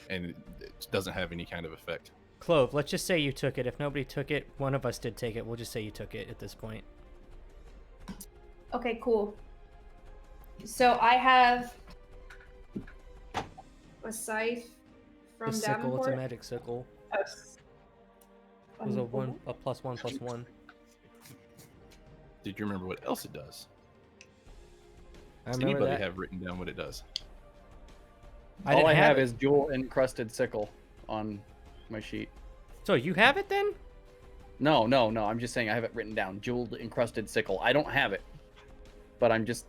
and it doesn't have any kind of effect. Clove, let's just say you took it. If nobody took it, one of us did take it. We'll just say you took it at this point. Okay, cool. So I have a scythe from The sickle, Davenport. it's a magic sickle. It was a +1/+1. Did you remember what else it does? I Does remember anybody that. have written down what it does? All I have it. is jewel encrusted sickle on my sheet. So you have it then? No. I'm just saying I have it written down. Jeweled encrusted sickle. I don't have it, but I'm just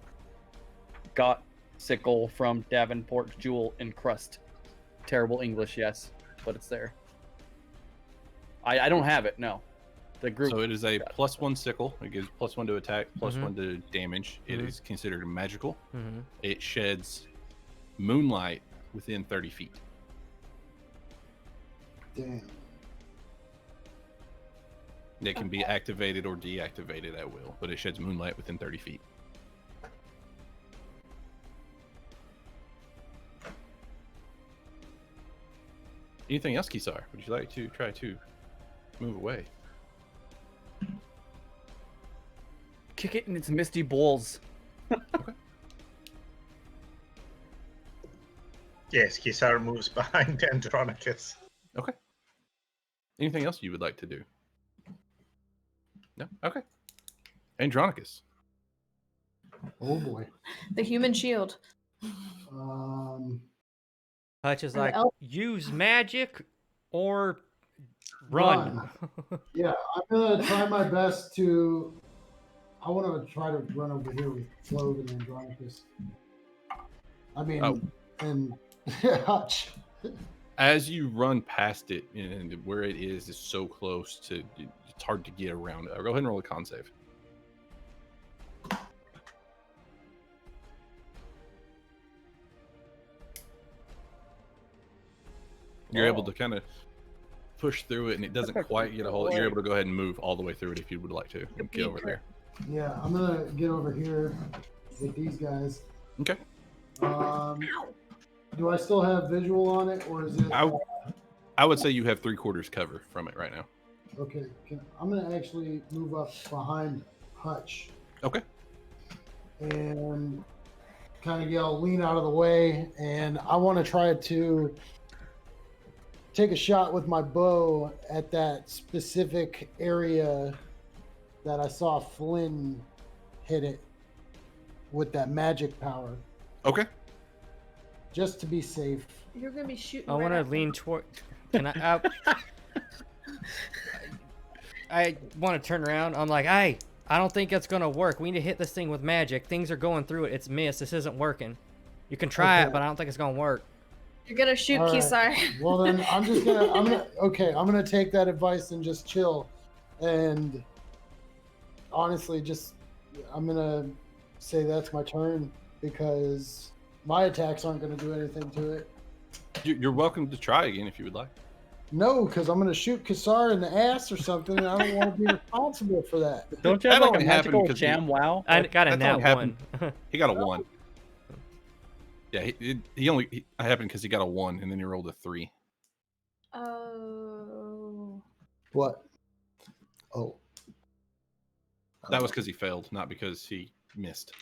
got sickle from Davenport jewel encrust. Terrible English, yes, but it's there. I don't have it. No. The group. So it is a +1 sickle. It gives +1 to attack, Mm-hmm. +1 to damage. It is considered magical. Mm-hmm. It sheds moonlight within 30 feet. Damn. It can be activated or deactivated at will, but it sheds moonlight within 30 feet. Anything else, Kisar? Would you like to try to move away? Kick it in its misty balls. Yes, Kisar moves behind Andronicus. Okay. Anything else you would like to do? No? Okay. Andronicus. Oh boy. The human shield. Hutch is And like, elf- use magic or run. Yeah, I'm gonna try my best to. I want to try to run over here with Clove and Andronicus. I mean, and Hutch. As you run past it, and where it is so close to, it's hard to get around. Go ahead and roll a con save. You're able to kind of push through it, and it doesn't quite get a hold. You're able to go ahead and move all the way through it if you would like to. And get over there. Yeah, I'm gonna get over here with these guys. Okay. Do I still have visual on it, or is it? I would say you have 3/4 cover from it right now. Okay, I'm gonna actually move up behind Hutch Okay. and kind of yell, "Lean out of the way!" And I want to try to take a shot with my bow at that specific area that I saw Flynn hit it with that magic power, Okay. just to be safe. You're gonna be shooting. I want to lean toward. Can I? I want to turn around. I'm like, hey, I don't think it's gonna work. We need to hit this thing with magic. Things are going through it. It's missed. This isn't working. You can try it, but I don't think it's gonna work. You're gonna shoot All right. Kisar. Well, then I'm gonna take that advice and just chill. And honestly, I'm gonna say that's my turn because my attacks aren't going to do anything to it. You're welcome to try again if you would like. No, because I'm going to shoot Kassar in the ass or something, and I don't want to be responsible for that. Don't you have That like a only happened magical because he- jam wow? I got a That's nat only happened- one. He got a 1. Yeah, it happened because he got a 1 and then he rolled a 3. Oh. What? Oh. That was because he failed, not because he missed.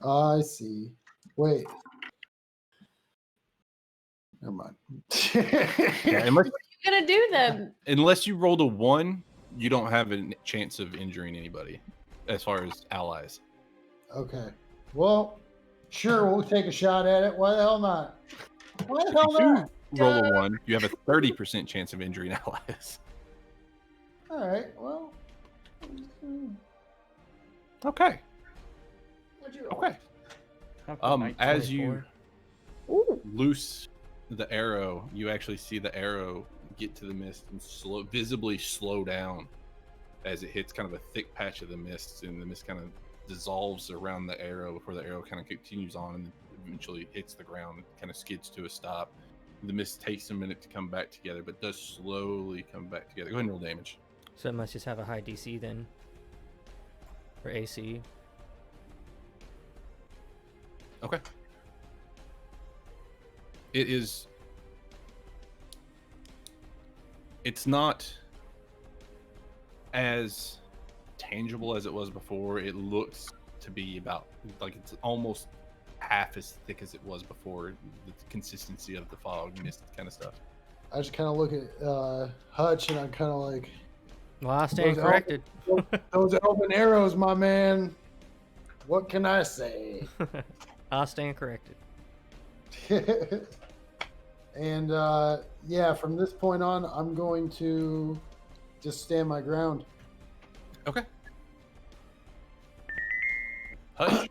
I see. Wait. Never mind. Yeah, What are you gonna do then? unless you rolled a 1, you don't have a chance of injuring anybody, as far as allies. Okay. Well, sure, we'll take a shot at it. Why the hell not? Why the If hell you do not? roll a 1, you have a 30% chance of injuring allies. All right. Well. Okay. What'd you roll? Okay. As you loose the arrow, you actually see the arrow get to the mist and visibly slow down as it hits kind of a thick patch of the mist, and the mist kind of dissolves around the arrow before the arrow kind of continues on and eventually hits the ground and kind of skids to a stop. The mist takes a minute to come back together, but does slowly come back together. Go ahead and roll damage. So it must just have a high DC then. Or AC. Okay. It's not as tangible as it was before. It looks to be about like it's almost half as thick as it was before. The consistency of the fog, mist kind of stuff. I just kind of look at Hutch, and I'm kind of like, Well, I stand Those corrected. those open arrows, my man. What can I say? I stand corrected. And yeah, from this point on, I'm going to just stand my ground. Okay. Hutch.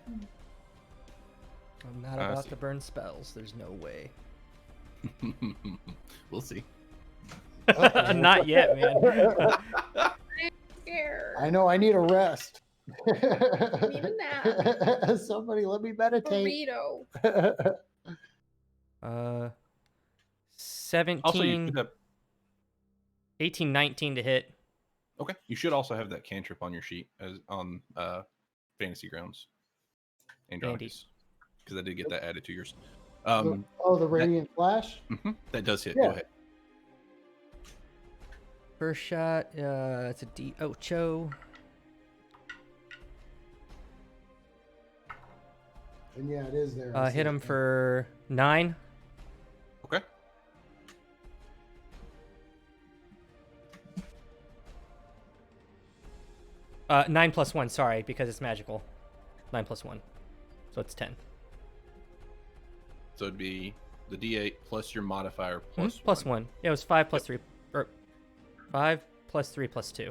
I'm not I about see. to burn spells. There's no way. We'll see. Not yet, man. Scared. I know I need a rest. Need a nap. Somebody let me meditate. Burrito. 17, Also, you should have 18, 19 to hit. okay. You should also have that cantrip on your sheet as on Fantasy Grounds. Andronicus, because I did get that added to yours. The radiant flash. That does hit. Yeah. Go ahead. First shot, it's a D8. And yeah, it is there. I see Hit it him there. for 9. Okay. Uh, 9 plus 1, sorry, because it's magical. 9 plus 1. So it's 10. So it'd be the D8 plus your modifier plus Plus 1. Yeah, it was 5 plus 3. Or 5 plus 3 plus 2.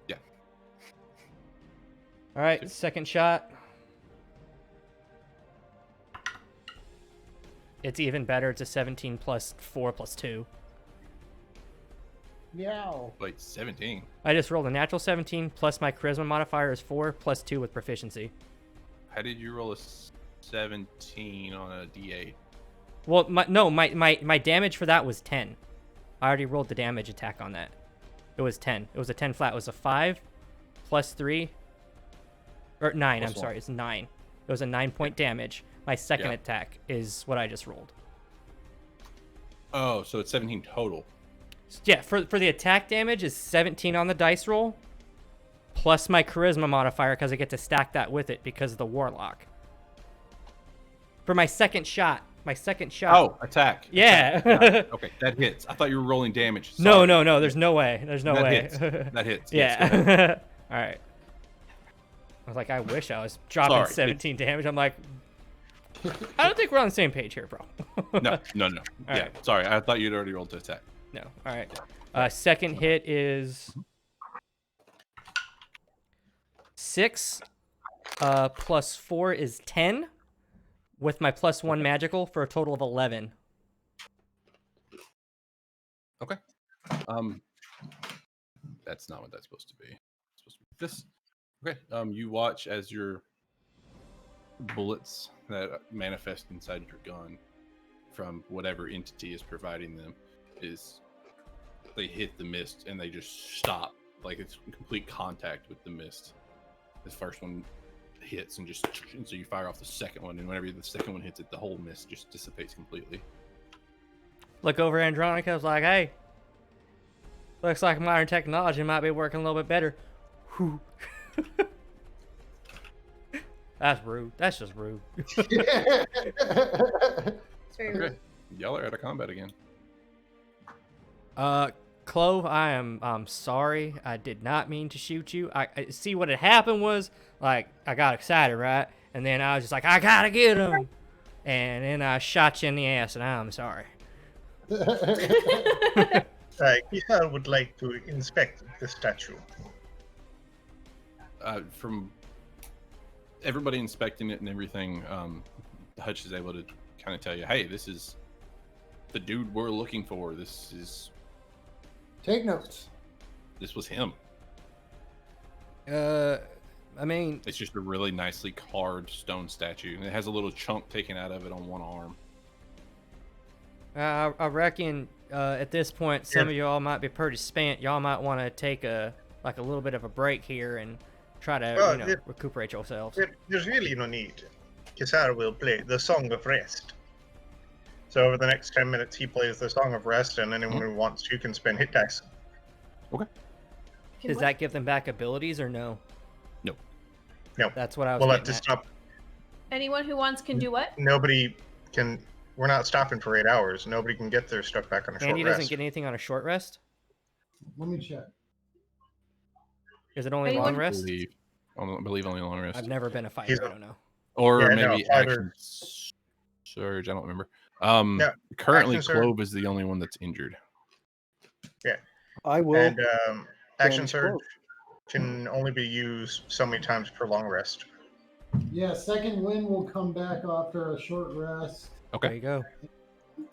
Yeah. Alright, Two. second shot. It's even better. It's a 17 plus 4 plus 2. Meow. Wait, 17. I just rolled a natural 17 plus my charisma modifier is 4 plus 2 with proficiency. How did you roll a 17 on a D8? Well, my damage for that was 10. I already rolled the damage attack on that. It was 10. It was a 10 flat. It was a 5 plus 3. Or 9, Plus I'm one. sorry. It's 9. It was a 9-point damage. My second Yeah. attack is what I just rolled. Oh, so it's 17 total. Yeah, for the attack damage is 17 on the dice roll, plus my charisma modifier because I get to stack that with it because of the warlock. For my second shot. Oh, attack. Yeah. Attack. Got it. Okay, that hits. I thought you were rolling damage. No, Sorry. no. There's no way. There's no That way. hits. That hits. Yes, go ahead. Yeah. All right. I was like, I wish I was dropping Sorry. 17 damage. I'm like, I don't think we're on the same page here, bro. No. Yeah, right. sorry. I thought you'd already rolled to attack. No. All right. Second hit is 6. Plus 4 is 10. With my plus 1 magical for a total of 11. Okay. That's not what that's supposed to be. It's Just okay. You watch as your bullets that manifest inside your gun from whatever entity is providing them is they hit the mist and they just stop, like it's in complete contact with the mist. The first one hits and so you fire off the second one, and whenever the second one hits it, the whole mist just dissipates completely. Look over at Andronica. I was like, hey, looks like modern technology might be working a little bit better. Whew. That's rude. That's just rude. It's very Okay, rude. y'all are out of combat again. Clove, I'm sorry. I did not mean to shoot you. I see what had happened was, like, I got excited, right? And then I was just like, I gotta get him. And then I shot you in the ass, and I'm sorry. Kisa would like to inspect the statue. From everybody inspecting it and everything, Hutch is able to kind of tell you, hey, this is the dude we're looking for. This was him. I mean, It's just a really nicely carved stone statue, and it has a little chunk taken out of it on one arm. I reckon at this point, some of y'all might be pretty spent. Y'all might want to take a little bit of a break here and try to recuperate yourselves. There's really no need. Kisar will play the Song of Rest. So over the next 10 minutes, he plays the Song of Rest, and anyone who wants to can spend hit dice. Okay. Does that give them back abilities or no? No. That's what I was We'll have getting to at. stop. Anyone who wants can do what? Nobody can. We're not stopping for 8 hours. Nobody can get their stuff back on a short Andy rest. doesn't get anything on a short rest? Let me check. Is it only Anyone- long rest? I believe only long rest. I've never been a fighter. He's I don't know. Or Yeah, no, maybe fighter- action surge. I don't remember. Yeah, Currently, action surge. Clove is the only one that's injured. I will. And action damage surge Clove. can only be used so many times per long rest. Yeah, second wind will come back after a short rest. There Okay. you go.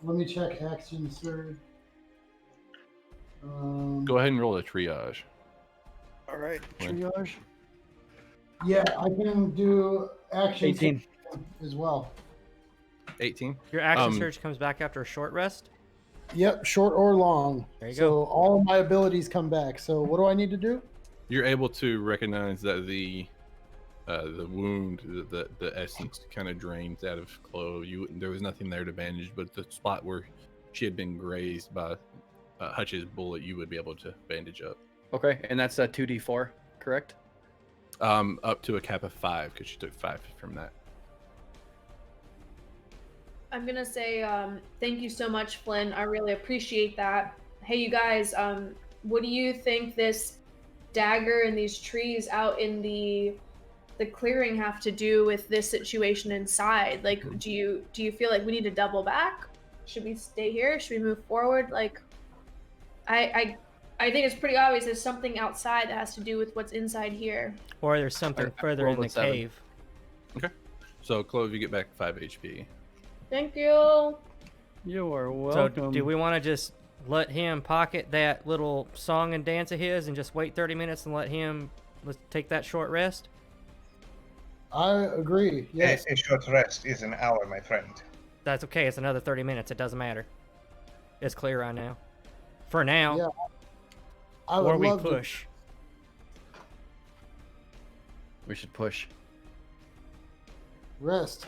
Let me check action surge. Go ahead and roll a triage. All right. When? Triage. Yeah, I can do action 18. surge as well. 18. Your action surge comes back after a short rest? Yep, short or long. There you so go. all of my abilities come back. So what do I need to do? You're able to recognize that the wound, the essence kind of drains out of Clove. There was nothing there to bandage, but the spot where she had been grazed by Hutch's bullet, you would be able to bandage up. Okay, and that's a 2d4, correct? Up to a cap of 5 because she took 5 from that. I'm gonna say thank you so much, Flynn. I really appreciate that. Hey, you guys, what do you think this dagger and these trees out in the clearing have to do with this situation inside? Like, do you feel like we need to double back? Should we stay here? Should we move forward? Like, I think it's pretty obvious there's something outside that has to do with what's inside here. Or there's something I further in rolled the a 7. cave. So Clove, you get back 5 HP. Thank you. You are So welcome. do we want to just let him pocket that little song and dance of his and just wait 30 minutes and let's take that short rest? I agree. Yes. A short rest is an hour, my friend. That's okay. It's another 30 minutes. It doesn't matter. It's clear right now. For now. Yeah, I would Or we love push. We should push. to rest.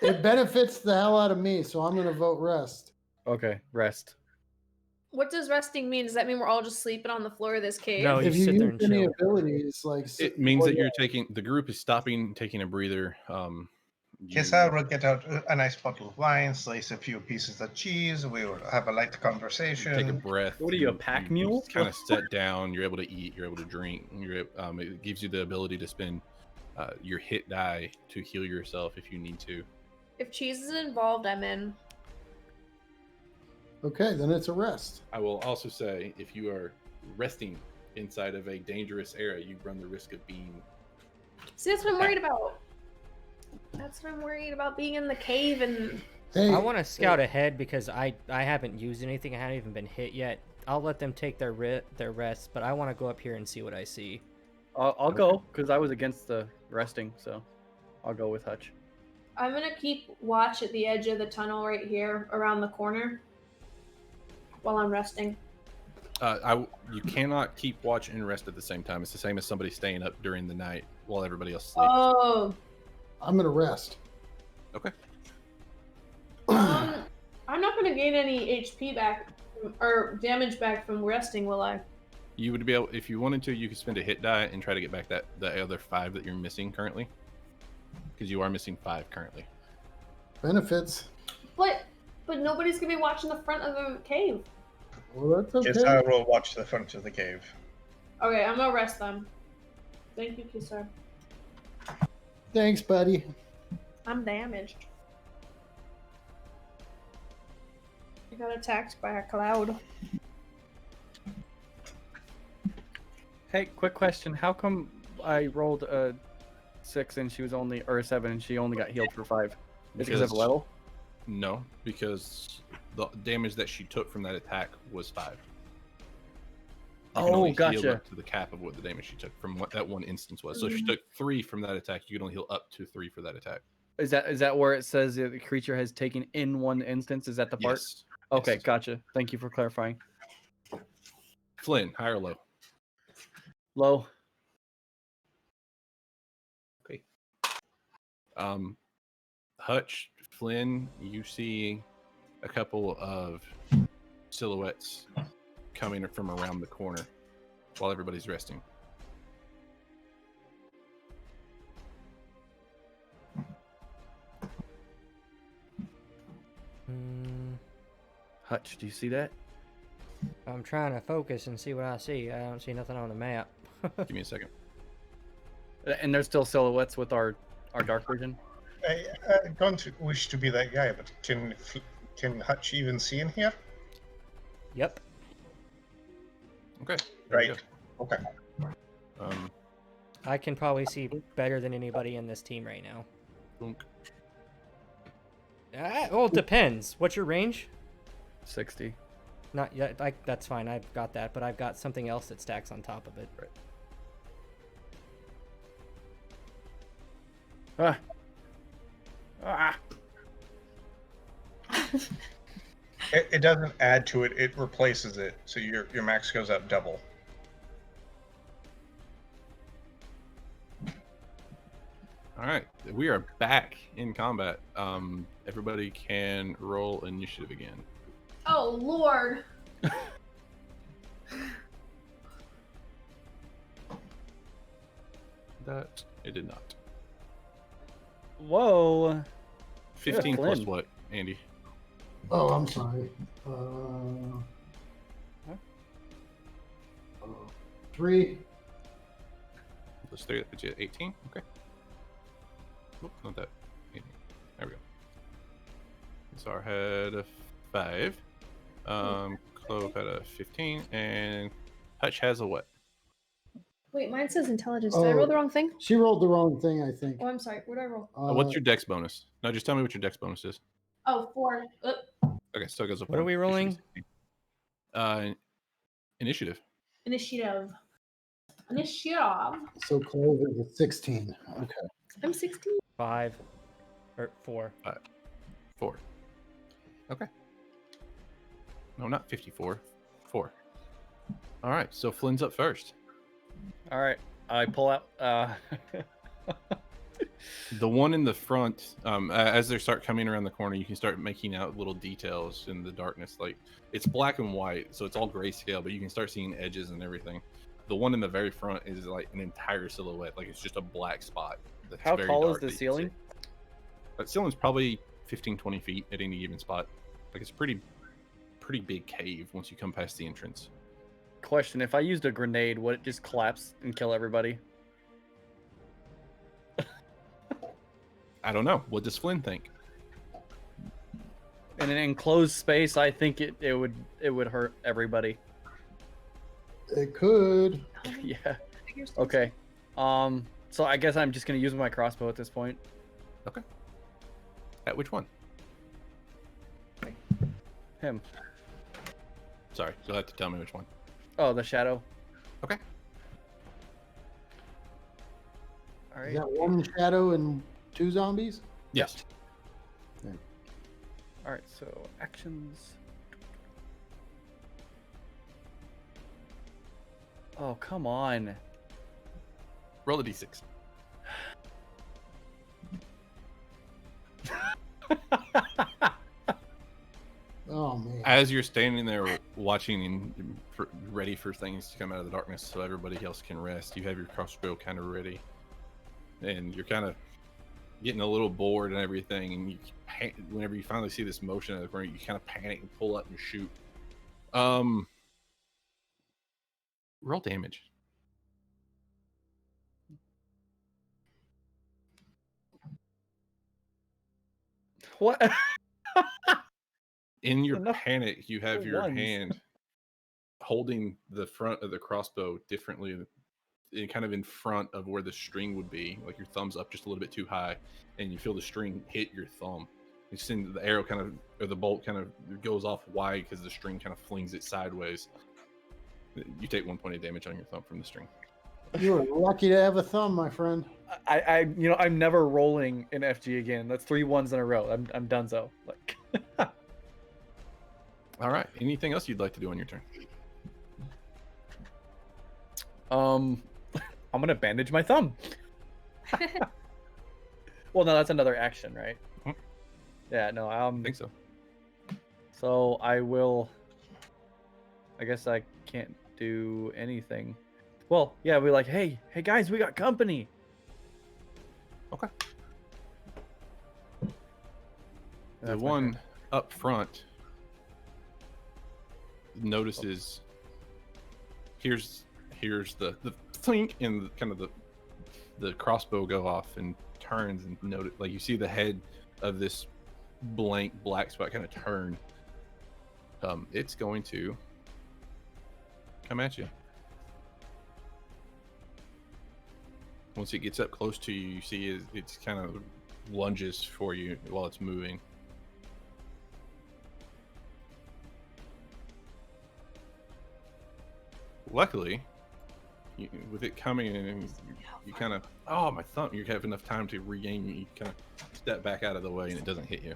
It benefits the hell out of me, so I'm gonna vote rest. Okay, rest. What does resting mean? Does that mean we're all just sleeping on the floor of this cave? No, if you you sit there use and any chill. abilities, like It means that you're taking the group is stopping, taking a breather. Kisar will get out a nice bottle of wine, slice a few pieces of cheese. We will have a light conversation. take a breath. What are you, a pack mule? Kind of sit down. You're able to eat. You're able to drink. It gives you the ability to spend your hit die to heal yourself if you need to. If cheese is involved, I'm in. Okay, then it's a rest. I will also say, if you are resting inside of a dangerous area, you run the risk of being. See, that's what I'm worried about. That's what I'm worried about, being in the cave and Hey, I want to scout ahead because I haven't used anything. I haven't even been hit yet. I'll let them take their rest, but I want to go up here and see what I see. I'll go because I was against the resting, so I'll go with Hutch. I'm gonna keep watch at the edge of the tunnel right here around the corner while I'm resting. You cannot keep watch and rest at the same time. It's the same as somebody staying up during the night while everybody else sleeps. Oh, I'm gonna rest. Okay. I'm not gonna gain any HP back or damage back from resting, will I? You would be able, if you wanted to, you could spend a hit die and try to get back the other 5 that you're missing currently, because you are missing 5 currently. Benefits. But nobody's gonna be watching the front of the cave. Well, that's okay. Kisar will watch the front of the cave. Okay, I'm gonna rest them. Thank you, Kisar. Thanks, buddy. I'm damaged. I got attacked by a cloud. Hey, quick question. How come I rolled a 6 and she was only, or a 7 and she only got healed for 5? Is it because of level? No, because the damage that she took from that attack was 5. You can only heal gotcha. up to the cap of what the damage she took from what that one instance was. So if she took 3 from that attack, you can only heal up to 3 for that attack. Is that where it says the creature has taken in one instance? Is that the part? Yes. Okay, Yes. gotcha. Thank you for clarifying. Flynn, high or low? Low. Okay. Hutch, Flynn, you see a couple of silhouettes coming from around the corner while everybody's resting. Hutch, do you see that? I'm trying to focus and see what I see. I don't see nothing on the map. Give me a second. And there's still silhouettes with our dark vision. I don't wish to be that guy, but can Hutch even see in here? Yep. Okay. there you Right. Okay. go. I can probably see better than anybody in this team right now. Boonk. Well, it depends. What's your range? 60. Not yet. That's fine. I've got that, but I've got something else that stacks on top of it. Ah. Ah. It doesn't add to it; it replaces it. So your max goes up double. All right, we are back in combat. Everybody can roll initiative again. Oh Lord! That it did not. Whoa. 15 plus Flynn. what, Andy? Oh, I'm sorry. 3. Plus 3, that puts you at 18. Okay. Oop, not that. 18. There we go. Sar had a 5. Clove had a 15, and Hutch has a what? Wait, mine says intelligence. Did I roll the wrong thing? She rolled the wrong thing, I think. Oh, I'm sorry. What did I roll? What's your dex bonus? No, just tell me what your dex bonus is. Oh, 4. Okay, still goes up. What are 1. we You should rolling? be 16. Initiative. Initiative. So Clove is a 16. Okay. I'm 16. 5 or 4. 4. Okay. No, not 54. 4. All right, so Flynn's up first. All right. I pull out. The one in the front, as they start coming around the corner, you can start making out little details in the darkness. Like, it's black and white, so it's all grayscale, but you can start seeing edges and everything. The one in the very front is like an entire silhouette, like it's just a black spot. That's How very tall is dark the that you can ceiling? see. That ceiling's probably 15-20 feet at any given spot. Like, it's a pretty big cave once you come past the entrance. Question: if I used a grenade, would it just collapse and kill everybody? I don't know. What does Flynn think? In an enclosed space, I think it would hurt everybody. It could. Yeah. Okay. So I guess I'm just gonna use my crossbow at this point. Okay. At which one? Him. Sorry, you'll have to tell me which one. Oh, the shadow. Okay. All Is right. that one shadow and 2 zombies? Yes. All right. So actions. Oh, come on. Roll a d6. Oh man. As you're standing there watching and ready for things to come out of the darkness so everybody else can rest, you have your crossbow kind of ready. And you're kind of getting a little bored and everything. And whenever you finally see this motion out of the corner, you kind of panic and pull up and shoot. Roll damage. What? In your Enough panic, you have for your ones. hand holding the front of the crossbow differently, kind of in front of where the string would be, like your thumb's up just a little bit too high, and you feel the string hit your thumb. You see the arrow kind of, or the bolt kind of goes off wide because the string kind of flings it sideways. You take 1 point of damage on your thumb from the string. You were lucky to have a thumb, my friend. I'm never rolling in FG again. That's 3 ones in a row. I'm donezo. Like. All right. Anything else you'd like to do on your turn? I'm gonna bandage my thumb. Well, no, that's another action, right? Mhm. Yeah, no. I think so. So I will. I guess I can't do anything. Well, yeah, we're like, hey guys, we got company. Okay. The That's my one turn. up front notices. Here's the flink and kind of the crossbow go off and turns and notice, like you see the head of this blank black spot kind of turn. It's going to come at you. Once it gets up close to you, you see it's kind of lunges for you while it's moving. Luckily, with it coming in, you kind of, oh, my thumb, you have enough time to regain, you kind of step back out of the way and it doesn't hit you.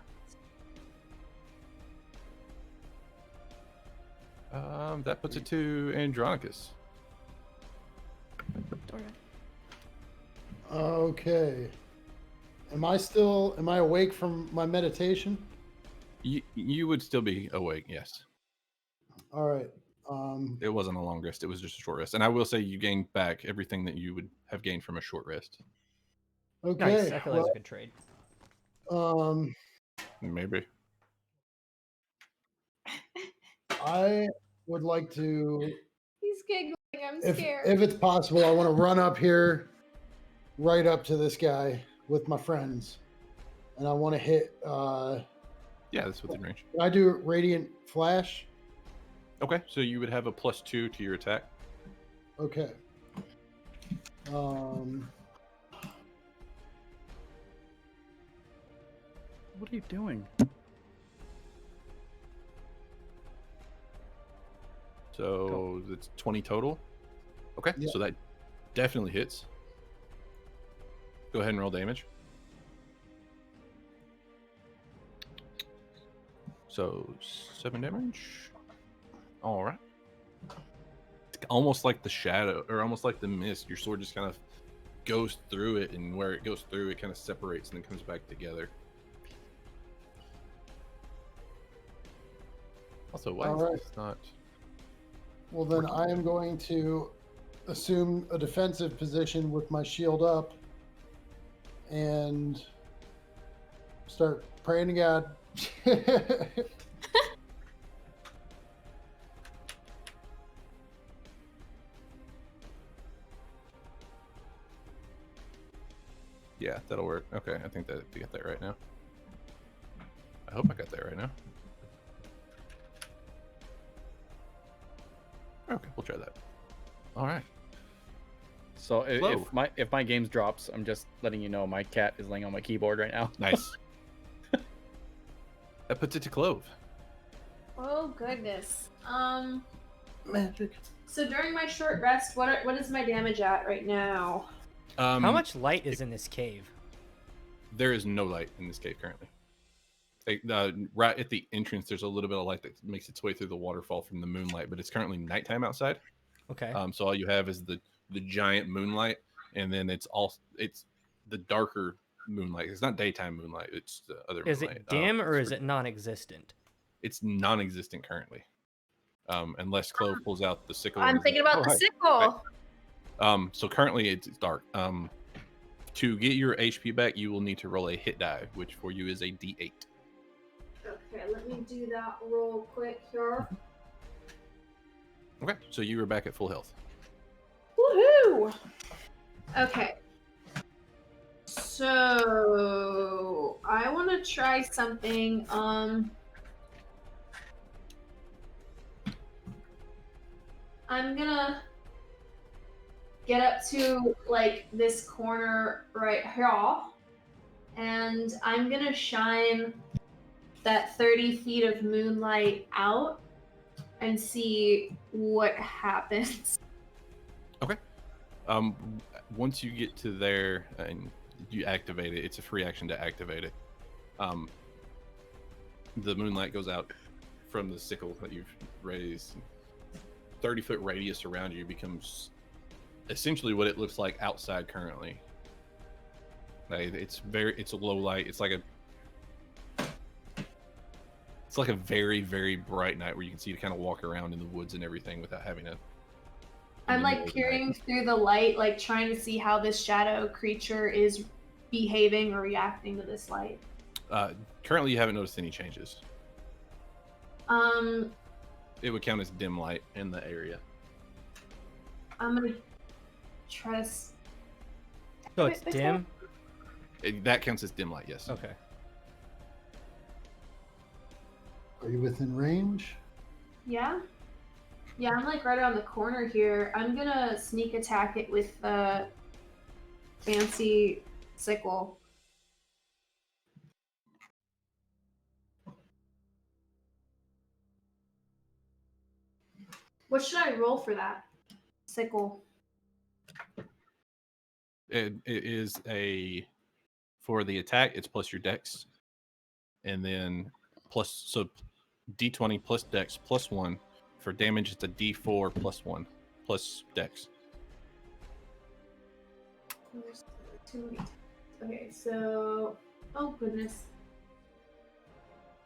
That puts it to Andronicus. Okay. Am I awake from my meditation? You would still be awake, yes. All right. It wasn't a long rest, it was just a short rest. And I will say you gained back everything that you would have gained from a short rest. Okay. Nice. I feel like it's a good trade. Maybe. I would like to, He's giggling. I'm if scared. it's possible, I want to run up here, right up to this guy with my friends, and I want to hit. Yeah, that's within range. Can I do radiant flash? Okay, so you would have a +2 to your attack. Okay. What are you doing? So it's 20 total. Okay, Yeah. so that definitely hits. Go ahead and roll damage. So 7 damage. All right. It's almost like the shadow, or almost like the mist. Your sword just kind of goes through it, and where it goes through, it kind of separates and then comes back together. Also, why All is right. this not? Well, then I am going to assume a defensive position with my shield up and start praying to God. Yeah, that'll work. Okay, I think that you got that right now. I hope I got that right now. Okay, we'll try that. All right. So Hello. if my games drops, I'm just letting you know my cat is laying on my keyboard right now. Nice. That puts it to Clove. Oh goodness. Magic. So during my short rest, what is my damage at right now? How much light is in this cave? There is no light in this cave currently. Right at the entrance, there's a little bit of light that makes its way through the waterfall from the moonlight, but it's currently nighttime outside. Okay. So all you have is the giant moonlight, and then it's the darker moonlight. It's not daytime moonlight. It's the other Is moonlight. it dim or is it non-existent? It's non-existent currently, unless Clove pulls out the sickle. I'm thinking about the hi. sickle. Hi. So currently it's dark. To get your HP back, you will need to roll a hit die, which for you is a D8. Okay, let me do that real quick here. Okay, so you are back at full health. Woohoo! Okay. So I want to try something. I'm gonna get up to like this corner right here, and I'm gonna shine that 30 feet of moonlight out and see what happens. Okay. Once you get to there and you activate it, it's a free action to activate it. The moonlight goes out from the sickle that you've raised. 30-foot radius around you becomes essentially what it looks like outside currently. It's a low light. It's like a very, very bright night where you can see to kind of walk around in the woods and everything without having to. I'm like peering through the light, like trying to see how this shadow creature is behaving or reacting to this light. Currently, you haven't noticed any changes. It would count as dim light in the area. I'm gonna try to. So it's dim? That counts as dim light, yes. Okay. Are you within range? Yeah. Yeah, I'm like right around the corner here. I'm gonna sneak attack it with the fancy sickle. What should I roll for that? Sickle. It is for the attack, it's plus your dex. And then so D20 plus dex plus 1. For damage, it's a D4 plus 1 plus dex. Okay, so oh goodness.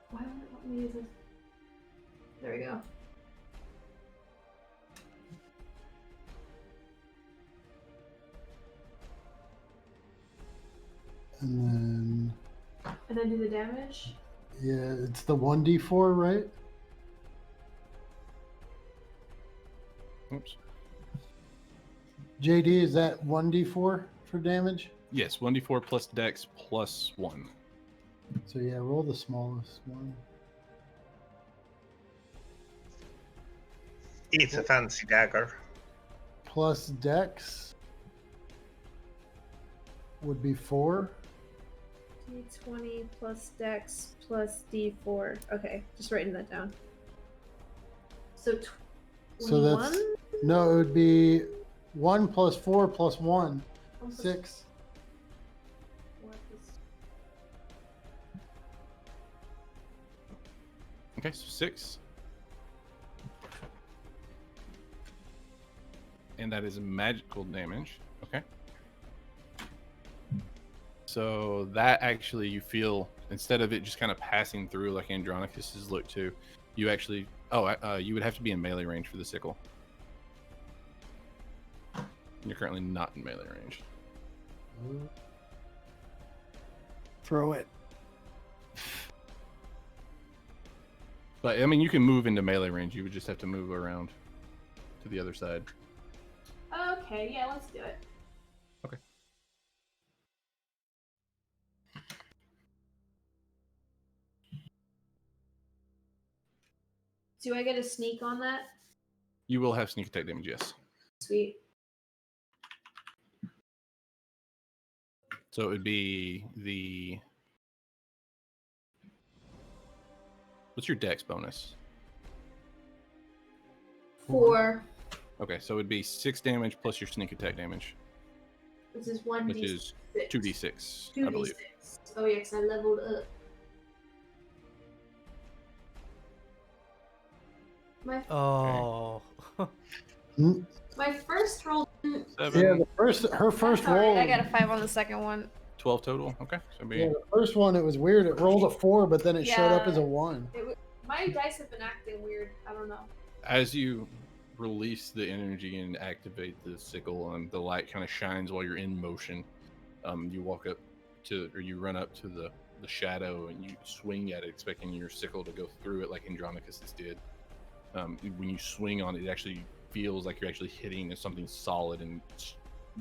Why won't it let me use this? There we go. And then do the damage. yeah, it's the 1d4, right? Oops. JD, is that 1d4 for damage? Yes, 1d4 plus dex plus 1. So yeah, roll the smallest one. It's a fancy dagger. Plus dex would be 4. D20 plus dex plus D4. Okay, just writing that down. So 21? So that's no, it would be 1 plus 4 plus 1, 6. Okay, so 6. And that is magical damage. Okay. So that actually you feel, instead of it just kind of passing through like Andronicus's look to, you actually, you would have to be in melee range for the sickle. You're currently not in melee range. Throw it. But I mean, you can move into melee range. You would just have to move around to the other side. Okay, yeah, let's do it. Okay. Do I get a sneak on that? You will have sneak attack damage, yes. Sweet. So it would be the... What's your dex bonus? 4. Okay, so it'd be 6 damage plus your sneak attack damage, This is 1d6. which is 2d6, I believe. 2d6. Oh, yeah, because I leveled up. My, Oh. my first roll didn't. 7, Yeah, her first That's all right, roll. I got a 5 on the second one. 12 total. Okay, so it'd be Yeah, the first one it was weird. It rolled a 4, but then it showed up Yeah. as a 1. My dice have been acting weird. I don't know. as you release the energy and activate the sickle, and the light kind of shines while you're in motion. You walk up to, or you run up to the shadow, and you swing at it, expecting your sickle to go through it like Andronicus did. When you swing on it, it actually feels like you're actually hitting something solid, and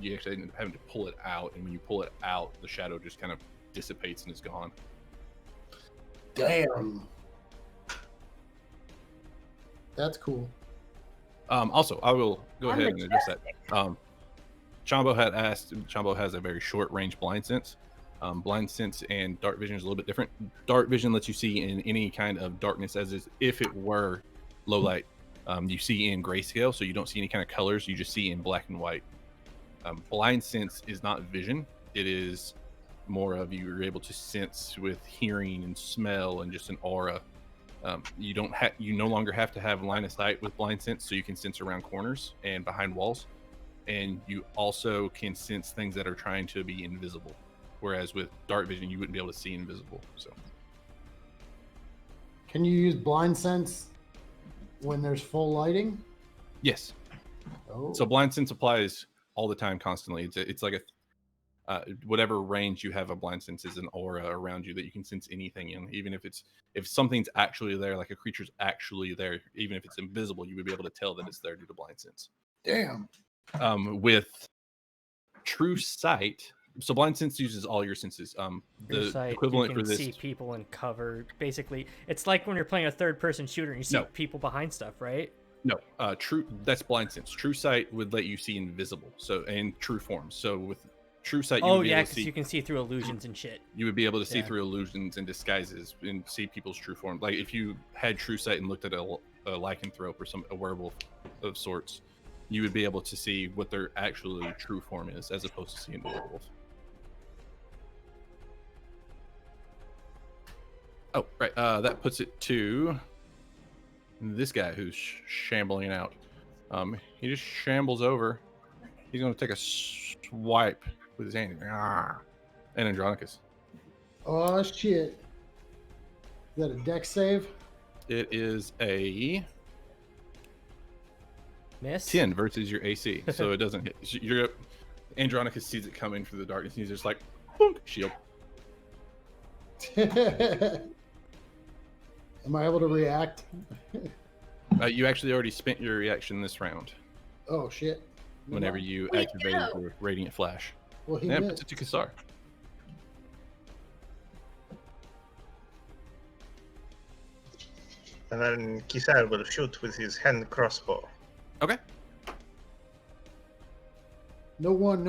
you actually end up having to pull it out. And when you pull it out, the shadow just kind of dissipates and is gone. Damn. That's cool. Also, I will go I'm ahead and address that. majestic. Chombo had asked. Chombo has a very short range blind sense. Blind sense and dark vision is a little bit different. Dark vision lets you see in any kind of darkness as if it were low light. You see in grayscale, so you don't see any kind of colors. You just see in black and white. Blind sense is not vision. It is more of you're able to sense with hearing and smell and just an aura. You no longer have to have line of sight with blind sense, so you can sense around corners and behind walls, and you also can sense things that are trying to be invisible. Whereas with dark vision, you wouldn't be able to see invisible. So, Can you use blind sense when there's full lighting? yes. Oh. So blind sense applies all the time, constantly. It's like whatever range you have, a blind sense is an aura around you that you can sense anything in, even if something's actually there, like a creature's actually there, even if it's invisible, you would be able to tell that it's there due to blind sense. Damn. With true sight, so blind sense uses all your senses. The Sight, equivalent you for can this, see people in cover. Basically, it's like when you're playing a third-person shooter and you see No. people behind stuff, right? no, that's blind sense. True sight would let you see invisible, so in true forms. So with true sight, you Oh would be yeah, able to because see. you can see through illusions and shit. You would be able to see Yeah. through illusions and disguises and see people's true form. Like if you had true sight and looked at a lycanthrope or a werewolf of sorts, you would be able to see what their actually true form is, as opposed to seeing the werewolf. Oh, right. That puts it to this guy who's shambling out. He just shambles over. He's going to take a swipe with his hand. And Andronicus. Oh shit. Is that a dex save? It is a Miss. 10 versus your AC, so it doesn't hit. You're up. Andronicus sees it coming through the darkness, and he's just like, boom, shield. Am I able to react? You actually already spent your reaction this round Oh shit. whenever you Wait, activated no. the Radiant Flash. Well, he Yeah, missed. puts it to Kassar. And then Kisar will shoot with his hand crossbow. Okay. No one.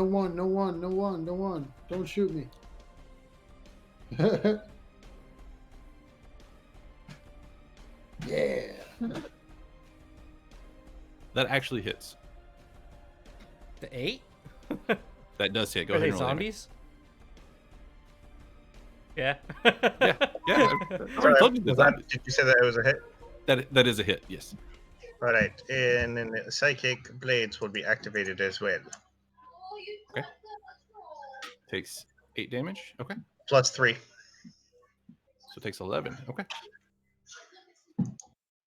Don't shoot me. Yeah. That actually hits. The 8? That does hit. Go Are ahead they and roll damage. zombies? Yeah. Yeah. I've already told you the zombies. Did you say that it was a hit? That is a hit, yes. All right, and then psychic blades will be activated as well. Okay. Takes 8 damage. Okay. Plus 3. So it takes 11. Okay.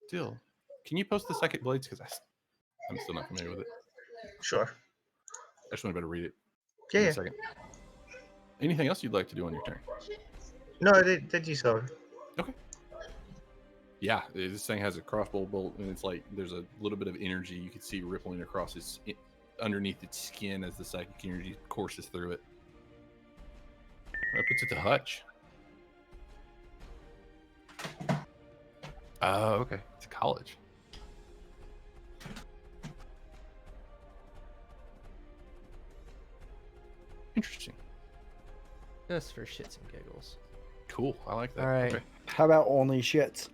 Still, can you post the psychic blades? Because I'm still not familiar with it. Sure. I just want to better read it. Yeah. In yeah. a second. Anything else you'd like to do on your turn? No, did you so? Yeah, this thing has a crossbow bolt, and it's like there's a little bit of energy you can see rippling across underneath its skin as the psychic energy courses through it. That puts it to Hutch. Oh, okay. It's college. Interesting. Just for shits and giggles. Cool. I like that. All right. Okay. How about only shits?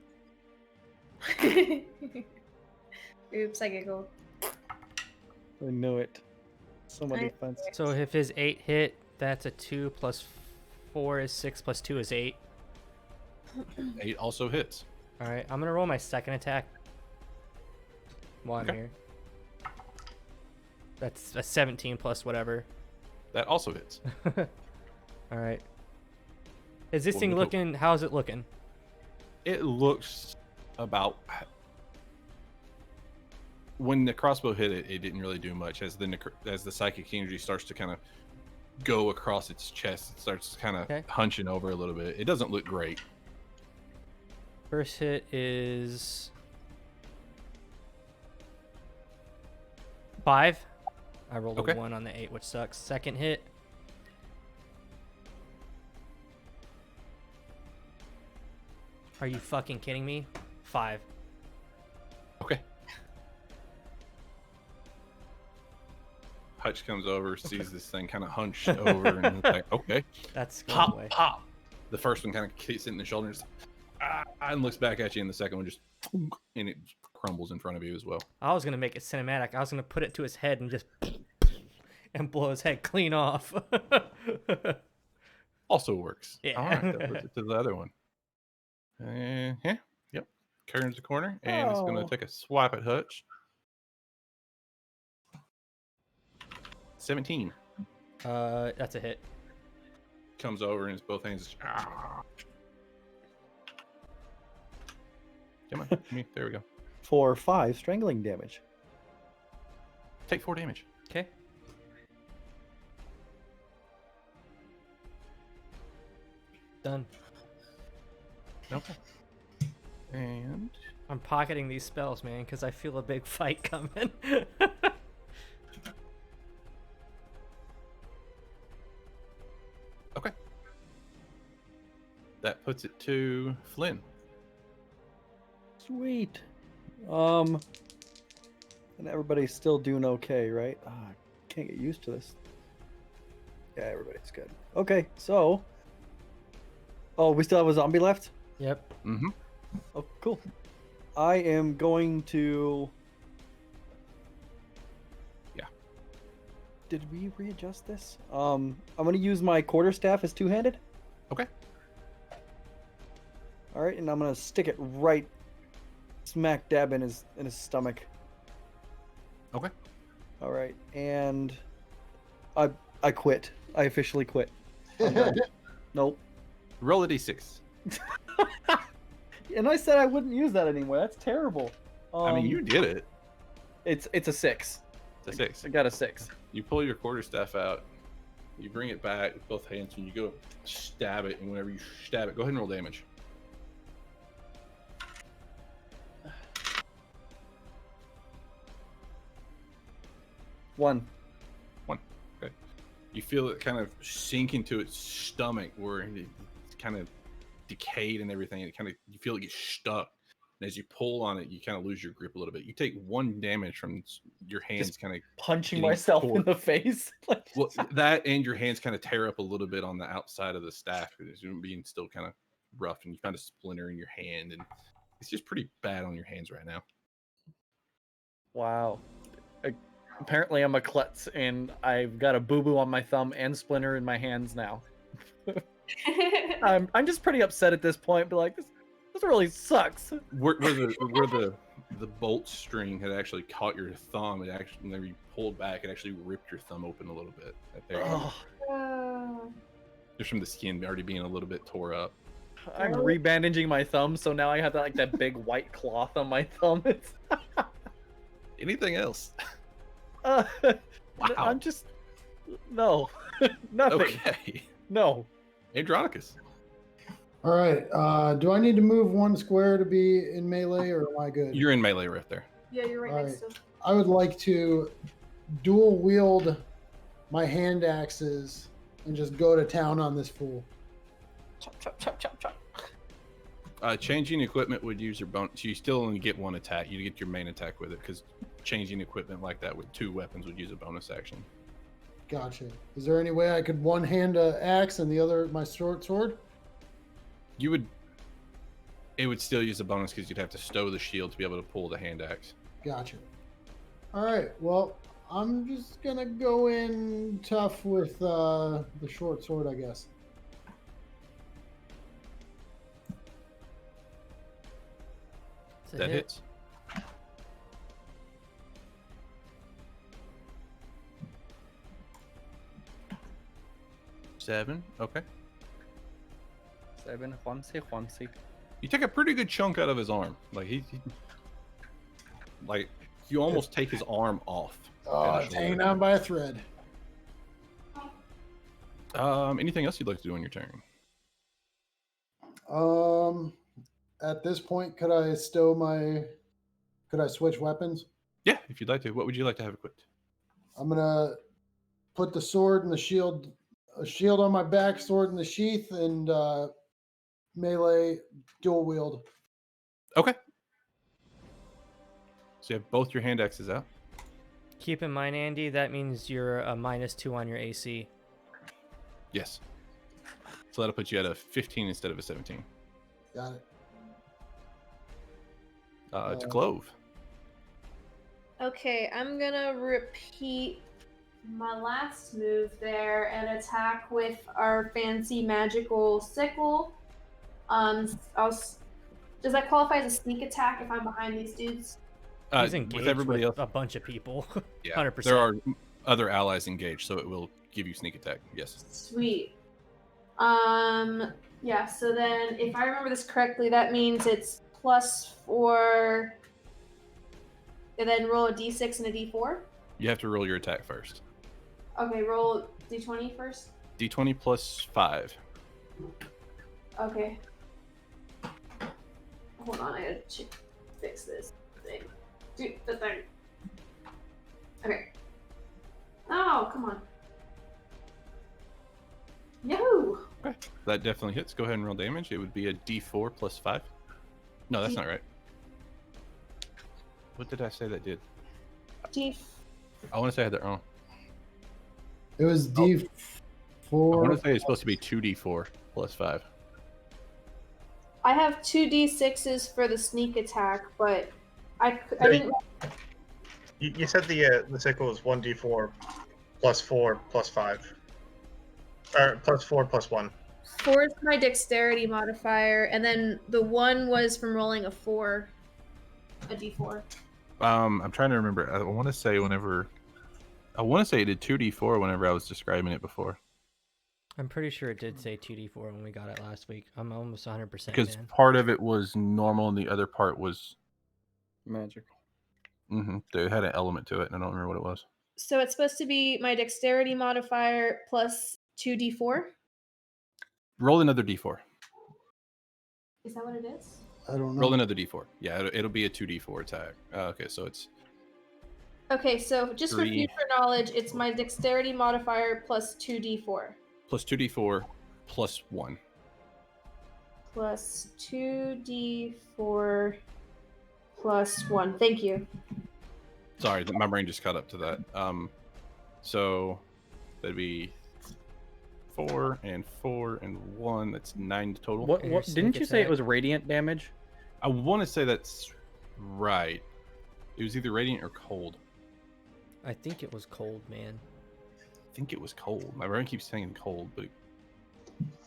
Oops, I giggled. I knew it. So much I- defense. So if his 8 hit, that's a 2 plus 4 is 6 plus 2 is 8. 8 also hits. All right, I'm gonna roll my second attack while I'm Okay. here. That's a 17 plus whatever. That also hits. All right. Is this Well, thing we hope- looking? How's it looking? It looks about. When the crossbow hit it, it didn't really do much. As the psychic energy starts to kind of go across its chest, it starts kind of Okay. hunching over a little bit. It doesn't look great. First hit is 5. I rolled Okay. a 1 on the 8, which sucks. Second hit. Are you fucking kidding me? 5. Okay. Hutch comes over, sees this thing kind of hunched over, and is like, okay, That's going pop, away. pop. The first one kind of hits it in the shoulder and, and looks back at you, and the second one just, and it crumbles in front of you as well. I was gonna make it cinematic. I was gonna put it to his head and just and blow his head clean off. Also works. Yeah. All right, that puts it to the other one. Yeah, yep. Turns the corner, and it's going Oh. to take a swipe at Hutch. 17. That's a hit. Comes over and his both hands. Come on, there we go. For 5 strangling damage. Take 4 damage. Okay. Done. Okay. And I'm pocketing these spells, man, because I feel a big fight coming. okay. That puts it to Flynn. Sweet. And everybody's still doing okay, right? I can't get used to this. Yeah, everybody's good. Okay, so. Oh, we still have a zombie left? Yep. Mm-hmm. Oh, cool. I am going to. Yeah. Did we readjust this? I'm going to use my quarterstaff as two-handed. Okay. All right, and I'm going to stick it right smack dab in his stomach. Okay. All right, and I quit. I officially quit. Nope. Roll a d6. And I said I wouldn't use that anymore. That's terrible. I mean, you did it. It's a 6. It's a 6. I got a 6. You pull your quarterstaff out, you bring it back with both hands, and you go stab it. And whenever you stab it, go ahead and roll damage. One. Okay. You feel it kind of sink into its stomach, where it's kind of decayed and everything. And it kind of you feel it get stuck. And as you pull on it, you kind of lose your grip a little bit. You take 1 damage from your hands, kind of Punching Getting myself in tore- the face. well, that and your hands kind of tear up a little bit on the outside of the staff because it's being still kind of rough, and you kind of splinter in your hand, and it's just pretty bad on your hands right now. Wow. Apparently I'm a klutz, and I've got a boo-boo on my thumb and splinter in my hands now. I'm just pretty upset at this point, but like this really sucks. Where the bolt string had actually caught your thumb, it actually whenever you pulled back, it actually ripped your thumb open a little bit. There, Oh, just from the skin already being a little bit tore up. I'm rebandaging my thumb, so now I have that big white cloth on my thumb. It's Anything else? wow. Wow. I'm just no, nothing. Okay. No. Andronicus. All right. Do I need to move 1 square to be in melee, or am I good? You're in melee right there. Yeah, you're right next to him. I would like to dual wield my hand axes and just go to town on this fool. Chop, chop, chop, chop, chop. Changing equipment would use your bonus. You still only get 1 attack. You get your main attack with it because changing equipment like that with 2 weapons would use a bonus action. Gotcha. Is there any way I could one hand a axe and the other my short sword? You would. It would still use a bonus because you'd have to stow the shield to be able to pull the hand axe. Gotcha. All right. Well, I'm just gonna go in tough with the short sword, I guess. It's a That hit. hits. Seven. Okay. 7, Juanse. You take a pretty good chunk out of his arm. Like like you almost take his arm off. Oh, it's initially. hanging on by a thread. Anything else you'd like to do on your turn? At this point, could I switch weapons? Yeah, if you'd like to. What would you like to have equipped? I'm gonna put the sword and the shield, a shield on my back, sword in the sheath, and melee dual wield. Okay. So you have both your hand axes out. Keep in mind, Andy, that means you're a -2 on your AC. Yes. So that'll put you at a 15 instead of a 17. Got it. To Clove. Okay, I'm gonna repeat my last move there and attack with our fancy magical sickle. Does that qualify as a sneak attack if I'm behind these dudes? He's engaged with everybody else. a bunch of people. Yeah, 100%. there are other allies engaged, so it will give you sneak attack. Yes. Sweet. Yeah, so then if I remember this correctly, that means it's +4 and then roll a d6 and a d4. You have to roll your attack first. Okay, roll d20 first. D20 plus 5. Okay. Hold on, I gotta fix this thing. Dude, the thing. Okay. Oh, come on. Yahoo! Okay. That definitely hits. Go ahead and roll damage. It would be a D4 plus 5. No, that's not right. What did I say that did? I want to say I had that wrong. It was D4. I want to say it's supposed to be 2D4 plus 5. I have 2d6s for the sneak attack, but I didn't. You said the sickle was 1d4 plus 4 plus 5. Or plus 4 plus 1. 4 is my dexterity modifier, and then the 1 was from rolling a 4, a d4. I'm trying to remember. I want to say it did 2D4 whenever I was describing it before. I'm pretty sure it did say 2d4 when we got it last week. I'm almost 100%. Because man. part of it was normal and the other part was Magical. They had an element to it, and I don't remember what it was. So it's supposed to be my dexterity modifier plus 2d4. Roll another D4. Is that what it is? I don't know. Roll another D4. Yeah, it'll be a 2D4 attack. Okay, so it's Okay, so just for 3. future knowledge, it's my dexterity modifier plus 2d4. plus 2D4 plus 1. Plus 2d4 plus 1. Thank you. Sorry, my brain just caught up to that. So that'd be 4 and 4 and 1. That's 9 total. What Your didn't sneak you say it attack. was radiant damage? I want to say that's right. It was either radiant or cold. I think it was cold, man. I think it was cold. My brain keeps saying cold, but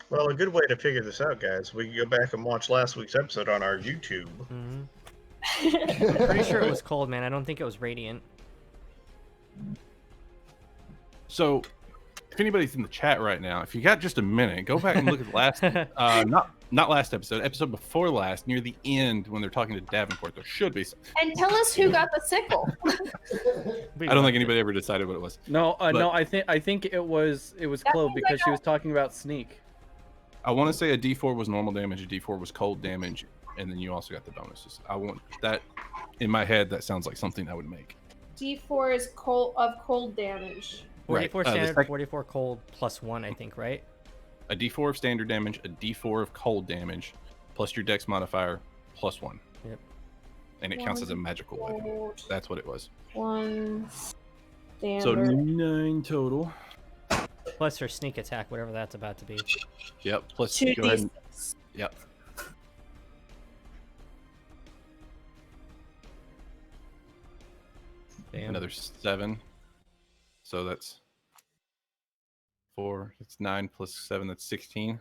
Well, a good way to figure this out, guys, we can go back and watch last week's episode on our YouTube. Pretty sure it was cold, man. I don't think it was radiant. so if anybody's in the chat right now, if you got just a minute, go back and look at the last not last episode before last, near the end when they're talking to Davenport. There should be some. And tell us who got the sickle. I don't think anybody ever decided what it was. No, But- no. I think it was Clove means I because she was talking about sneak. I want to say a D4 was normal damage, a D4 was cold damage, and then you also got the bonuses. I want that in my head. That sounds like something I would make. D4 is cold damage. 44 Right, the standard, sec- 44 cold plus 1, I think, right? A D4 of standard damage, a D4 of cold damage, plus your Dex modifier, plus 1. Yep. And it counts as a magical weapon. Cold, That's what it was. 1 So standard. 9 total. Plus her sneak attack, whatever that's about to be. Yep. Plus, 2d6. go ahead. And, yep. Damn. Another 7. So that's 4. It's 9 plus 7. That's 16.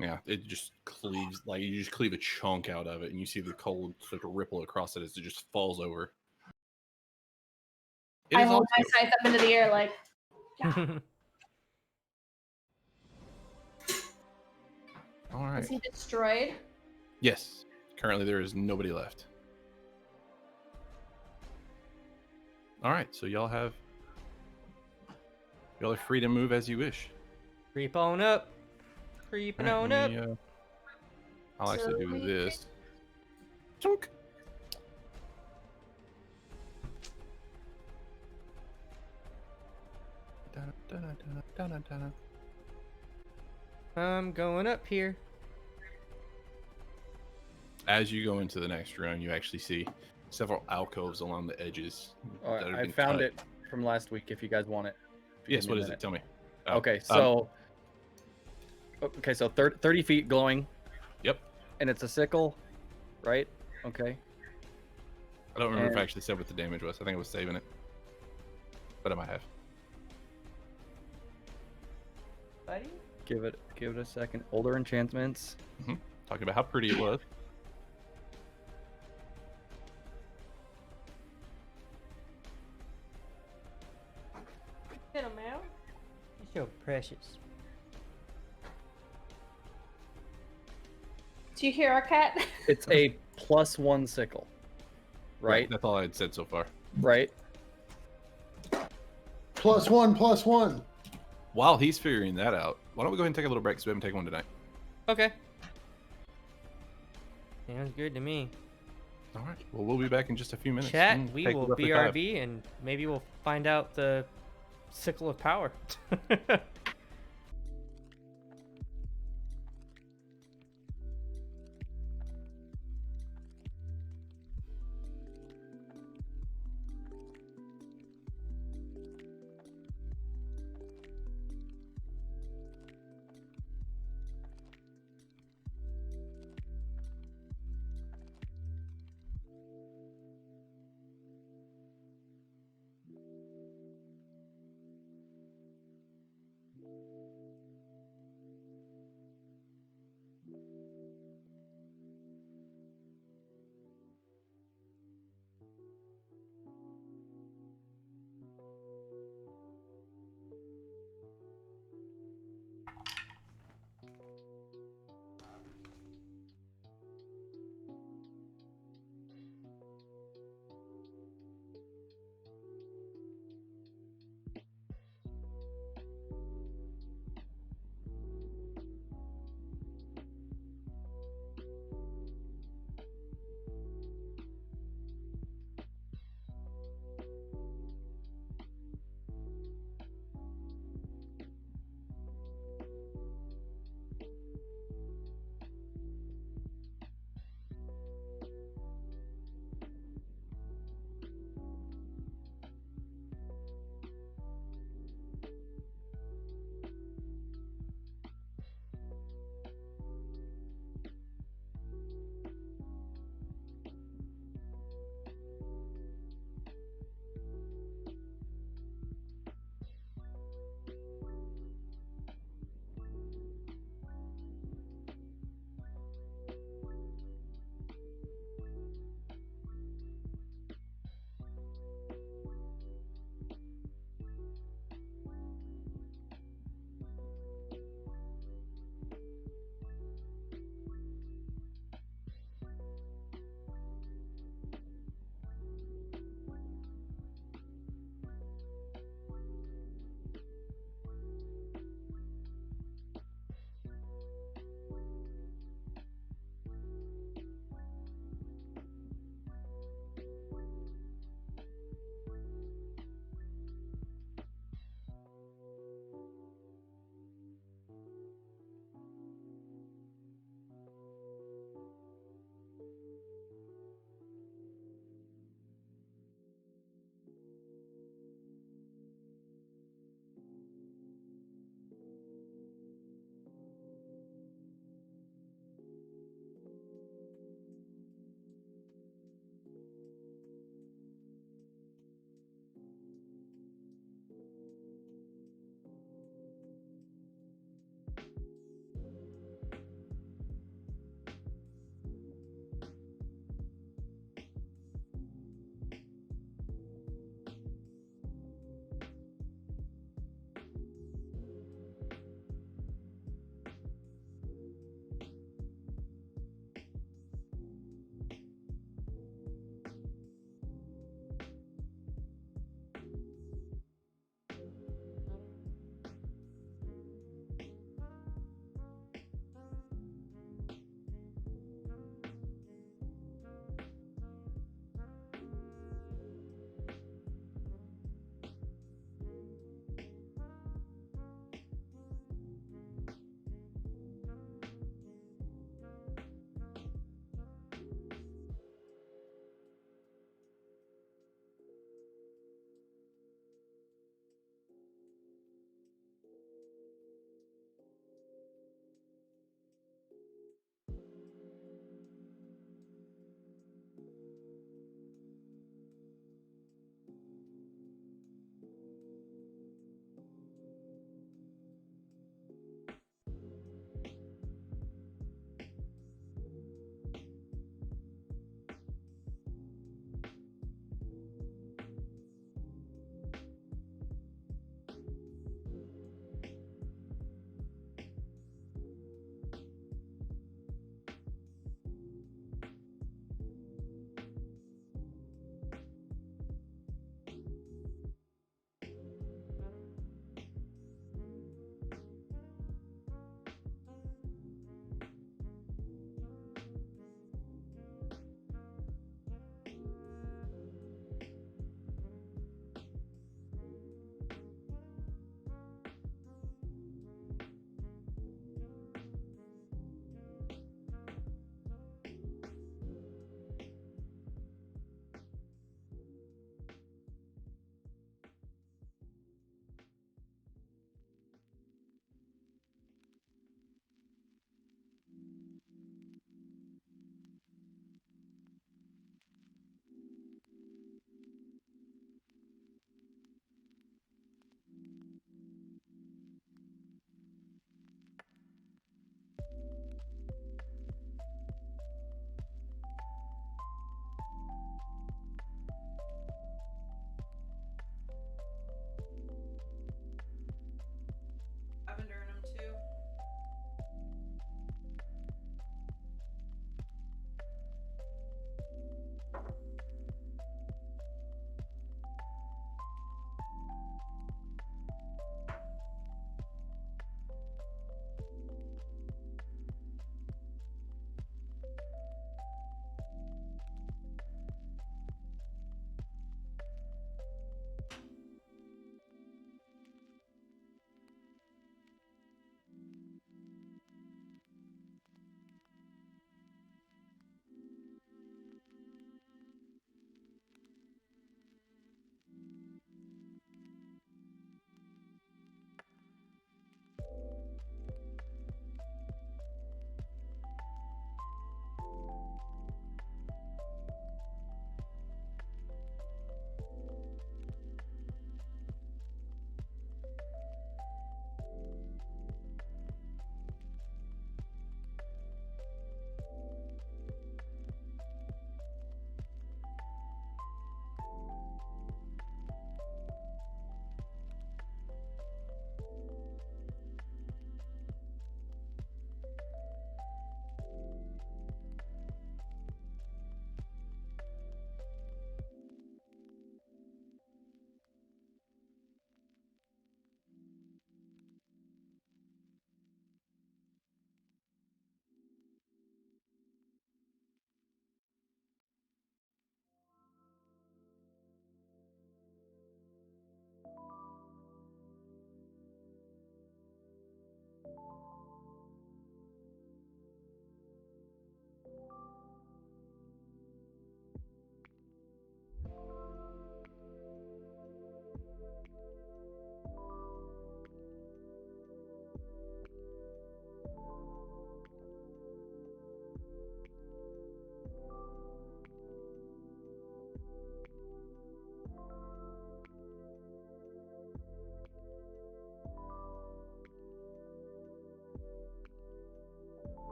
Yeah, it just cleaves, like you just cleave a chunk out of it, and you see the cold sort of ripple across it as it just falls over. It I is hold my also- scythe up into the air like, All right. is he destroyed? Yes. Currently, there is nobody left. All right, so y'all are free to move as you wish. Creep on up. Creeping All on right, up. I'll actually do So we- this. Chunk. I'm going up here. As you go into the next room, you actually see several alcoves along the edges. All that right, have I been found cut. it from last week. If you guys want it. If you Yes, give me what a is it? minute. Tell me. Oh, Okay, so 30 feet glowing, Yep. and it's a sickle, right? Okay. I don't remember if I And- actually said what the damage was. I think I was saving it. But I might have. Buddy? Give it a second. Older enchantments. Talking about how pretty it was. Get him out. You're so precious. Do you hear our cat? It's a +1 sickle. Right? That's all I had said so far. Right? +1. While he's figuring that out, why don't we go ahead and take a little break because we haven't taken one tonight. Okay. Sounds good to me. All right. Well, we'll be back in just a few minutes. Chat, Mm, we take will roughly 5. BRB and maybe we'll find out the sickle of power.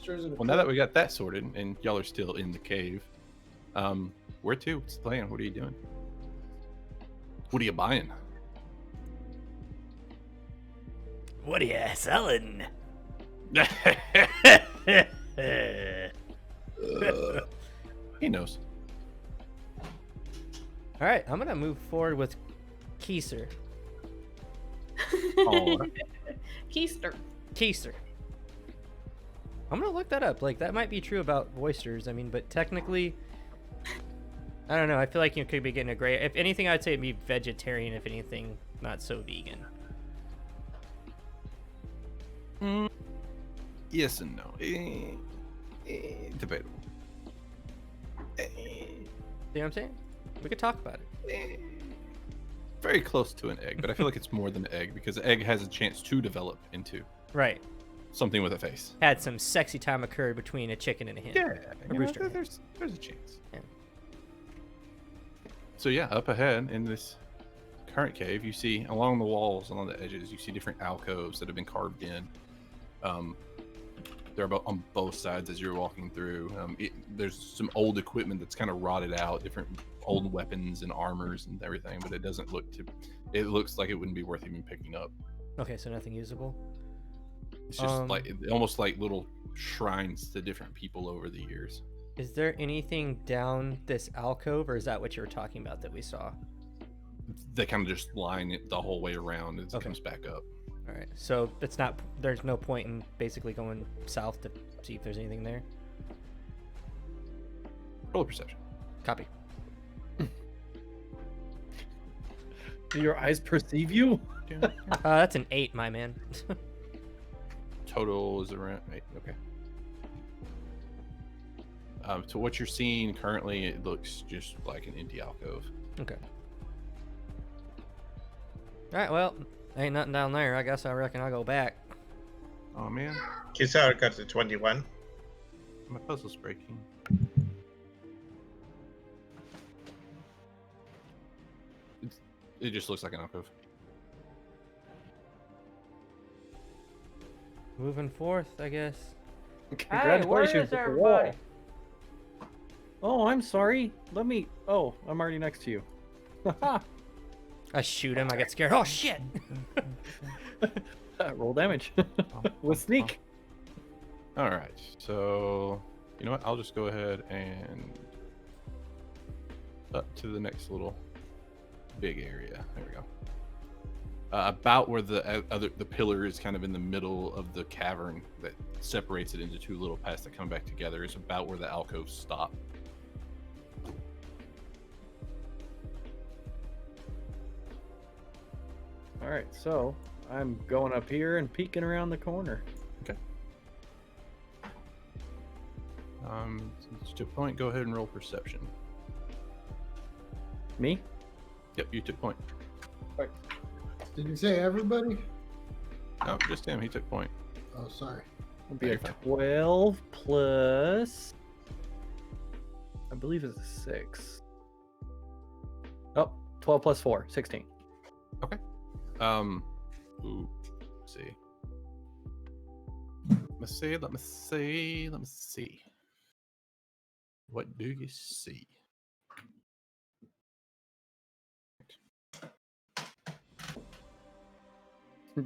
oysters and a Well, now that we got that sorted, and y'all are still in the cave, where to? What's the plan? What are you doing? What are you buying? What are you selling? He knows. All right, I'm gonna move forward with Keiser. Aw. Keister. Keiser. I'm gonna look that up. Like that might be true about oysters. I mean, but technically, I don't know. I feel like you could be getting a gray. If anything, I'd say it'd be vegetarian. If anything, not so vegan. Yes and no. Debatable. See what I'm saying? We could talk about it. Very close to an egg, but I feel like it's more than an egg because the egg has a chance to develop into Right. something with a face. Had some sexy time occurred between a chicken and a hen. Yeah, A you know, rooster. there's a chance. Yeah. So yeah, up ahead in this current cave, you see along the walls, along the edges, you see different alcoves that have been carved in. They're about on both sides as you're walking through. There's some old equipment that's kind of rotted out, different old weapons and armors and everything, but it doesn't look to. It looks like it wouldn't be worth even picking up. Okay, so nothing usable. It's just like almost like little shrines to different people over the years. Is there anything down this alcove, or is that what you were talking about that we saw? They kind of just line it the whole way around as it Okay. comes back up. All right, so it's not. There's no point in basically going south to see if there's anything there. Roll a perception. Copy. Do your eyes perceive you? That's an 8, my man. Total is around 8. Okay. So what you're seeing currently, it looks just like an empty alcove. Okay. All right, well, ain't nothing down there. I guess I reckon I'll go back. Oh man, Kisar got to 21. my puzzle's breaking. It just looks like an alcove. Moving forth, I guess. Congratulations with the wall. Oh, I'm sorry. Let me. Oh, I'm already next to you. I shoot him. I get scared. Oh shit! Roll damage with sneak. All right, so you know what? I'll just go ahead and up to the next little big area. There we go. About where the pillar is kind of in the middle of the cavern that separates it into two little paths that come back together is about where the alcoves stop. All right, so I'm going up here and peeking around the corner. Okay. Since you took point, go ahead and roll perception. Me? Yep, you took point. Did you say everybody? No, just him. He took point. Oh, sorry. It'll be Yeah, a you're fine. 12 plus. I believe it's a 6. Oh, 12 plus 4, 16. Ooh, let's see. Let me see. What do you see?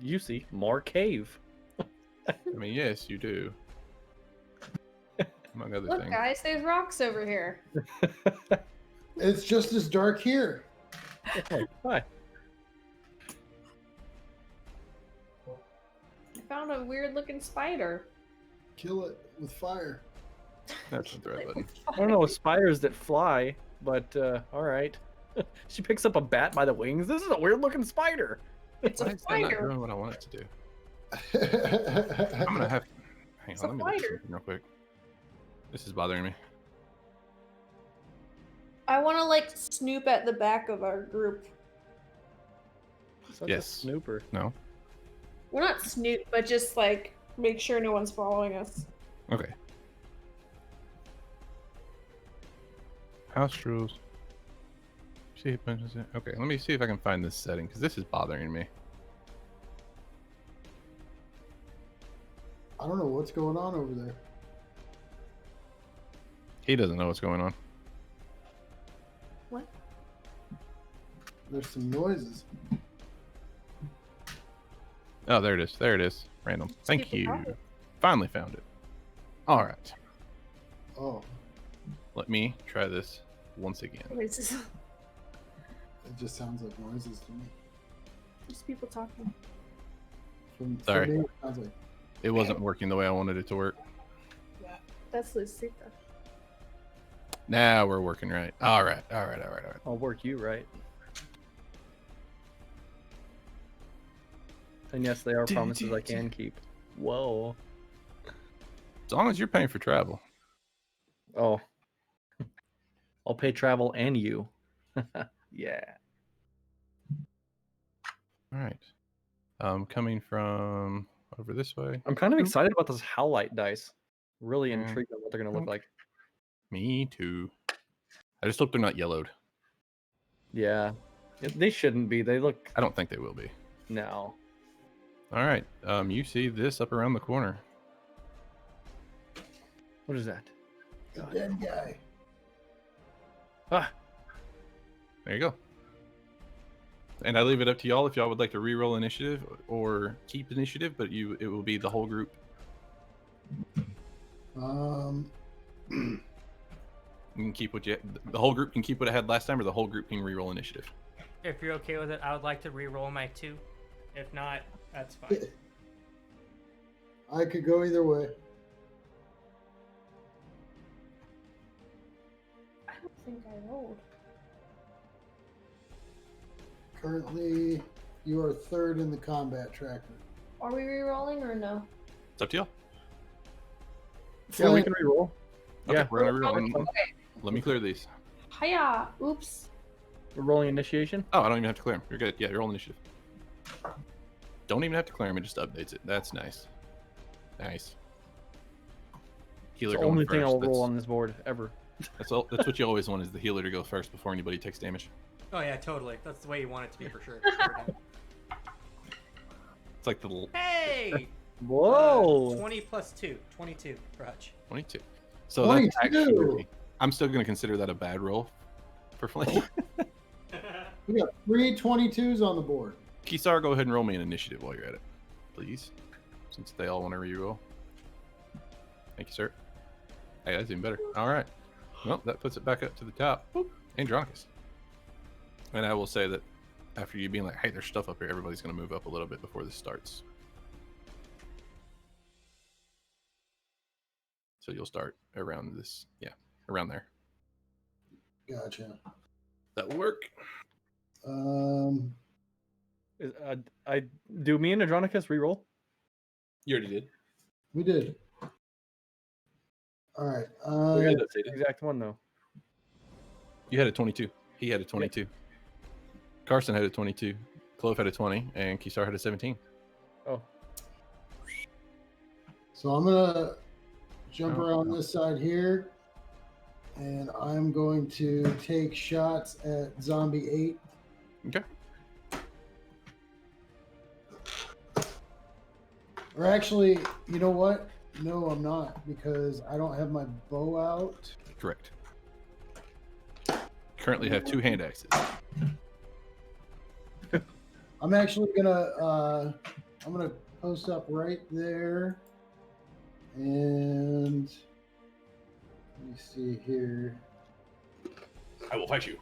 You see more cave. I mean, yes, you do. Among other Look, things. guys, there's rocks over here. It's just as dark here. Oh, hi. I found a weird looking spider. Kill it with fire. That's the threat button. I don't know spiders that fly, but all right. She picks up a bat by the wings. This is a weird looking spider. It's Why a is that not spider. doing what I want it to do? I'm gonna have. Hang It's on, a let me look spider. something real quick. This is bothering me. I want to like snoop at the back of our group. Such Yes. a snooper. No. We're not snoop, but just like make sure no one's following us. Okay. House rules. See if okay, let me see if I can find this setting because this is bothering me. I don't know what's going on over there. He doesn't know what's going on. What? There's some noises. Oh, there it is. There it is. Random. Thank people you. talking. Finally found it. All right. Oh, Let me try this once again. Wait, it's it just sounds like noises to me. just people talking. From Sorry. me, it sounds like It wasn't working the way I wanted it to work. That's Lucita. Now we're working right. All right. All right. I'll work you right. And yes, they are promises I can keep. Whoa. As long as you're paying for travel. Oh. I'll pay travel and you. Yeah. All right. Coming from over this way. I'm kind of excited about those Howlite dice. Really Yeah. intrigued on what they're going to look like. Me too. I just hope they're not yellowed. Yeah. They shouldn't be. They look. I don't think they will be. No. All right. You see this up around the corner. What is that? the dead guy. Ah. There you go. And I leave it up to y'all if y'all would like to re-roll initiative or keep initiative, but it will be the whole group. Um, You can keep the whole group can keep what I had last time, or the whole group can re-roll initiative. If you're okay with it, I would like to re-roll my 2. If not, that's fine. I could go either way. I don't think I rolled. Currently, you are third in the combat tracker. Are we re-rolling or no? It's up to y'all. Yeah, we Flynn, can re-roll. Okay, Yeah. we're gonna re-roll. Okay. Let me clear these. Hiya! Oops. We're rolling initiation. Oh, I don't even have to clear them. You're good. Yeah, you're rolling initiative. Don't even have to clear them. It just updates it. That's nice. Nice. Healer It's the going only thing first. I'll roll on this board ever. That's what you always want, is the healer to go first before anybody takes damage. Oh yeah, totally. That's the way you want it to be for sure. It's like the little Hey! Whoa. 20 plus 2. 22 for Hutch. 22. So that's 22. actually, I'm still going to consider that a bad roll for Flame. we got 3 22s on the board. Kisar, go ahead and roll me an initiative while you're at it, please, since they all want to re-roll. Thank you, sir. Hey, that's even better. All right. Well, that puts it back up to the top. Andronicus. And I will say that after you being like, hey, there's stuff up here, everybody's going to move up a little bit before this starts. So you'll start around this, around there. Gotcha. That will work. I do me and Adronicus re-roll. You already did. We did. All right. We had that, Sadie. Exact one though. You had a 22. He had a 22. Carson had a 22. Clove had a 20, and Kisar had a 17. Oh. So I'm gonna jump Oh, around no. this side here, and I'm going to take shots at Zombie 8. Okay. Or actually, you know what? No, I'm not, because I don't have my bow out. Correct. Currently have 2 hand axes. I'm actually gonna I'm gonna post up right there, and let me see here. I will fight you.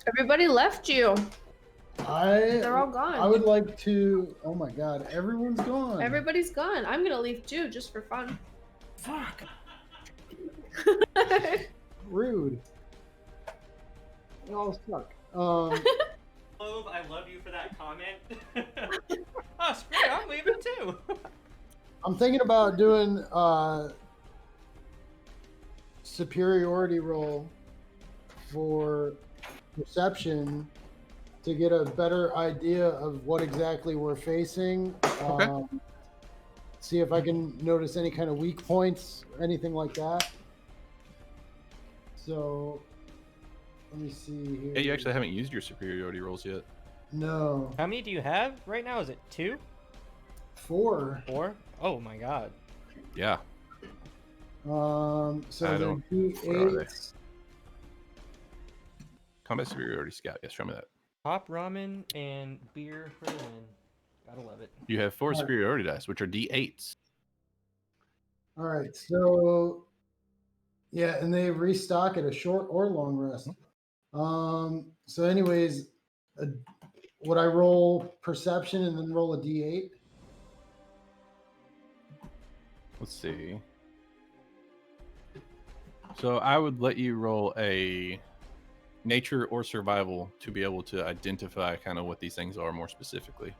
Everybody left you. They're all gone. I would like to. Oh my God! Everyone's gone. Everybody's gone. I'm gonna leave too, just for fun. Fuck. Rude. You all suck. Clove, I love you for that comment. Oh, screw it, I'm leaving too. I'm thinking about doing superiority roll for perception to get a better idea of what exactly we're facing. Okay. See if I can notice any kind of weak points or anything like that. So let me see here. Yeah, you actually haven't used your superiority rolls yet. No. How many do you have right now? Is it 2? 4. 4? Oh my god. Yeah. So I the don't- where are they? D8s. Combat superiority scout. Yes, show me that. Top ramen and beer for the win. Gotta love it. You have 4 Alright. superiority dice, which are D8s. All right, so yeah, and they restock at a short or long rest. So anyways, would I roll perception and then roll a D8? Let's see. So I would let you roll a nature or survival to be able to identify kind of what these things are more specifically.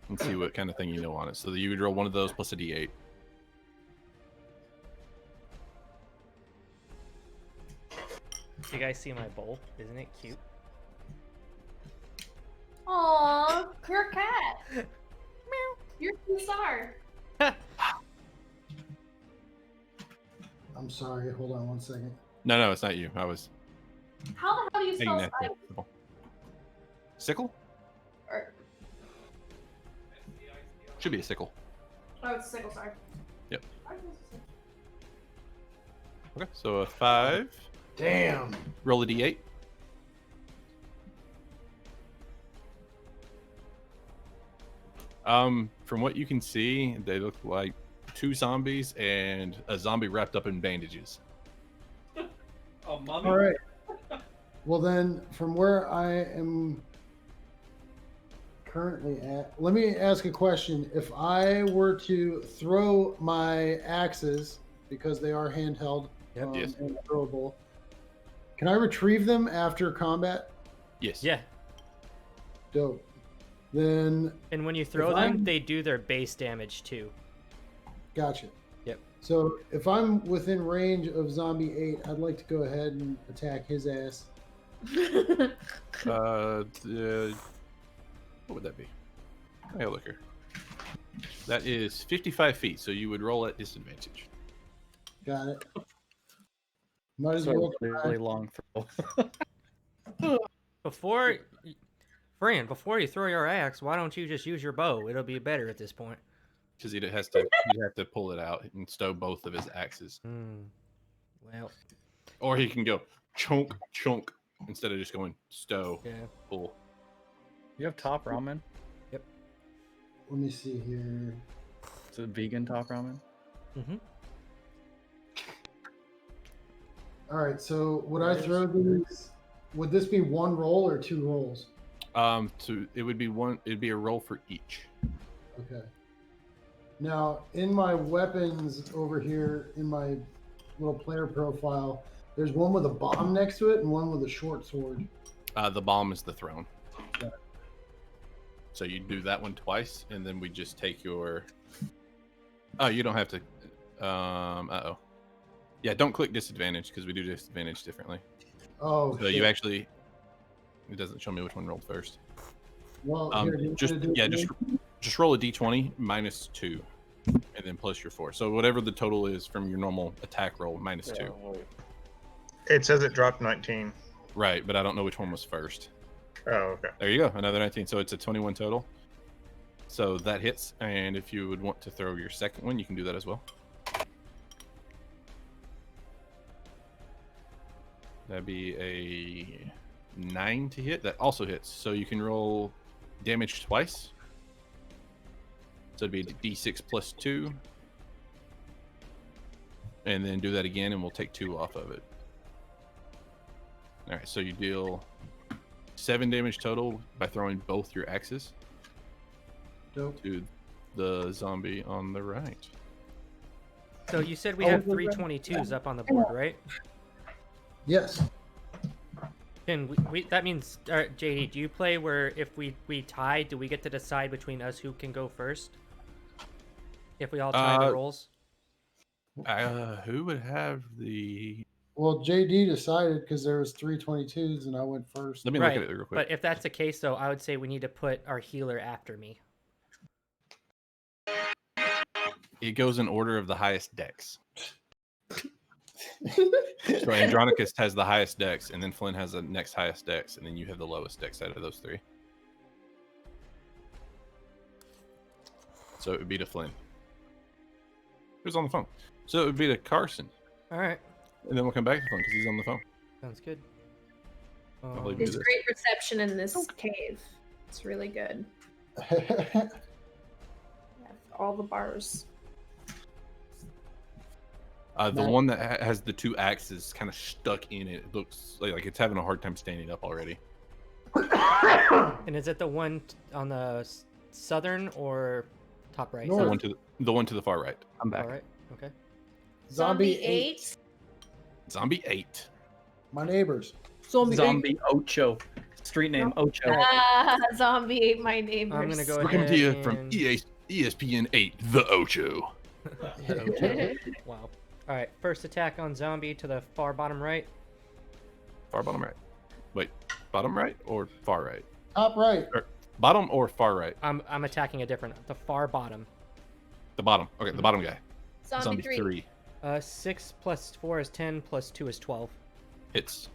And see what kind of thing you know on it. So you would roll one of those plus a D8. You guys see my bowl? Isn't it cute? Aw, you're a cat. You're a star. I'm sorry. Hold on one second. No, it's not you. I was How the hell do you taking spell that. sickle? Sickle? Or, Should be a sickle. oh, it's sickle, sorry. Yep. Why is it sickle? Okay, so a 5. Damn. Roll a D8. From what you can see, they look like 2 zombies and a zombie wrapped up in bandages. Oh, mommy. All right. Well, then, from where I am currently at, let me ask a question. If I were to throw my axes, because they are handheld Yep. Yes. and throwable, can I retrieve them after combat? Yes. Yeah. Dope. Then, And when you throw If them, I'm- they do their base damage too. gotcha. Yep. So if I'm within range of Zombie 8, I'd like to go ahead and attack his ass. What would that be? Hey, look here. That is 55 feet, so you would roll at disadvantage. Got it. Might as So well. really long throw. Before, Fran, before you throw your axe, why don't you just use your bow? It'll be better at this point. Because he'd have to pull it out and stow both of his axes. Well, Or he can go chunk, chunk, instead of just going stow, yeah. pull. You have top ramen? Let me see here. Is it vegan top ramen? Mm-hmm. All right. So would I throw these? Would this be one roll or 2 rolls? It'd be a roll for each. Okay. Now, in my weapons over here, in my little player profile, there's one with a bomb next to it and one with a short sword. The bomb is the throne. Yeah. So you do that one twice, and then we just take your. Oh, you don't have to. Uh-oh. Yeah, don't click disadvantage because we do disadvantage differently. Oh, So you actually. It doesn't show me which one rolled first. Well, here, do you Just wanna do it again? just roll a d20 minus 2, and then plus your 4. So whatever the total is from your normal attack roll minus 2. It says it dropped 19. Right, but I don't know which one was first. Oh, okay. There you go, another 19. So it's a 21 total. So that hits, and if you would want to throw your second one, you can do that as well. That'd be a 9 to hit. That also hits. So you can roll damage twice. So it'd be d6 plus 2. And then do that again, and we'll take 2 off of it. All right, so you deal 7 damage total by throwing both your axes Dope. to the zombie on the right. So you said we Oh, have we're 322s up on the board, right? Yes. And that means, JD, do you play where if we tie, do we get to decide between us who can go first? If we all tie the rolls? Who would have the? Well, JD decided because there was 322s and I went first. Let me Right, look at it real quick. but if that's the case, though, I would say we need to put our healer after me. It goes in order of the highest dex. So Andronicus has the highest dex, and then Flynn has the next highest dex, and then you have the lowest dex out of those 3. So it would be to Flynn. Who's on the phone? So it would be to Carson. All right. And then we'll come back to Flynn because he's on the phone. Sounds good. I'll leave There's this. great reception in this cave. It's really good. Nice. All the bars. The Nice. one that has the two axes kind of stuck in it. It looks like it's having a hard time standing up already. And is it the one on the southern or top right? North. The one to the far right. I'm back. All right. Okay. Zombie 8. Zombie 8. My neighbors. Zombie Ocho. Street name Ocho. Zombie ate my neighbors. I'm gonna go We're coming ahead to you and... from ESPN 8, The Ocho. Okay. Wow. All right. First attack on zombie to the far bottom right. Far bottom right. Wait, bottom right or far right? Top right. Bottom or far right? I'm attacking a different. The far bottom. The bottom. Okay, the bottom guy. Zombie 3. 6 plus 4 is 10. Plus 2 is 12. Hits.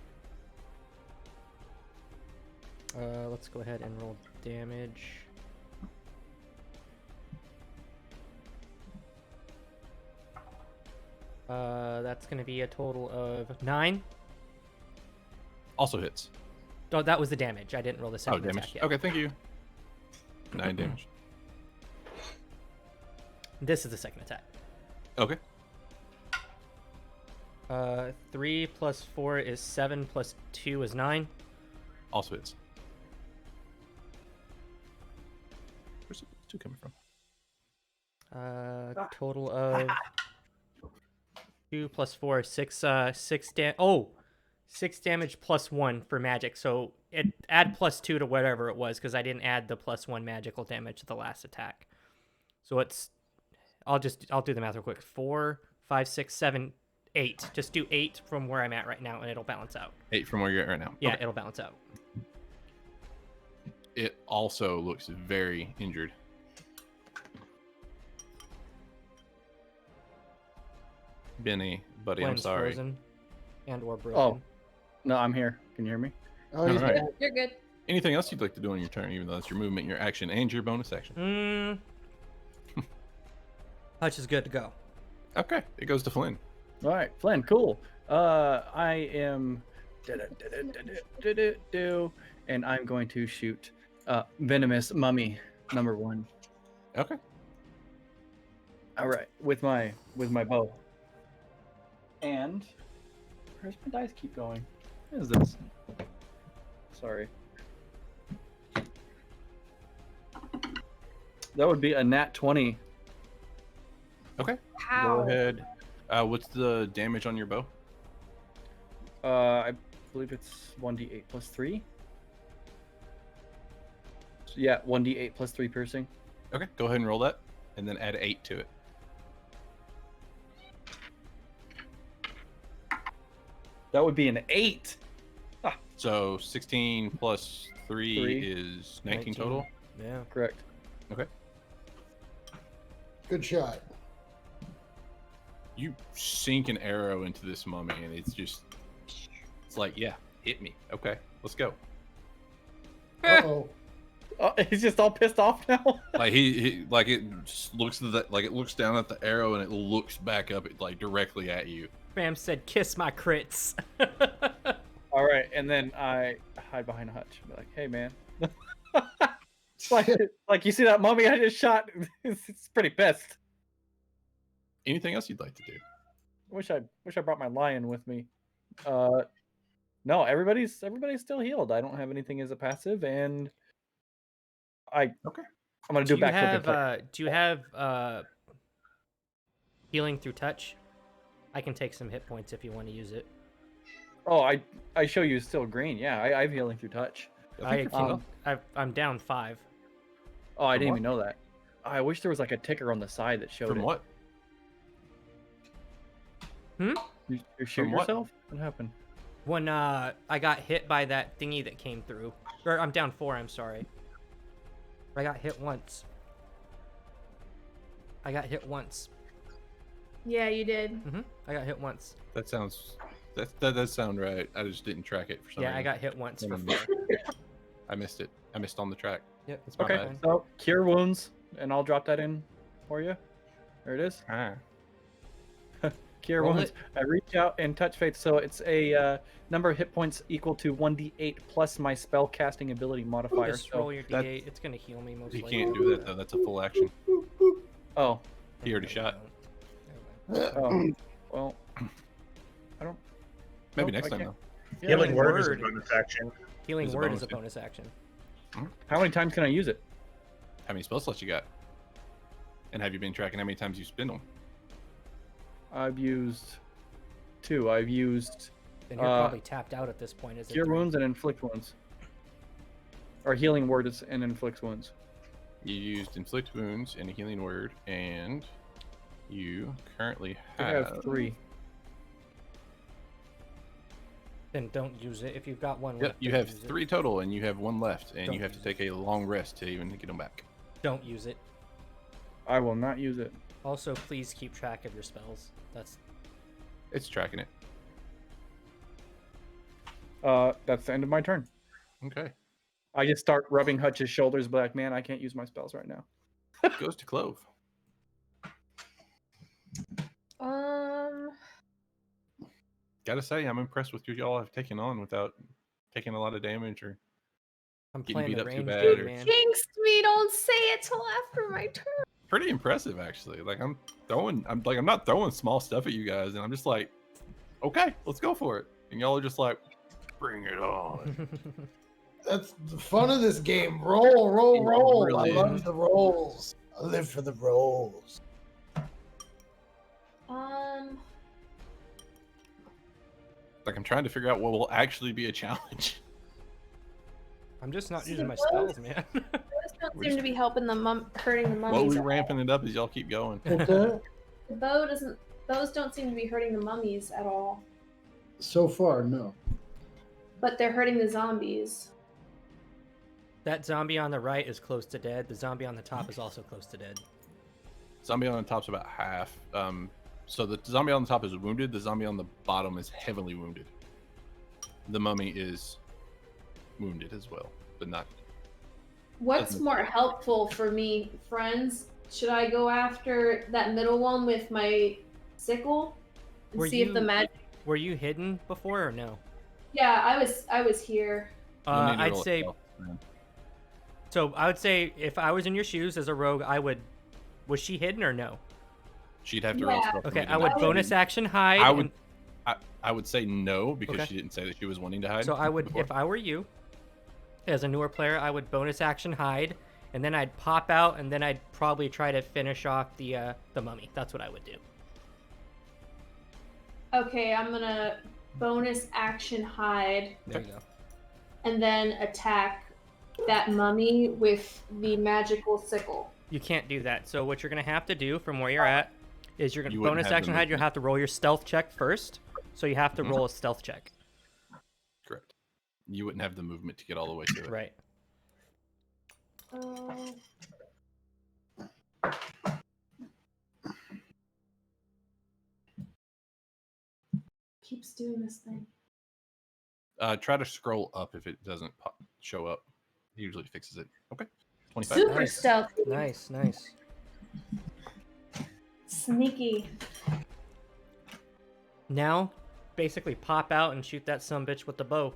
Let's go ahead and roll damage. That's going to be a total of 9. Also hits. Oh, that was the damage. I didn't roll the Oh, second damage. attack yet. Okay, thank you. 9 damage. This is the second attack. Okay. 3 plus 4 is 7. Plus 2 is 9. Also hits. Where's the 2 coming from? Total of 2 plus 4 is 6. 6 damage plus 1 for magic. So it add plus 2 to whatever it was because I didn't add the plus 1 magical damage to the last attack. So it's I'll do the math real quick. 4, 5, 6, 7, 8. Just do 8 from where I'm at right now, and it'll balance out. 8 from where you're at right now. Yeah, Okay. it'll balance out. It also looks very injured. Benny, buddy, I'm Flynn's sorry. frozen and or broken. Oh, no, I'm here. Can you hear me? Oh, he's Alright. back. You're good. Anything else you'd like to do on your turn, even though that's your movement, your action, and your bonus action? Touch is good to go. Okay, it goes to Flynn. All right, Flynn, cool. I am and I'm going to shoot venomous mummy number 1. Okay. All right, with my bow. And where's my dice keep going? What is this? Sorry. That would be a nat 20. Okay. How? Go ahead. What's the damage on your bow? I believe it's 1d8 plus 3. So yeah, 1d8 plus 3 piercing. Okay, go ahead and roll that, and then add 8 to it. That would be an 8. So 16 plus 3 3. is 19 19. total. Yeah. Correct. Okay. Good shot. You sink an arrow into this mummy, and it's like, yeah, hit me. Okay, let's go. Uh-oh. Oh, he's just all pissed off now. Like he like it just looks at like it looks down at the arrow, and it looks back up like directly at you. Bam said, "Kiss my crits." All right, and then I hide behind a hutch. Be like, "Hey, man." like you see that mummy I just shot? It's pretty pissed. Anything else you'd like to do? Wish I brought my lion with me. No, everybody's still healed. I don't have anything as a passive, and I'm gonna do backflip. Do you have healing through touch? I can take some hit points if you want to use it. Oh, I show you still green. Yeah, I have healing through touch. I'm down 5. Oh, I From didn't what? even know that. I wish there was like a ticker on the side that showed From it. what? You shoot From what? yourself? What happened? When I got hit by that thingy that came through. Or I'm down 4, I'm sorry. I got hit once. Yeah, you did. I got hit once. That does sound right. I just didn't track it for some Yeah, reason. I got hit once for Remember. 4. I missed it. I missed on the track. Yep, it's my Okay, bad. so cure wounds, and I'll drop that in for you. There it is. Ah. Cure Roll wounds. it. I reach out and touch faith, so it's a number of hit points equal to 1d8 plus my spell casting ability modifier. Just So, roll your that- d8. It's gonna heal me most He likely. can't do that though. That's a full action. oh, He already shot. Never mind. well, I don't. Maybe Nope, next I time can't. though. Healing Word. word is a bonus action. Healing It's a word bonus is a too. bonus action. How many times can I use it? How many spell slots you got? And have you been tracking how many times you spend them? I've used 2. I've used Then you're probably tapped out at this point. Is it cure 3? wounds and inflict wounds, or healing words and inflict wounds. You used inflict wounds and a healing word, and you currently I have 3. Then don't use it. If you've got one Yep, left, you don't have use it. 3 total, and you have 1 left, and Don't you have to use it. take a long rest to even get them back. Don't use it. I will not use it. Also, please keep track of your spells. That's It's tracking it. That's the end of my turn. Okay. I just start rubbing Hutch's shoulders, but like, man, I can't use my spells right now. Goes to Clove. Gotta say, I'm impressed with who y'all have taken on without taking a lot of damage or I'm Getting playing beat the up too range bad, game, or- man. Jinxed me! Don't say it till after my turn. pretty impressive actually. Like I'm not throwing small stuff at you guys, and I'm just like, okay, let's go for it. And y'all are just like, bring it on. That's the fun of this game. Roll, roll, It roll. really I love is. the rolls. I live for the rolls. Like I'm trying to figure out what will actually be a challenge. I'm just not See, using my those- spells, man. Those don't We're seem just- to be helping the hurting the mummies. Slowly at all. ramping it up as y'all keep going. Okay. The bow doesn't. Those don't seem to be hurting the mummies at all, So far, no. but they're hurting the zombies. That zombie on the right is close to dead. The zombie on the top is also close to dead. Zombie on the top's about half. So the zombie on the top is wounded. The zombie on the bottom is heavily wounded. The mummy is wounded as well, but not. What's Doesn't- more helpful for me, friends? Should I go after that middle one with my sickle and Were see if the you- magic? Were you hidden before or no? Yeah, I was here. You'll need to I'd roll a say stealth, man. so. I would say if I was in your shoes as a rogue, I would. Was she hidden or no? She'd have to roll Yeah. stealth. for Okay, me to I would not bonus shoot. action hide. I would- and- I would say no because Okay. she didn't say that she was wanting to hide. So I would, before. if I were you, as a newer player, I would bonus action hide, and then I'd pop out, and then I'd probably try to finish off the mummy. That's what I would do. Okay, I'm gonna bonus action hide There you go. and then attack that mummy with the magical sickle. You can't do that. So what you're gonna have to do from where you're at is you're gonna You wouldn't bonus have the action hide. You'll movement. have to roll your stealth check first. So you have to Mhm. roll a stealth check. Correct. You wouldn't have the movement to get all the way to it. Right. Keeps doing this thing. Try to scroll up if it doesn't show up. It usually fixes it. Okay. 25. Super Nice. stealthy. Nice. Nice. Sneaky. Now, basically pop out and shoot that sumbitch with the bow.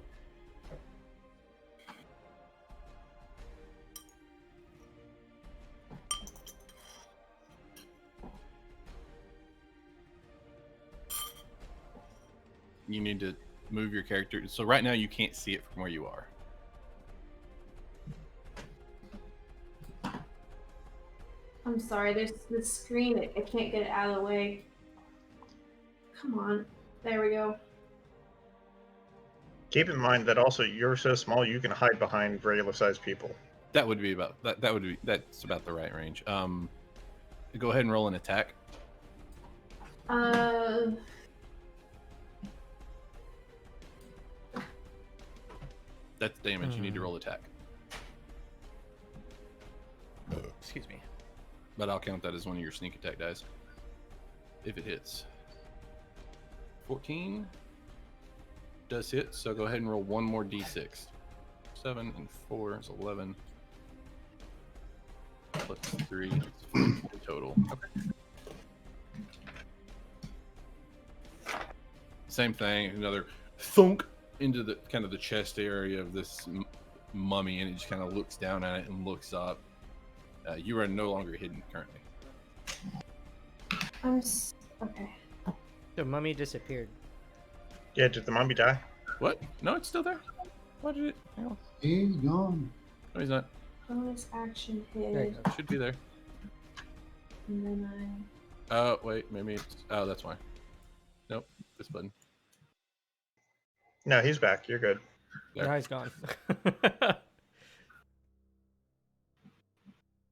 You need to move your character. So right now you can't see it from where you are. I'm sorry, there's this screen. I can't get it out of the way. Come on. There we go. Keep in mind that also you're so small you can hide behind regular sized people. That would be about that's about the right range. Go ahead and roll an attack. That's damage. You need to roll attack. Excuse me. But I'll count that as one of your sneak attack dice. If it hits. 14 does hit, so go ahead and roll one more d6. 7 and 4 is 11. Plus 3 is in total. Okay. Same thing. Another thunk into the kind of the chest area of this mummy, and it just kind of looks down at it and looks up. You are no longer hidden currently. Okay. The mummy disappeared. Yeah, did the mummy die? What? No, it's still there. What did it? Hang on. He's gone. No, he's not. Bonus action There you hit. go. Should be there. And then Oh, wait, maybe it's... Oh, that's why. Nope, this button. No, he's back. You're good. There. Now he's gone.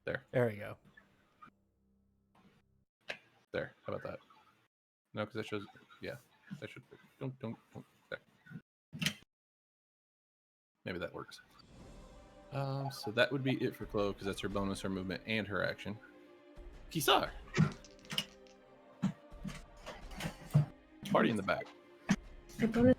There. There we go. There. How about that? No, because that shows... Yeah, that should... Don't. There. Maybe that works. So that would be it for Chloe, because that's her bonus, her movement, and her action. Kisar! Party in the back. the bonus.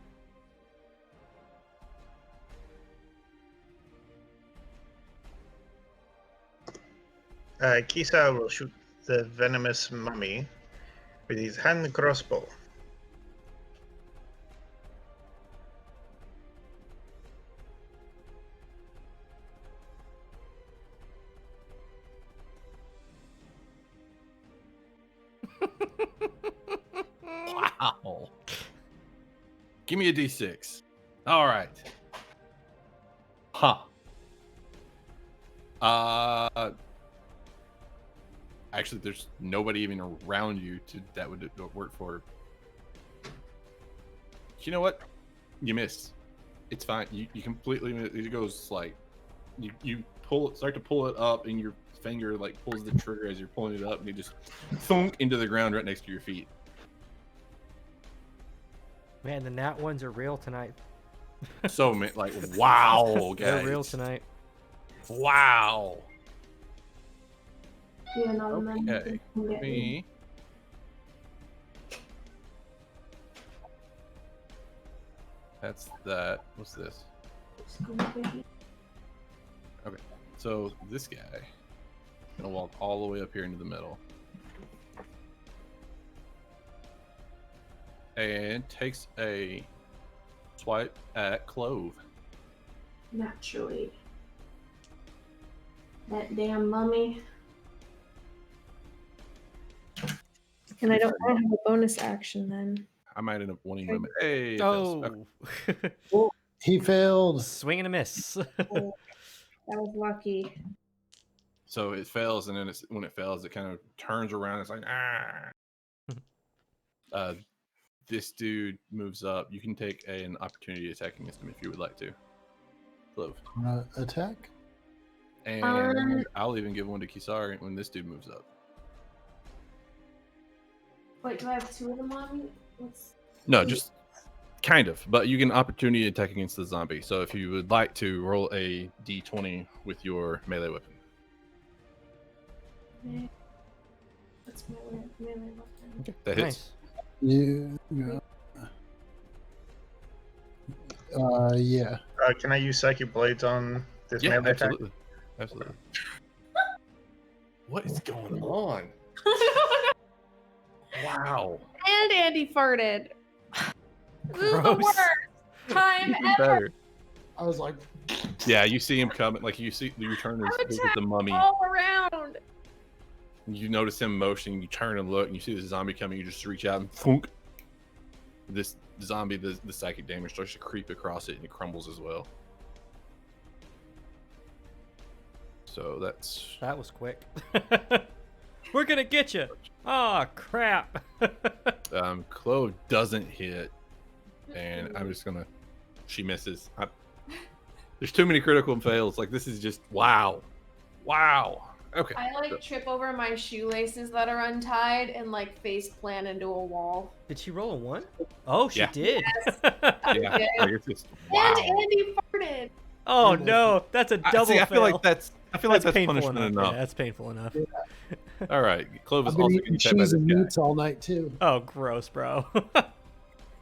Kisa will shoot the venomous mummy with his hand crossbow. Wow. Give me a d6. All right. Huh. Actually, there's nobody even around you that would work for. You know what? You missed. It's fine. You completely miss. It goes like you pull it, start to pull it up, and your finger like pulls the trigger as you're pulling it up, and you just thunk into the ground right next to your feet. Man, the nat ones are real tonight. So like, wow, guys. They're real tonight. Wow. Yeah, no, Okay. Me. That's that. What's this? Okay. So this guy gonna walk all the way up here into the middle. And takes a swipe at Clove. Naturally. That damn mummy. And I don't have a bonus action then. I might end up winning him. Hey. Oh. He failed. Swing and a miss. That was lucky. So it fails, and then when it fails, it kind of turns around. It's like, ah. This dude moves up. You can take an opportunity attack against him if you would like to. Clove. Attack? And I'll even give one to Kisari when this dude moves up. Wait, do I have two of them on me? No, just kind of. But you can opportunity attack against the zombie. So if you would like to, roll a d20 with your melee weapon. Okay. That's my melee weapon. Okay, that hits. Yeah. Yeah. Can I use Psychic Blades on this Yeah, melee attack? absolutely. Absolutely. What is going on? Wow. And Andy farted. This is the Gross. worst time Even ever. better. I was like, Yeah, you see him coming. Like you turn I'm and look at the mummy. all around. You notice him motioning. You turn and look, and you see the zombie coming. You just reach out and thunk. This zombie, the psychic damage starts to creep across it, and it crumbles as well. So That was quick. We're gonna get you. Oh crap. Clove doesn't hit, and I'm just gonna. She misses. There's too many critical fails. Like this is just wow. Okay. I like trip over my shoelaces that are untied and like face plant into a wall. Did she roll a 1? Oh, she Yeah. did. Yeah, Okay. like, it's just wow. And Andy farted. Oh no, that's a double I feel fail. like that's painful punishment enough. Yeah, that's painful enough. All right, Clove is I've been also eating getting hit by cheese this and guy. meats all night too. Oh, gross, bro.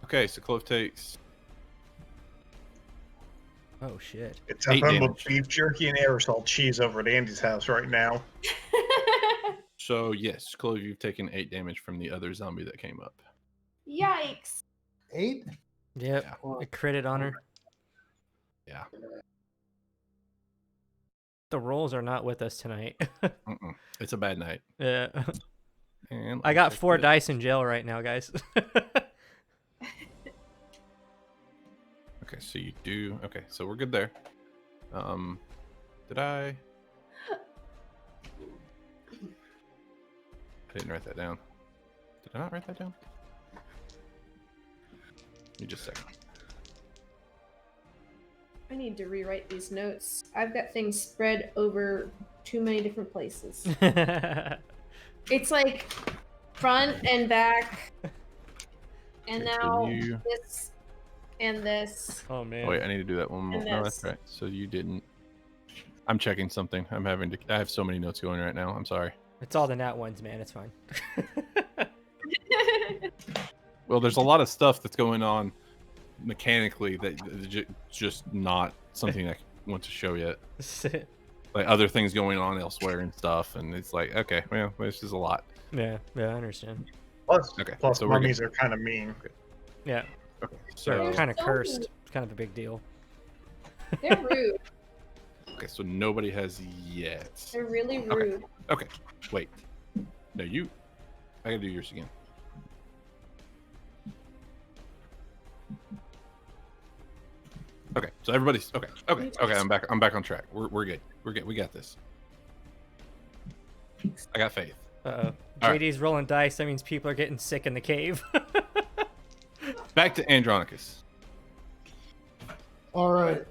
Okay, so Clove takes. Oh shit. It's a 8 humble damage. beef jerky and aerosol cheese over at Andy's house right now. So yes, Clove, you've taken 8 damage from the other zombie that came up. Yikes. 8? Yep. Yeah. Or- A critted on her. Yeah. The rolls are not with us tonight. Mm-mm. It's a bad night. Yeah. And I I'll got check 4 this. dice in jail right now, guys. Okay, so you do. Okay, so we're good there. Did I? I didn't write that down. Did I not write that down? Give me just a second. I need to rewrite these notes. I've got things spread over too many different places. It's like front and back, and Okay, so now you- this and this. Oh man. Oh wait, I need to do that one more. And No, that's this. right. So you didn't. I'm checking something. I have so many notes going right now. I'm sorry. It's all the nat ones, man. It's fine. Well, there's a lot of stuff that's going on mechanically that just not something I want to show yet. Like other things going on elsewhere and stuff, and it's like, okay, well, this is a lot. yeah, I understand. Plus, Okay, plus so we're good. mummies are kind of mean. Yeah, Okay, they're so kind of so cursed. rude. It's kind of a big deal. They're rude. okay, so nobody has yet. They're really Okay. rude. Okay, wait. No, you. I gotta do yours again. Okay, so everybody's okay. Okay, okay. I'm back. I'm back on track. We're good. We're good. We got this. I got faith. Uh-oh. All right. JD's rolling dice. That means people are getting sick in the cave. Back to Andronicus. All right.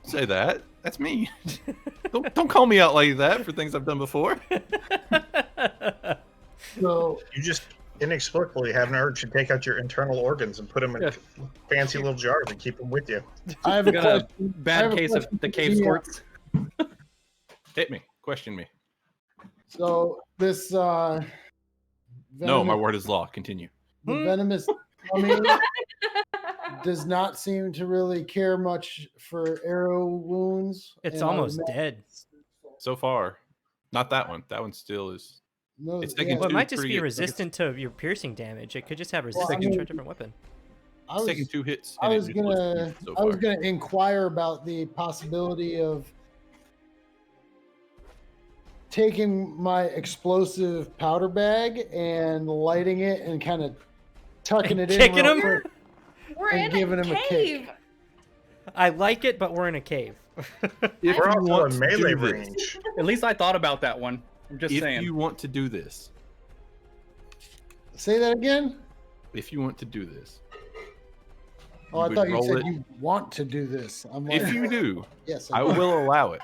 Say that. That's me. don't call me out like that for things I've done before. So You just inexplicably have an urge to take out your internal organs and put them in Yeah. fancy little jars and keep them with you. I have a Got a question. I bad have a case of question the for cave the, squirts. Hit me. Question me. So this No, venomous, my word is law. Continue. the venomous mummy does not seem to really care much for arrow wounds. It's and I would almost imagine- dead. So far, not that one. That one still is. No, It's taking Well, it two might just pretty be good- resistant to your piercing damage. It could just have I resistance mean, to a different weapon. I It's was, taking 2 hits. I and it was just looks gonna decent so I was far. gonna inquire about the possibility of taking my explosive powder bag and lighting it and kind of tucking it in, Kicking real him? quick. We're And in giving a him a kick. cave. I like it, but we're in a cave. If We're you also want in to melee do this, range. At least I thought about that one. I'm just if saying. you want to do this, Say that again. if you want to do this, Oh, I would thought you roll said it- you want to do this. I'm like, if you do, yes, I do. will allow it.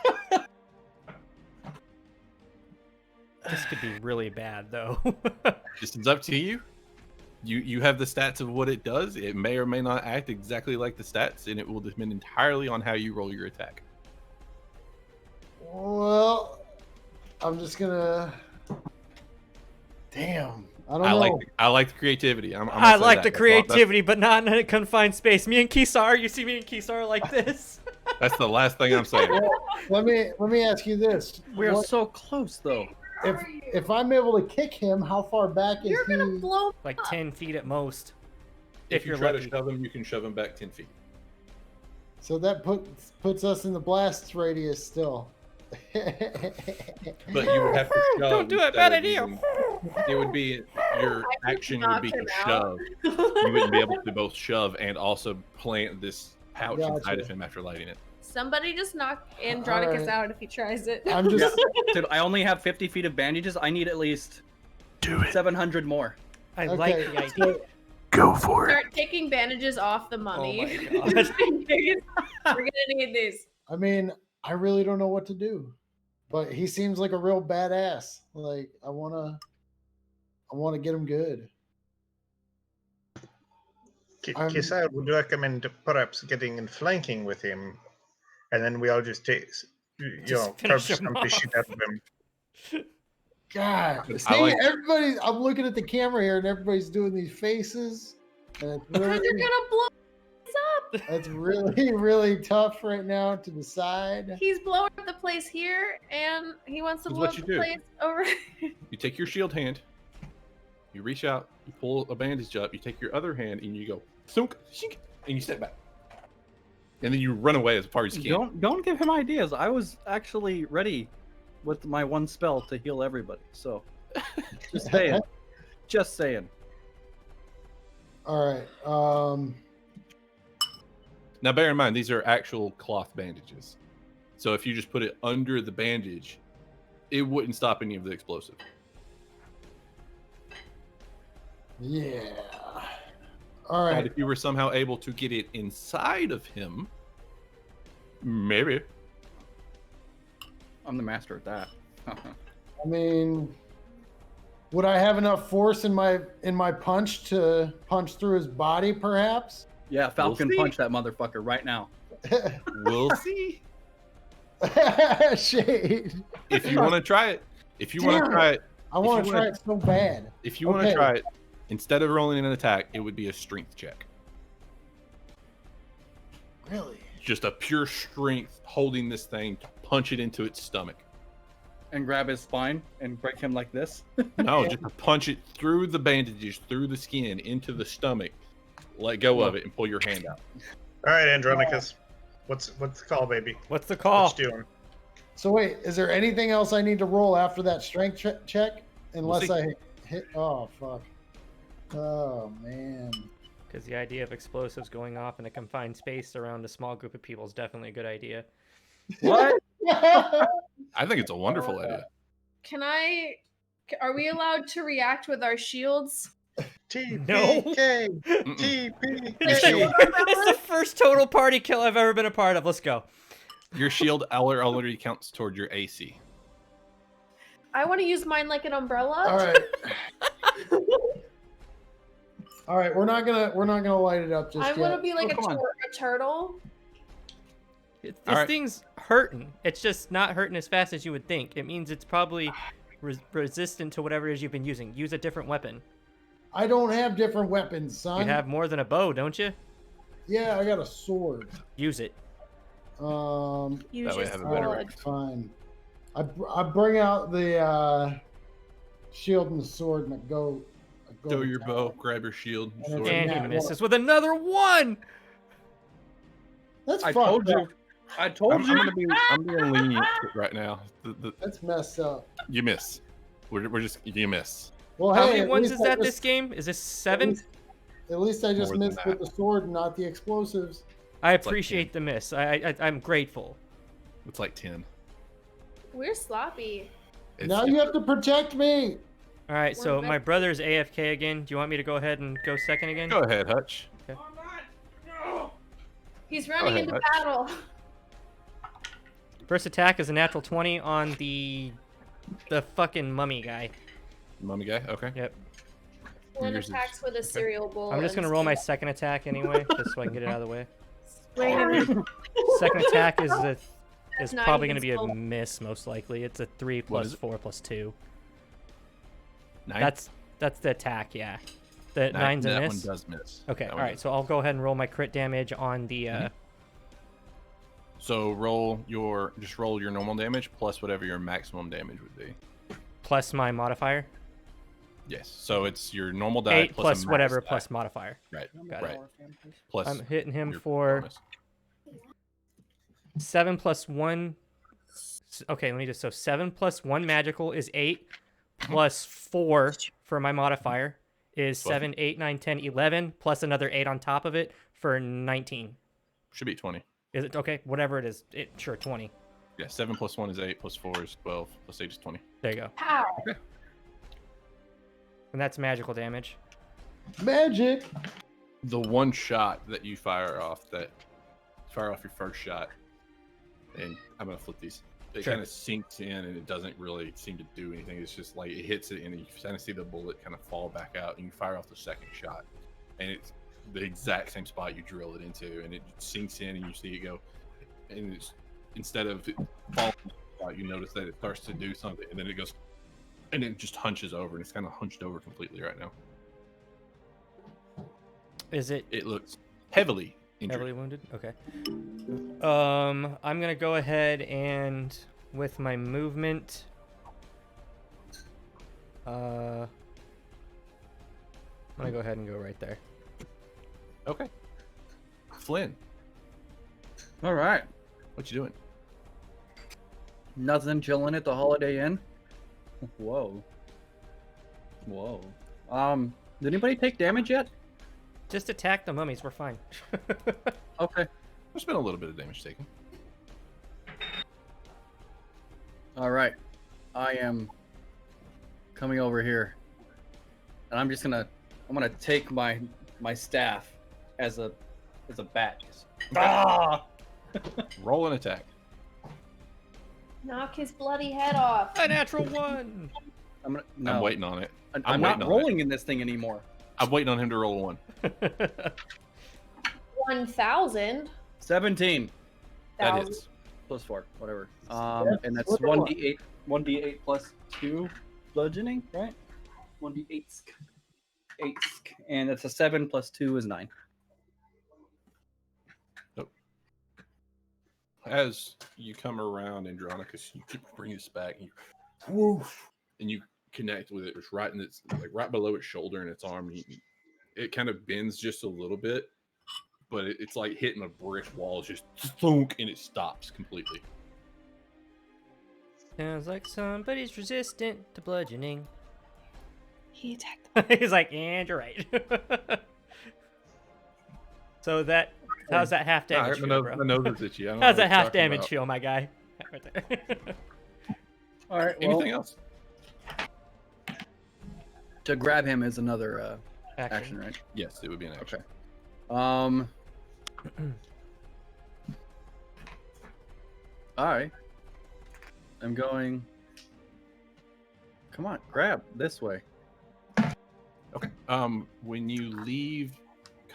This could be really bad, though. This is up to you. You have the stats of what it does. It may or may not act exactly like the stats, and it will depend entirely on how you roll your attack. Well, I'm just gonna. Damn, I don't I know. like the creativity. I'm gonna I say like that. the That's all- that's- creativity, but not in a confined space. Me and Kisar, you see me and Kisar like this? That's the last thing I'm saying. Let me ask you this: We are What- so close, though. if I'm able to kick him, how far back is You're gonna he? blow. Like 10 feet at most. If If you you're try lucky. to shove him, you can shove him back 10 feet. So that puts us in the blast radius still. But you would have to shove. Don't do it, instead bad of idea. using- It would be your action would be knock to him out. shove. You wouldn't be able to both shove and also plant this pouch inside Gotcha. of him after lighting it. Somebody just knock Andronicus Alright. out if he tries it. I'm just Dude, I only have 50 feet of bandages. I need at least 700 more. I like okay. the idea. So, Go for Start taking bandages off the mummy. Oh my God. We're gonna need these. I mean, I really don't know what to do, but he seems like a real badass. Like I wanna get him good. I'm- Kisar would recommend perhaps getting in flanking with him, and then we all just take, Just curb finish him stomp the off. shit out of him. God, I see, like- everybody. I'm looking at the camera here, and everybody's doing these faces. And it's Because really, you're gonna blow us up. That's really, really tough right now to decide. He's blowing up the place here, and he wants to This is blow what up you the do. place over. You take your shield hand, you reach out, you pull a bandage up, you take your other hand, and you go, thunk, shink, and you step back. And then you run away as far as you can. Don't give him ideas. I was actually ready with my one spell to heal everybody. So just saying. Just saying. All right. Now, bear in mind, these are actual cloth bandages. So if you just put it under the bandage, it wouldn't stop any of the explosive. Yeah. All But right. if you were somehow able to get it inside of him, maybe. I'm the master at that. I mean, would I have enough force in my punch to punch through his body, perhaps? Yeah, Falcon see. punch that motherfucker right now. We'll see. Shade. If you want to try it. If you want Damn to try it. I want you to try wanna- it so bad. If you want to Okay. try it, instead of rolling an attack, it would be a strength check. Really? Just a pure strength holding this thing to punch it into its stomach. And grab his spine and break him like this. No, just to punch it through the bandages, through the skin, into the stomach. Let go of it and pull your hand out. All right, Andronicus. What's the call, baby? What's the call? What you doing? So wait, is there anything else I need to roll after that strength check? Unless see. I hit. Oh fuck. Oh man. Because the idea of explosives going off in a confined space around a small group of people is definitely a good idea. What? I think it's a wonderful idea. Are we allowed to react with our shields? TPK. Mm-mm. TPK. It's the first total party kill I've ever been a part of. Let's go. Your shield already counts toward your AC. I want to use mine like an umbrella. All right. All right, we're not gonna light it up just I yet. want to be like come on. a turtle. This Alright. thing's hurting. It's just not hurting as fast as you would think. It means it's probably resistant to whatever it is you've been using. Use a different weapon. I don't have different weapons, son. You have more than a bow, don't you? Yeah, I got a sword. Use it. Use That way your I have a better sword. range. Fine. I bring out the shield and the sword and I go. Throw to your town. bow, grab your shield, And sword. it's a And he nat misses with another one. That's I fucked told up. you. I told I'm you. being lenient right now. That's messed up. You miss. We're just you miss. Well, How hey, many at ones least is I that this just- game? Is this 7? At least I just More than missed with that. the sword and not the explosives. I like appreciate the miss. I'm grateful. It's like 10. We're sloppy. Now you have to protect me. All right, so One my back. brother's AFK again. Do you want me to go ahead and go second again? Go ahead, Hutch. He's running ahead, into Hutch. battle. First attack is a natural 20 on the fucking mummy guy. Mummy guy. Okay. Yep. One Yours is- attacks with a cereal bowl. I'm just and gonna roll my stuff. second attack anyway, just so I can get it out of the way. Wait, Second attack is That's not probably even gonna be a spelled. miss, most likely. It's a 3 What plus is it? 4 plus 2. 9. That's the attack, yeah. The 9's a that miss. one does miss. Okay, That all one right. does. So I'll go ahead and roll my crit damage on the. So roll your normal damage plus whatever your maximum damage would be. Plus my modifier. Yes. So it's your normal die 8 plus a plus max whatever die. plus modifier. Right. Got Right. it. Plus. I'm hitting him your for bonus. 7 plus 1. Okay, let me just. So 7 plus 1 magical is 8. Plus 4 for my modifier is 7, 8, 9, 10, 11. Plus another 8 on top of it for 19. Should be 20. Is it okay? Whatever it is. Sure, 20. Yeah. 7 plus 1 is 8. Plus 4 is 12. Plus 8 is 20. There you go. Pow. And that's magical damage. Magic. The one shot that you fire off your first shot, and I'm gonna flip these. It Sure. kind of sinks in, and it doesn't really seem to do anything. It's just like it hits it, and you kind of see the bullet kind of fall back out, and you fire off the second shot, and it's the exact same spot you drill it into, and it sinks in, and you see it go, and it's, instead of it falling out, you notice that it starts to do something, and then it goes, and it just hunches over, and it's kind of hunched over completely right now. Is it It looks heavily Injured. Heavily wounded. Okay. I'm gonna go ahead and with my movement. I'm gonna go ahead and go right there. Okay. Flynn, All right. what you doing? Nothing, chilling at the Holiday Inn. Whoa. Whoa. Did anybody take damage yet? Just attack the mummies. We're fine. Okay. There's been a little bit of damage taken. All right. I am coming over here, and I'm gonna take my staff as a bat. Ah! Roll an attack. Knock his bloody head off. A natural 1. I'm waiting on it. I'm not waiting on rolling in this thing anymore. I'm waiting on him to roll a 1. 1,000. 17 That 1,000. is. plus 4, whatever. Yeah, And that's what do I 1d8, 1d8 plus 2 bludgeoning, right? 1d8, 8, and that's a 7 plus 2 is 9. As you come around, Andronicus, you bring this back, and you, woof, and you connect with it. It's right in its, like right below its shoulder and its arm. It kind of bends just a little bit, but it's like hitting a brick wall, just thunk, and it stops completely. Sounds like somebody's resistant to bludgeoning. He attacked. He's like, and you're right. So that, how's that half damage feel, bro? My nose is itchy. I don't know How's what that you're half talking damage about. feel, my guy? Right there. All right. Well, Anything else? to grab him is another action, Action. right? Yes, it would be an action. Okay. All right. I'm going. Come on, grab this way. Okay. When you leave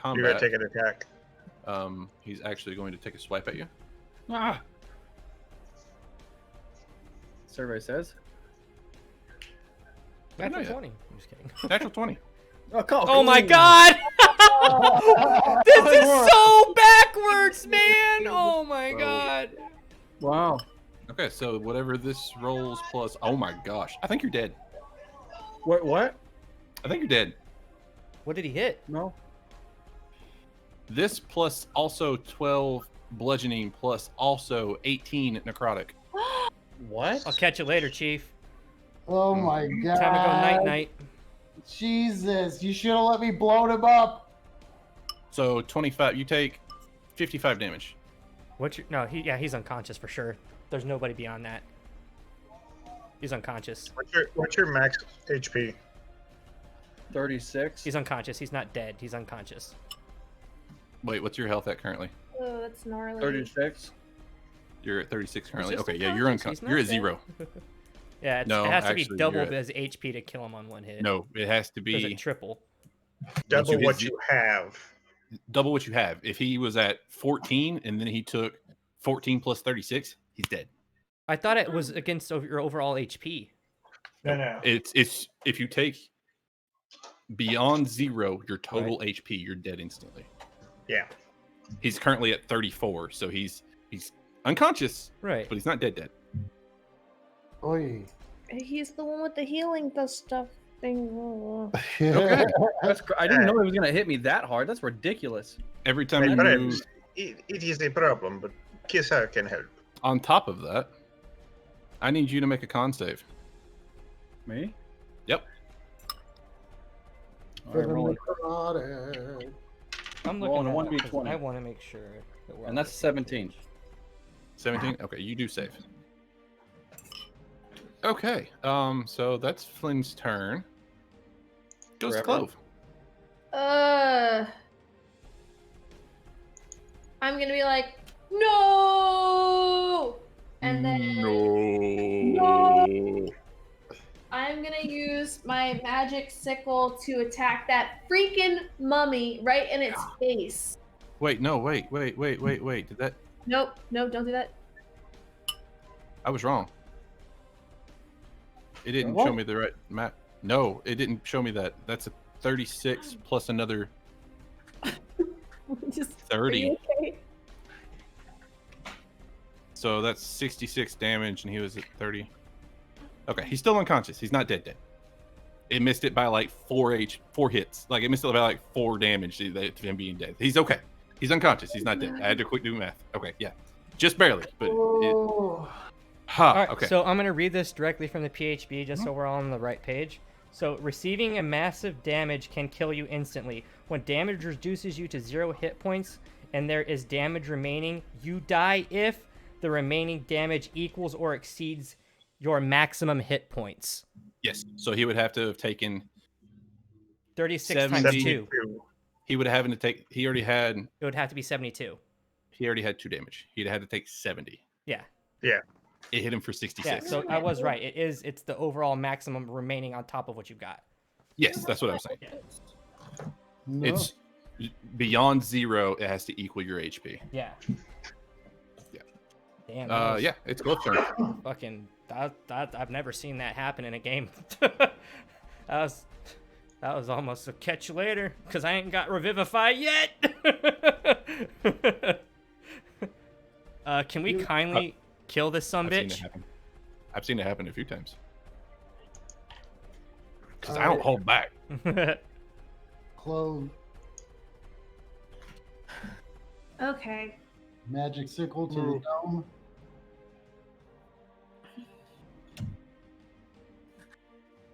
You're gonna combat, take an attack. he's actually going to take a swipe at you. Ah. Survey says. Natural yeah. 20. I'm just kidding. Natural 20. Oh my god! This is so backwards, man! Oh my god. Wow. Okay, so whatever this rolls plus. Oh my gosh. I think you're dead. What? I think you're dead. What did he hit? No. This plus also 12 bludgeoning plus also 18 necrotic. What? I'll catch you later, Chief. Oh my god. Time to go night-night. Jesus, you should have let me blow him up. So 25. You take 55 damage. What's your... No, he's unconscious for sure. There's nobody beyond that. He's unconscious. What's your max HP? 36. He's unconscious. He's not dead. He's unconscious. Wait, what's your health at currently? Oh, that's gnarly. 36. You're at 36 currently. He's just Okay, yeah, you're unconscious. He's You're not at 0. Yeah, No, it has to actually, be you're double at- his HP to kill him on one hit. No, it has to There's a be triple. Double hit what ze- you have. double what you have. If he was at 14 and then he took 14 plus 36, he's dead. I thought it was against your overall HP. No. It's if you take beyond 0 your total HP, you're dead instantly. Yeah. He's currently at 34, so he's unconscious, Right. but he's not dead. Oy. He's the one with the healing stuff thing. Okay. I didn't know it was gonna hit me that hard. That's ridiculous. Every time you But move, it is a problem, but Kisa can help. on top of that, I need you to make a con save. Me? Yep. All For right, the rolling. necrotic. I'm Rolling looking a at it 'cause 1d20. I want to make sure that we're And on that's the same 17. page. 17. Okay, you do save. Okay. So that's Flynn's turn. Goes to Forever. Clove. I'm gonna be like, no! And then No. I'm gonna use my magic sickle to attack that freaking mummy right in its face. Wait, no, wait. Did that? Nope, no, don't do that. I was wrong. It didn't What? show me the right map. No, it didn't show me that. That's a 36 plus another. Just 30. Okay. So that's 66 damage, and he was at 30. Okay, he's still unconscious. He's not dead. It missed it by like 4 hits. Like it missed it by like 4 damage to him being dead. He's okay. He's unconscious. He's not dead. I had to quick do math. Okay, yeah, just barely. But Oh. All right, okay. so I'm going to read this directly from the PHB just so we're all on the right page. So, receiving a massive damage can kill you instantly. When damage reduces you to 0 hit points and there is damage remaining, you die if the remaining damage equals or exceeds your maximum hit points. Yes, so he would have to have taken 36 times 72. 2. He would have to take. He already had. It would have to be 72. He already had 2 damage. He'd had to take 70. Yeah. Yeah. It hit him for 66. Yeah, so I was right. It's the overall maximum remaining on top of what you've got. Yes, that's what I was saying. Yeah. No. It's beyond 0. It has to equal your HP. Yeah. Yeah. Damn. that was Yeah, it's Glow's turn. Fucking that I've never seen that happen in a game. that was almost a catch you later because I ain't got Revivify yet. Can we kindly kill this sumbitch? I've seen it happen a few times. Because I don't hold back. Clove, Okay. magic sickle to the dome.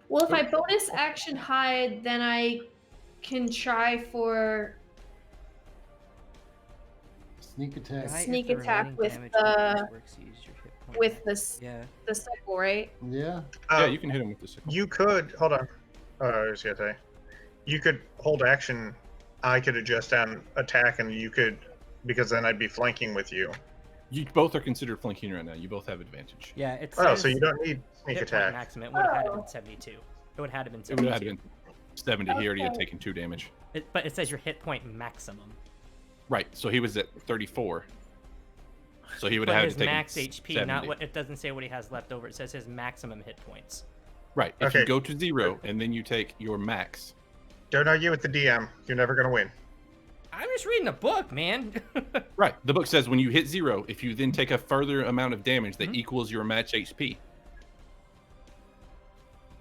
Well, if I bonus action hide, then I can try for Sneak attack. Sneak attack with the sickle, right? Yeah. Yeah, you can hit him with the sickle. You could hold on. I was gonna say, you could hold action. I could adjust down attack, and you could, because then I'd be flanking with you. You both are considered flanking right now. You both have advantage. Yeah, it's Oh, so you don't need sneak attack. Maximum. It would have had to been 72. It would have had to been It would 72. have been 70. He already had taken 2 damage. But it says your hit point maximum. Right. So he was at 34. So he would But have his to take max HP, 70. not what. It doesn't say what he has left over. It says his maximum hit points. Right. If Okay. you go to 0 and then you take your max. Don't argue with the DM. You're never gonna win. I'm just reading a book, man. Right. The book says when you hit 0, if you then take a further amount of damage that Mhm. equals your match HP.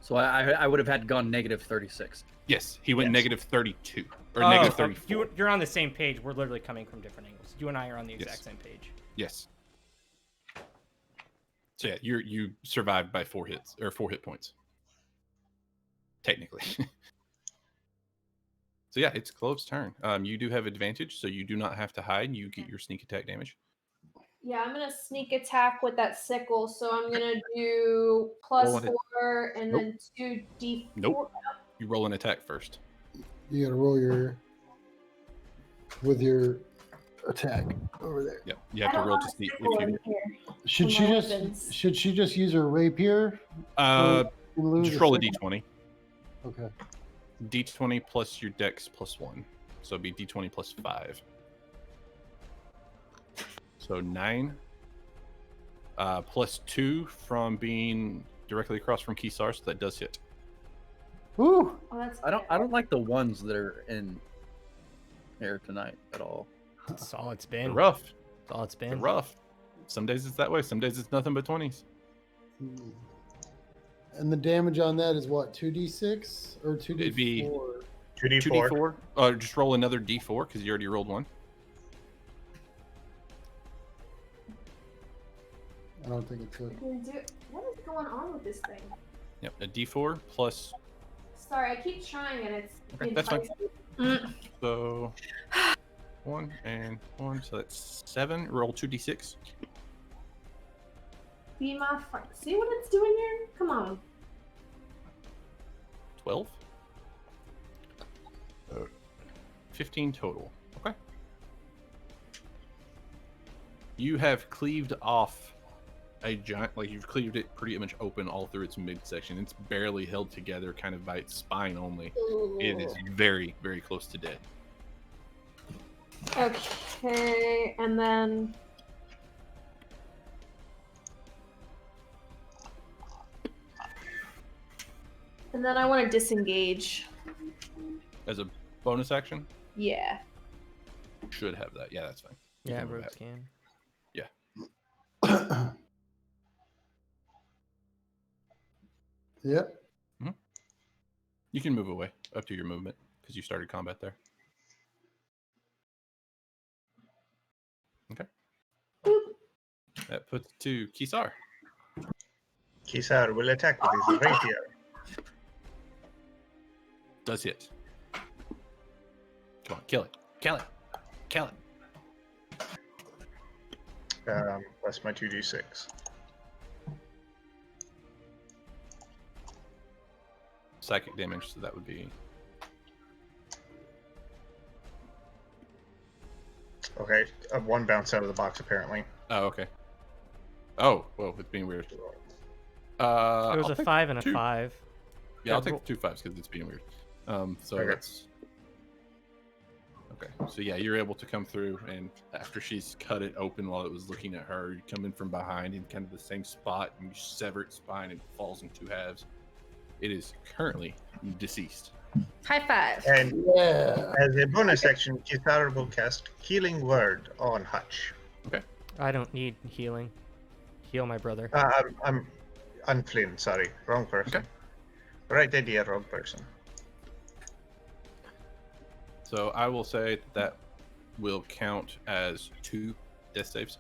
So I would have had gone negative 36. Yes, he went Yes. negative 32 or Oh, negative 34. You're on the same page. We're literally coming from different angles. You and I are on the exact Yes. same page. Yes. So yeah, you survived by 4 hits or 4 hit points. Technically. So yeah, it's Clove's turn. You do have advantage, so you do not have to hide. You get your sneak attack damage. Yeah, I'm gonna sneak attack with that sickle. So I'm gonna do plus Roll it. 4 and Nope. then 2d4. Nope. You roll an attack first. You gotta roll with your attack over there. Yep. You have to roll to see if you. Should For she my just weapons. should she just use her rapier? Uh, and lose just a roll a second? d20. Okay. D20 plus your dex plus 1. So it'd be D20 plus 5. So 9. Plus 2 from being directly across from Kisar, so that does hit. Ooh. Oh, that's I don't like the ones that are in here tonight at all. That's all it's They're been. rough. That's all it's They're been. rough. Some days it's that way. Some days it's nothing but 20s. And the damage on that is what? 2d6 or 2d4? It'd be 2d4. 2d4. Just roll another d4 because you already rolled 1. I don't think it's a. What is going on with this thing? Yep, a d4 plus. Sorry, I keep trying and it's. Okay, being that's fine. feisty. So 1 and 1, so that's 7. Roll 2d6. Be my friend. See what it's doing here? Come on. 12. 15 total. Okay. You have cleaved off a giant, like you've cleaved it pretty much open all through its midsection. It's barely held together kind of by its spine only. It is very, very close to dead. Okay, and then. And then I want to disengage. As a bonus action, Yeah. should have that. Yeah, that's fine. You Yeah, can move rogues ahead. can. Yep. You can move away up to your movement because you started combat there. Okay. That puts it to Kisar. Kisar will attack with his rapier. Does hit. Come on, kill it. Kill it. Kill it. Plus my 2d6. Psychic damage, so that would be... Okay, one bounce out of the box apparently. Oh, okay. Oh, whoa, it's being weird. There was I'll a take 5 and a two. 5. Yeah, I'll roll- take the 2 5s because it's being weird. So Okay. that's... Okay, so yeah, you're able to come through, and after she's cut it open while it was looking at her, you come in from behind in kind of the same spot, and you sever its spine, and it falls in 2 halves. It is currently deceased. High five. And Yeah. as a bonus action, Kisar will cast Healing Word on Hutch. I don't need healing. Heal my brother. I'm Flynn, sorry. Wrong person. Okay. Right idea, wrong person. So I will say that will count as 2 death saves.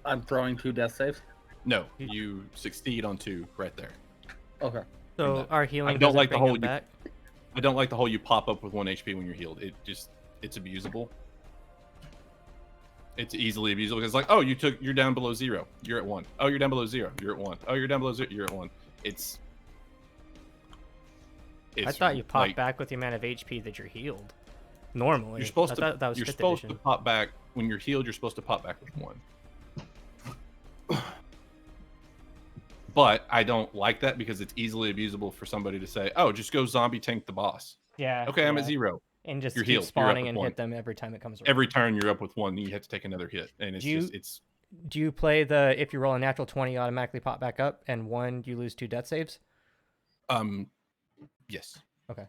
I'm throwing 2 death saves. No, you succeed on 2 right there. Okay. So that- our healing don't doesn't like the bring whole him you- back. I don't like the whole you pop up with 1 HP when you're healed. It's abusable. It's easily abusable because it's like, oh, you're down below 0. You're at 1. Oh, you're down below 0. You're at 1. Oh, you're down below 0. You're at 1. It's I thought you popped like, back with the amount of HP that you're healed. Normally, You're supposed I to. thought that was You're 5th supposed edition. to pop back when you're healed. You're supposed to pop back with 1. But I don't like that because it's easily abusable for somebody to say, "Oh, just go zombie tank the boss." Yeah. Okay, I'm yeah. at 0. And just You're keep healed. You're up spawning with and 1. hit them every time it comes around. Every turn you're up with 1, and you have to take another hit, and it's Do you- just it's Do you play the if you roll a natural 20, you automatically pop back up, and 1 you lose 2 death saves? yes, Okay.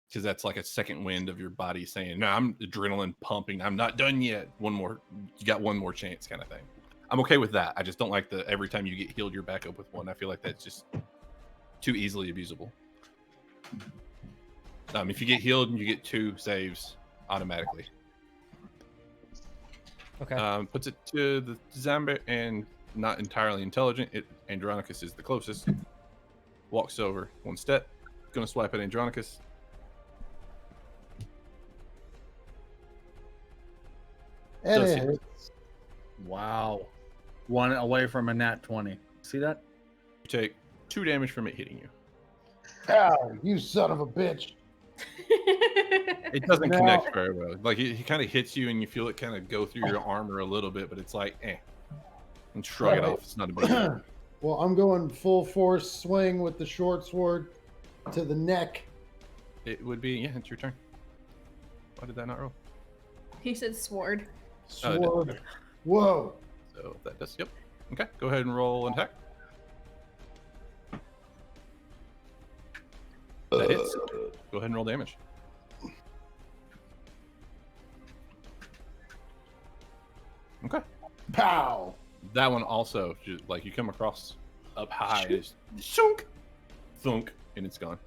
because that's like a second wind of your body saying, "No, I'm adrenaline pumping. I'm not done yet. One more, you got 1 more chance," kind of thing. I'm okay with that. I just don't like the every time you get healed, you're back up with 1. I feel like that's just too easily abusable. If you get healed and you get 2 saves automatically. Okay. Puts it to the zombie and not entirely intelligent. Andronicus is the closest. Walks over 1 step. Gonna swipe at Andronicus. And Does it hit. hits. Wow. 1 away from a nat 20. See that? You take 2 damage from it hitting you. Ow, you son of a bitch. It doesn't Now- connect very well. Like he kind of hits you and you feel it kind of go through your armor a little bit, but it's like, and shrug it Right. off. It's not a big deal. Well, I'm going full force swing with the short sword to the neck. It would be, yeah, it's your turn. Why did that not roll? He said sword. Oh, it did. Sword. Okay. Whoa. So that does, yep. Okay, go ahead and roll an attack. That hits. Go ahead and roll damage. Okay. Pow. That one also, just, like you come across up high, and it's shunk, thunk, and it's gone.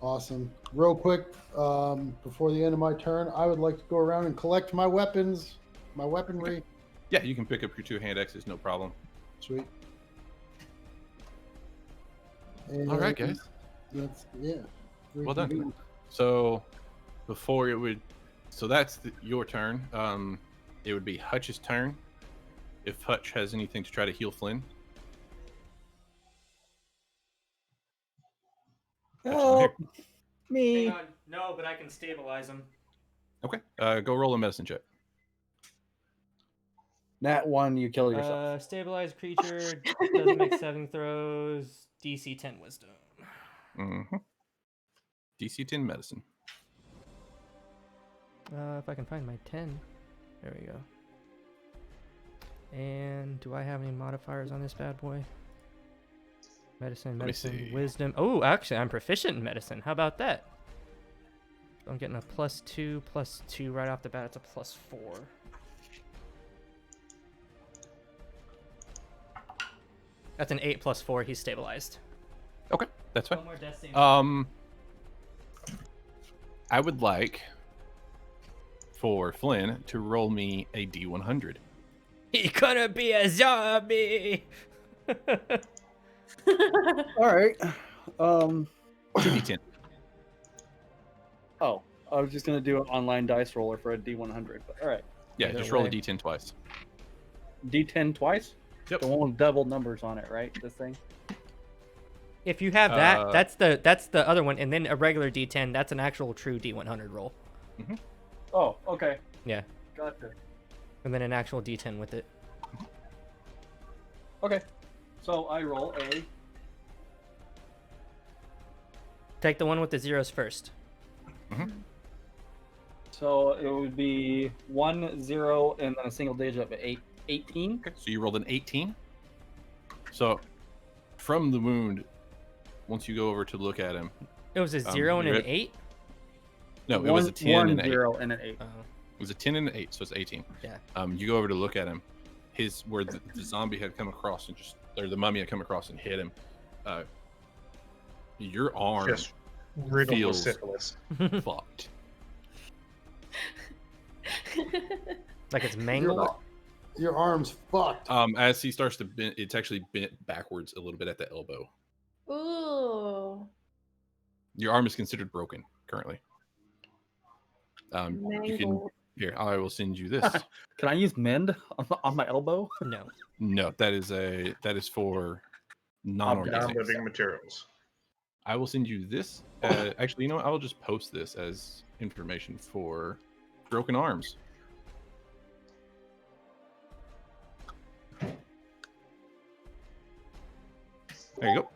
Awesome. Real quick, before the end of my turn, I would like to go around and collect my weapons, my weaponry. Yeah, you can pick up your 2 hand axes, no problem. Sweet. And All right, guys. That's, yeah. Well done. So before it would, so that's your turn. It would be Hutch's turn. If Hutch has anything to try to heal Flynn. Hutch isn't here. Me. Hang on. No, but I can stabilize him. Okay. Go roll a medicine check. Nat 1, you kill yourself. Stabilized creature doesn't make saving throws. DC 10 wisdom. Mm-hmm. DC 10 medicine. If I can find my 10. There we go. And do I have any modifiers on this bad boy? Medicine, Let me see. wisdom. Oh, actually, I'm proficient in medicine. How about that? I'm getting a +2 right off the bat. It's a +4. That's an 8 +4. He's stabilized. Okay, that's fine. One more death save. I would like for Flynn to roll me a D100. He gonna be a zombie. All right. 2d10. Oh, I was just gonna do an online dice roller for a D100. But all right, Yeah, Either just roll a way. D10 twice. D10 twice. Yep. The one with double numbers on it, right? This thing. If you have that, Uh, that's the other one, and then a regular D10. That's an actual true D100 roll. Oh, okay. Yeah, Gotcha. and then an actual D10 with it. Okay. So I roll a. Take the one with the zeros first. So it would be 1, 0, and then a single digit of 18. Okay, so you rolled an 18. So from the wound, once you go over to look at him, It was a 0 and you're an at- 8. no, it was a 10 and an 8. 0 and an 8. Oh, It was a 10 and an 8, so it's 18. yeah. You go over to look at him. Where the zombie had come across and or the mummy had come across and hit him. Your arm Just riddled with feels syphilis. fucked. Like it's mangled. Your arm's fucked. As he starts to bend, it's actually bent backwards a little bit at the elbow. Ooh. Your arm is considered broken currently. You can Mangled. here. I will send you this. Can I use mend on my elbow? No. No, that is for non-organic. Non-living materials. I will send you this. Actually, you know what? I will just post this as information for broken arms. There you go.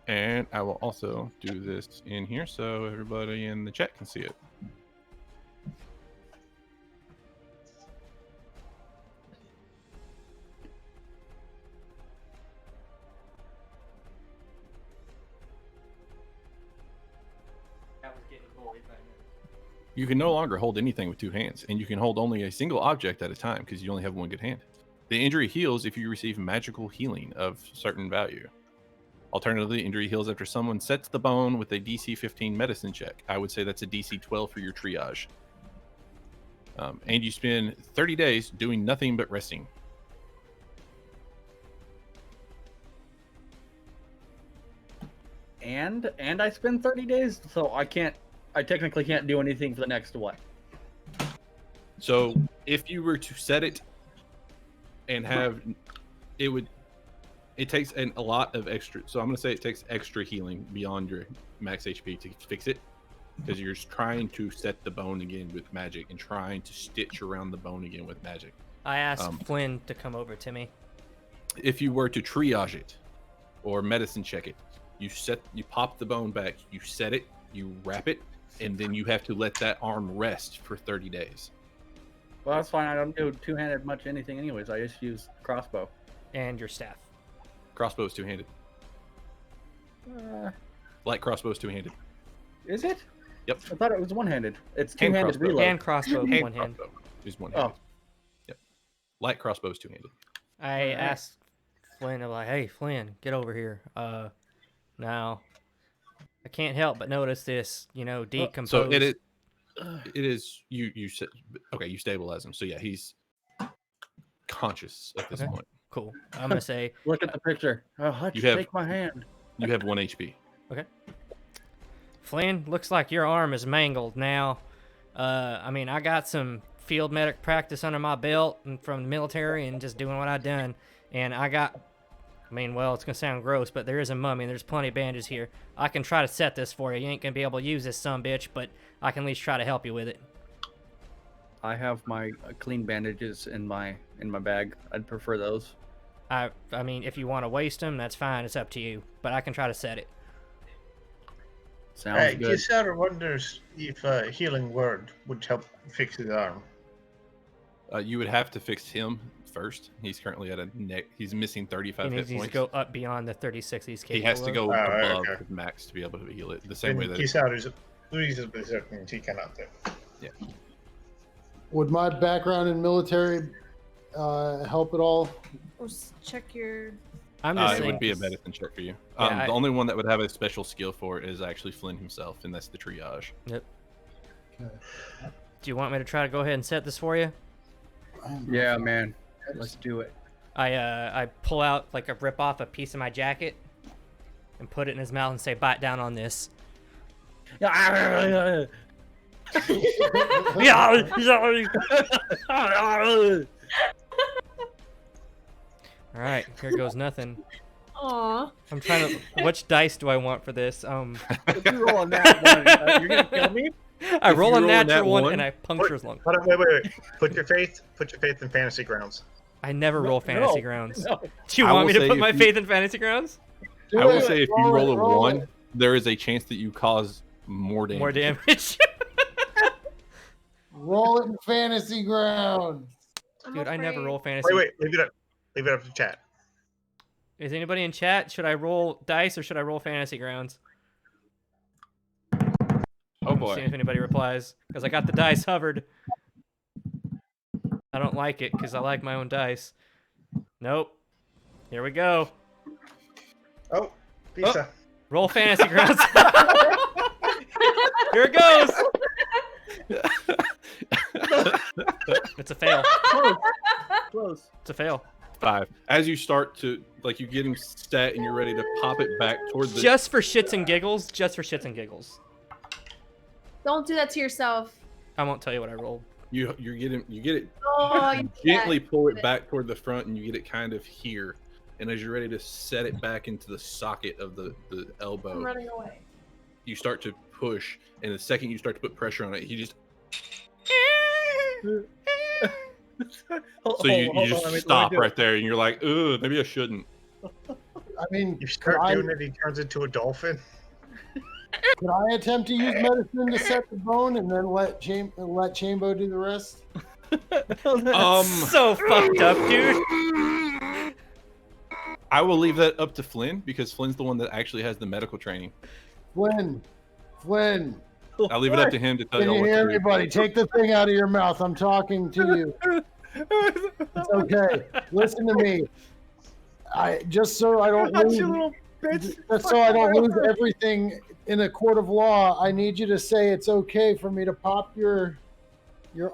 And I will also do this in here so everybody in the chat can see it. You can no longer hold anything with two hands, and you can hold only a single object at a time because you only have one good hand. The injury heals if you receive magical healing of certain value. Alternatively, injury heals after someone sets the bone with a DC 15 medicine check. I would say that's a DC 12 for your triage. And you spend 30 days doing nothing but resting. And I spend 30 days, so I technically can't do anything for the next what? So if you were to set it and have it takes a lot of extra. So I'm going to say it takes extra healing beyond your max HP to fix it, because you're trying to set the bone again with magic and trying to stitch around the bone again with magic. I asked Flynn to come over to me. If you were to triage it or medicine check it, you pop the bone back, you set it, you wrap it, and then you have to let that arm rest for 30 days. Well, that's fine. I don't do two-handed much anything anyways. I just use crossbow. And your staff. Crossbow is two-handed. Light crossbow is two-handed. Is it? Yep. I thought it was one-handed. It's Hand two-handed crossbow. reload. And crossbow, Hand one hand. crossbow is one-handed. Oh. Yep. Light crossbow is two-handed. I asked Flynn, I'm like, hey, Flynn, get over here. Now, I can't help but notice this, decomposed. So it is you said okay, you stabilize him. So yeah, he's conscious at this Okay. point. Cool. I'm going to say, Look at the picture. Oh, Hutch, You have- take my hand. You have 1 HP. Flynn, looks like your arm is mangled now. I got some field medic practice under my belt and from the military and just doing what I done. And it's going to sound gross, but there is a mummy and there's plenty of bandages here. I can try to set this for you. You ain't going to be able to use this sumbitch, but I can at least try to help you with it. I have my clean bandages in my bag. I'd prefer those. If you want to waste them, that's fine. It's up to you. But I can try to set it. Sounds good. Kisara wonders if a healing word would help fix his arm. You would have to fix him first. He's currently at a neck. He's missing 35 He hit needs to points. go up beyond the 36 he's capable He has to of. go above okay. his max to be able to heal it. The same way that. Kisar is reasonably certain he cannot do. Yeah. Would my background in military help at all? Check your. I'm just It saying. would be a medicine check for you. Yeah, the only one that would have a special skill for it is actually Flynn himself, and that's the triage. Yep. Okay. Do you want me to try to go ahead and set this for you? Yeah, man. Let's do it. I pull out, like, I rip off a piece of my jacket and put it in his mouth and say, bite down on this. Yeah. All right, here goes nothing. Aw. I'm trying to. Which dice do I want for this? If you roll on that one, you're gonna kill me. I If roll you a roll a natural nat one one- and I puncture his lung. Hold on, wait. Put your faith in fantasy grounds. I never roll fantasy No, grounds. no. Do you I want will me to say put if my you- faith in fantasy grounds? Do I will it. say if you Roll it, roll a one, it. there is a chance that you cause more damage. More damage. Roll it in fantasy ground. Dude, I never afraid. roll fantasy. Wait, leave it up to chat. Is anybody in chat? Should I roll dice or should I roll fantasy grounds? Oh See boy. if anybody replies. Because I got the dice hovered. I don't like it because I like my own dice. Nope. Here we go. Oh, pizza. Roll fantasy grounds. Here it goes. It's a fail. Close. It's a fail. 5. As you start to, like, you get him set and you're ready to pop it back towards the. Just for shits and giggles. Just for shits and giggles. Don't do that to yourself. I won't tell you what I rolled. You get it. Oh, you Gently can't. pull it back toward the front, and you get it kind of here. And as you're ready to set it back into the socket of the I'm elbow, running away. you start to push, and the second you start to put pressure on it, he just. So you just stop right there, and you're like, "Ugh, maybe I shouldn't." I mean, You could start I, doing it, he turns into a dolphin. could I attempt to use medicine to set the bone and then let Chambo do the rest? So fucked up, dude. I will leave that up to Flynn because Flynn's the one that actually has the medical training. Flynn, I'll leave it up to him to tell can you you what hear to me, do. buddy? Take the thing out of your mouth. I'm talking to you. It's okay. Listen to me. Just so I don't lose, You little bitch. just so I don't lose everything in a court of law, I need you to say it's okay for me to pop your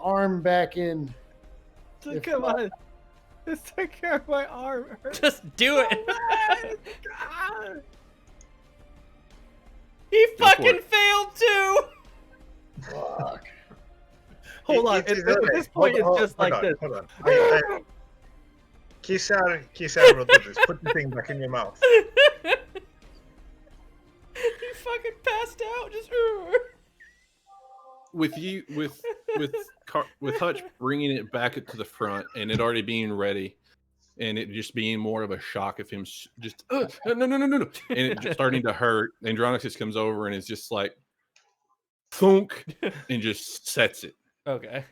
arm back in. If Come not- on. Just take care of my arm. It hurts. Just do it. God. He Go for fucking it. failed too. Fuck. Hold on. It's At okay. this point, Hold it's just on, like this. Hold on. Kisar will do this. Put the thing back in your mouth. He fucking passed out. Just. With you, with Hutch bringing it back to the front and it already being ready, and it just being more of a shock of him just no, and it just starting to hurt. Andronicus comes over and is just like thunk and just sets it. Okay.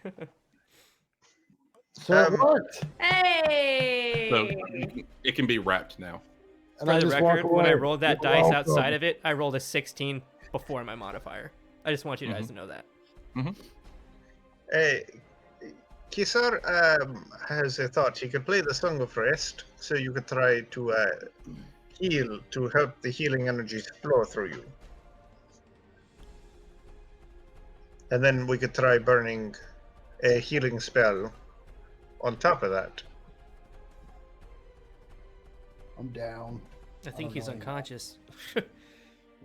So it worked. Hey. So it can be wrapped now. And For I the just walk record, when I away. rolled that You're dice welcome. outside of it, I rolled a 16 before my modifier. I just want you guys to know that. Kisar has a thought. He could play the Song of Rest, so you could try to heal, to help the healing energies flow through you. And then we could try burning a healing spell on top of that. I'm down. I think don't he's know. unconscious.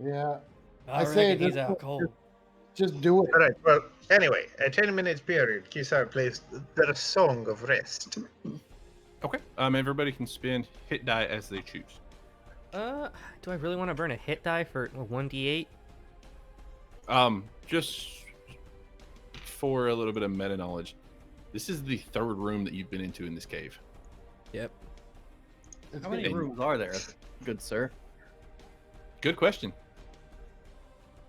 Yeah. I say reckon he's this- out cold. Just do it. All right, well, anyway, a 10-minute period, Kisar plays the Song of Rest. Okay. Everybody can spend hit die as they choose. Do I really want to burn a hit die for 1d8? Just for a little bit of meta knowledge, this is the third room that you've been into in this cave. Yep. It's How many getting, rooms are there, good sir? Good question.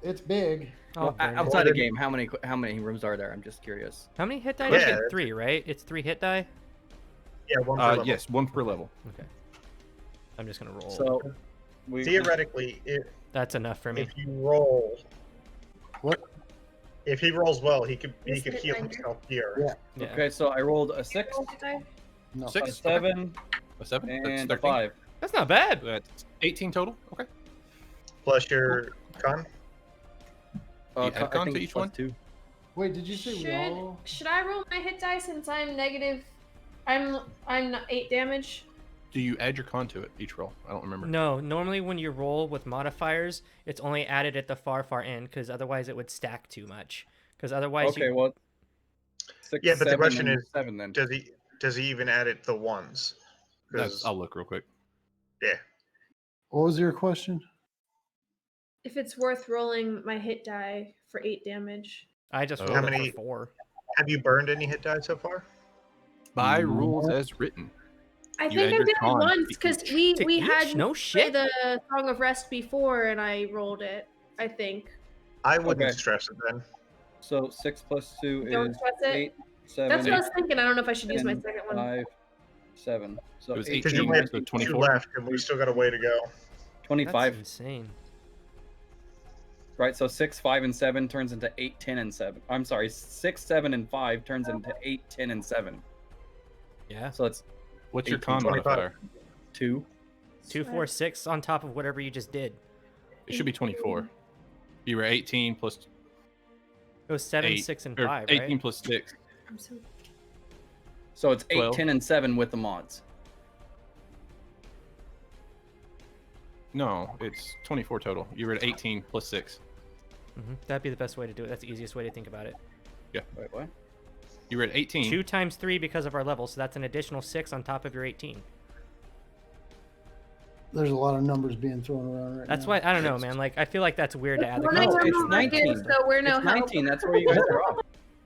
It's big. Oh, Well, very nice. outside of game, how many rooms are there? I'm just curious. How many hit die? Yeah, You get that's- 3, right? It's 3 hit die. Yeah, one per level. Yes, one per level. Okay. I'm just gonna roll. So Theoretically, That's enough for me. if you roll, What? if he rolls well, he could Just heal hit finder. himself here. Yeah. Yeah. Okay, so I rolled a 6, No. a 6, 7, a 7, that's and a 13. 5. That's not bad. That's 18 total. Okay. Plus your con. You add I con think to it's each one? +2. Wait, did you say we all? Should I roll my hit die since I'm negative? I'm 8 damage. Do you add your con to it each roll? I don't remember. No, normally when you roll with modifiers, it's only added at the far end because otherwise it would stack too much. Because otherwise, Okay, well, 6, Yeah, but the 7, question and is, 7 then. Does he even add it to ones? 'Cause- I'll look real quick. yeah. What was your question? If it's worth rolling my hit die for 8 damage. I just Oh. rolled How it many- for 4. Have you burned any hit die so far? By Mm. rules as written. I You think add I your did it con once to because each. we To had each? No play shit. the Song of Rest before and I rolled it. I think. I wouldn't Okay. stress it then. So 6 plus 2 Don't is stress it. 8, 7, That's what I was thinking. I don't know if I should use my 10, second one. 5, 7. So It was 18, Because you 18, only have so 2 24. left, and we still got a way to go. 25. That's insane. Right, so 6, 5, and 7 turns into 8, 10, and 7. I'm sorry, 6, 7, and 5 turns into 8, 10, and 7. Yeah. So it's What's your 18, con 25. modifier? 2. 2, 4, 6 on top of whatever you just did. It should be 24. You were 18 plus It was 7, 8, 6, and or 5, 18 right? plus 6. I'm so So it's 8, 12. 10, and 7 with the mods. No, it's 24 total. You were at 18 plus 6. That'd be the best way to do it. That's the easiest way to think about it. Wait, what? You were at 18. 2 times 3 because of our level, so that's an additional 6 on top of your 18. There's a lot of numbers being thrown around right That's now. why I don't know, man. Like I feel like that's weird to add the Well, No, con. it's I'm 19. So we're no It's help. 19. That's where you guys are off.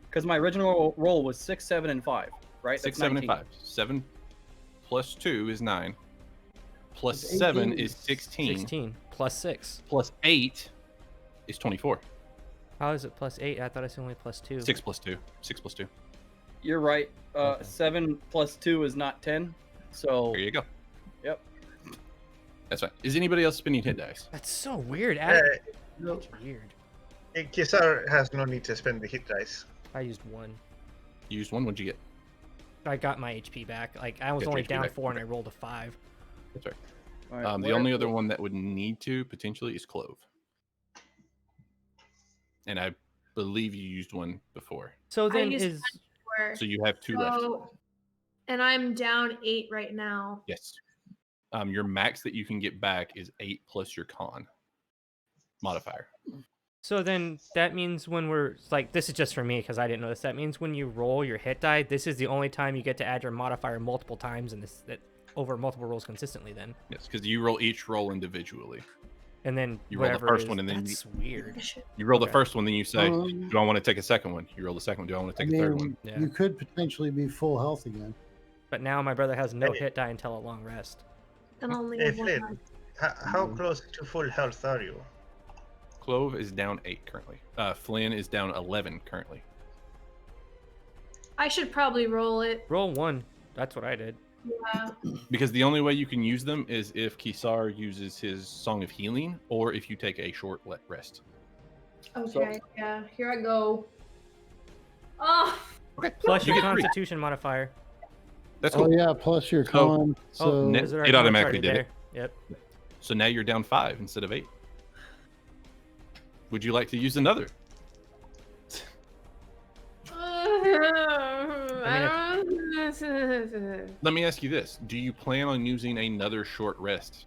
Because my original roll was 6, 7, and 5. Right? 6, That's 7, and 19. 5. 7 plus 2 is 9. Plus It's 7 18. is 16. 16 plus 6. Plus 8 is 24. How is it plus 8? I thought it's only plus 2. 6 plus 2. 6 plus 2. You're right. Okay. 7 plus 2 is not 10. So There you go. Yep. That's right. Is anybody else spinning hit dice? That's so weird. No, That's weird. Kisar has no need to spend the hit dice. I used 1. You used one. What'd you get? I got my HP back. Like I was Get your only HP down back. 4 and I rolled a 5. That's right. all right, The only other one that would need to potentially is Clove. And I believe you used one before. So I then used is Where- So you have 2 left. And I'm down 8 right now. Yes. Your max that you can get back is 8 plus your con modifier. so then that means when we're like this is just for me because I didn't know this. That means when you roll your hit die, this is the only time you get to add your modifier multiple times in this that over multiple rolls consistently. Then Yes, because you roll each roll individually. and then You roll the whatever first it is, one, and then that's weird. You roll the Okay. first one, then you say, Um, "Do I want to take a second one?" You roll the second one. Do I want to I take a third mean, one? Yeah. you could potentially be full health again. But now my brother has no Hey. hit die until a long rest. And only Hey, have one Flynn, life. how close to full health are you? Clove is down 8 currently. Flynn is down 11 currently. I should probably roll it. Roll 1. That's what I did. Yeah. Because the only way you can use them is if Kisar uses his Song of Healing, or if you take a short rest. Okay. Yeah. Here I go. Oh. Plus your You get 3. Constitution modifier. That's Oh cool. yeah, plus your So- con. So Oh, ne- is there it a con automatically already did there? it. Yep. So now you're down 5 instead of 8. Would you like to use another? Let me ask you this: do you plan on using another short rest?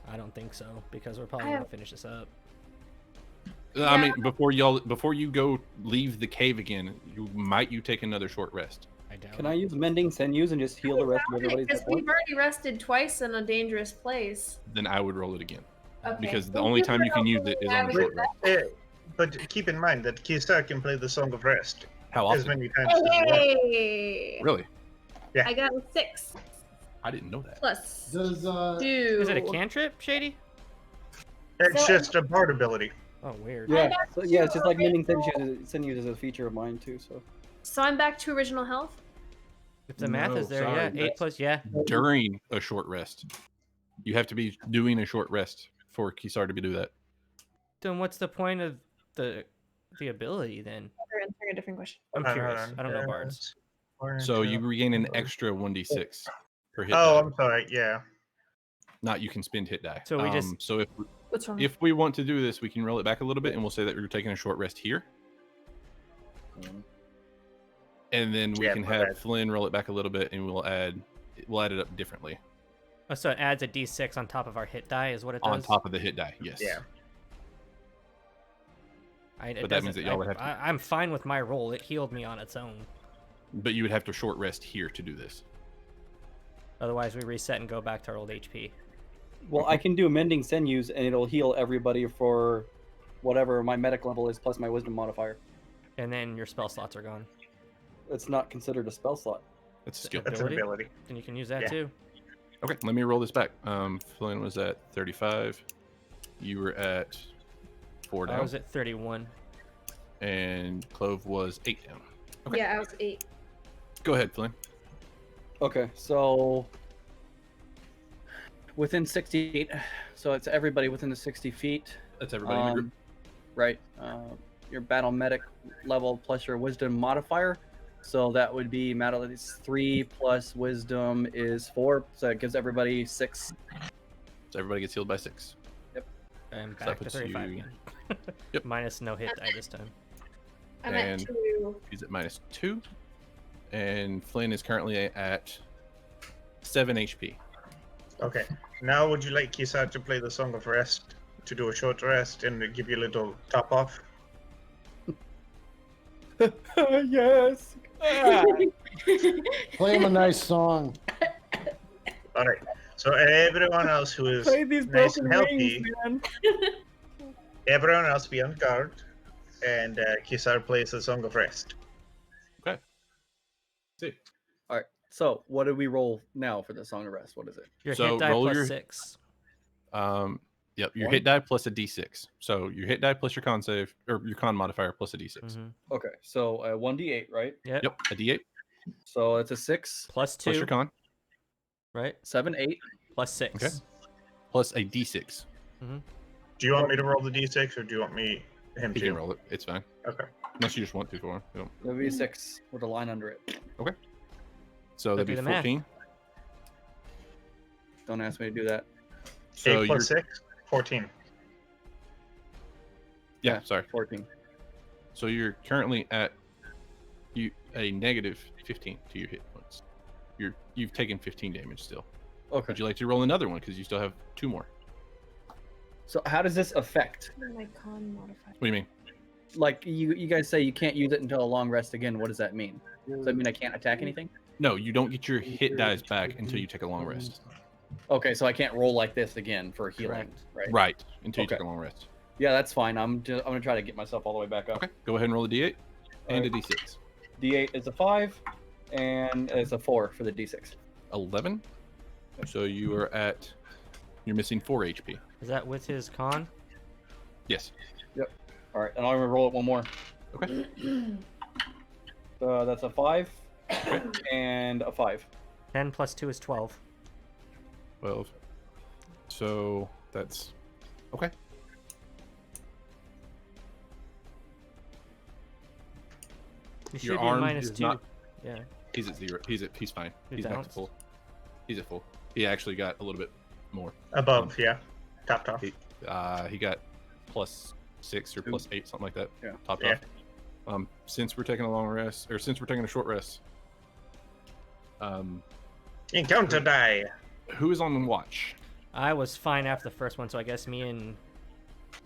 I don't think so because we're probably I gonna have- finish this up. I mean, before you go leave the cave again, you take another short rest. I doubt. Can it. I use mending sinews and just heal the rest of everybody's Because hit points? we've already rested twice in a dangerous place. Then I would roll it again. Okay. Because the Thank only you time for you can use helping it is me on a short navigate rest. But keep in mind that Kisar can play the Song of Rest How as often? many times as you want. Hey! Really? I got a 6 I didn't know that. plus does 2. Is it a cantrip, Shady? It's So- just a bard ability. Oh, weird. Yeah, back so, yeah, it's to just like mending original- sinews is a feature of mine too. So So I'm back to original health. If the math No, is there, sorry, yeah. 8 that's- plus, yeah. During a short rest. You have to be doing a short rest for Kisar to do that. Then what's the point of the ability then? They're answering a different question. I'm Hold on, curious. hold on. I don't know bards. So you regain an extra 1d6 per hit Oh, die. I'm sorry. Yeah. Not you can spend hit die. So we just- so What's wrong? if we want to do this, we can roll it back a little bit, and we'll say that we're taking a short rest here, and then we Yeah, can my have bad. Flynn roll it back a little bit, and we'll add it up differently Oh, so it adds a d6 on top of our hit die, is what it does? on top of the hit die. Yes. Yeah. But that means that y'all would have to- I'm fine with my roll. It healed me on its own. But you would have to short rest here to do this. Otherwise, we reset and go back to our old HP. well, I can do mending sinews and it'll heal everybody for whatever my medic level is plus my wisdom modifier. And then your spell slots are gone. It's not considered a spell slot. That's a skill. That's an Ability? ability. Then you can use that Yeah. too. Okay, let me roll this back. Flynn was at 35. You were at 4 I down, was at 31. and Clove was 8 down. Okay. Yeah, I was 8. Go ahead, Flynn. Okay, so within 60 feet, so it's everybody within the 60 feet. That's everybody in the group. Right. Your battle medic level plus your wisdom modifier. So that would be battle is 3 plus wisdom is 4. So it gives everybody 6. So everybody gets healed by 6. I'm So that back to puts 35 you- again. Yep. Minus no hit die this time. I'm And- at 2. He's at minus 2. And Flynn is currently at 7 HP. Okay. Now, would you like Kisar to play the Song of Rest to do a short rest and give you a little top off? Yes. Play him a nice song. All right. So everyone else who is Play these nice broken and healthy, wings, man. everyone else be on guard, and Kisar plays the Song of Rest. See. All right. So what do we roll now for the Song of Rest? What is it? Your So hit die roll plus your- 6. Yep, your One? hit die plus a d6. So your hit die plus your con save, or your con modifier plus a d6. Mhm. Okay. So 1d8, right? Yep. Yep, a d8 So it's a 6, Plus 2. plus your con, Right? 7, 8. Plus 6. Okay. plus a d6. Do you want me to roll the d6, or do you want him He to? can roll it. It's fine. Okay. Unless you just want to for him. You don't. It would be a 6 with a line under it. So that'd do be the math. 14. Don't ask me to do that. So 8 you're, plus 6? 14. yeah, sorry. 14. So you're currently at a negative 15 to your hit points. You've taken 15 damage still. Okay. Would you like to roll another one because you still have 2 more? So how does this affect? My con modifier. What do you mean? Like you guys say you can't use it until a long rest again. What does that mean? Does that mean I can't attack anything? No, you don't get your hit dice back until you take a long rest. Okay, so I can't roll like this again for healing, Correct. right? Right, until you Okay. take a long rest. Yeah, that's fine. I'm gonna try to get myself all the way back up. Okay, go ahead and roll a d8 and a Alright. d6. D8 is a 5, and it's a 4 for the D6. 11. So you're missing 4 HP. Is that with his con? Yes. All right, and I'm gonna roll it one more. Okay. That's a 5 and a 5. 10 plus 2 is 12. 12. So that's okay. You should Your be arm minus is 2. not- Yeah. He's at 0. He's fine. He's He's back to balanced? full. He's at full. He actually got a little bit more. Above, yeah. Topped off. He got plus 6 or plus 8, something like that. Yeah. Topped Yeah. off. Since we're taking a long rest, or since we're taking a short rest, Encounter die. who is on watch? I was fine after the first one, so I guess me and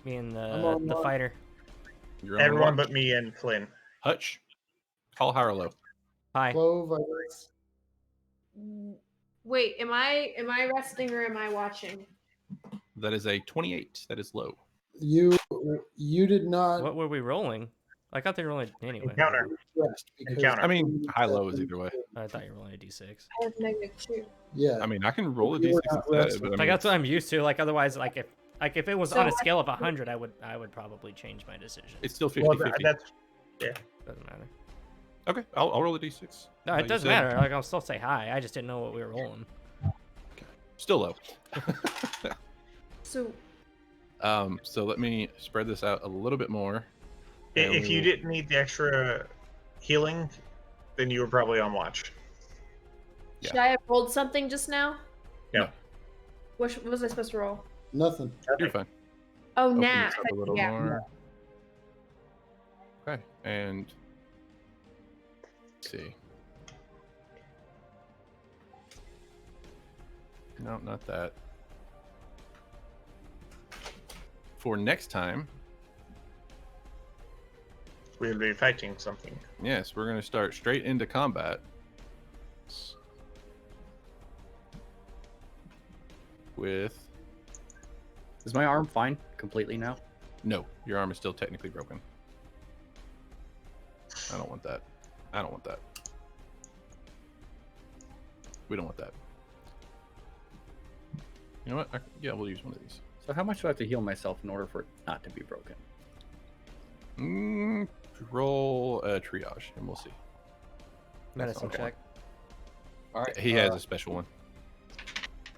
I'm the on the watch. fighter. You're on Everyone watch. but me and Flynn. Hutch. Call high or low. Hi. Clove, I guess. Wait, am I resting or am I watching? That is a 28. That is low. You did not What were we rolling? I thought they were rolling anyway. Encounter. rest because Encounter. I mean, high low is either way. I thought you were rolling a d6. I have -2. Yeah. I mean, I can roll a You were d6 not instead, resting. but I Like mean, that's what I'm used to. Like otherwise, like if Like if it was So on a what- scale of 100, I would probably change my decision. It's still 50-50. Well, that's Doesn't matter. Okay, I'll roll a d6. No, it doesn't matter. Like I'll still say hi. I just didn't know what we were rolling. Still low. So So let me spread this out a little bit more. If you didn't need the extra healing, then you were probably on watch. should I have rolled something just now? No. What was I supposed to roll? Nothing. You're fine. Oh, Open nah. this up a little Yeah. more. Okay, and let's see. No, not that. For next time, We'll be fighting something. yes, we're going to start straight into combat. With Is my arm fine completely now? no, your arm is still technically broken. I don't want that. I don't want that. We don't want that. You know what? Yeah, we'll use one of these. So how much do I have to heal myself in order for it not to be broken? Roll a triage, and we'll see. Medicine okay. check. All right. He has a special one.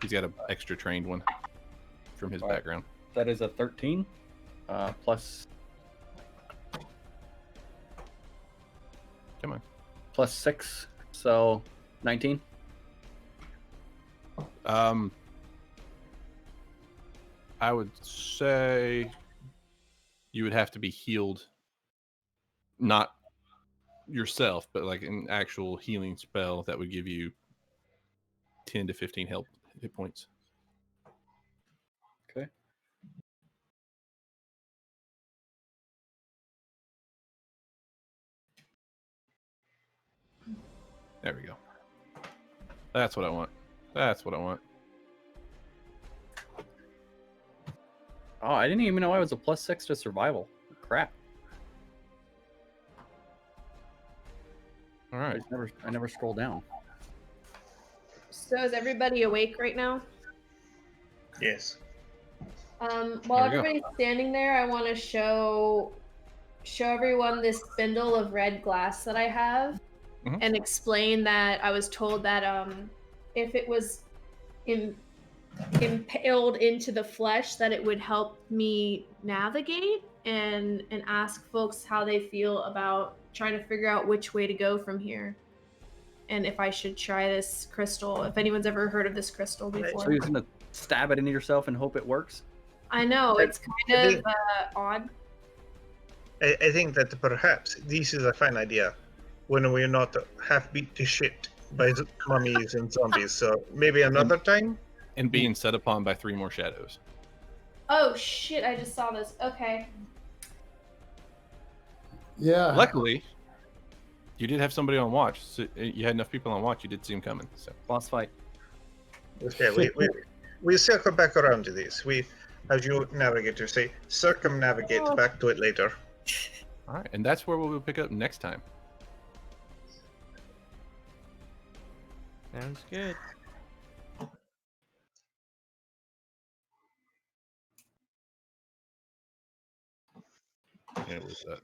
He's got an extra trained one from his All right. background. That is a 13 plus Come on. plus 6, so 19. I would say you would have to be healed, not yourself, but like an actual healing spell that would give you 10 to 15 hit points. Okay. There we go. That's what I want. That's what I want. Oh, I didn't even know I was a plus 6 to survival. Crap. All I right. just I never scroll down. So is everybody awake right now? Yes. While There we go. everybody's standing there, I want to show everyone this spindle of red glass that I have, Mhm. and explain that I was told that if it was impaled into the flesh, that it would help me navigate and ask folks how they feel about trying to figure out which way to go from here, and if I should try this crystal. If anyone's ever heard of this crystal before. So you're just gonna stab it into yourself and hope it works? I know, it's kind of odd. I think that perhaps this is a fine idea when we're not half beat to shit by mummies and zombies. So maybe another time? And being set upon by 3 more shadows. Oh shit, I just saw this. Okay. Yeah. Luckily, you did have somebody on watch. So you had enough people on watch. You did see him coming. So Boss fight. Okay, we circle back around to this. We, as you navigator say, circumnavigate back to it later. all right, and that's where we'll pick up next time. Sounds good. Yeah, it was that.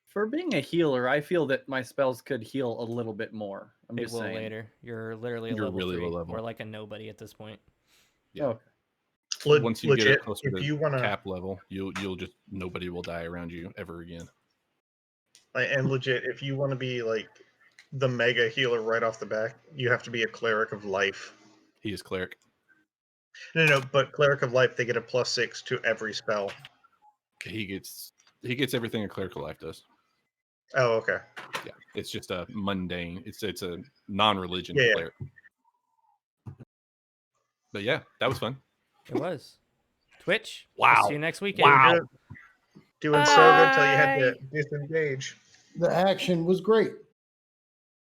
For being a healer, I feel that my spells could heal a little bit more. I'm It just will saying. later. You're literally a You're level really 3. low level. Or like a nobody at this point. Yeah. Oh, Once you Legit, get up closer if to you wanna, cap level, you'll just nobody will die around you ever again. and legit, if you want to be like the mega healer right off the bat, you have to be a cleric of life. He is cleric. No, but cleric of life, they get a +6 to every spell. He gets everything a cleric of life does. Oh, okay. Yeah, it's just a mundane. It's a non-religion Yeah. cleric. But yeah, that was fun. It was. Twitch. Wow. We'll see you next weekend. Wow. Doing so good till you had to disengage. The action was great.